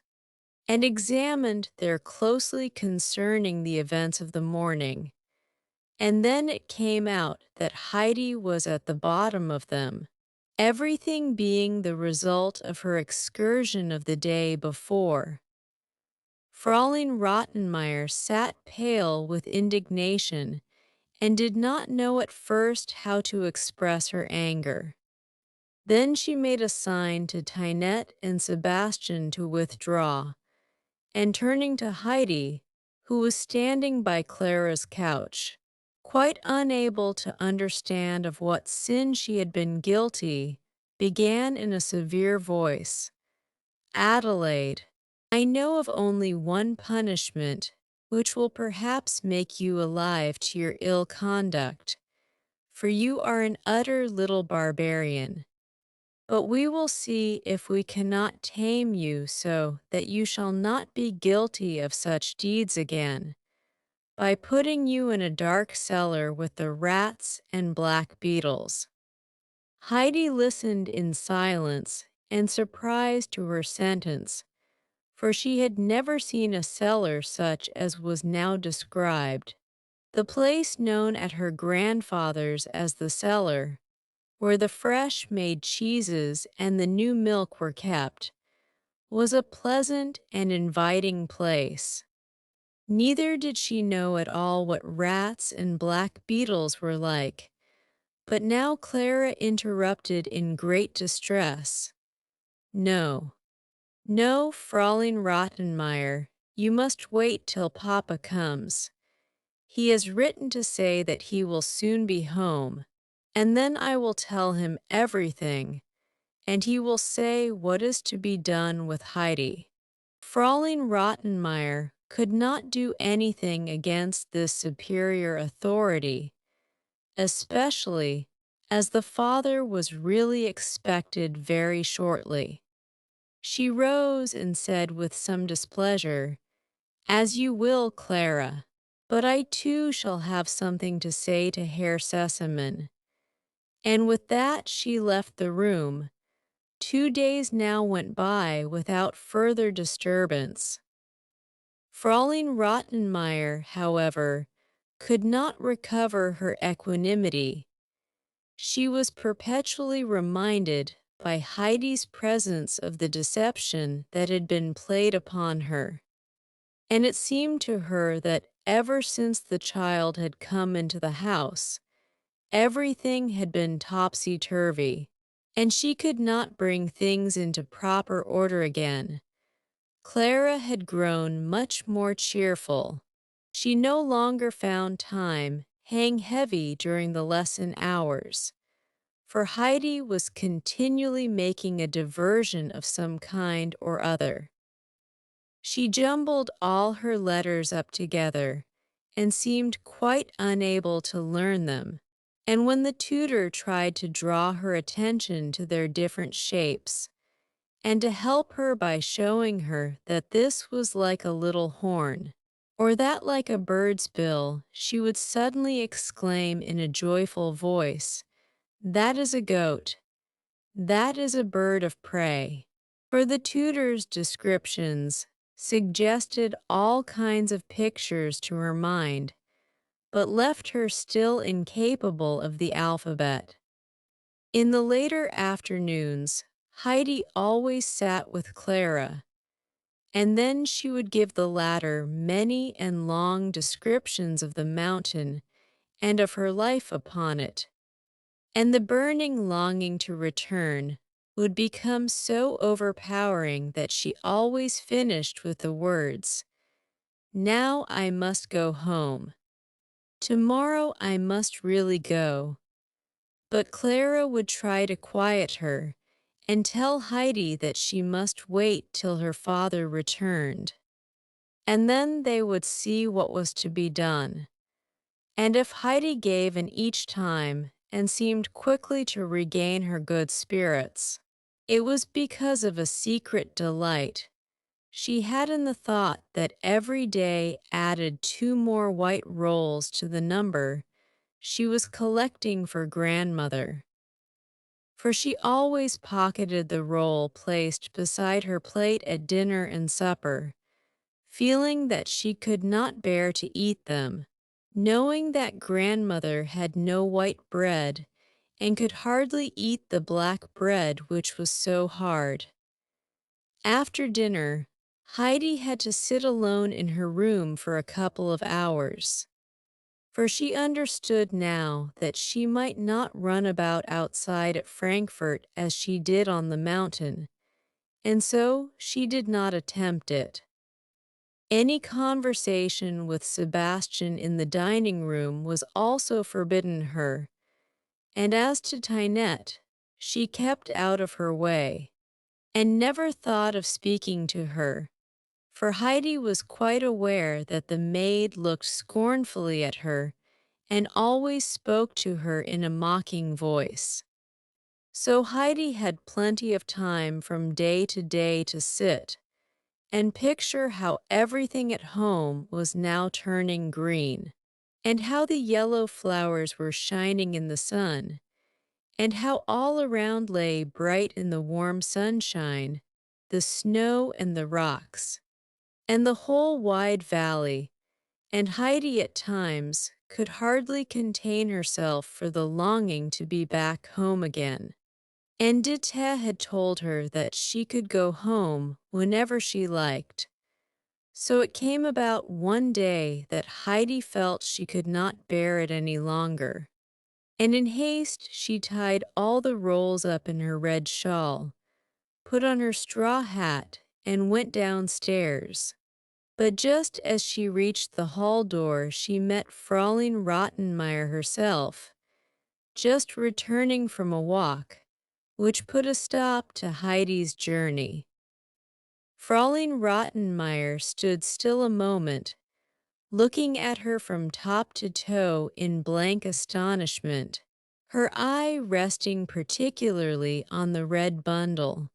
Speaker 1: and examined their closely concerning the events of the morning, and then it came out that Heidi was at the bottom of them, everything being the result of her excursion of the day before. Fraulein Rottenmeier sat pale with indignation and did not know at first how to express her anger. Then she made a sign to Tinette and Sebastian to withdraw, and turning to Heidi, who was standing by Clara's couch, quite unable to understand of what sin she had been guilty, began in a severe voice, "Adelaide, I know of only one punishment which will perhaps make you alive to your ill conduct, for you are an utter little barbarian. But we will see if we cannot tame you so that you shall not be guilty of such deeds again. by putting you in a dark cellar with the rats and black beetles." Heidi listened in silence and surprised to her sentence, for she had never seen a cellar such as was now described. The place known at her grandfather's as the cellar, where the fresh made cheeses and the new milk were kept, was a pleasant and inviting place. Neither did she know at all what rats and black beetles were like, but now Clara interrupted in great distress. "No, no, Fräulein Rottenmeier, you must wait till Papa comes. He has written to say that he will soon be home, and then I will tell him everything, and he will say what is to be done with Heidi." Fräulein Rottenmeier could not do anything against this superior authority, especially as the father was really expected very shortly. She rose and said with some displeasure, "As you will, Clara, but I too shall have something to say to Herr Sesemann." And with that she left the room. 2 days now went by without further disturbance. Fräulein Rottenmeier, however, could not recover her equanimity. She was perpetually reminded by Heidi's presence of the deception that had been played upon her, and it seemed to her that ever since the child had come into the house, everything had been topsy-turvy, and she could not bring things into proper order again. Clara had grown much more cheerful. She no longer found time hang heavy during the lesson hours, for Heidi was continually making a diversion of some kind or other. She jumbled all her letters up together and seemed quite unable to learn them, and when the tutor tried to draw her attention to their different shapes, and to help her by showing her that this was like a little horn, or that like a bird's bill, she would suddenly exclaim in a joyful voice, "That is a goat. That is a bird of prey." For the tutor's descriptions suggested all kinds of pictures to her mind, but left her still incapable of the alphabet. In the later afternoons, Heidi always sat with Clara, and then she would give the latter many and long descriptions of the mountain and of her life upon it, and the burning longing to return would become so overpowering that she always finished with the words, "Now I must go home. Tomorrow I must really go." But Clara would try to quiet her and tell Heidi that she must wait till her father returned, and then they would see what was to be done. And if Heidi gave in each time and seemed quickly to regain her good spirits, it was because of a secret delight she had in the thought that every day added 2 more white rolls to the number she was collecting for grandmother. For she always pocketed the roll placed beside her plate at dinner and supper, feeling that she could not bear to eat them, knowing that grandmother had no white bread and could hardly eat the black bread which was so hard. After dinner, Heidi had to sit alone in her room for a couple of hours, for she understood now that she might not run about outside at Frankfurt as she did on the mountain, and so she did not attempt it. Any conversation with Sebastian in the dining room was also forbidden her, and as to Tinette, she kept out of her way, and never thought of speaking to her, for Heidi was quite aware that the maid looked scornfully at her and always spoke to her in a mocking voice. So Heidi had plenty of time from day to day to sit, and picture how everything at home was now turning green, and how the yellow flowers were shining in the sun, and how all around lay bright in the warm sunshine, the snow and the rocks, and the whole wide valley, and Heidi at times could hardly contain herself for the longing to be back home again. And Dite had told her that she could go home whenever she liked. So it came about one day that Heidi felt she could not bear it any longer, and in haste she tied all the rolls up in her red shawl, put on her straw hat, and went downstairs. But just as she reached the hall door, she met Fraulein Rottenmeier herself, just returning from a walk, which put a stop to Heidi's journey. Fraulein Rottenmeier stood still a moment, looking at her from top to toe in blank astonishment, her eye resting particularly on the red bundle.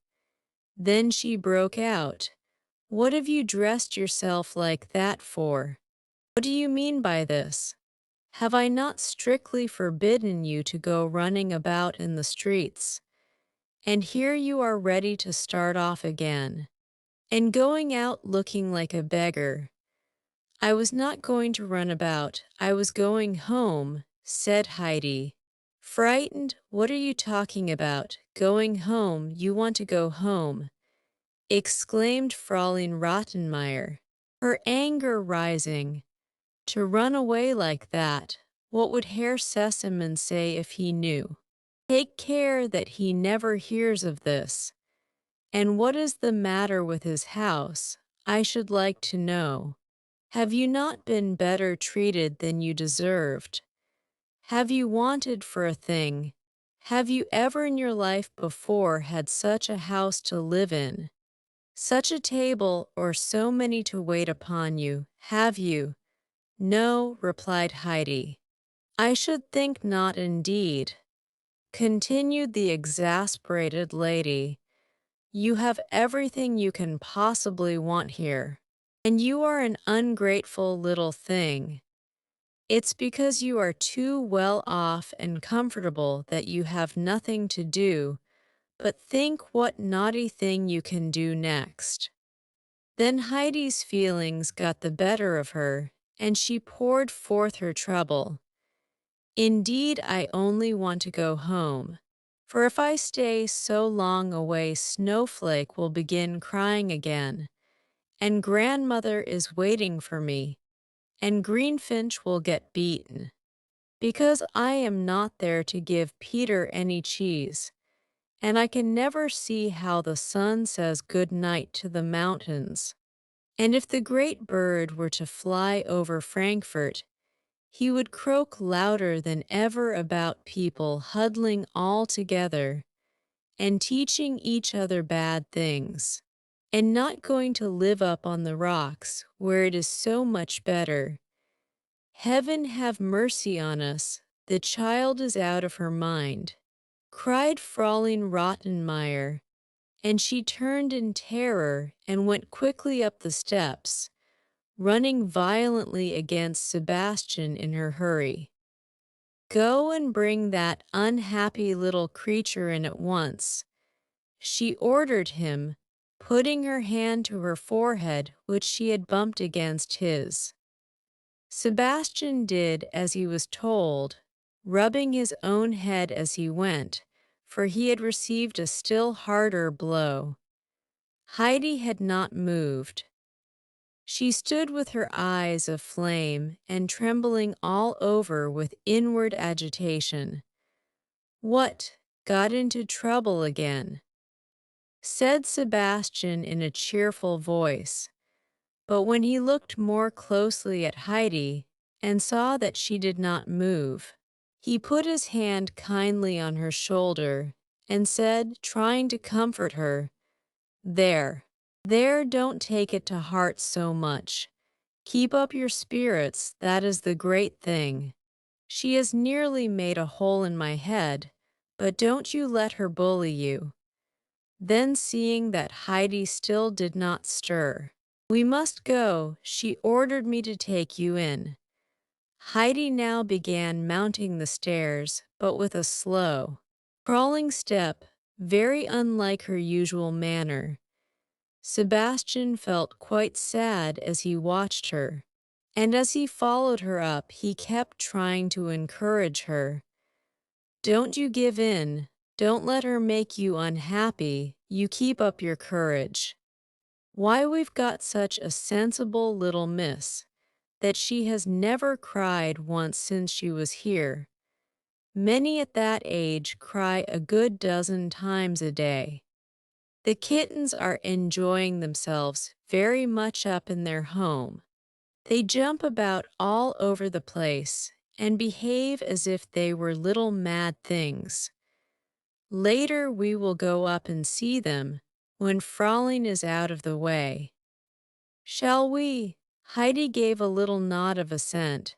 Speaker 1: Then she broke out, "What have you dressed yourself like that for? What do you mean by this? Have I not strictly forbidden you to go running about in the streets? And here you are ready to start off again, and going out looking like a beggar." "I was not going to run about, I was going home," said Heidi. Frightened, "What are you talking about? Going home, you want to go home," exclaimed Fraulein Rottenmeier, her anger rising. "To run away like that, what would Herr Sesemann say if he knew? Take care that he never hears of this. And what is the matter with his house, I should like to know? Have you not been better treated than you deserved? Have you wanted for a thing? Have you ever in your life before had such a house to live in? Such a table or so many to wait upon you, have you?" "No," replied Heidi. "I should think not indeed," continued the exasperated lady. "You have everything you can possibly want here, and you are an ungrateful little thing. It's because you are too well off and comfortable that you have nothing to do but think what naughty thing you can do next." Then Heidi's feelings got the better of her, and she poured forth her trouble. "Indeed, I only want to go home, for if I stay so long away, Snowflake will begin crying again, and grandmother is waiting for me, and Greenfinch will get beaten, because I am not there to give Peter any cheese, and I can never see how the sun says good night to the mountains. And if the great bird were to fly over Frankfurt, he would croak louder than ever about people huddling all together and teaching each other bad things, and not going to live up on the rocks where it is so much better. Heaven have mercy on us, the child is out of her mind," cried Fraulein Rottenmeier, and she turned in terror and went quickly up the steps, running violently against Sebastian in her hurry. "Go and bring that unhappy little creature in at once," she ordered him, putting her hand to her forehead which she had bumped against his. Sebastian did as he was told, rubbing his own head as he went, for he had received a still harder blow. Heidi had not moved. She stood with her eyes aflame and trembling all over with inward agitation. "What, got into trouble again?" said Sebastian in a cheerful voice. But when he looked more closely at Heidi and saw that she did not move, he put his hand kindly on her shoulder and said, trying to comfort her, "There, there, don't take it to heart so much. Keep up your spirits, that is the great thing. She has nearly made a hole in my head, but don't you let her bully you. Then, seeing that Heidi still did not stir, "We must go. She ordered me to take you in." Heidi now began mounting the stairs, but with a slow, crawling step, very unlike her usual manner. Sebastian felt quite sad as he watched her, and as he followed her up, he kept trying to encourage her. "Don't you give in. Don't let her make you unhappy. You keep up your courage. Why, we've got such a sensible little miss that she has never cried once since she was here. Many at that age cry a good dozen times a day. The kittens are enjoying themselves very much up in their home. They jump about all over the place and behave as if they were little mad things. Later we will go up and see them when Fraulein is out of the way. Shall we?" Heidi gave a little nod of assent,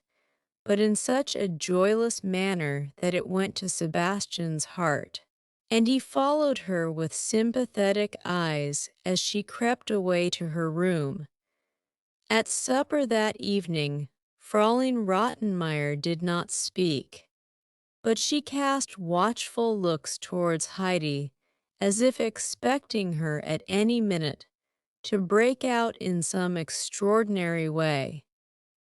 Speaker 1: but in such a joyless manner that it went to Sebastian's heart, and he followed her with sympathetic eyes as she crept away to her room. At supper that evening, Fraulein Rottenmeier did not speak, but she cast watchful looks towards Heidi, as if expecting her at any minute to break out in some extraordinary way.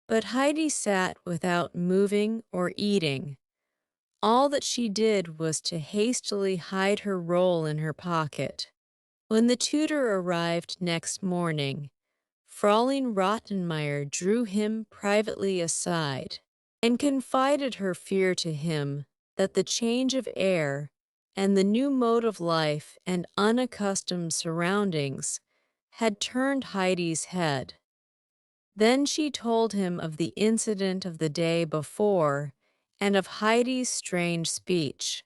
Speaker 1: But Heidi sat without moving or eating. All that she did was to hastily hide her roll in her pocket. When the tutor arrived next morning, Fraulein Rottenmeier drew him privately aside and confided her fear to him that the change of air and the new mode of life and unaccustomed surroundings had turned Heidi's head. Then she told him of the incident of the day before and of Heidi's strange speech.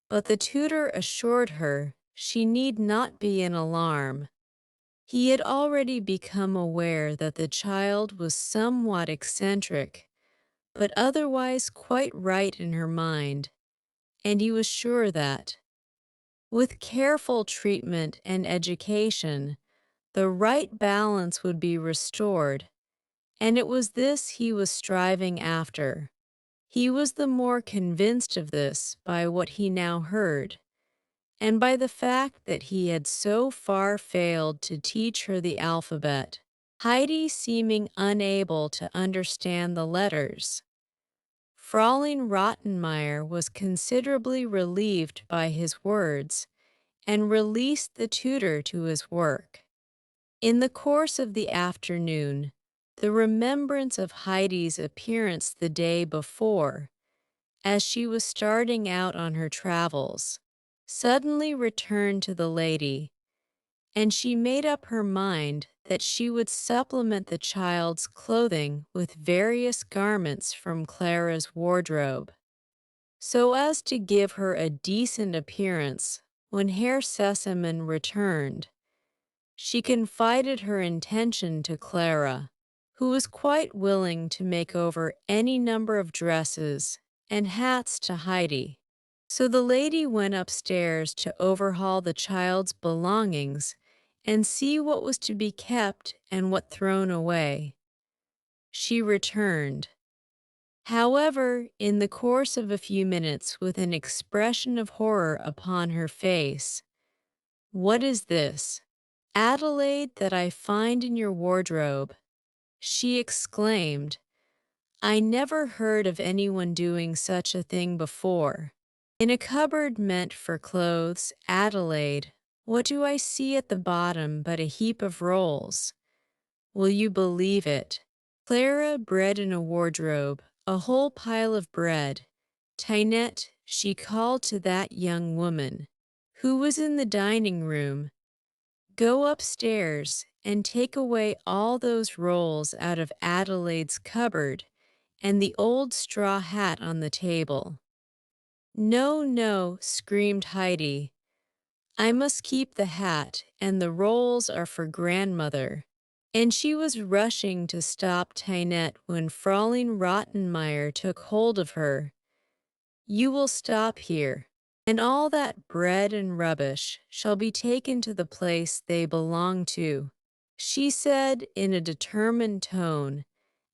Speaker 1: But the tutor assured her she need not be in alarm. He had already become aware that the child was somewhat eccentric, but otherwise quite right in her mind, and he was sure that, with careful treatment and education, the right balance would be restored, and it was this he was striving after. He was the more convinced of this by what he now heard, and by the fact that he had so far failed to teach her the alphabet, Heidi seeming unable to understand the letters. Fraulein Rottenmeier was considerably relieved by his words and released the tutor to his work. In the course of the afternoon, the remembrance of Heidi's appearance the day before, as she was starting out on her travels, suddenly returned to the lady, and she made up her mind that she would supplement the child's clothing with various garments from Clara's wardrobe, so as to give her a decent appearance when Herr Sesemann returned. She confided her intention to Clara, who was quite willing to make over any number of dresses and hats to Heidi. So the lady went upstairs to overhaul the child's belongings and see what was to be kept and what thrown away. She returned, however, in the course of a few minutes with an expression of horror upon her face. "What is this, Adelaide, that I find in your wardrobe?" she exclaimed. "I never heard of anyone doing such a thing before. In a cupboard meant for clothes, Adelaide, what do I see at the bottom but a heap of rolls? Will you believe it? Clara, bread in a wardrobe, a whole pile of bread. Tinette," she called to that young woman, who was in the dining room, "go upstairs and take away all those rolls out of Adelaide's cupboard and the old straw hat on the table." "No, no," screamed Heidi. "I must keep the hat, and the rolls are for grandmother." And she was rushing to stop Tinette when Fraulein Rottenmeier took hold of her. "You will stop here. and all that bread and rubbish shall be taken to the place they belong to, she said in a determined tone,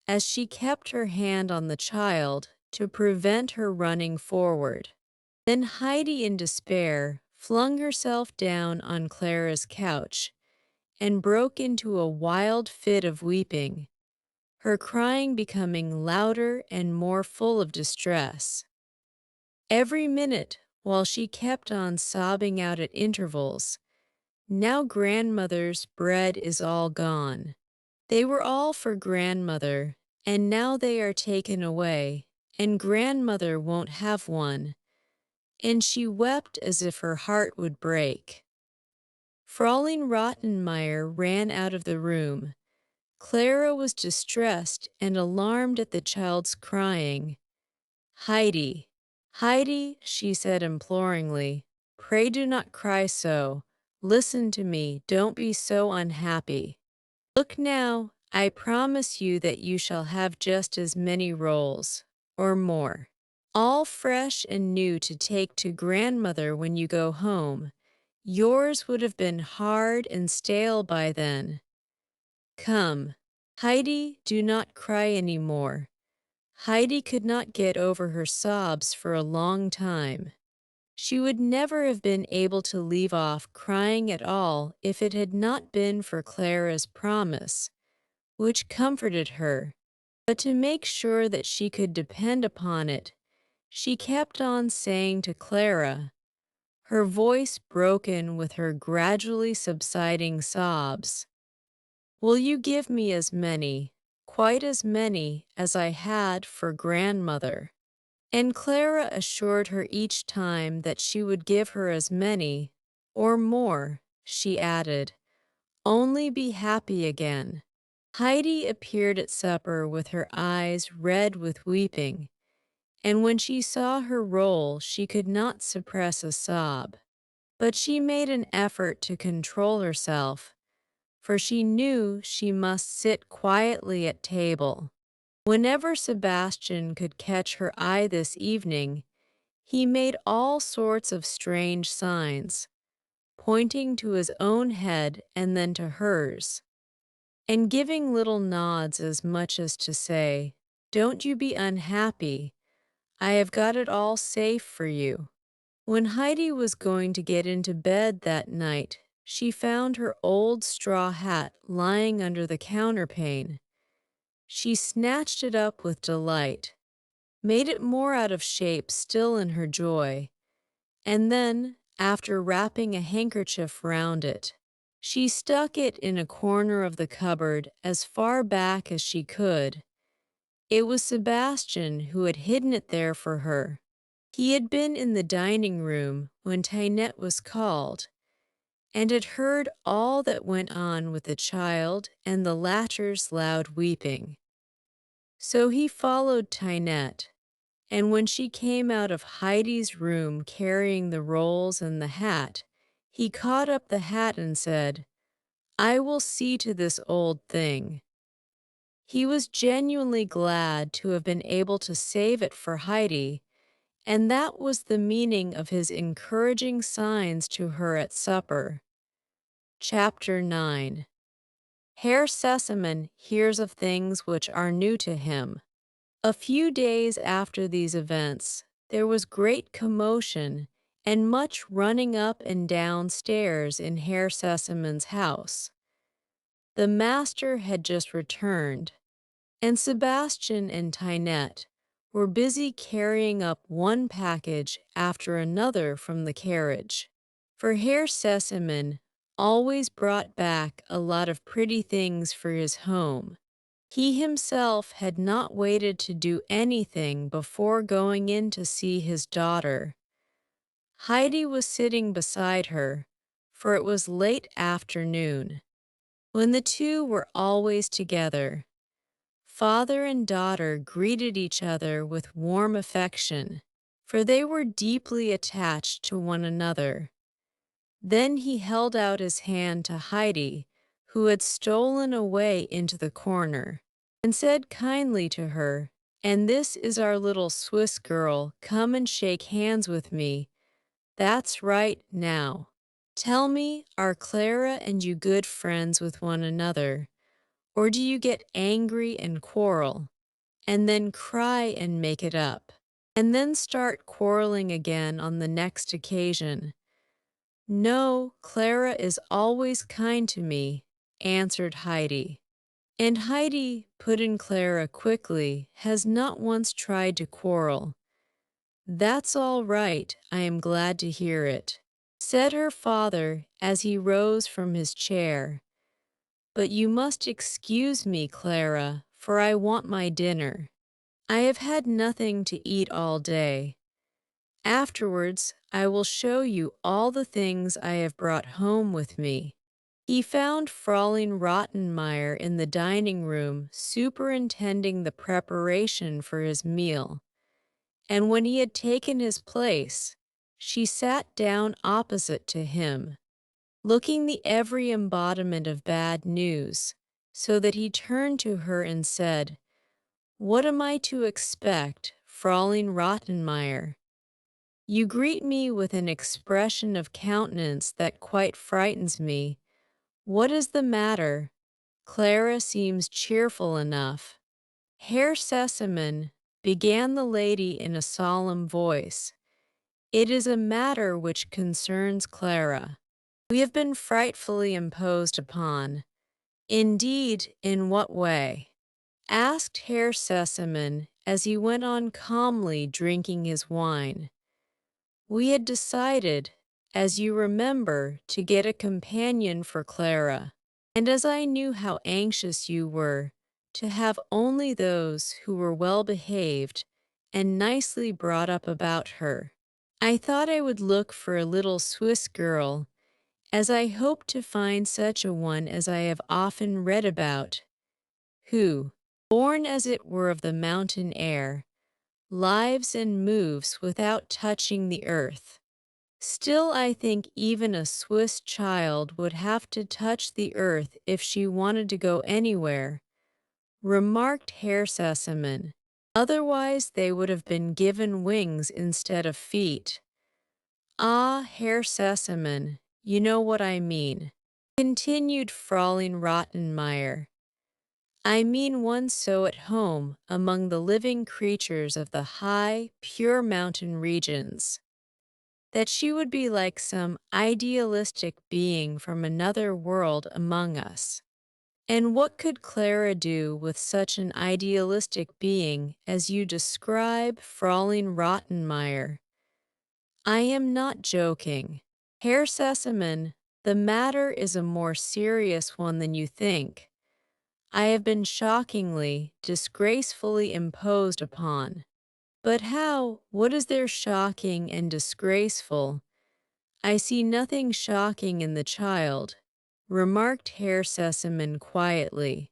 Speaker 1: as she kept her hand on the child to prevent her running forward. Then Heidi, in despair, flung herself down on Clara's couch and broke into a wild fit of weeping, her crying becoming louder and more full of distress. Every minute, while she kept on sobbing out at intervals, "Now grandmother's bread is all gone. They were all for grandmother, and now they are taken away, and grandmother won't have one." And she wept as if her heart would break. Fraulein Rottenmeier ran out of the room. Clara was distressed and alarmed at the child's crying. "Heidi, Heidi," she said imploringly, "pray do not cry so. Listen to me, don't be so unhappy. Look now, I promise you that you shall have just as many rolls, or more, all fresh and new to take to grandmother when you go home. Yours would have been hard and stale by then. Come, Heidi, do not cry any more." Heidi could not get over her sobs for a long time. She would never have been able to leave off crying at all if it had not been for Clara's promise, which comforted her. But to make sure that she could depend upon it, she kept on saying to Clara, her voice broken with her gradually subsiding sobs, "Will you give me as many, quite as many as I had for grandmother?" And Clara assured her each time that she would give her as many, or more, she added, "Only be happy again." Heidi appeared at supper with her eyes red with weeping, and when she saw her roll she could not suppress a sob. But she made an effort to control herself, for she knew she must sit quietly at table. Whenever Sebastian could catch her eye this evening, he made all sorts of strange signs, pointing to his own head and then to hers, and giving little nods as much as to say, "Don't you be unhappy, I have got it all safe for you." When Heidi was going to get into bed that night, she found her old straw hat lying under the counterpane. She snatched it up with delight, made it more out of shape still in her joy, and then, after wrapping a handkerchief round it, she stuck it in a corner of the cupboard as far back as she could. It was Sebastian who had hidden it there for her. He had been in the dining room when Tinette was called, and had heard all that went on with the child and the latter's loud weeping. So he followed Tinette, and when she came out of Heidi's room carrying the rolls and the hat, he caught up the hat and said, "I will see to this old thing." He was genuinely glad to have been able to save it for Heidi, and that was the meaning of his encouraging signs to her at supper. Chapter 9. Herr Sesemann hears of things which are new to him. A few days after these events, there was great commotion and much running up and down stairs in Herr Sesamann's house. The master had just returned, and Sebastian and Tinette were busy carrying up one package after another from the carriage. For Herr Sesemann always brought back a lot of pretty things for his home. He himself had not waited to do anything before going in to see his daughter. Heidi was sitting beside her, for it was late afternoon. When the two were always together, father and daughter greeted each other with warm affection, for they were deeply attached to one another. Then he held out his hand to Heidi, who had stolen away into the corner, and said kindly to her, "And this is our little Swiss girl, come and shake hands with me. That's right now. Tell me, are Clara and you good friends with one another, or do you get angry and quarrel, and then cry and make it up, and then start quarreling again on the next occasion? No, Clara is always kind to me, answered Heidi. And Heidi, put in Clara quickly, has not once tried to quarrel. That's all right, I am glad to hear it, said her father as he rose from his chair. But you must excuse me, Clara, for I want my dinner. I have had nothing to eat all day. Afterwards, I will show you all the things I have brought home with me. He found Fräulein Rottenmeier in the dining room superintending the preparation for his meal, and when he had taken his place, she sat down opposite to him, looking the every embodiment of bad news, so that he turned to her and said, "What am I to expect, Fräulein Rottenmeier? You greet me with an expression of countenance that quite frightens me. What is the matter? Clara seems cheerful enough." "Herr Sesemann," began the lady in a solemn voice, "it is a matter which concerns Clara. We have been frightfully imposed upon." "Indeed, in what way?" asked Herr Sesemann as he went on calmly drinking his wine. "We had decided, as you remember, to get a companion for Clara, and as I knew how anxious you were to have only those who were well behaved and nicely brought up about her, I thought I would look for a little Swiss girl, as I hoped to find such a one as I have often read about, who, born as it were of the mountain air, lives and moves without touching the earth. Still, I think even a Swiss child would have to touch the earth if she wanted to go anywhere," remarked Herr Sesemann. "Otherwise they would have been given wings instead of feet." "Ah, Herr Sesemann, you know what I mean," continued Fräulein Rottenmeier. "I mean one so at home among the living creatures of the high, pure mountain regions, that she would be like some idealistic being from another world among us. And what could Clara do with such an idealistic being as you describe, Fräulein Rottenmeier? I am not joking. Herr Sesemann, the matter is a more serious one than you think. I have been shockingly, disgracefully imposed upon." "But how? What is there shocking and disgraceful?" "I see nothing shocking in the child," remarked Herr Sesemann quietly.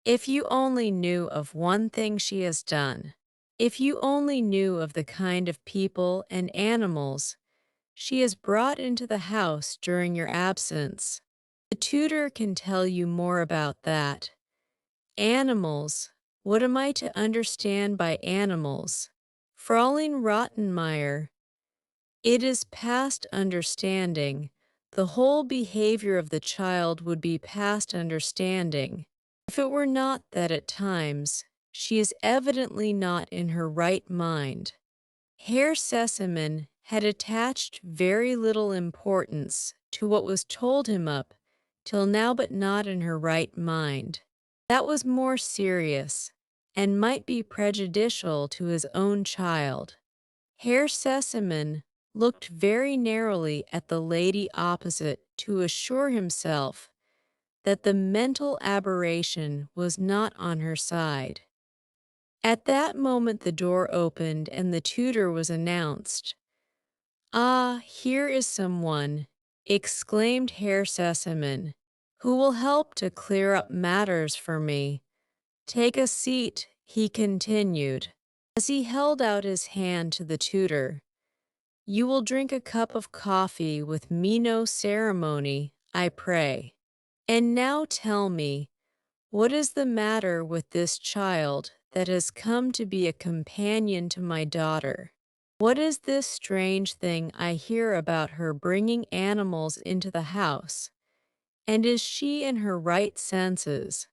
Speaker 1: "If you only knew of one thing she has done, if you only knew of the kind of people and animals she has brought into the house during your absence. The tutor can tell you more about that. Animals, what am I to understand by animals? Fräulein Rottenmeier, it is past understanding. The whole behavior of the child would be past understanding, if it were not that at times she is evidently not in her right mind." Herr Sesemann had attached very little importance to what was told him up till now, but not in her right mind. That was more serious, and might be prejudicial to his own child. Herr Sesemann looked very narrowly at the lady opposite to assure himself that the mental aberration was not on her side. At that moment the door opened and the tutor was announced. "Ah, here is someone," exclaimed Herr Sesemann, "who will help to clear up matters for me. Take a seat," he continued, as he held out his hand to the tutor. "You will drink a cup of coffee with me, no ceremony, I pray. And now tell me, what is the matter with this child that has come to be a companion to my daughter?" What is this strange thing I hear about her bringing animals into the house? And is she in her right senses?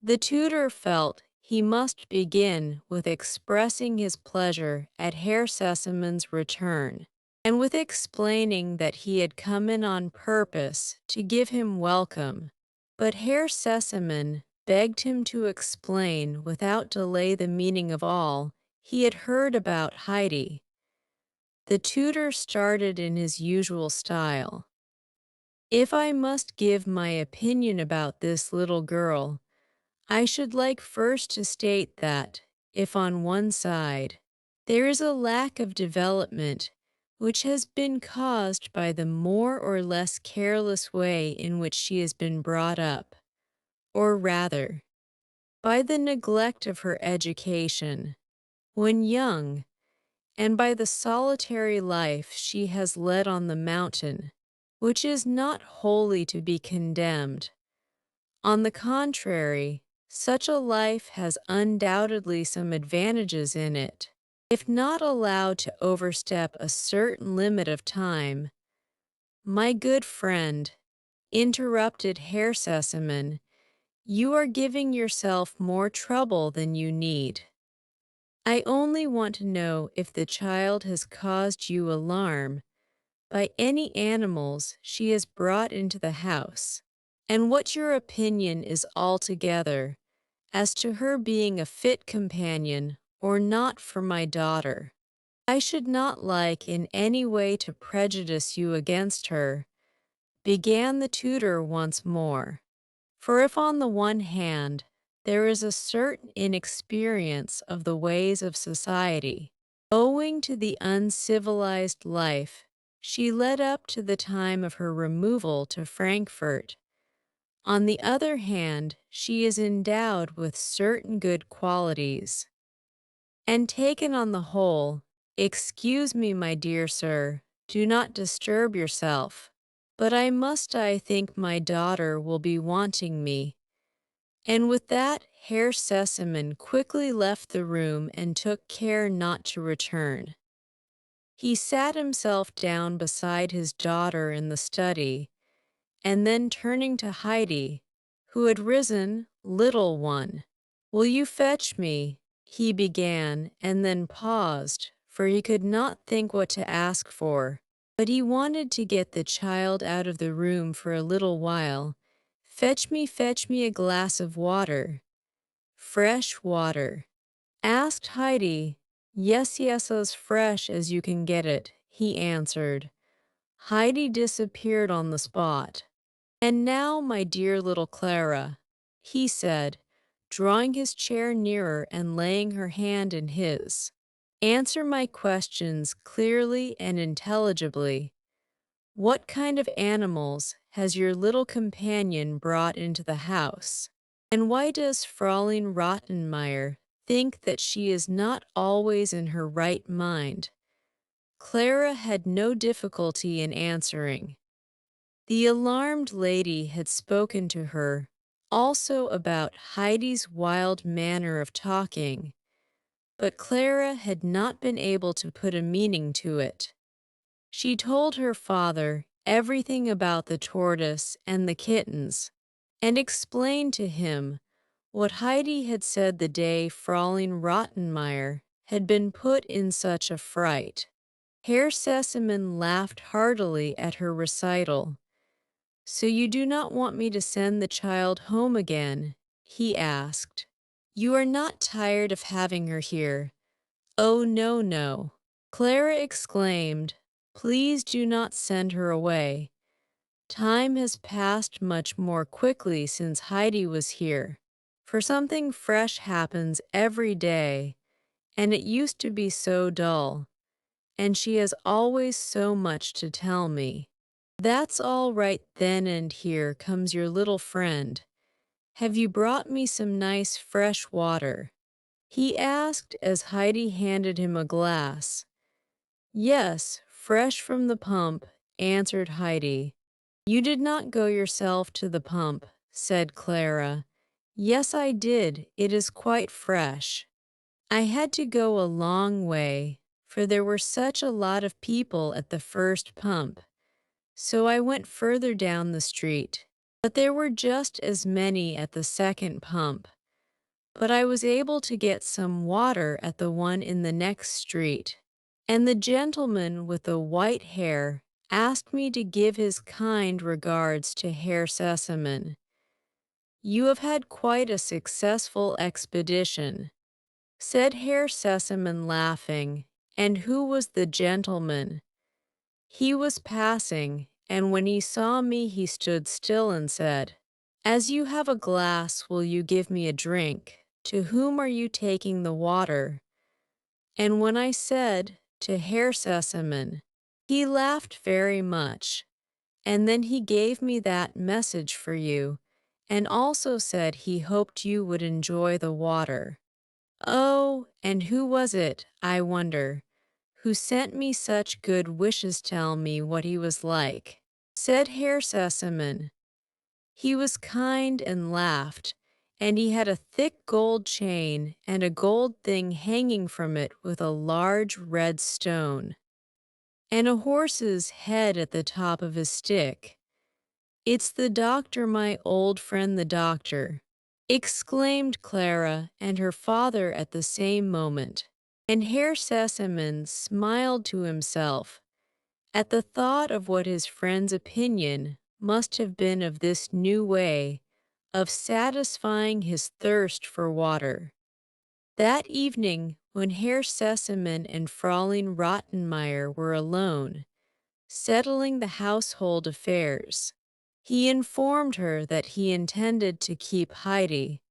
Speaker 1: The tutor felt he must begin with expressing his pleasure at Herr Seseman's return, and with explaining that he had come in on purpose to give him welcome. But Herr Sesemann begged him to explain without delay the meaning of all he had heard about Heidi. The tutor started in his usual style. If I must give my opinion about this little girl, I should like first to state that, if on one side, there is a lack of development which has been caused by the more or less careless way in which she has been brought up, or rather, by the neglect of her education, when young, and by the solitary life she has led on the mountain, which is not wholly to be condemned. On the contrary, such a life has undoubtedly some advantages in it. If not allowed to overstep a certain limit of time, my good friend, interrupted Herr Sesemann, you are giving yourself more trouble than you need. I only want to know if the child has caused you alarm by any animals she has brought into the house, and what your opinion is altogether as to her being a fit companion or not for my daughter. I should not like in any way to prejudice you against her, began the tutor once more. For if on the one hand there is a certain inexperience of the ways of society, owing to the uncivilized life she led up to the time of her removal to Frankfurt, on the other hand she is endowed with certain good qualities. And taken on the whole, excuse me, my dear sir, do not disturb yourself, but I think my daughter will be wanting me. And with that, Herr Sesemann quickly left the room and took care not to return. He sat himself down beside his daughter in the study, and then turning to Heidi, who had risen, little one, will you fetch me? He began, and then paused, for he could not think what to ask for. But he wanted to get the child out of the room for a little while. Fetch me a glass of water. Fresh water. Asked Heidi. Yes, yes, as fresh as you can get it, he answered. Heidi disappeared on the spot. And now, my dear little Clara, he said, drawing his chair nearer and laying her hand in his, answer my questions clearly and intelligibly. What kind of animals has your little companion brought into the house? And why does Fräulein Rottenmeier think that she is not always in her right mind? Clara had no difficulty in answering. The alarmed lady had spoken to her also about Heidi's wild manner of talking, but Clara had not been able to put a meaning to it. She told her father everything about the tortoise and the kittens, and explained to him what Heidi had said the day Fräulein Rottenmeier had been put in such a fright. Herr Sesemann laughed heartily at her recital. So you do not want me to send the child home again? He asked. You are not tired of having her here? Oh, no, no. Clara exclaimed. Please do not send her away. Time has passed much more quickly since Heidi was here, for something fresh happens every day, and it used to be so dull, and she has always so much to tell me. That's all right then, and here comes your little friend. Have you brought me some nice fresh water? He asked as Heidi handed him a glass. Yes, fresh from the pump, answered Heidi. You did not go yourself to the pump, said Clara. Yes, I did. It is quite fresh. I had to go a long way, for there were such a lot of people at the first pump, so I went further down the street. But there were just as many at the second pump, but I was able to get some water at the one in the next street. And the gentleman with the white hair asked me to give his kind regards to Herr Sesemann. You have had quite a successful expedition, said Herr Sesemann laughing. And who was the gentleman? He was passing, and when he saw me he stood still and said, As you have a glass, will you give me a drink? To whom are you taking the water? And when I said, To Herr Sesemann, he laughed very much, and then he gave me that message for you, and also said he hoped you would enjoy the water. Oh, and who was it, I wonder, who sent me such good wishes? Tell me what he was like, said Herr Sesemann. He was kind and laughed, and he had a thick gold chain and a gold thing hanging from it with a large red stone, and a horse's head at the top of his stick. It's the doctor, my old friend the doctor, exclaimed Clara and her father at the same moment, and Herr Sesemann smiled to himself at the thought of what his friend's opinion must have been of this new way of satisfying his thirst for water. That evening, when Herr Sesemann and Fräulein Rottenmeier were alone, settling the household affairs, he informed her that he intended to keep Heidi.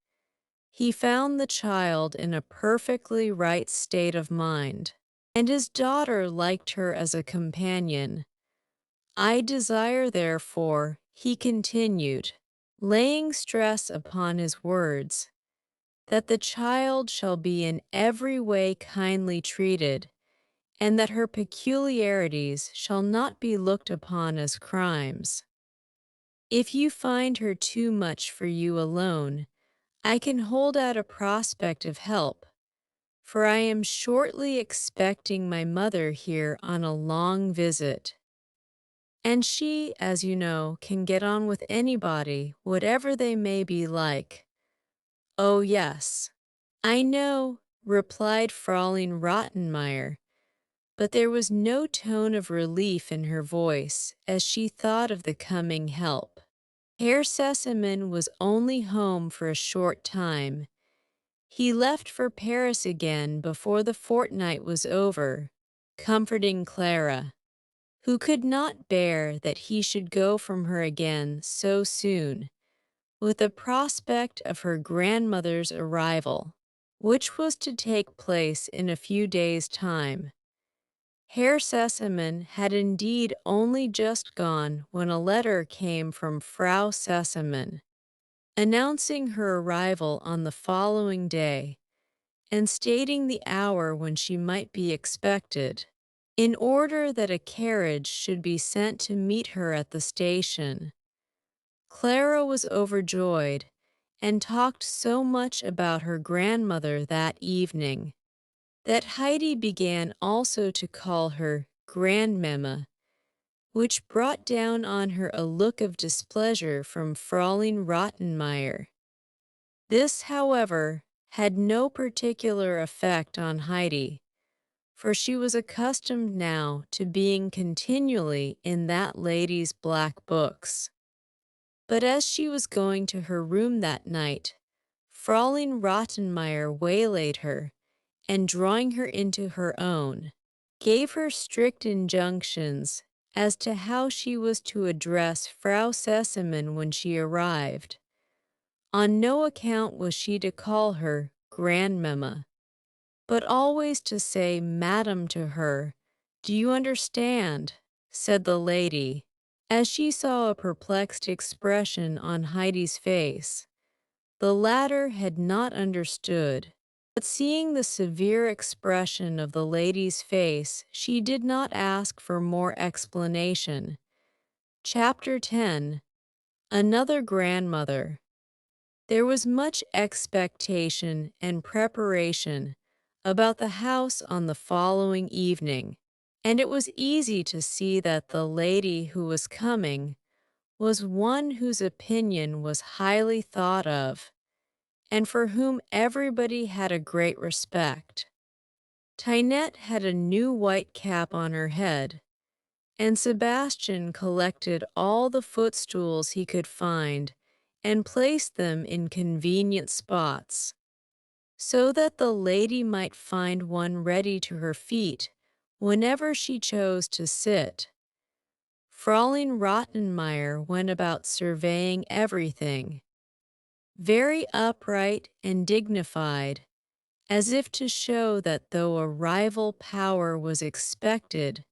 Speaker 1: He found the child in a perfectly right state of mind, and his daughter liked her as a companion. I desire, therefore, he continued, laying stress upon his words, that the child shall be in every way kindly treated, and that her peculiarities shall not be looked upon as crimes. If you find her too much for you alone, I can hold out a prospect of help, for I am shortly expecting my mother here on a long visit. And she, as you know, can get on with anybody, whatever they may be like. Oh, yes, I know, replied Fräulein Rottenmeier, but there was no tone of relief in her voice as she thought of the coming help. Herr Sesemann was only home for a short time. He left for Paris again before the fortnight was over, comforting Clara, who could not bear that he should go from her again so soon, with the prospect of her grandmother's arrival, which was to take place in a few days' time. Herr Sesemann had indeed only just gone when a letter came from Frau Sesemann, announcing her arrival on the following day, and stating the hour when she might be expected, in order that a carriage should be sent to meet her at the station. Clara was overjoyed, and talked so much about her grandmother that evening, that Heidi began also to call her Grandmamma, which brought down on her a look of displeasure from Fräulein Rottenmeier. This, however, had no particular effect on Heidi, for she was accustomed now to being continually in that lady's black books. But as she was going to her room that night, Fräulein Rottenmeier waylaid her, and drawing her into her own, gave her strict injunctions as to how she was to address Frau Sesemann when she arrived. On no account was she to call her Grandmamma, but always to say Madam to her. Do you understand? Said the lady, as she saw a perplexed expression on Heidi's face. The latter had not understood, but seeing the severe expression of the lady's face, she did not ask for more explanation. Chapter 10. Another Grandmother. There was much expectation and preparation about the house on the following evening, and it was easy to see that the lady who was coming was one whose opinion was highly thought of, and for whom everybody had a great respect. Tinette had a new white cap on her head, and Sebastian collected all the footstools he could find and placed them in convenient spots, so that the lady might find one ready to her feet whenever she chose to sit. Fräulein Rottenmeier went about surveying everything, very upright and dignified, as if to show that though a rival power was expected,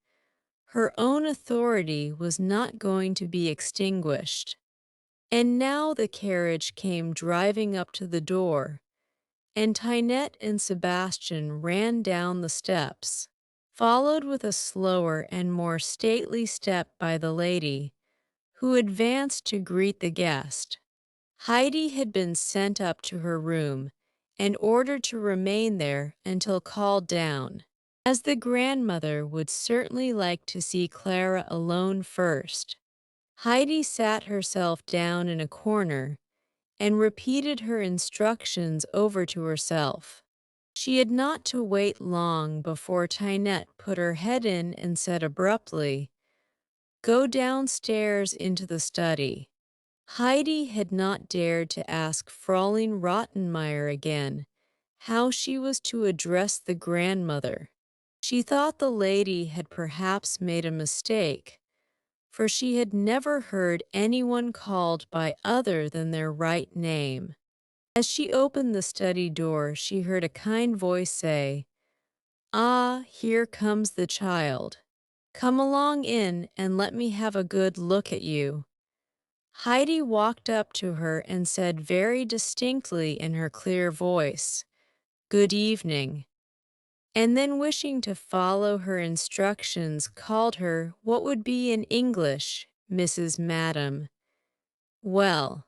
Speaker 1: her own authority was not going to be extinguished. And now the carriage came driving up to the door, and Tinette and Sebastian ran down the steps, followed with a slower and more stately step by the lady, who advanced to greet the guest. Heidi had been sent up to her room and ordered to remain there until called down, as the grandmother would certainly like to see Clara alone first. Heidi sat herself down in a corner and repeated her instructions over to herself. She had not to wait long before Tinette put her head in and said abruptly, "Go downstairs into the study." Heidi had not dared to ask Fräulein Rottenmeier again how she was to address the grandmother. She thought the lady had perhaps made a mistake, for she had never heard anyone called by other than their right name. As she opened the study door, she heard a kind voice say, "Ah, here comes the child. Come along in and let me have a good look at you." Heidi walked up to her and said very distinctly in her clear voice, "Good evening," and then wishing to follow her instructions called her what would be in English, Mrs. Madam. "Well,"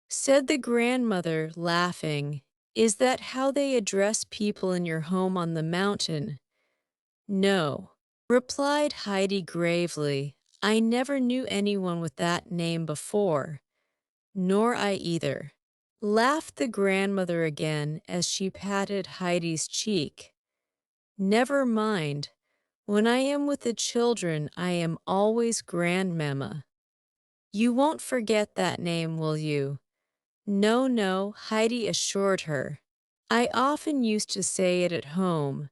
Speaker 1: said the grandmother, laughing, "is that how they address people in your home on the mountain?" "No," replied Heidi gravely, "I never knew anyone with that name before." "Nor I either," laughed the grandmother again as she patted Heidi's cheek. "Never mind. When I am with the children, I am always grandmamma. You won't forget that name, will you?" "No, no," Heidi assured her. "I often used to say it at home."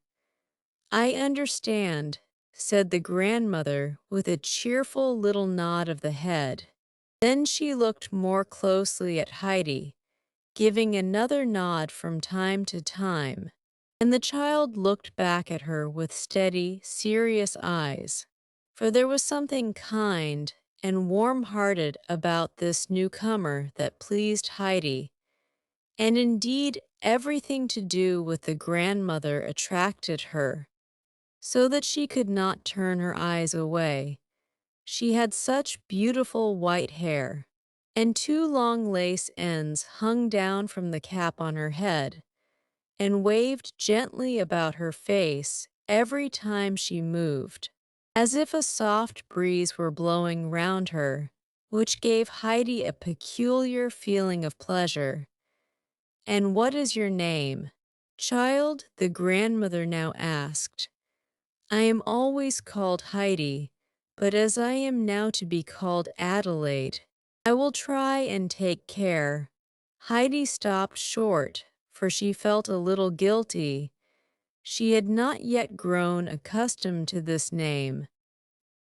Speaker 1: "I understand," said the grandmother with a cheerful little nod of the head. Then she looked more closely at Heidi, giving another nod from time to time, and the child looked back at her with steady, serious eyes, for there was something kind and warm-hearted about this newcomer that pleased Heidi, and indeed everything to do with the grandmother attracted her, so that she could not turn her eyes away. She had such beautiful white hair, and two long lace ends hung down from the cap on her head, and waved gently about her face every time she moved, as if a soft breeze were blowing round her, which gave Heidi a peculiar feeling of pleasure. "And what is your name, child?" the grandmother now asked. "I am always called Heidi, but as I am now to be called Adelaide, I will try and take care." Heidi stopped short, for she felt a little guilty. She had not yet grown accustomed to this name.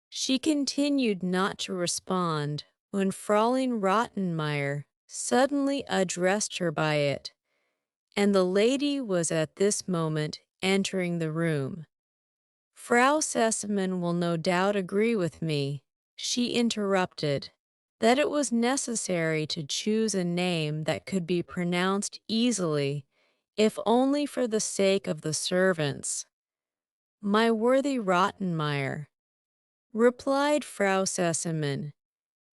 Speaker 1: She continued not to respond when Fräulein Rottenmeier suddenly addressed her by it, and the lady was at this moment entering the room. "Frau Sesemann will no doubt agree with me," she interrupted, "that it was necessary to choose a name that could be pronounced easily, if only for the sake of the servants." "My worthy Rottenmeier," replied Frau Sesemann,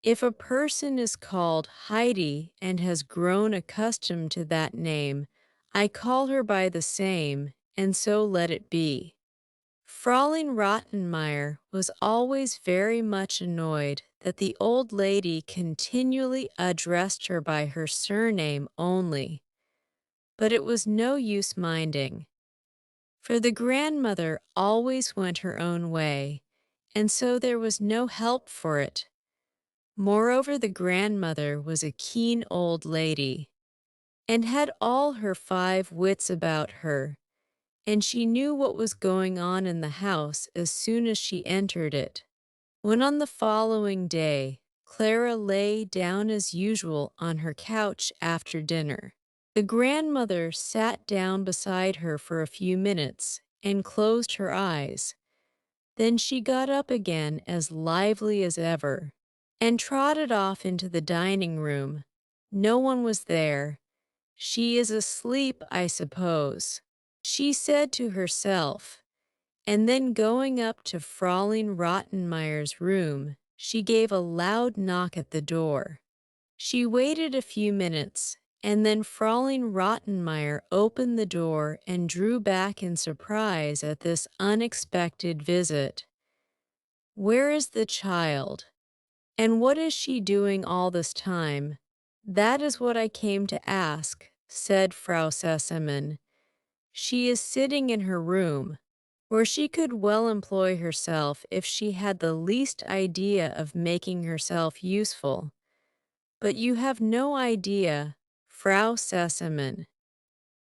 Speaker 1: "if a person is called Heidi and has grown accustomed to that name, I call her by the same, and so let it be. Fraulein Rottenmeier was always very much annoyed that the old lady continually addressed her by her surname only, but it was no use minding, for the grandmother always went her own way, and so there was no help for it. Moreover, the grandmother was a keen old lady, and had all her 5 wits about her, and she knew what was going on in the house as soon as she entered it. When on the following day, Clara lay down as usual on her couch after dinner, the grandmother sat down beside her for a few minutes and closed her eyes. Then she got up again as lively as ever, and trotted off into the dining room. No one was there. "She is asleep, I suppose," she said to herself, and then going up to Fraulein Rottenmeier's room, she gave a loud knock at the door. She waited a few minutes, and then Fraulein Rottenmeier opened the door and drew back in surprise at this unexpected visit. "Where is the child? And what is she doing all this time?" "That is what I came to ask," said Frau Sesemann. "She is sitting in her room, where she could well employ herself if she had the least idea of making herself useful. But you have no idea, Frau Sesemann,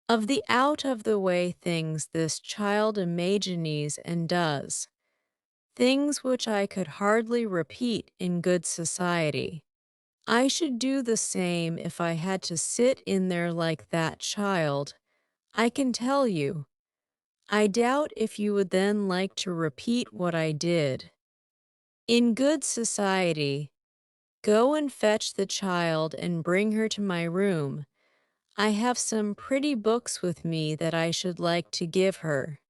Speaker 1: of the out-of-the-way things this child imagines and does, things which I could hardly repeat in good society. I should do the same if I had to sit in there like that child, I can tell you. I doubt if you would then like to repeat what I did. In good society, go and fetch the child and bring her to my room. I have some pretty books with me that I should like to give her."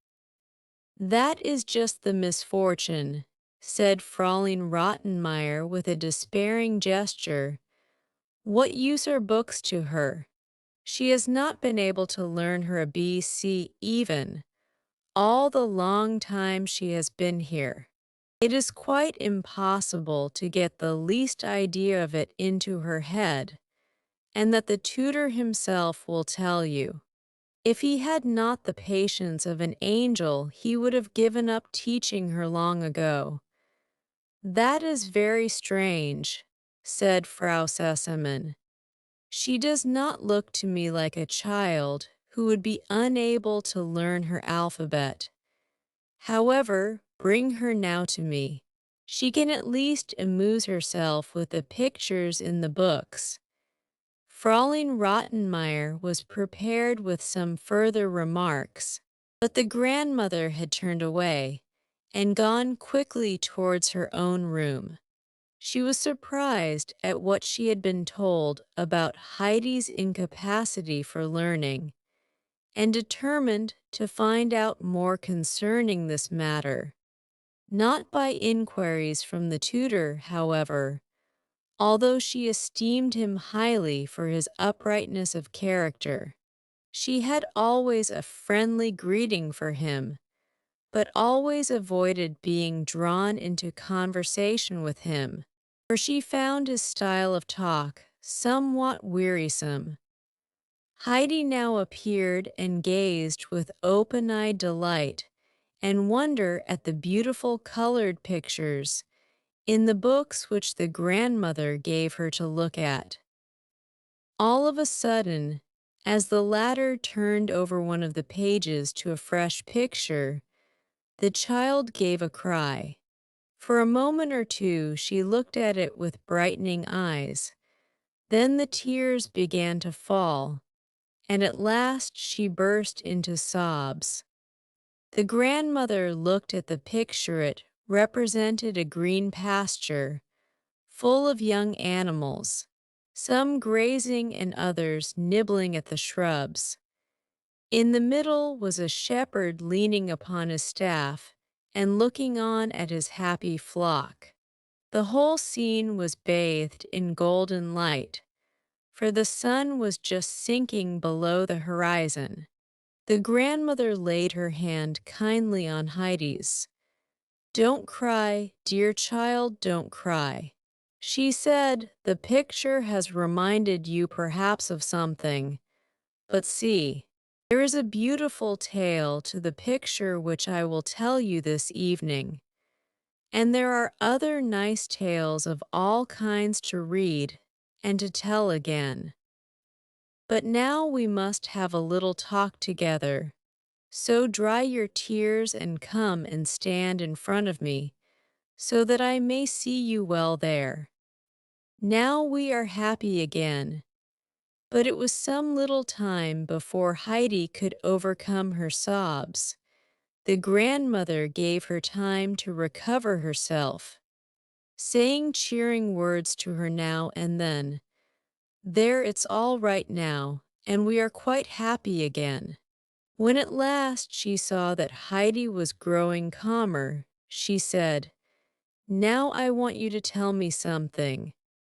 Speaker 1: "That is just the misfortune," said Fraulein Rottenmeier with a despairing gesture. "What use are books to her? She has not been able to learn her ABC even, all the long time she has been here. It is quite impossible to get the least idea of it into her head, and that the tutor himself will tell you. If he had not the patience of an angel, he would have given up teaching her long ago." "That is very strange," said Frau Sesemann. "She does not look to me like a child who would be unable to learn her alphabet. However, bring her now to me. She can at least amuse herself with the pictures in the books." Fraulein Rottenmeier was prepared with some further remarks, but the grandmother had turned away and gone quickly towards her own room. She was surprised at what she had been told about Heidi's incapacity for learning, and determined to find out more concerning this matter. Not by inquiries from the tutor, however, although she esteemed him highly for his uprightness of character. She had always a friendly greeting for him, but always avoided being drawn into conversation with him, for she found his style of talk somewhat wearisome. Heidi now appeared and gazed with open-eyed delight and wonder at the beautiful colored pictures in the books which the grandmother gave her to look at. All of a sudden, as the latter turned over one of the pages to a fresh picture, the child gave a cry. For a moment or two she looked at it with brightening eyes. Then the tears began to fall, and at last she burst into sobs. The grandmother looked at the picture. It represented a green pasture, full of young animals, some grazing and others nibbling at the shrubs. In the middle was a shepherd leaning upon his staff and looking on at his happy flock. The whole scene was bathed in golden light, for the sun was just sinking below the horizon. The grandmother laid her hand kindly on Heidi's. "Don't cry, dear child, don't cry." She said, "The picture has reminded you perhaps of something. But see, there is a beautiful tale to the picture which I will tell you this evening. And there are other nice tales of all kinds to read and to tell again. But now we must have a little talk together. So dry your tears and come and stand in front of me, so that I may see you well there. Now we are happy again." But it was some little time before Heidi could overcome her sobs. The grandmother gave her time to recover herself, saying cheering words to her now and then. "There, it's all right now, and we are quite happy again." When at last she saw that Heidi was growing calmer, she said, "Now I want you to tell me something.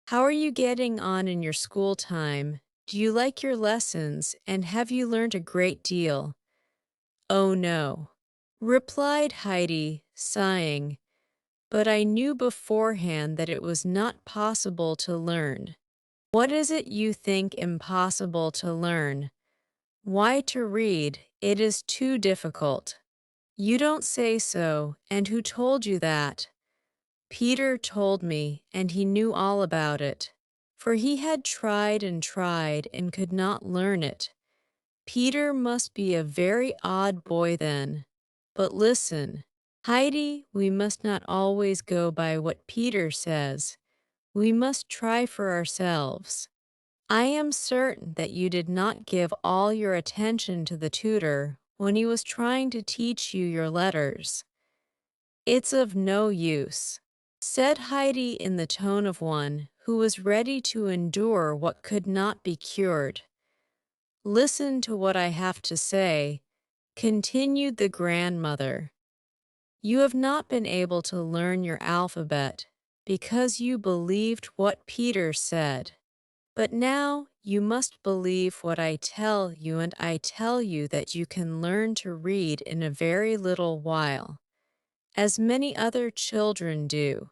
Speaker 1: How are you getting on in your school time? Do you like your lessons, and have you learned a great deal?" "Oh no," replied Heidi, sighing, "but I knew beforehand that it was not possible to learn." "What is it you think impossible to learn?" "Why, to read. It is too difficult." "You don't say so, and who told you that?" "Peter told me, and he knew all about it. For he had tried and could not learn it. Peter must be a very odd boy then. But listen, Heidi, we must not always go by what Peter says. We must try for ourselves. I am certain that you did not give all your attention to the tutor when he was trying to teach you your letters. It's of no use," said Heidi in the tone of one who was ready to endure what could not be cured. "Listen to what I have to say," continued the grandmother. "You have not been able to learn your alphabet because you believed what Peter said. But now you must believe what I tell you, and I tell you that you can learn to read in a very little while, as many other children do,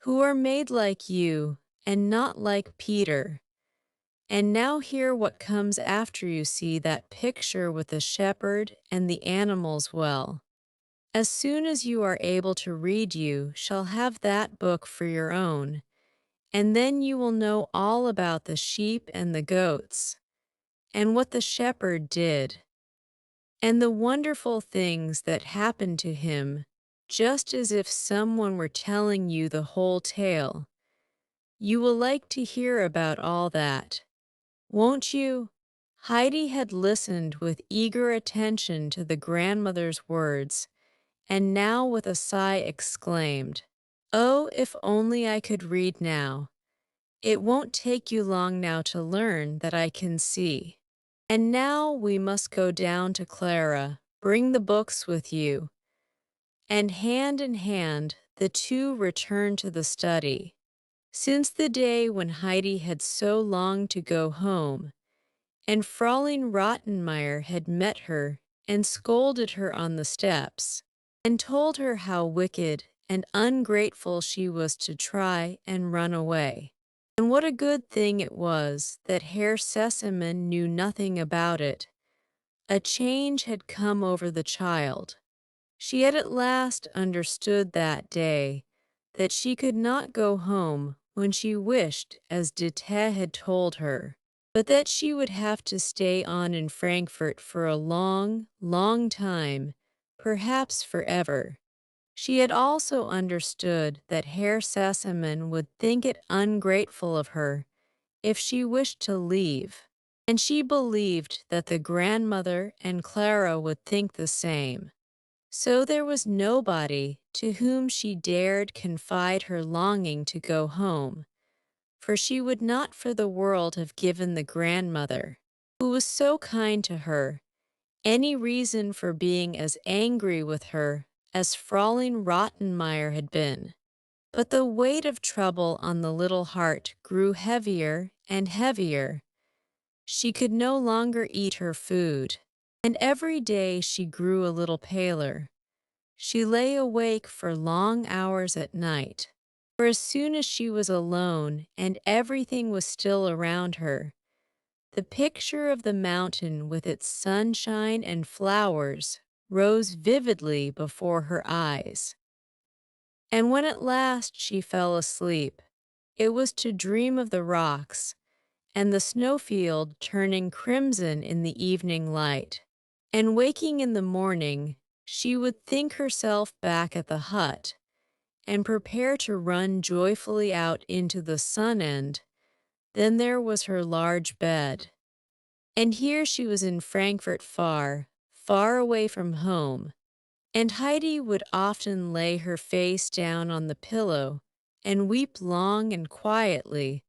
Speaker 1: who are made like you and not like Peter. And now hear what comes after you see that picture with the shepherd and the animals well. As soon as you are able to read, you shall have that book for your own, and then you will know all about the sheep and the goats, and what the shepherd did, and the wonderful things that happened to him, just as if someone were telling you the whole tale. You will like to hear about all that, won't you?" Heidi had listened with eager attention to the grandmother's words, and now with a sigh exclaimed, "Oh, if only I could read now! It won't take you long now to learn, that I can see. And now we must go down to Clara. Bring the books with you." And hand in hand, the two returned to the study. Since the day when Heidi had so longed to go home, and Fräulein Rottenmeier had met her and scolded her on the steps, and told her how wicked and ungrateful she was to try and run away. And what a good thing it was that Herr Sesemann knew nothing about it. A change had come over the child. She had at last understood that day that she could not go home when she wished, as Dete had told her, but that she would have to stay on in Frankfurt for a long, long time, perhaps forever. She had also understood that Herr Sesemann would think it ungrateful of her if she wished to leave, and she believed that the grandmother and Clara would think the same. So there was nobody to whom she dared confide her longing to go home, for she would not for the world have given the grandmother, who was so kind to her, any reason for being as angry with her as Fräulein Rottenmeier had been. But the weight of trouble on the little heart grew heavier and heavier. She could no longer eat her food, and every day she grew a little paler. She lay awake for long hours at night, for as soon as she was alone and everything was still around her, the picture of the mountain with its sunshine and flowers rose vividly before her eyes. And when at last she fell asleep, it was to dream of the rocks and the snowfield turning crimson in the evening light. And waking in the morning, she would think herself back at the hut and prepare to run joyfully out into the sun end. Then there was her large bed. And here she was in Frankfurt far, far away from home, and Heidi would often lay her face down on the pillow and weep long and quietly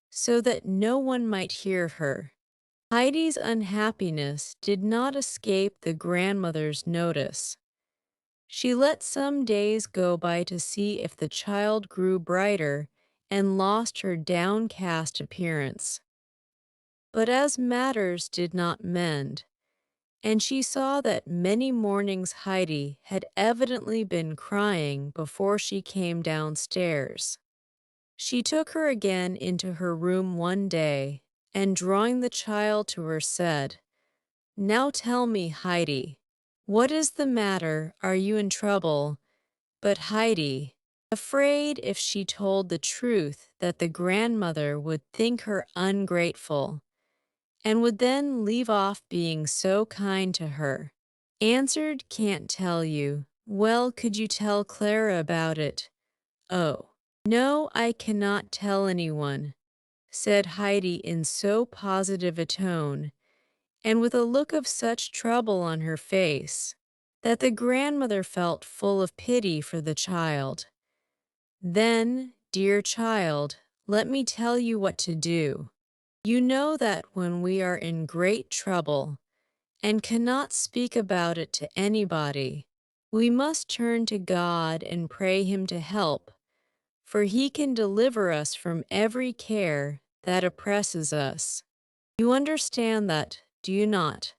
Speaker 1: so that no one might hear her. Heidi's unhappiness did not escape the grandmother's notice. She let some days go by to see if the child grew brighter and lost her downcast appearance. But as matters did not mend, and she saw that many mornings Heidi had evidently been crying before she came downstairs, she took her again into her room one day, and drawing the child to her said, "Now tell me, Heidi, what is the matter? Are you in trouble?" But Heidi, afraid if she told the truth that the grandmother would think her ungrateful, and would then leave off being so kind to her, answered, "Can't tell you." "Well, could you tell Clara about it?" "Oh, no, I cannot tell anyone," said Heidi in so positive a tone, and with a look of such trouble on her face, that the grandmother felt full of pity for the child. "Then, dear child, let me tell you what to do. You know that when we are in great trouble and cannot speak about it to anybody, we must turn to God and pray Him to help, for He can deliver us from every care that oppresses us. You understand that, do you not?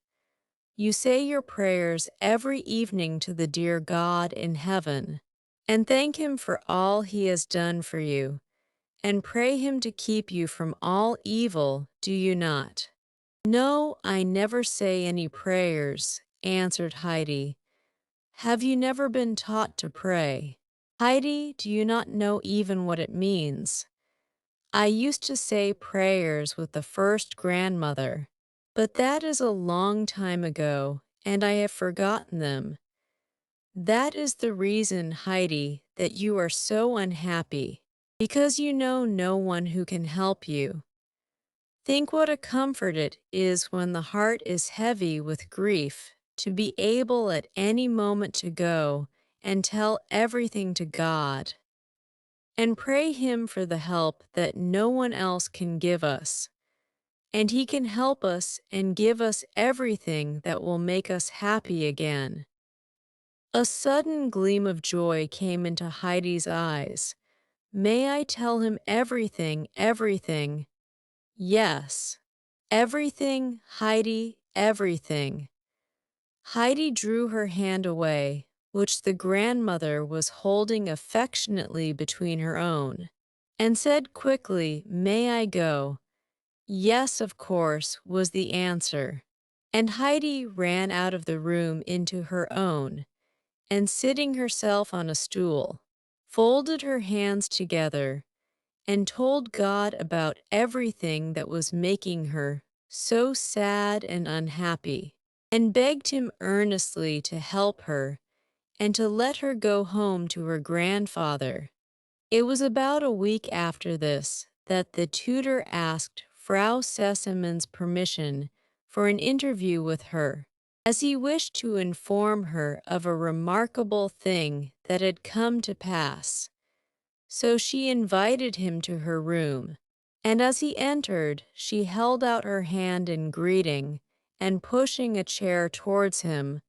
Speaker 1: You say your prayers every evening to the dear God in heaven, and thank Him for all He has done for you, and pray Him to keep you from all evil, do you not?" "No, I never say any prayers," answered Heidi. "Have you never been taught to pray?" "Heidi, do you not know even what it means?" "I used to say prayers with the first grandmother, but that is a long time ago, and I have forgotten them. That is the reason, Heidi, that you are so unhappy, because you know no one who can help you. Think what a comfort it is when the heart is heavy with grief to be able at any moment to go and tell everything to God, and pray Him for the help that no one else can give us. And He can help us and give us everything that will make us happy again." A sudden gleam of joy came into Heidi's eyes. "May I tell him everything, everything?" "Yes, everything, Heidi, everything." Heidi drew her hand away, which the grandmother was holding affectionately between her own, and said quickly, "May I go?" "Yes, of course," was the answer, and Heidi ran out of the room into her own, and sitting herself on a stool, folded her hands together, and told God about everything that was making her so sad and unhappy, and begged Him earnestly to help her and to let her go home to her grandfather. It was about a week after this that the tutor asked Frau Seseman's permission for an interview with her, as he wished to inform her of a remarkable thing that had come to pass. So she invited him to her room, and as he entered, she held out her hand in greeting, and pushing a chair towards him,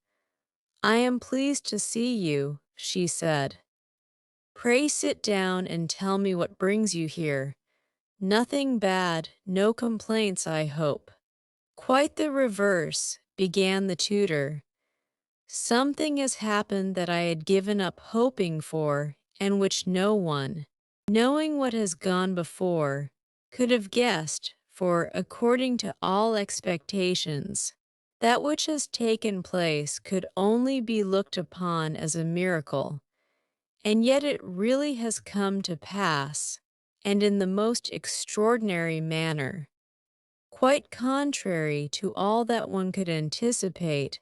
Speaker 1: "I am pleased to see you," she said. "Pray sit down and tell me what brings you here. Nothing bad, no complaints, I hope." "Quite the reverse. began the tutor. Something has happened that I had given up hoping for, and which no one, knowing what has gone before, could have guessed, for, according to all expectations, that which has taken place could only be looked upon as a miracle, and yet it really has come to pass, and in the most extraordinary manner. Quite contrary to all that one could anticipate,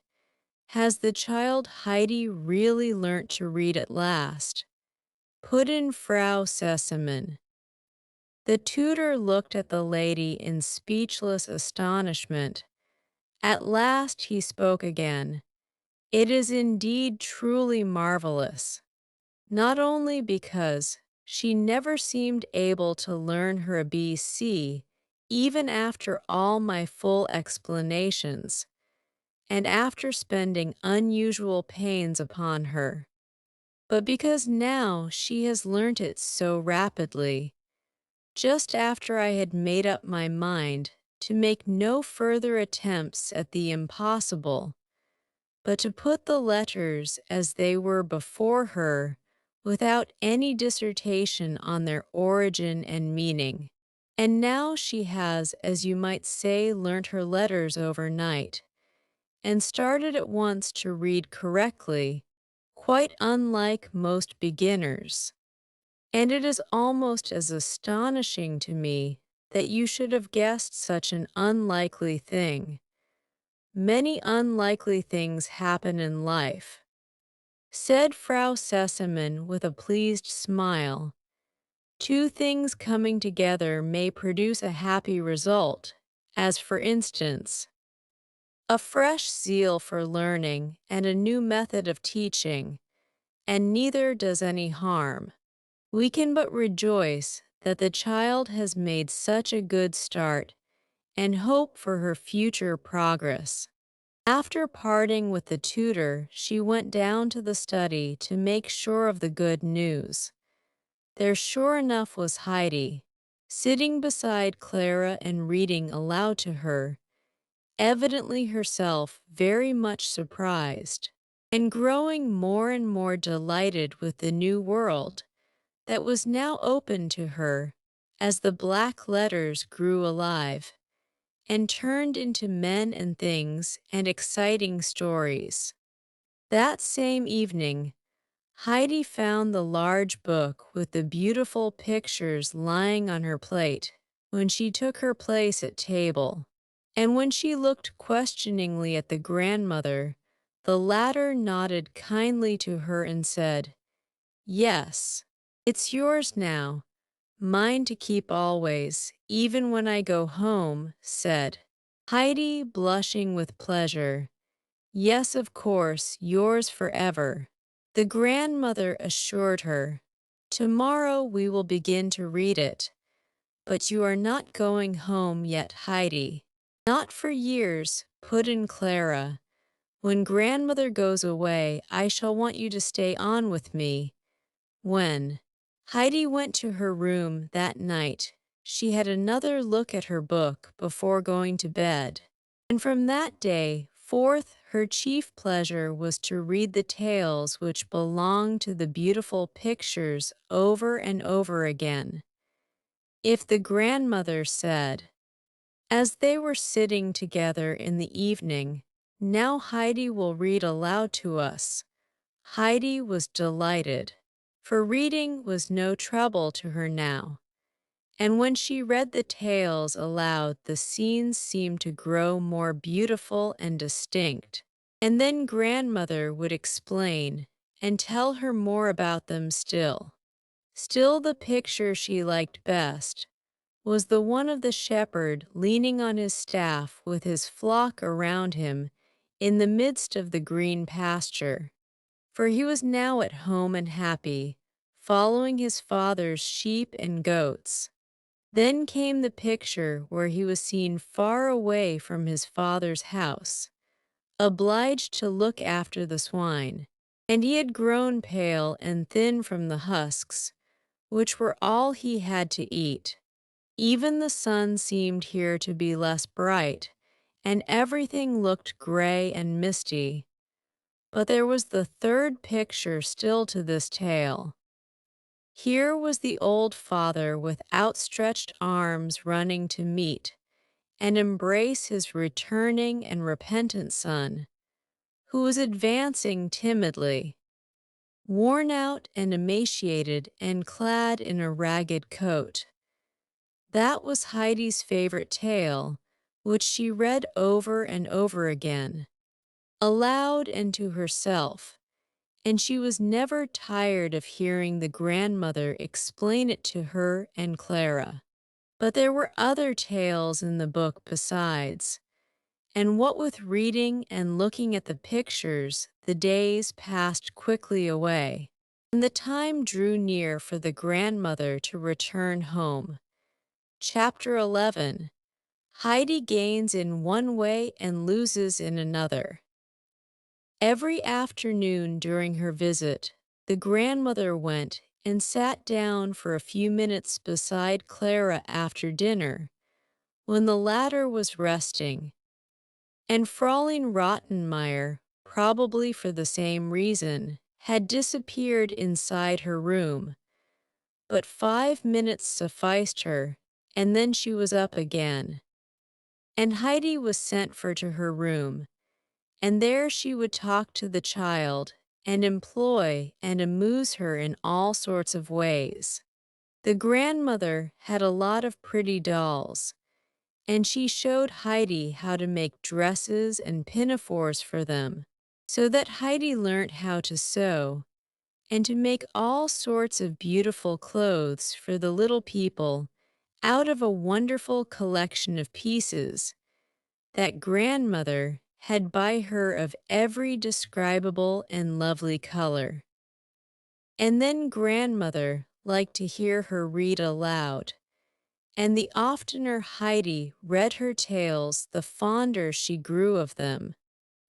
Speaker 1: has the child Heidi really learnt to read at last? Put in Frau Sesemann. The tutor looked at the lady in speechless astonishment. At last he spoke again. It is indeed truly marvelous, not only because she never seemed able to learn her ABC even after all my full explanations, and after spending unusual pains upon her, but because now she has learnt it so rapidly, just after I had made up my mind to make no further attempts at the impossible, but to put the letters as they were before her without any dissertation on their origin and meaning. And now she has, as you might say, learnt her letters overnight, and started at once to read correctly, quite unlike most beginners. And it is almost as astonishing to me that you should have guessed such an unlikely thing. Many unlikely things happen in life, said Frau Sesemann with a pleased smile. Two things coming together may produce a happy result, as for instance, a fresh zeal for learning and a new method of teaching, and neither does any harm. We can but rejoice that the child has made such a good start and hope for her future progress. After parting with the tutor, she went down to the study to make sure of the good news. There sure enough was Heidi, sitting beside Clara and reading aloud to her, evidently herself very much surprised, and growing more and more delighted with the new world that was now open to her as the black letters grew alive and turned into men and things and exciting stories. That same evening, Heidi found the large book with the beautiful pictures lying on her plate when she took her place at table, and when she looked questioningly at the grandmother, the latter nodded kindly to her and said, "Yes, it's yours now. Mine to keep always, even when I go home," said Heidi, blushing with pleasure. "Yes, of course, yours forever." The grandmother assured her, "Tomorrow we will begin to read it. But you are not going home yet, Heidi." "Not for years," put in Clara. "When grandmother goes away, I shall want you to stay on with me." When Heidi went to her room that night, she had another look at her book before going to bed, and from that day forth her chief pleasure was to read the tales which belonged to the beautiful pictures over and over again. If the grandmother said, as they were sitting together in the evening, "Now Heidi will read aloud to us," Heidi was delighted, for reading was no trouble to her now, and when she read the tales aloud the scenes seemed to grow more beautiful and distinct, and then grandmother would explain and tell her more about them still. Still the picture she liked best was the one of the shepherd leaning on his staff with his flock around him in the midst of the green pasture. For he was now at home and happy, following his father's sheep and goats. Then came the picture where he was seen far away from his father's house, obliged to look after the swine, and he had grown pale and thin from the husks, which were all he had to eat. Even the sun seemed here to be less bright, and everything looked gray and misty. But there was the third picture still to this tale. Here was the old father with outstretched arms running to meet and embrace his returning and repentant son, who was advancing timidly, worn out and emaciated and clad in a ragged coat. That was Heidi's favorite tale, which she read over and over again, aloud and to herself, and she was never tired of hearing the grandmother explain it to her and Clara. But there were other tales in the book besides, and what with reading and looking at the pictures, the days passed quickly away, and the time drew near for the grandmother to return home. Chapter 11. Heidi gains in one way and loses in another. Every afternoon during her visit, the grandmother went and sat down for a few minutes beside Clara after dinner, when the latter was resting, and Fräulein Rottenmeier, probably for the same reason, had disappeared inside her room. But 5 minutes sufficed her, and then she was up again. And Heidi was sent for to her room, and there she would talk to the child and employ and amuse her in all sorts of ways. The grandmother had a lot of pretty dolls, and she showed Heidi how to make dresses and pinafores for them, so that Heidi learnt how to sew and to make all sorts of beautiful clothes for the little people out of a wonderful collection of pieces that grandmother had by her of every describable and lovely color. And then grandmother liked to hear her read aloud, and the oftener Heidi read her tales, the fonder she grew of them.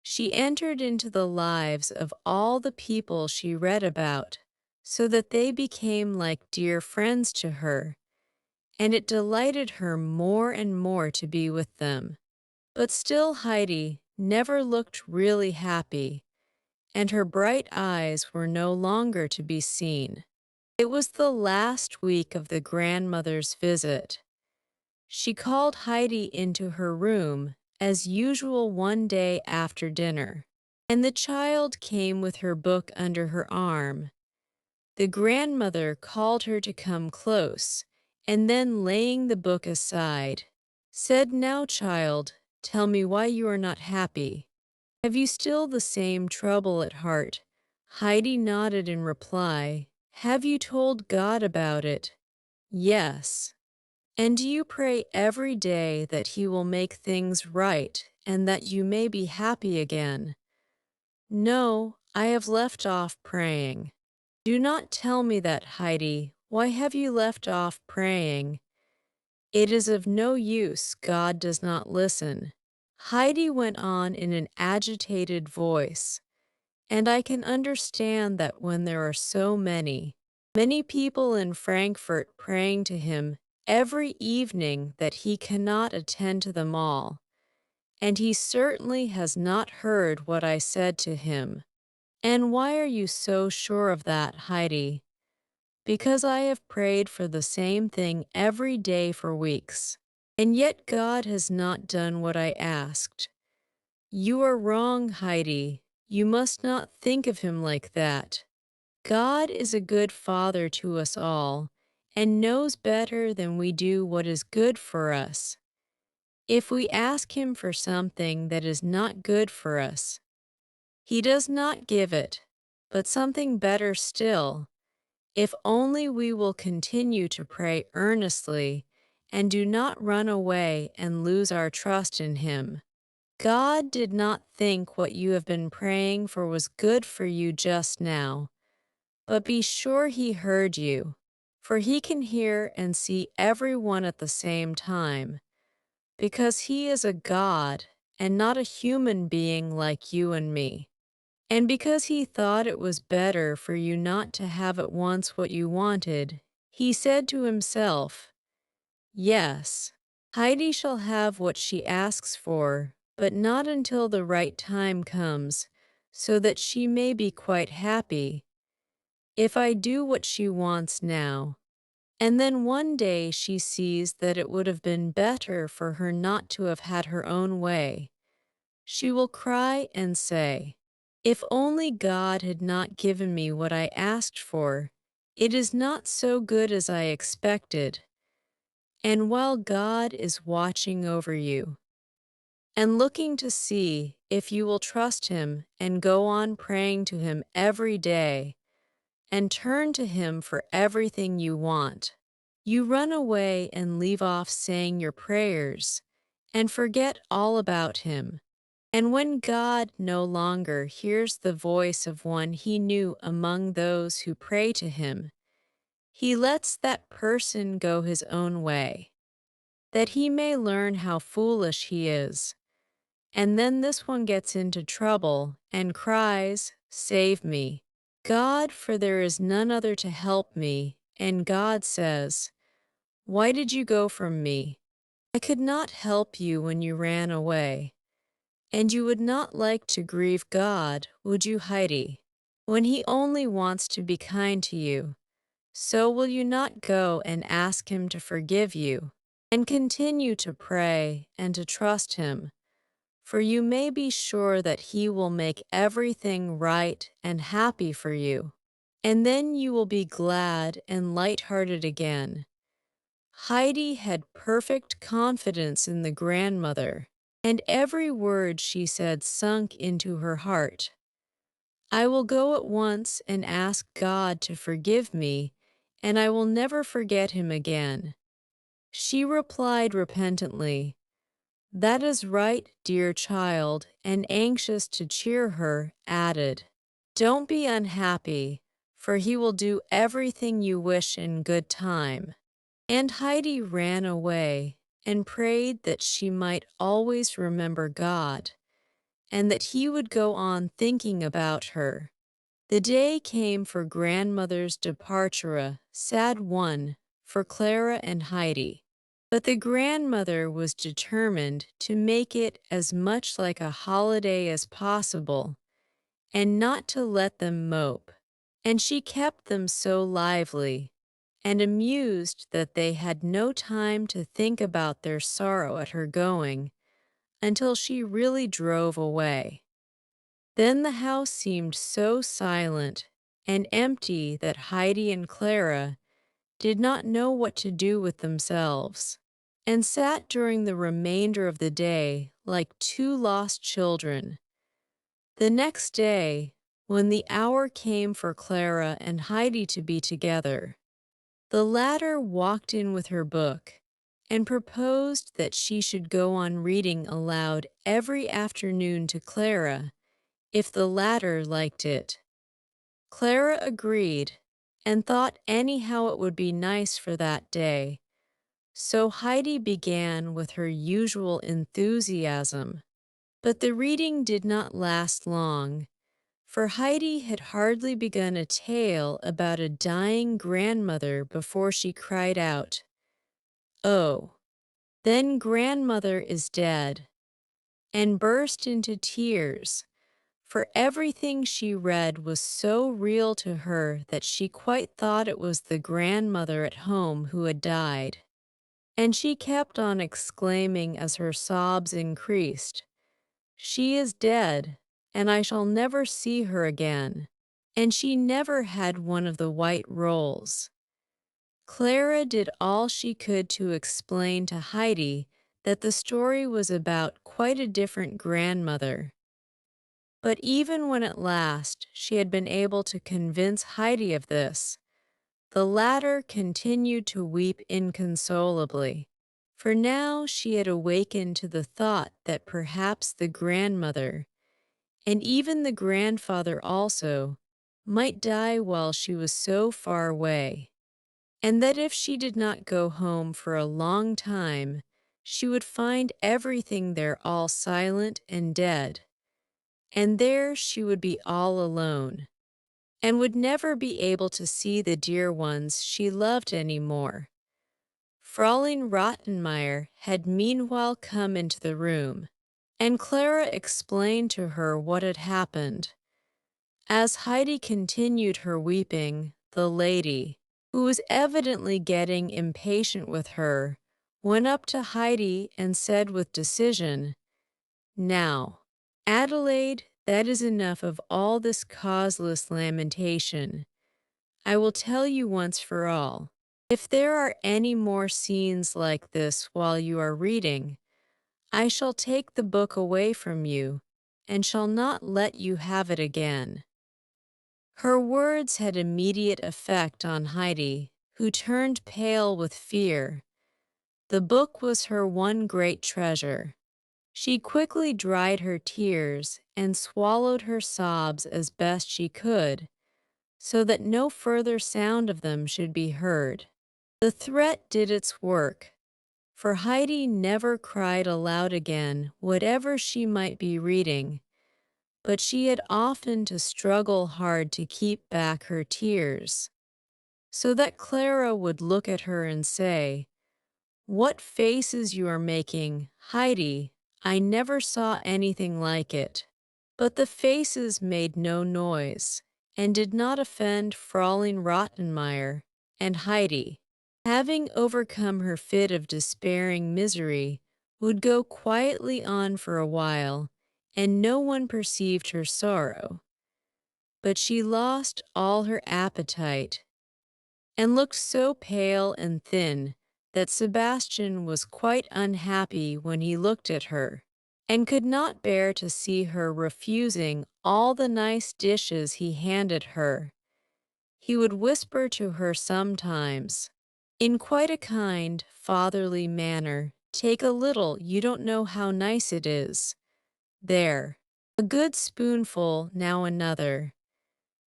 Speaker 1: She entered into the lives of all the people she read about, so that they became like dear friends to her, and it delighted her more and more to be with them. But still Heidi never looked really happy, and her bright eyes were no longer to be seen. It was the last week of the grandmother's visit. She called Heidi into her room, as usual one day after dinner, and the child came with her book under her arm. The grandmother called her to come close, and then laying the book aside, said, "Now, child, tell me why you are not happy. Have you still the same trouble at heart?" Heidi nodded in reply. "Have you told God about it?" "Yes." "And do you pray every day that He will make things right and that you may be happy again?" "No, I have left off praying." "Do not tell me that, Heidi. Why have you left off praying?" "It is of no use, God does not listen." Heidi went on in an agitated voice, "And I can understand that when there are so many people in Frankfurt praying to him every evening that he cannot attend to them all, and he certainly has not heard what I said to him." "And why are you so sure of that, Heidi?" "Because I have prayed for the same thing every day for weeks, and yet God has not done what I asked." "You are wrong, Heidi. You must not think of him like that. God is a good Father to us all, and knows better than we do what is good for us. If we ask Him for something that is not good for us, He does not give it, but something better still, if only we will continue to pray earnestly and do not run away and lose our trust in Him. God did not think what you have been praying for was good for you just now, but be sure He heard you, for He can hear and see everyone at the same time, because He is a God and not a human being like you and me. And because He thought it was better for you not to have at once what you wanted, He said to Himself, "Yes, Heidi shall have what she asks for, but not until the right time comes, so that she may be quite happy. If I do what she wants now, and then one day she sees that it would have been better for her not to have had her own way, she will cry and say, "If only God had not given me what I asked for, it is not so good as I expected." And while God is watching over you and looking to see if you will trust Him and go on praying to Him every day and turn to Him for everything you want, you run away and leave off saying your prayers and forget all about Him. And when God no longer hears the voice of one He knew among those who pray to Him, He lets that person go his own way, that he may learn how foolish he is. And then this one gets into trouble and cries, "Save me, God, for there is none other to help me." And God says, "Why did you go from me? I could not help you when you ran away." And you would not like to grieve God, would you, Heidi, when He only wants to be kind to you? So will you not go and ask Him to forgive you, and continue to pray and to trust Him? For you may be sure that He will make everything right and happy for you, and then you will be glad and light-hearted again. Heidi had perfect confidence in the grandmother, and every word she said sunk into her heart. "I will go at once and ask God to forgive me, and I will never forget Him again." She replied repentantly, "That is right, dear child," and anxious to cheer her, added, "Don't be unhappy, for He will do everything you wish in good time." And Heidi ran away and prayed that she might always remember God, and that He would go on thinking about her. The day came for grandmother's departure, a sad one for Clara and Heidi. But the grandmother was determined to make it as much like a holiday as possible, and not to let them mope. And she kept them so lively and amused that they had no time to think about their sorrow at her going until she really drove away. Then the house seemed so silent and empty that Heidi and Clara did not know what to do with themselves, and sat during the remainder of the day like two lost children. The next day, when the hour came for Clara and Heidi to be together, the latter walked in with her book and proposed that she should go on reading aloud every afternoon to Clara if the latter liked it. Clara agreed and thought anyhow it would be nice for that day, so Heidi began with her usual enthusiasm. But the reading did not last long, for Heidi had hardly begun a tale about a dying grandmother before she cried out, "Oh, then grandmother is dead," and burst into tears, for everything she read was so real to her that she quite thought it was the grandmother at home who had died. And she kept on exclaiming as her sobs increased, "She is dead, and I shall never see her again." And she never had one of the white rolls. Clara did all she could to explain to Heidi that the story was about quite a different grandmother. But even when at last she had been able to convince Heidi of this, the latter continued to weep inconsolably, for now she had awakened to the thought that perhaps the grandmother, and even the grandfather also, might die while she was so far away, and that if she did not go home for a long time, she would find everything there all silent and dead, and there she would be all alone, and would never be able to see the dear ones she loved any more. Fräulein Rottenmeier had meanwhile come into the room, and Clara explained to her what had happened. As Heidi continued her weeping, the lady, who was evidently getting impatient with her, went up to Heidi and said with decision, "Now, Adelaide, that is enough of all this causeless lamentation. I will tell you once for all. If there are any more scenes like this while you are reading, I shall take the book away from you, and shall not let you have it again." Her words had immediate effect on Heidi, who turned pale with fear. The book was her one great treasure. She quickly dried her tears and swallowed her sobs as best she could, so that no further sound of them should be heard. The threat did its work, for Heidi never cried aloud again whatever she might be reading, but she had often to struggle hard to keep back her tears, so that Clara would look at her and say, "What faces you are making, Heidi! I never saw anything like it." But the faces made no noise, and did not offend Fräulein Rottenmeier, and Heidi, having overcome her fit of despairing misery, would go quietly on for a while, and no one perceived her sorrow. But she lost all her appetite, and looked so pale and thin that Sebastian was quite unhappy when he looked at her, and could not bear to see her refusing all the nice dishes he handed her. He would whisper to her sometimes, in quite a kind, fatherly manner, "Take a little, you don't know how nice it is. There, a good spoonful, now another."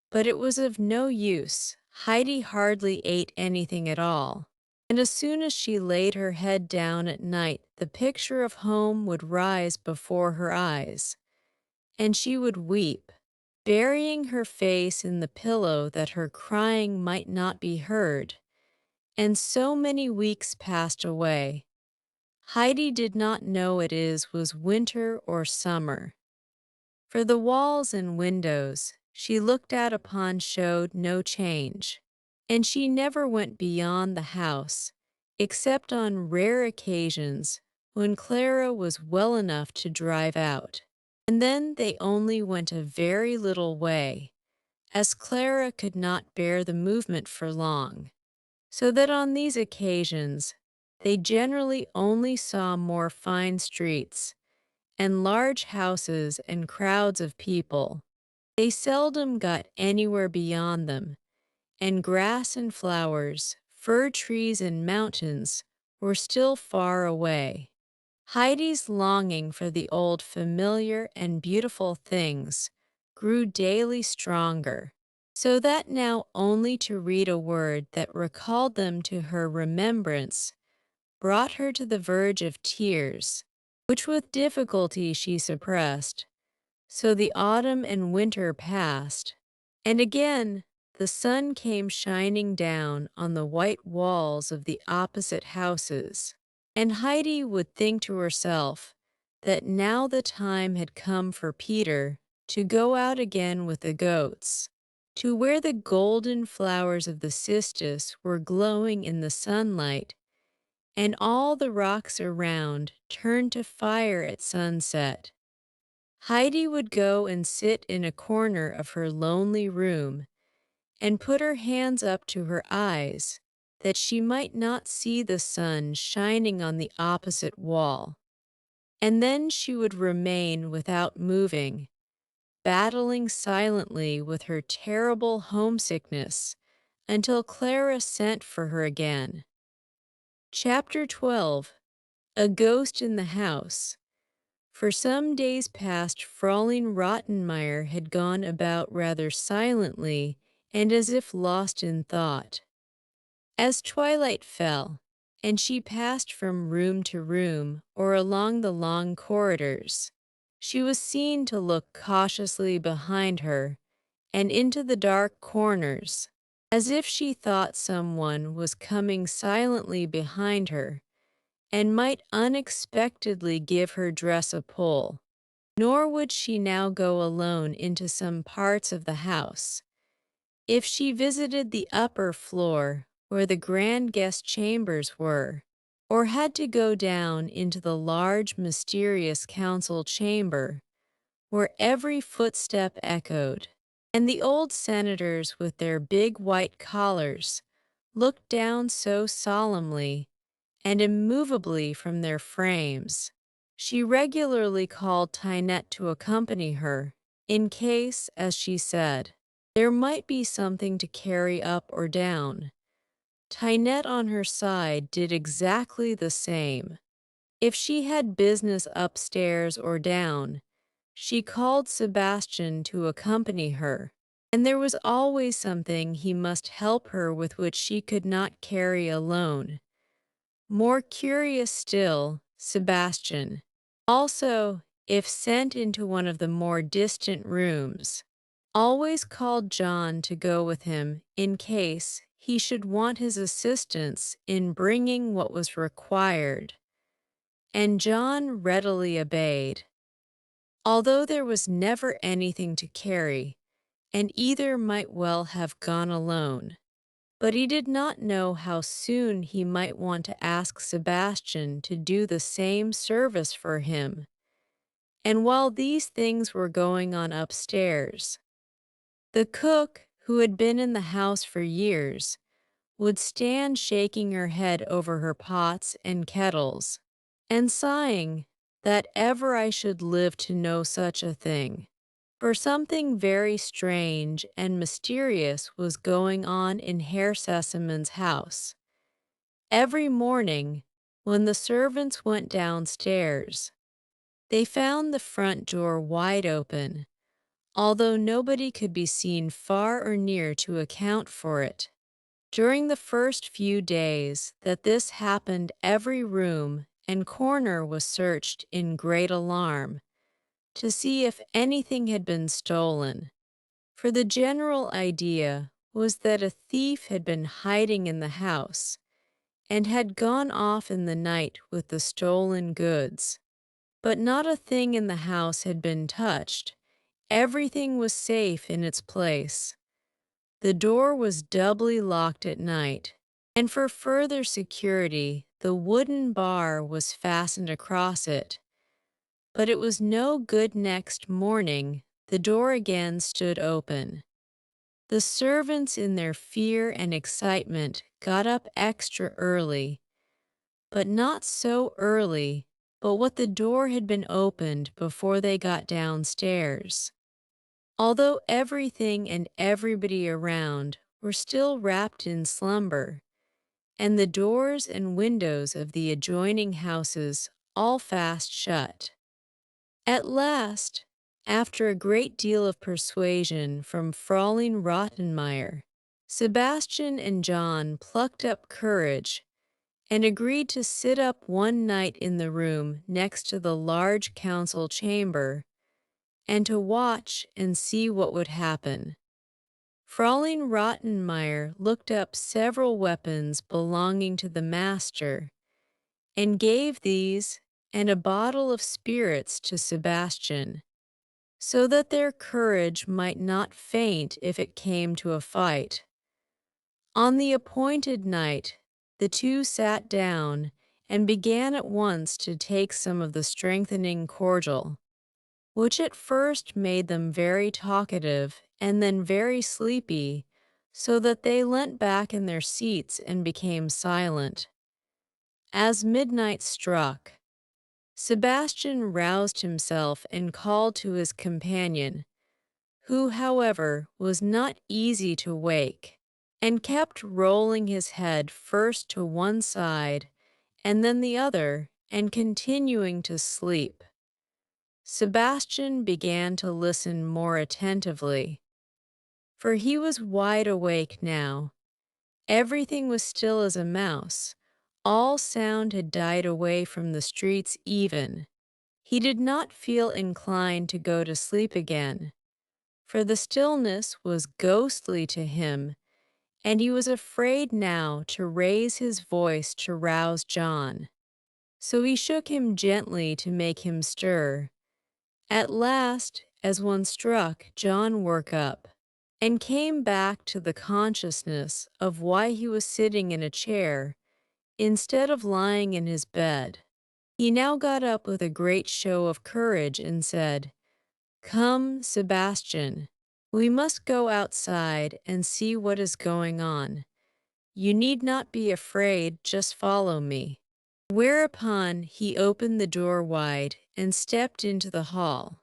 Speaker 1: But it was of no use. Heidi hardly ate anything at all, and as soon as she laid her head down at night, the picture of home would rise before her eyes, and she would weep, burying her face in the pillow that her crying might not be heard. And so many weeks passed away. Heidi did not know was winter or summer, for the walls and windows she looked out upon showed no change, and she never went beyond the house, except on rare occasions when Clara was well enough to drive out, and then they only went a very little way, as Clara could not bear the movement for long, so that on these occasions they generally only saw more fine streets, and large houses and crowds of people. They seldom got anywhere beyond them, and grass and flowers, fir trees and mountains were still far away. Heidi's longing for the old familiar and beautiful things grew daily stronger, so that now only to read a word that recalled them to her remembrance brought her to the verge of tears, which with difficulty she suppressed. So the autumn and winter passed, and again the sun came shining down on the white walls of the opposite houses, and Heidi would think to herself that now the time had come for Peter to go out again with the goats, to where the golden flowers of the cistus were glowing in the sunlight, and all the rocks around turned to fire at sunset. Heidi would go and sit in a corner of her lonely room and put her hands up to her eyes that she might not see the sun shining on the opposite wall. And then she would remain without moving, battling silently with her terrible homesickness until Clara sent for her again. Chapter 12. A Ghost in the House. For some days past, Fräulein Rottenmeier had gone about rather silently and as if lost in thought. As twilight fell, and she passed from room to room or along the long corridors, she was seen to look cautiously behind her and into the dark corners, as if she thought someone was coming silently behind her and might unexpectedly give her dress a pull. nor would she now go alone into some parts of the house. If she visited the upper floor, where the grand guest chambers were, or had to go down into the large mysterious council chamber, where every footstep echoed, and the old senators with their big white collars looked down so solemnly and immovably from their frames, she regularly called Tynette to accompany her, in case, as she said, there might be something to carry up or down. Tynette on her side did exactly the same. If she had business upstairs or down, she called Sebastian to accompany her, and there was always something he must help her with which she could not carry alone. More curious still, Sebastian, also, if sent into one of the more distant rooms, always called John to go with him in case he should want his assistance in bringing what was required, and John readily obeyed. Although there was never anything to carry, and either might well have gone alone, but he did not know how soon he might want to ask Sebastian to do the same service for him. And while these things were going on upstairs, the cook, who had been in the house for years, would stand shaking her head over her pots and kettles, and sighing that ever I should live to know such a thing. For something very strange and mysterious was going on in Herr Seseman's house. Every morning, when the servants went downstairs, they found the front door wide open, although nobody could be seen far or near to account for it. During the first few days that this happened, every room and corner was searched in great alarm to see if anything had been stolen, for the general idea was that a thief had been hiding in the house and had gone off in the night with the stolen goods. But not a thing in the house had been touched. Everything was safe in its place. The door was doubly locked at night, and for further security the wooden bar was fastened across it. But it was no good. Next morning the door again stood open. The servants in their fear and excitement got up extra early, but not so early but what the door had been opened before they got downstairs. Although everything and everybody around were still wrapped in slumber, and the doors and windows of the adjoining houses all fast shut. At last, after a great deal of persuasion from Fräulein Rottenmeier, Sebastian and John plucked up courage and agreed to sit up one night in the room next to the large council chamber and to watch and see what would happen. Fräulein Rottenmeier looked up several weapons belonging to the master and gave these and a bottle of spirits to Sebastian, so that their courage might not faint if it came to a fight. On the appointed night, the two sat down and began at once to take some of the strengthening cordial, which at first made them very talkative and then very sleepy, so that they leant back in their seats and became silent. As midnight struck, Sebastian roused himself and called to his companion, who, however, was not easy to wake, and kept rolling his head first to one side and then the other, and continuing to sleep. Sebastian began to listen more attentively, for he was wide awake now. Everything was still as a mouse. All sound had died away from the streets even. He did not feel inclined to go to sleep again, for the stillness was ghostly to him, and he was afraid now to raise his voice to rouse John. So he shook him gently to make him stir. At last, as one struck, John woke up and came back to the consciousness of why he was sitting in a chair instead of lying in his bed. He now got up with a great show of courage and said, "Come, Sebastian, we must go outside and see what is going on. You need not be afraid, just follow me." Whereupon he opened the door wide and stepped into the hall.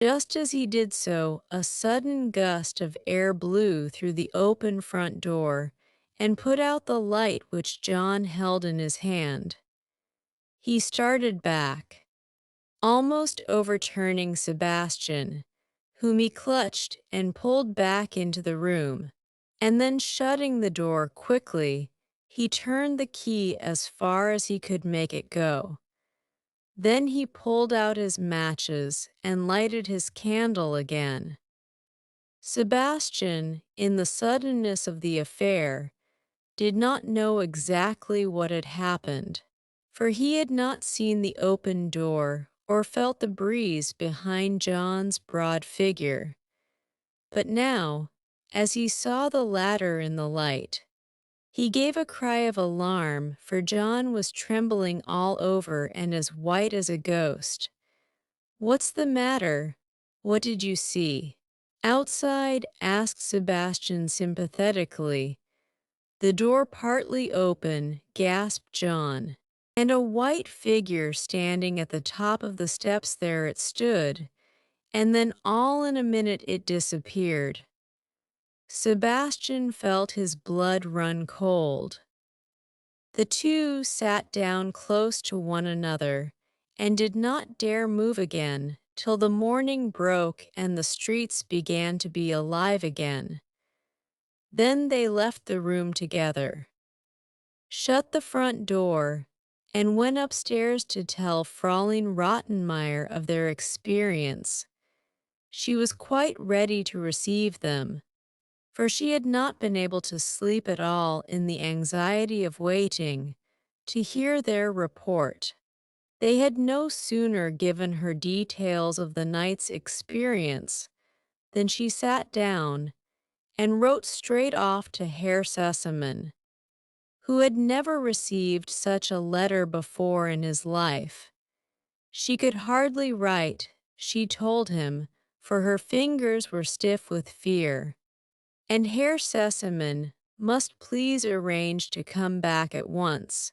Speaker 1: Just as he did so, a sudden gust of air blew through the open front door and put out the light which John held in his hand. He started back, almost overturning Sebastian, whom he clutched and pulled back into the room, and then shutting the door quickly, he turned the key as far as he could make it go. Then he pulled out his matches and lighted his candle again. Sebastian, in the suddenness of the affair, did not know exactly what had happened, for he had not seen the open door or felt the breeze behind John's broad figure. But now, as he saw the latter in the light, he gave a cry of alarm, for John was trembling all over and as white as a ghost. "What's the matter? What did you see?" "Outside?" asked Sebastian sympathetically. "The door partly open," gasped John, "and a white figure standing at the top of the steps. There it stood, and then all in a minute it disappeared." Sebastian felt his blood run cold. The two sat down close to one another and did not dare move again till the morning broke and the streets began to be alive again. Then they left the room together, shut the front door, and went upstairs to tell Fraulein Rottenmeier of their experience. She was quite ready to receive them, for she had not been able to sleep at all in the anxiety of waiting to hear their report. They had no sooner given her details of the night's experience than she sat down and wrote straight off to Herr Sesemann, who had never received such a letter before in his life. She could hardly write, she told him, for her fingers were stiff with fear, and Herr Sesemann must please arrange to come back at once,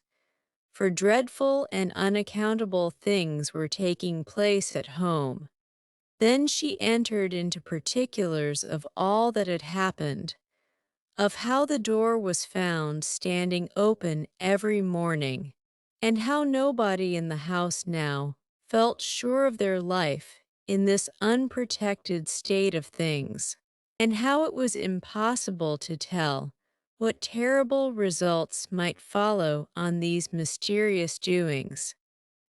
Speaker 1: for dreadful and unaccountable things were taking place at home. Then she entered into particulars of all that had happened, of how the door was found standing open every morning, and how nobody in the house now felt sure of their life in this unprotected state of things, and how it was impossible to tell what terrible results might follow on these mysterious doings.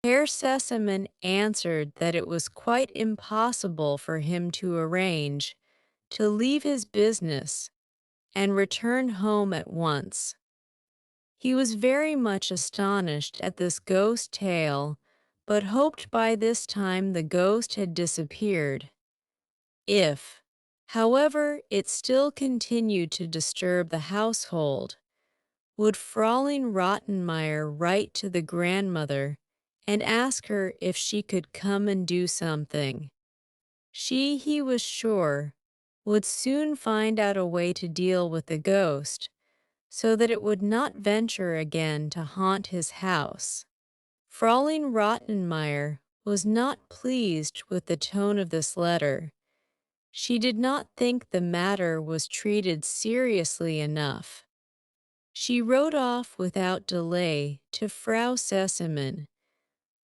Speaker 1: Herr Sesemann answered that it was quite impossible for him to arrange to leave his business and return home at once. He was very much astonished at this ghost tale, but hoped by this time the ghost had disappeared. If, however, it still continued to disturb the household, would Fraulein Rottenmeier write to the grandmother and ask her if she could come and do something? She, he was sure, would soon find out a way to deal with the ghost, so that it would not venture again to haunt his house. Fraulein Rottenmeier was not pleased with the tone of this letter. She did not think the matter was treated seriously enough. She wrote off without delay to Frau Sesemann,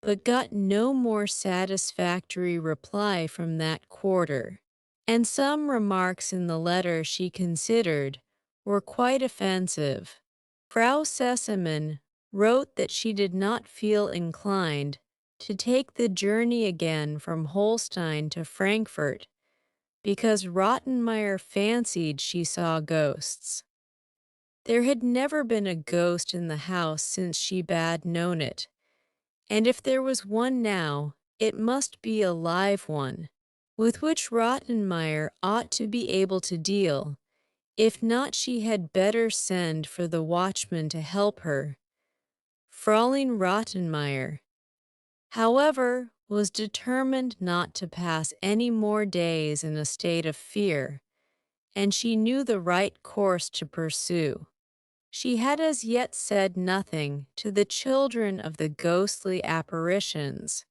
Speaker 1: but got no more satisfactory reply from that quarter, and some remarks in the letter she considered were quite offensive. Frau Sesemann wrote that she did not feel inclined to take the journey again from Holstein to Frankfurt because Rottenmeier fancied she saw ghosts. There had never been a ghost in the house since she bad known it, and if there was one now, it must be a live one, with which Rottenmeier ought to be able to deal. If not, she had better send for the watchman to help her. Fräulein Rottenmeier, however, was determined not to pass any more days in a state of fear, and she knew the right course to pursue. She had as yet said nothing to the children of the ghostly apparitions,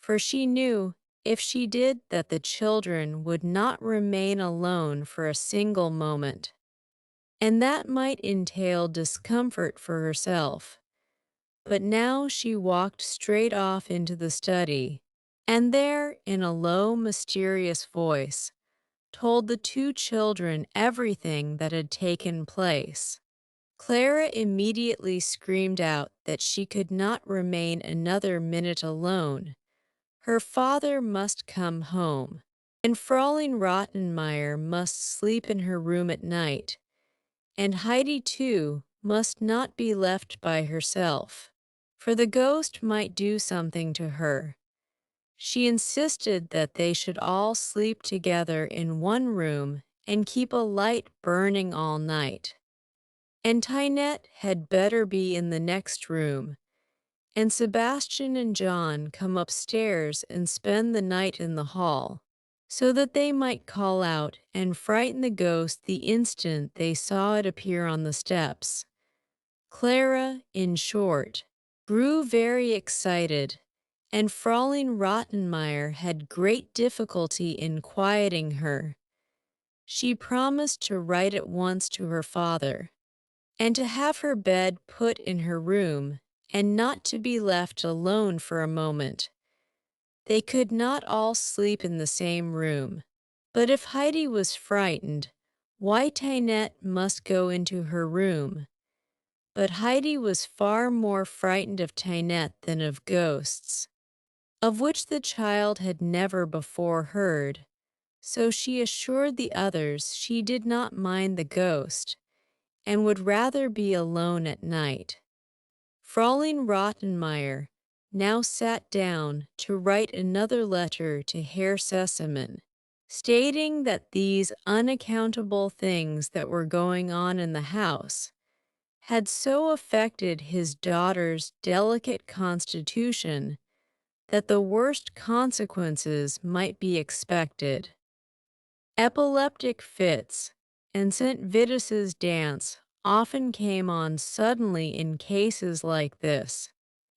Speaker 1: for she knew, if she did, that the children would not remain alone for a single moment, and that might entail discomfort for herself. But now she walked straight off into the study, and there, in a low, mysterious voice, told the two children everything that had taken place. Clara immediately screamed out that she could not remain another minute alone. Her father must come home, and Fräulein Rottenmeier must sleep in her room at night, and Heidi, too, must not be left by herself, for the ghost might do something to her. She insisted that they should all sleep together in one room and keep a light burning all night. And Tynette had better be in the next room, and Sebastian and John come upstairs and spend the night in the hall, so that they might call out and frighten the ghost the instant they saw it appear on the steps. Clara, in short, grew very excited, and Fräulein Rottenmeier had great difficulty in quieting her. She promised to write at once to her father, and to have her bed put in her room, and not to be left alone for a moment. They could not all sleep in the same room, but if Heidi was frightened, why Tynette must go into her room. But Heidi was far more frightened of Tynette than of ghosts, of which the child had never before heard, so she assured the others she did not mind the ghost, and would rather be alone at night. Fräulein Rottenmeier now sat down to write another letter to Herr Sesemann, stating that these unaccountable things that were going on in the house had so affected his daughter's delicate constitution that the worst consequences might be expected. Epileptic fits and St. Vitus's dance often came on suddenly in cases like this,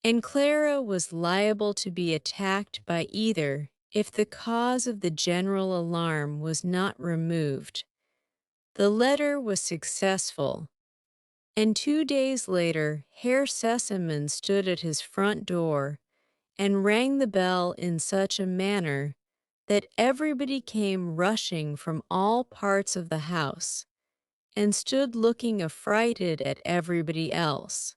Speaker 1: and Clara was liable to be attacked by either if the cause of the general alarm was not removed. The letter was successful, and 2 days later Herr Sesemann stood at his front door and rang the bell in such a manner that everybody came rushing from all parts of the house, and stood looking affrighted at everybody else,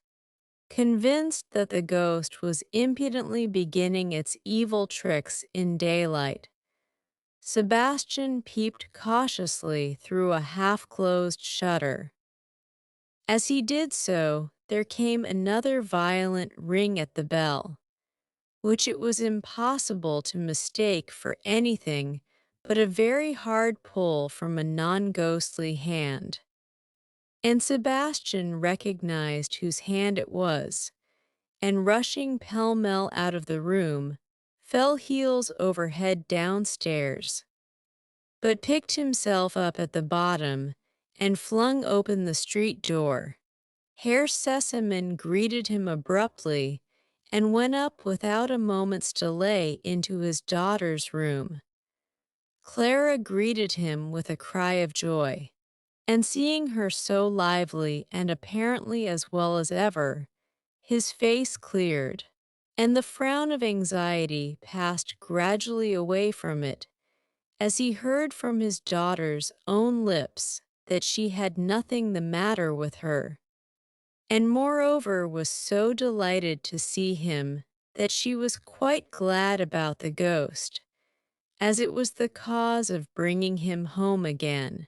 Speaker 1: convinced that the ghost was impudently beginning its evil tricks in daylight. Sebastian peeped cautiously through a half-closed shutter. As he did so, there came another violent ring at the bell, which it was impossible to mistake for anything but a very hard pull from a non-ghostly hand. And Sebastian recognized whose hand it was, and rushing pell-mell out of the room, fell heels over head downstairs, but picked himself up at the bottom and flung open the street door. Herr Sesemann greeted him abruptly and went up without a moment's delay into his daughter's room. Clara greeted him with a cry of joy, and seeing her so lively and apparently as well as ever, his face cleared, and the frown of anxiety passed gradually away from it, as he heard from his daughter's own lips that she had nothing the matter with her, and moreover was so delighted to see him that she was quite glad about the ghost, as it was the cause of bringing him home again.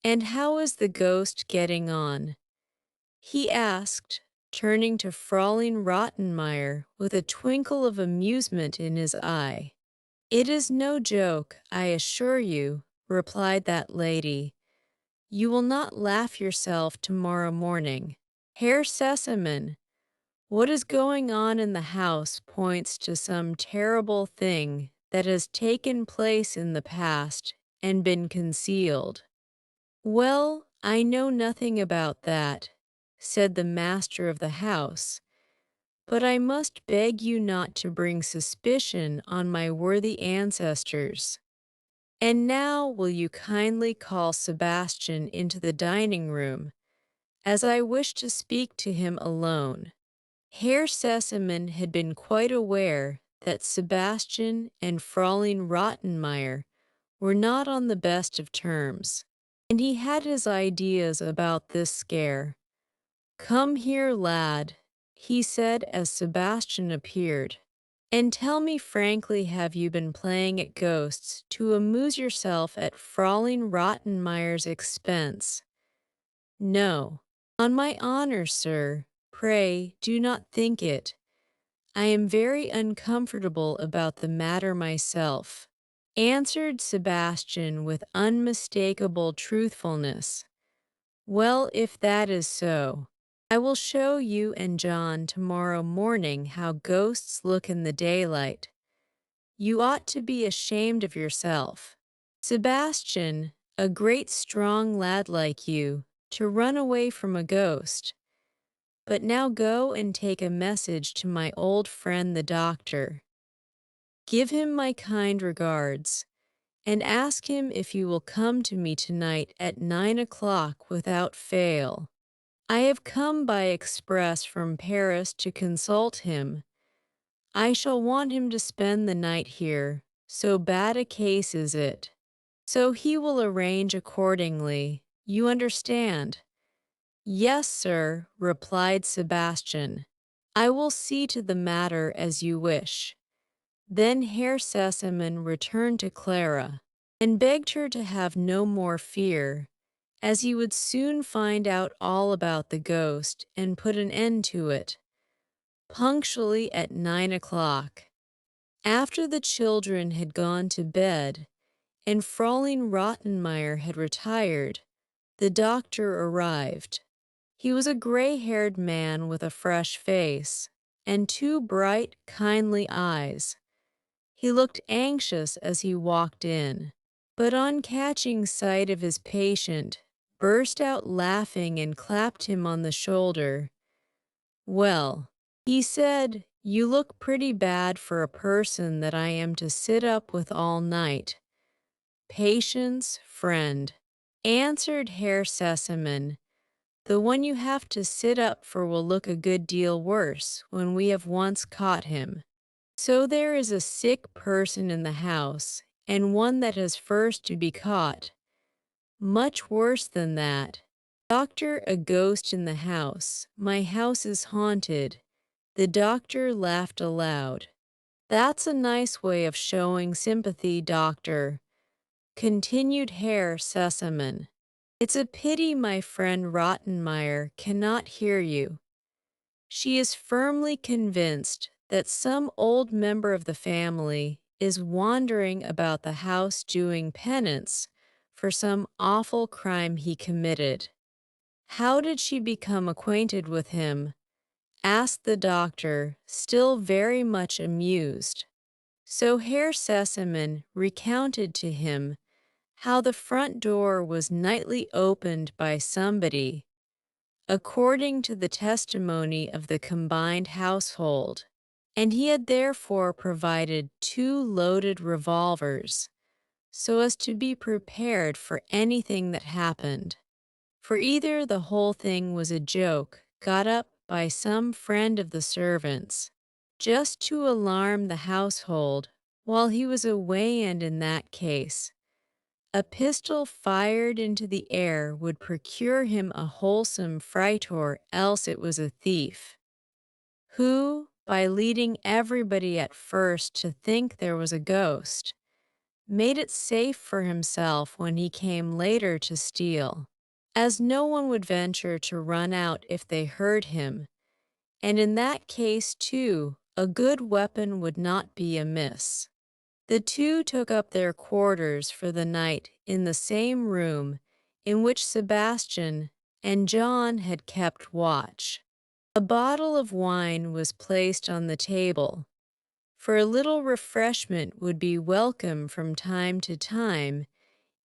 Speaker 1: "And how is the ghost getting on?" he asked, turning to Fräulein Rottenmeier with a twinkle of amusement in his eye. "It is no joke, I assure you," replied that lady. "You will not laugh yourself tomorrow morning. Herr Sesemann, what is going on in the house points to some terrible thing that has taken place in the past and been concealed." "Well, I know nothing about that," said the master of the house, "but I must beg you not to bring suspicion on my worthy ancestors. And now will you kindly call Sebastian into the dining room, as I wish to speak to him alone." Herr Sesemann had been quite aware that Sebastian and Fräulein Rottenmeier were not on the best of terms, and he had his ideas about this scare. "Come here, lad," he said as Sebastian appeared, "and tell me frankly, have you been playing at ghosts to amuse yourself at Fräulein Rottenmeier's expense?" "No. On my honor, sir, pray do not think it. I am very uncomfortable about the matter myself," answered Sebastian with unmistakable truthfulness. "Well, if that is so, I will show you and John tomorrow morning how ghosts look in the daylight. You ought to be ashamed of yourself, Sebastian, a great strong lad like you, to run away from a ghost. But now go and take a message to my old friend the doctor. Give him my kind regards, and ask him if you will come to me tonight at 9 o'clock without fail. I have come by express from Paris to consult him. I shall want him to spend the night here, so bad a case is it. So he will arrange accordingly, you understand." "Yes, sir," replied Sebastian. "I will see to the matter as you wish." Then Herr Sesemann returned to Clara, and begged her to have no more fear, as he would soon find out all about the ghost and put an end to it. Punctually at 9 o'clock, after the children had gone to bed, and Fräulein Rottenmeier had retired, the doctor arrived. He was a gray-haired man with a fresh face, and two bright, kindly eyes. He looked anxious as he walked in, but on catching sight of his patient, burst out laughing and clapped him on the shoulder. "Well," he said, "you look pretty bad for a person that I am to sit up with all night." "Patience, friend," answered Herr Sesemann. "The one you have to sit up for will look a good deal worse when we have once caught him. So there is a sick person in the house, and one that has first to be caught. Much worse than that. Doctor, a ghost in the house. My house is haunted." The doctor laughed aloud. "That's a nice way of showing sympathy, doctor," continued Herr Sesemann. "It's a pity my friend Rottenmeier cannot hear you. She is firmly convinced that some old member of the family is wandering about the house doing penance for some awful crime he committed." "How did she become acquainted with him?" asked the doctor, still very much amused. So Herr Sesemann recounted to him how the front door was nightly opened by somebody, according to the testimony of the combined household, and he had therefore provided 2 loaded revolvers, so as to be prepared for anything that happened. For either the whole thing was a joke got up by some friend of the servants, just to alarm the household while he was away, and in that case, a pistol fired into the air would procure him a wholesome fright, or else it was a thief, who, by leading everybody at first to think there was a ghost, made it safe for himself when he came later to steal, as no one would venture to run out if they heard him, and in that case, too, a good weapon would not be amiss. The two took up their quarters for the night in the same room in which Sebastian and John had kept watch. A bottle of wine was placed on the table, for a little refreshment would be welcome from time to time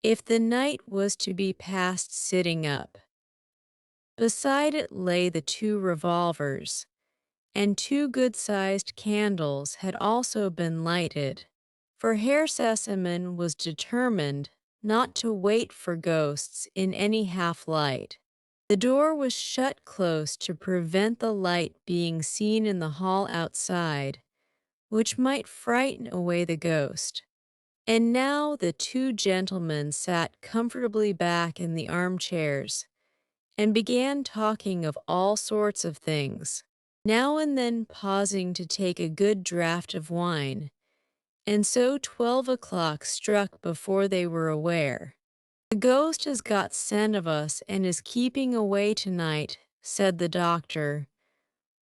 Speaker 1: if the night was to be passed sitting up. Beside it lay the two revolvers, and two good-sized candles had also been lighted, for Herr Sesemann was determined not to wait for ghosts in any half-light. The door was shut close to prevent the light being seen in the hall outside, which might frighten away the ghost. And now the two gentlemen sat comfortably back in the armchairs and began talking of all sorts of things, now and then pausing to take a good draught of wine, and so 12 o'clock struck before they were aware. "The ghost has got scent of us and is keeping away tonight," said the doctor.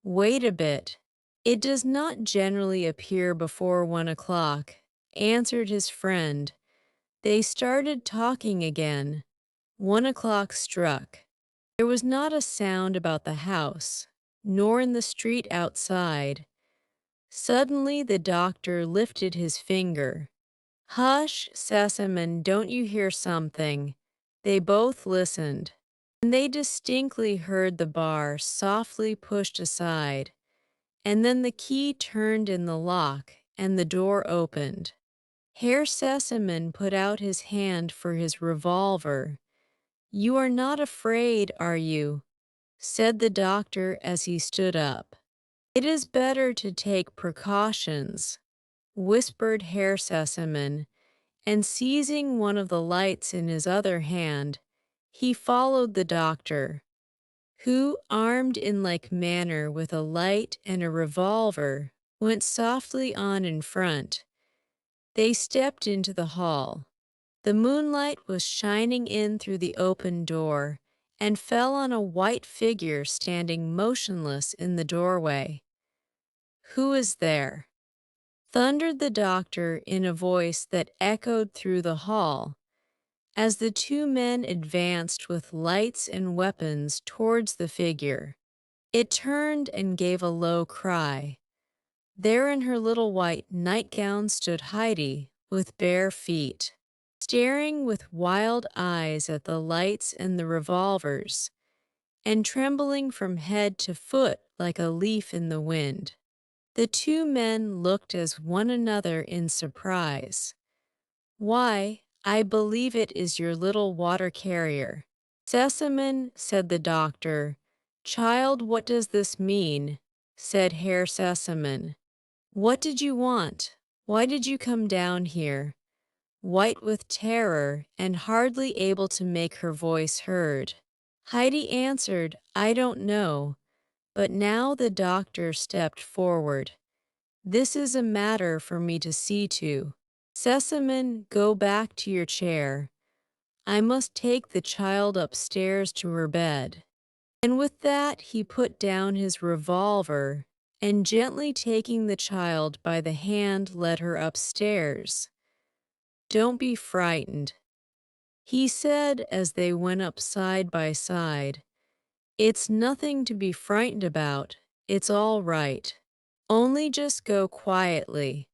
Speaker 1: "Wait a bit. It does not generally appear before 1 o'clock," answered his friend. They started talking again. 1 o'clock struck. There was not a sound about the house, nor in the street outside. Suddenly the doctor lifted his finger. "Hush, Sesamon, don't you hear something?" They both listened, and they distinctly heard the bar softly pushed aside, and then the key turned in the lock, and the door opened. Herr Sesamon put out his hand for his revolver. "You are not afraid, are you?" said the doctor as he stood up. "It is better to take precautions," whispered Herr Sesamon, and seizing one of the lights in his other hand, he followed the doctor, who, armed in like manner with a light and a revolver, went softly on in front. They stepped into the hall. The moonlight was shining in through the open door and fell on a white figure standing motionless in the doorway. "Who is there?" thundered the doctor in a voice that echoed through the hall, as the two men advanced with lights and weapons towards the figure. It turned and gave a low cry. There in her little white nightgown stood Heidi, with bare feet, staring with wild eyes at the lights and the revolvers, and trembling from head to foot like a leaf in the wind. The two men looked at one another in surprise. "Why, I believe it is your little water carrier." "Sesamon," said the doctor. "Child, what does this mean?" said Herr Sesamon. "What did you want? Why did you come down here?" White with terror and hardly able to make her voice heard, Heidi answered, "I don't know." But now the doctor stepped forward. "This is a matter for me to see to. Sesamon, go back to your chair. I must take the child upstairs to her bed." And with that he put down his revolver and gently taking the child by the hand led her upstairs. "Don't be frightened," he said as they went up side by side. "It's nothing to be frightened about. It's all right. Only just go quietly."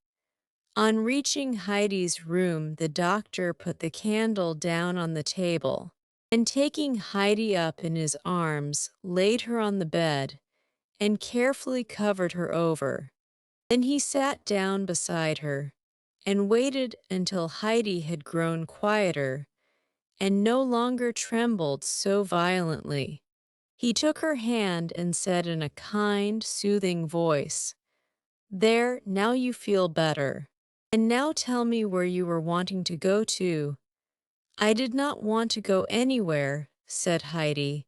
Speaker 1: On reaching Heidi's room, the doctor put the candle down on the table, and taking Heidi up in his arms, laid her on the bed, and carefully covered her over. Then he sat down beside her, and waited until Heidi had grown quieter, and no longer trembled so violently. He took her hand and said in a kind, soothing voice, "There, now you feel better. And now tell me where you were wanting to go to." "I did not want to go anywhere," said Heidi.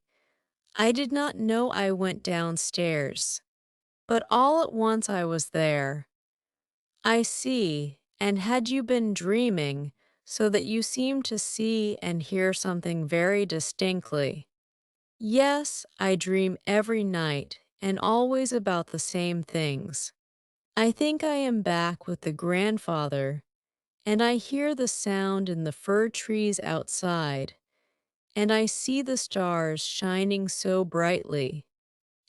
Speaker 1: "I did not know I went downstairs. But all at once I was there." "I see. And had you been dreaming, so that you seemed to see and hear something very distinctly?" "Yes, I dream every night, and always about the same things. I think I am back with the grandfather, and I hear the sound in the fir trees outside, and I see the stars shining so brightly.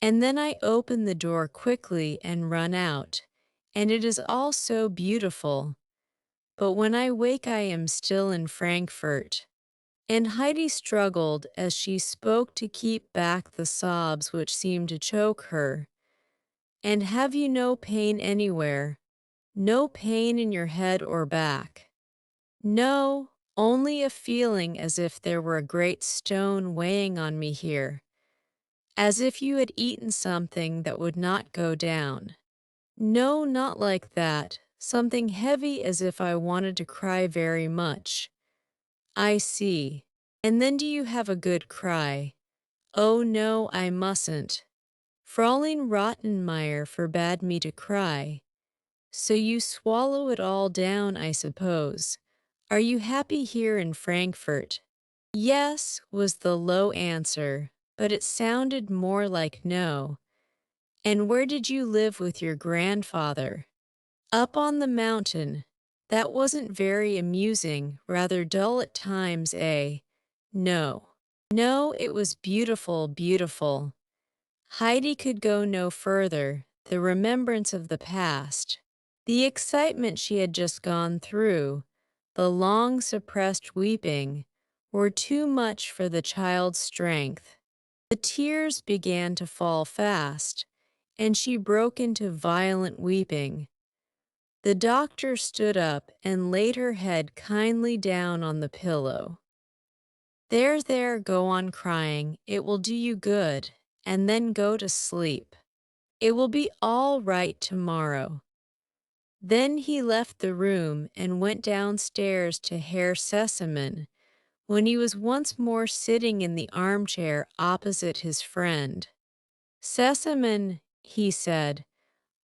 Speaker 1: And then I open the door quickly and run out, and it is all so beautiful. But when I wake, I am still in Frankfurt. And Heidi struggled as she spoke to keep back the sobs which seemed to choke her. And have you no pain anywhere? No pain in your head or back? No, only a feeling as if there were a great stone weighing on me here, as if you had eaten something that would not go down. No, not like that. Something heavy as if I wanted to cry very much. I see. And then do you have a good cry? Oh no, I mustn't. Fraulein Rottenmeier forbade me to cry. So you swallow it all down, I suppose. Are you happy here in Frankfurt? Yes, was the low answer, but it sounded more like no. And where did you live with your grandfather? Up on the mountain. That wasn't very amusing, rather dull at times, eh? No. No, it was beautiful, beautiful. Heidi could go no further, the remembrance of the past, the excitement she had just gone through, the long suppressed weeping, were too much for the child's strength. The tears began to fall fast, and she broke into violent weeping. The doctor stood up and laid her head kindly down on the pillow. There, there, go on crying, it will do you good, and then go to sleep. It will be all right tomorrow. Then he left the room and went downstairs to Herr Sesemann, when he was once more sitting in the armchair opposite his friend. Sesemann, he said,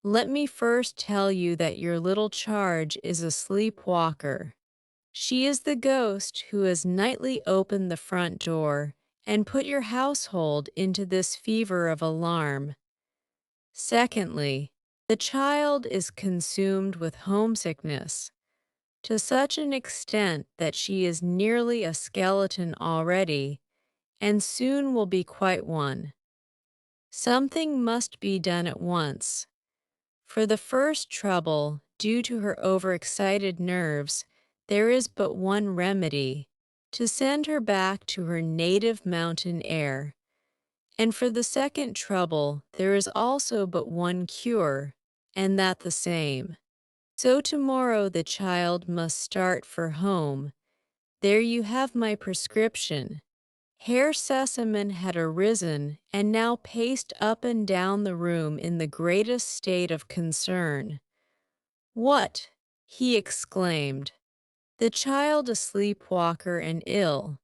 Speaker 1: let me first tell you that your little charge is a sleepwalker. She is the ghost who has nightly opened the front door and put your household into this fever of alarm. Secondly, the child is consumed with homesickness, to such an extent that she is nearly a skeleton already, and soon will be quite one. Something must be done at once. For the first trouble, due to her overexcited nerves, there is but one remedy, to send her back to her native mountain air. And for the second trouble, there is also but one cure, and that the same. So tomorrow the child must start for home. There you have my prescription. Herr Sesemann had arisen and now paced up and down the room in the greatest state of concern. What? He exclaimed. The child a sleepwalker and ill,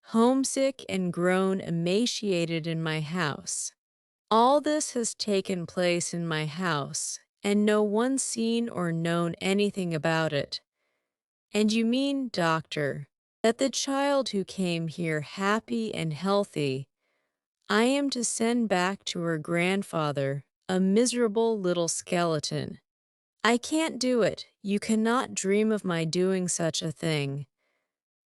Speaker 1: homesick and grown emaciated in my house. All this has taken place in my house, and no one seen or known anything about it. And you mean, doctor, that the child who came here happy and healthy, I am to send back to her grandfather, a miserable little skeleton. I can't do it. You cannot dream of my doing such a thing.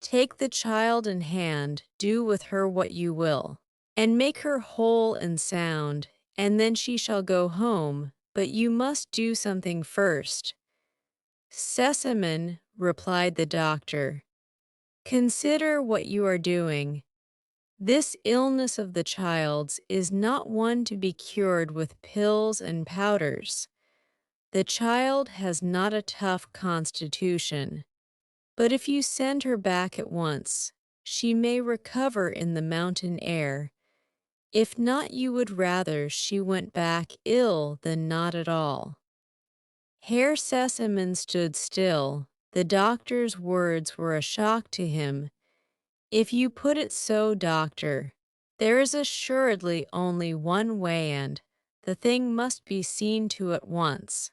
Speaker 1: Take the child in hand, do with her what you will, and make her whole and sound, and then she shall go home, but you must do something first. Sesemann, replied the doctor, consider what you are doing. This illness of the child's is not one to be cured with pills and powders. The child has not a tough constitution. But if you send her back at once, she may recover in the mountain air. If not, you would rather she went back ill than not at all. Herr Sesemann stood still. The doctor's words were a shock to him. If you put it so, doctor, there is assuredly only one way, and the thing must be seen to at once.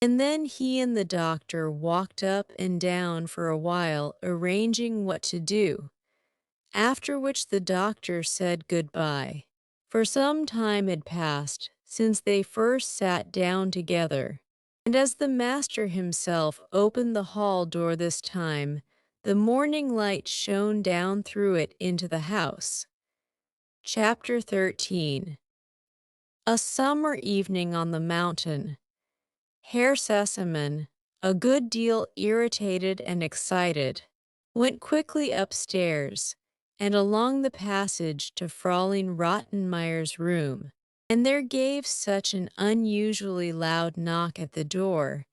Speaker 1: And then he and the doctor walked up and down for a while arranging what to do, after which the doctor said goodbye. For some time had passed since they first sat down together, and as the master himself opened the hall door this time, the morning light shone down through it into the house. Chapter 13. A summer evening on the mountain. Herr Sesemann, a good deal irritated and excited, went quickly upstairs and along the passage to Fräulein Rottenmeier's room, and there gave such an unusually loud knock at the door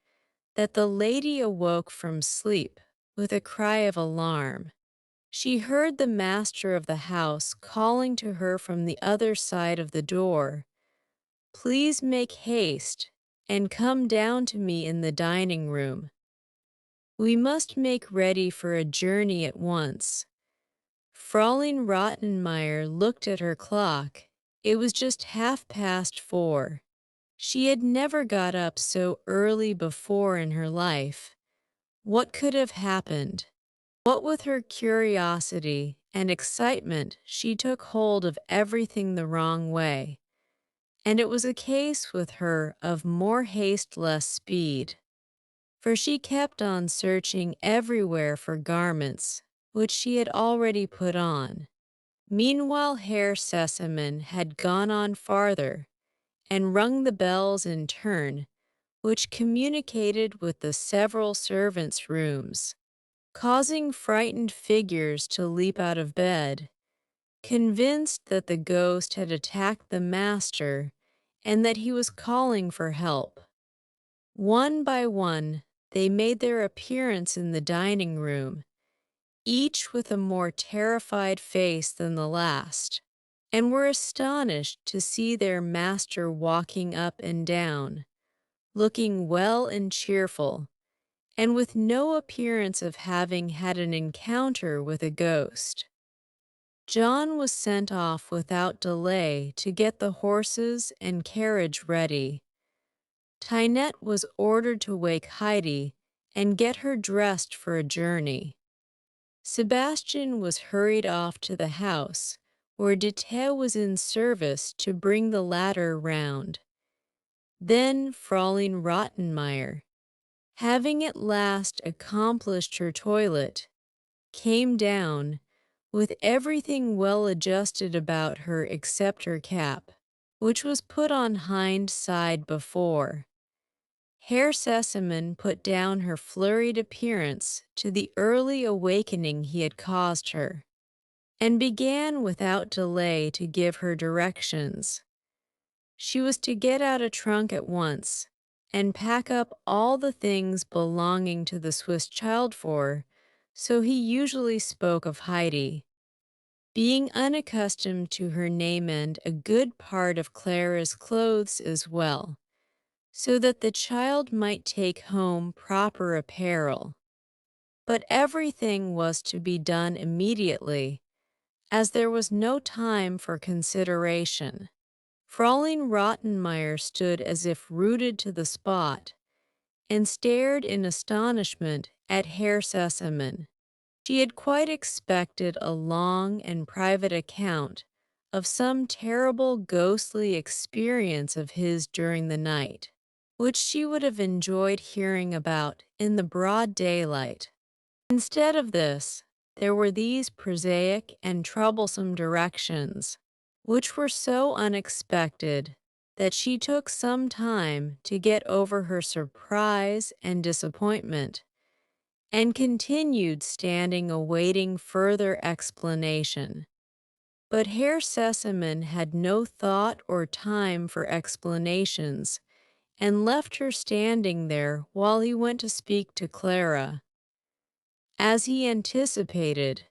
Speaker 1: that the lady awoke from sleep with a cry of alarm. She heard the master of the house calling to her from the other side of the door, "Please make haste and come down to me in the dining room. We must make ready for a journey at once." Fräulein Rottenmeier looked at her clock. It was just 4:30. She had never got up so early before in her life. What could have happened? What with her curiosity and excitement, she took hold of everything the wrong way, and it was a case with her of more haste, less speed. For she kept on searching everywhere for garments which she had already put on. Meanwhile Herr Sesemann had gone on farther and rung the bells in turn, which communicated with the several servants' rooms, causing frightened figures to leap out of bed, convinced that the ghost had attacked the master and that he was calling for help. One by one, they made their appearance in the dining room, each with a more terrified face than the last, and were astonished to see their master walking up and down, looking well and cheerful, and with no appearance of having had an encounter with a ghost. John was sent off without delay to get the horses and carriage ready. Tinette was ordered to wake Heidi and get her dressed for a journey. Sebastian was hurried off to the house, where Detail was in service to bring the ladder round. Then Fräulein Rottenmeier, having at last accomplished her toilet, came down, with everything well adjusted about her except her cap, which was put on hind side before. Herr Sesemann put down her flurried appearance to the early awakening he had caused her, and began without delay to give her directions. She was to get out a trunk at once, and pack up all the things belonging to the Swiss child for, so he usually spoke of Heidi, being unaccustomed to her name, and a good part of Clara's clothes as well, so that the child might take home proper apparel. But everything was to be done immediately, as there was no time for consideration. Fräulein Rottenmeier stood as if rooted to the spot, and stared in astonishment at Herr Sesemann. She had quite expected a long and private account of some terrible ghostly experience of his during the night, which she would have enjoyed hearing about in the broad daylight. Instead of this, there were these prosaic and troublesome directions, which were so unexpected that she took some time to get over her surprise and disappointment, and continued standing awaiting further explanation. But Herr Sesemann had no thought or time for explanations, and left her standing there while he went to speak to Clara. As he anticipated,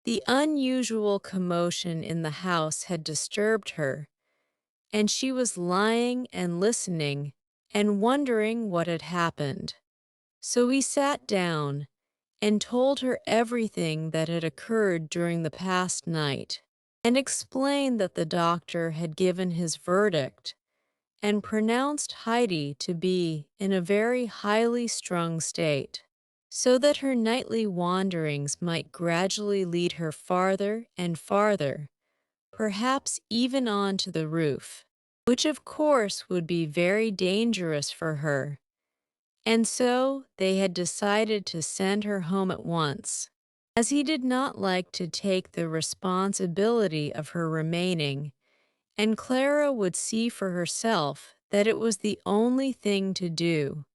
Speaker 1: the unusual commotion in the house had disturbed her, and she was lying and listening and wondering what had happened. So he sat down and told her everything that had occurred during the past night, and explained that the doctor had given his verdict and pronounced Heidi to be in a very highly strung state, so that her nightly wanderings might gradually lead her farther and farther, perhaps even onto the roof, which of course would be very dangerous for her. And so they had decided to send her home at once, as he did not like to take the responsibility of her remaining, and Clara would see for herself that it was the only thing to do.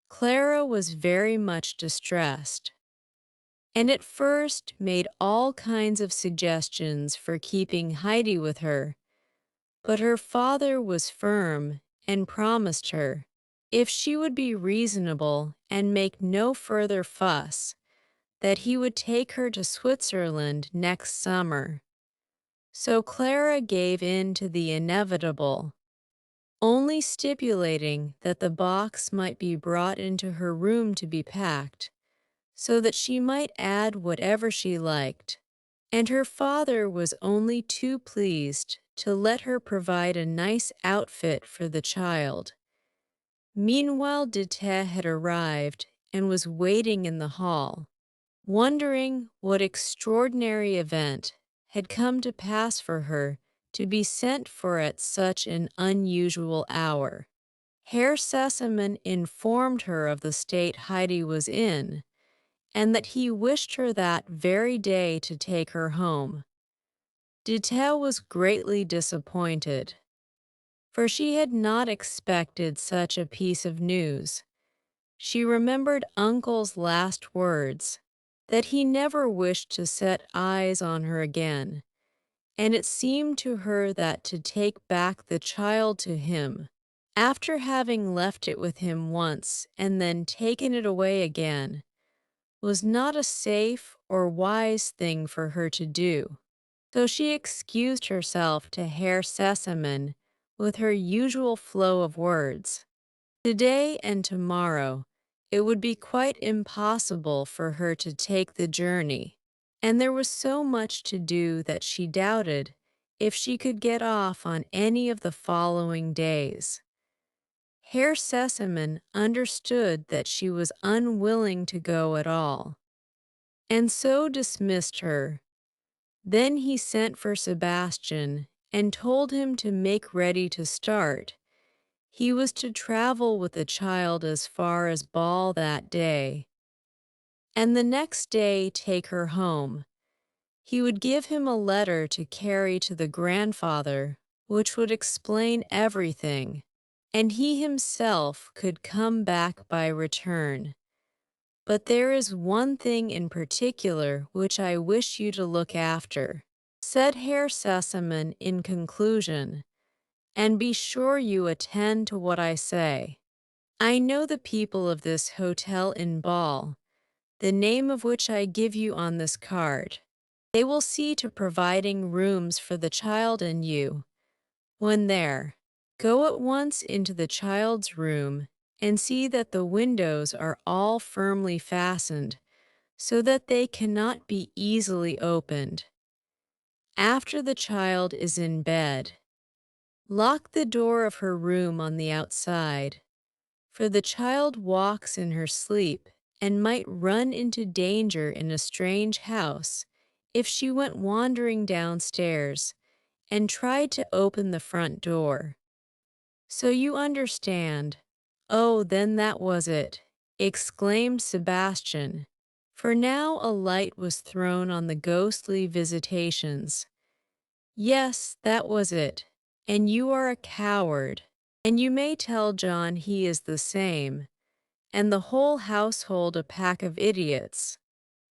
Speaker 1: Clara was very much distressed, and at first made all kinds of suggestions for keeping Heidi with her, but her father was firm and promised her, if she would be reasonable and make no further fuss, that he would take her to Switzerland next summer. So Clara gave in to the inevitable, only stipulating that the box might be brought into her room to be packed, so that she might add whatever she liked. And her father was only too pleased to let her provide a nice outfit for the child. Meanwhile, Dete had arrived and was waiting in the hall, wondering what extraordinary event had come to pass for her to be sent for at such an unusual hour. Herr Sesemann informed her of the state Heidi was in, and that he wished her that very day to take her home. Dete was greatly disappointed, for she had not expected such a piece of news. She remembered Uncle's last words, that he never wished to set eyes on her again, and it seemed to her that to take back the child to him, after having left it with him once and then taken it away again, was not a safe or wise thing for her to do. So she excused herself to Herr Sesemann with her usual flow of words. Today and tomorrow it would be quite impossible for her to take the journey, and there was so much to do that she doubted if she could get off on any of the following days. Herr Sesemann understood that she was unwilling to go at all, and so dismissed her. Then he sent for Sebastian and told him to make ready to start. He was to travel with the child as far as Ball that day, and the next day take her home. He would give him a letter to carry to the grandfather, which would explain everything, and he himself could come back by return. But there is one thing in particular which I wish you to look after, said Herr Sesemann in conclusion, and be sure you attend to what I say. I know the people of this hotel in Ball, the name of which I give you on this card. They will see to providing rooms for the child and you. When there, go at once into the child's room and see that the windows are all firmly fastened, so that they cannot be easily opened. After the child is in bed, lock the door of her room on the outside, for the child walks in her sleep and might run into danger in a strange house if she went wandering downstairs and tried to open the front door. So you understand. Oh, then that was it, exclaimed Sebastian, for now a light was thrown on the ghostly visitations. Yes, that was it, and you are a coward, and you may tell John he is the same, and the whole household a pack of idiots.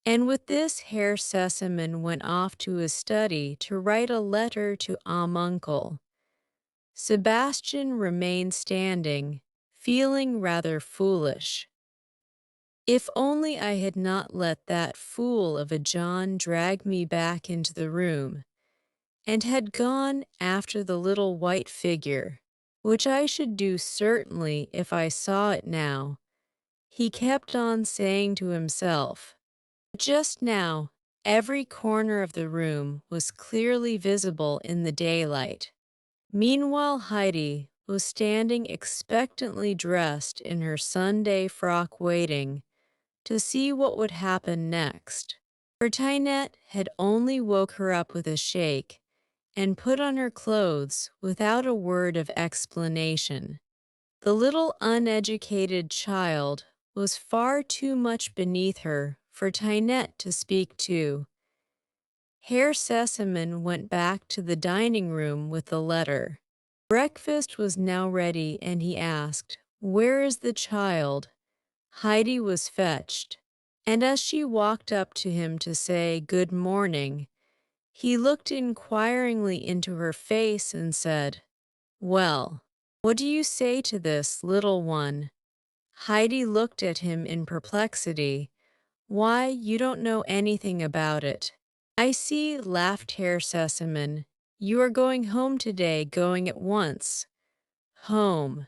Speaker 1: And with this Herr Sesemann went off to his study to write a letter to Uncle. Sebastian remained standing, feeling rather foolish. If only I had not let that fool of a John drag me back into the room, and had gone after the little white figure, which I should do certainly if I saw it now, he kept on saying to himself. Just now, every corner of the room was clearly visible in the daylight. Meanwhile, Heidi was standing expectantly dressed in her Sunday frock waiting to see what would happen next. Her Tinette had only woke her up with a shake, and put on her clothes without a word of explanation. The little uneducated child was far too much beneath her for Tynette to speak to. Herr Sesemann went back to the dining room with the letter. Breakfast was now ready, and he asked, "Where is the child?" Heidi was fetched, and as she walked up to him to say good morning, he looked inquiringly into her face and said, "Well, what do you say to this, little one?" Heidi looked at him in perplexity. "Why, you don't know anything about it." "I see," laughed Herr Sesemann. "You are going home today, going at once." Home.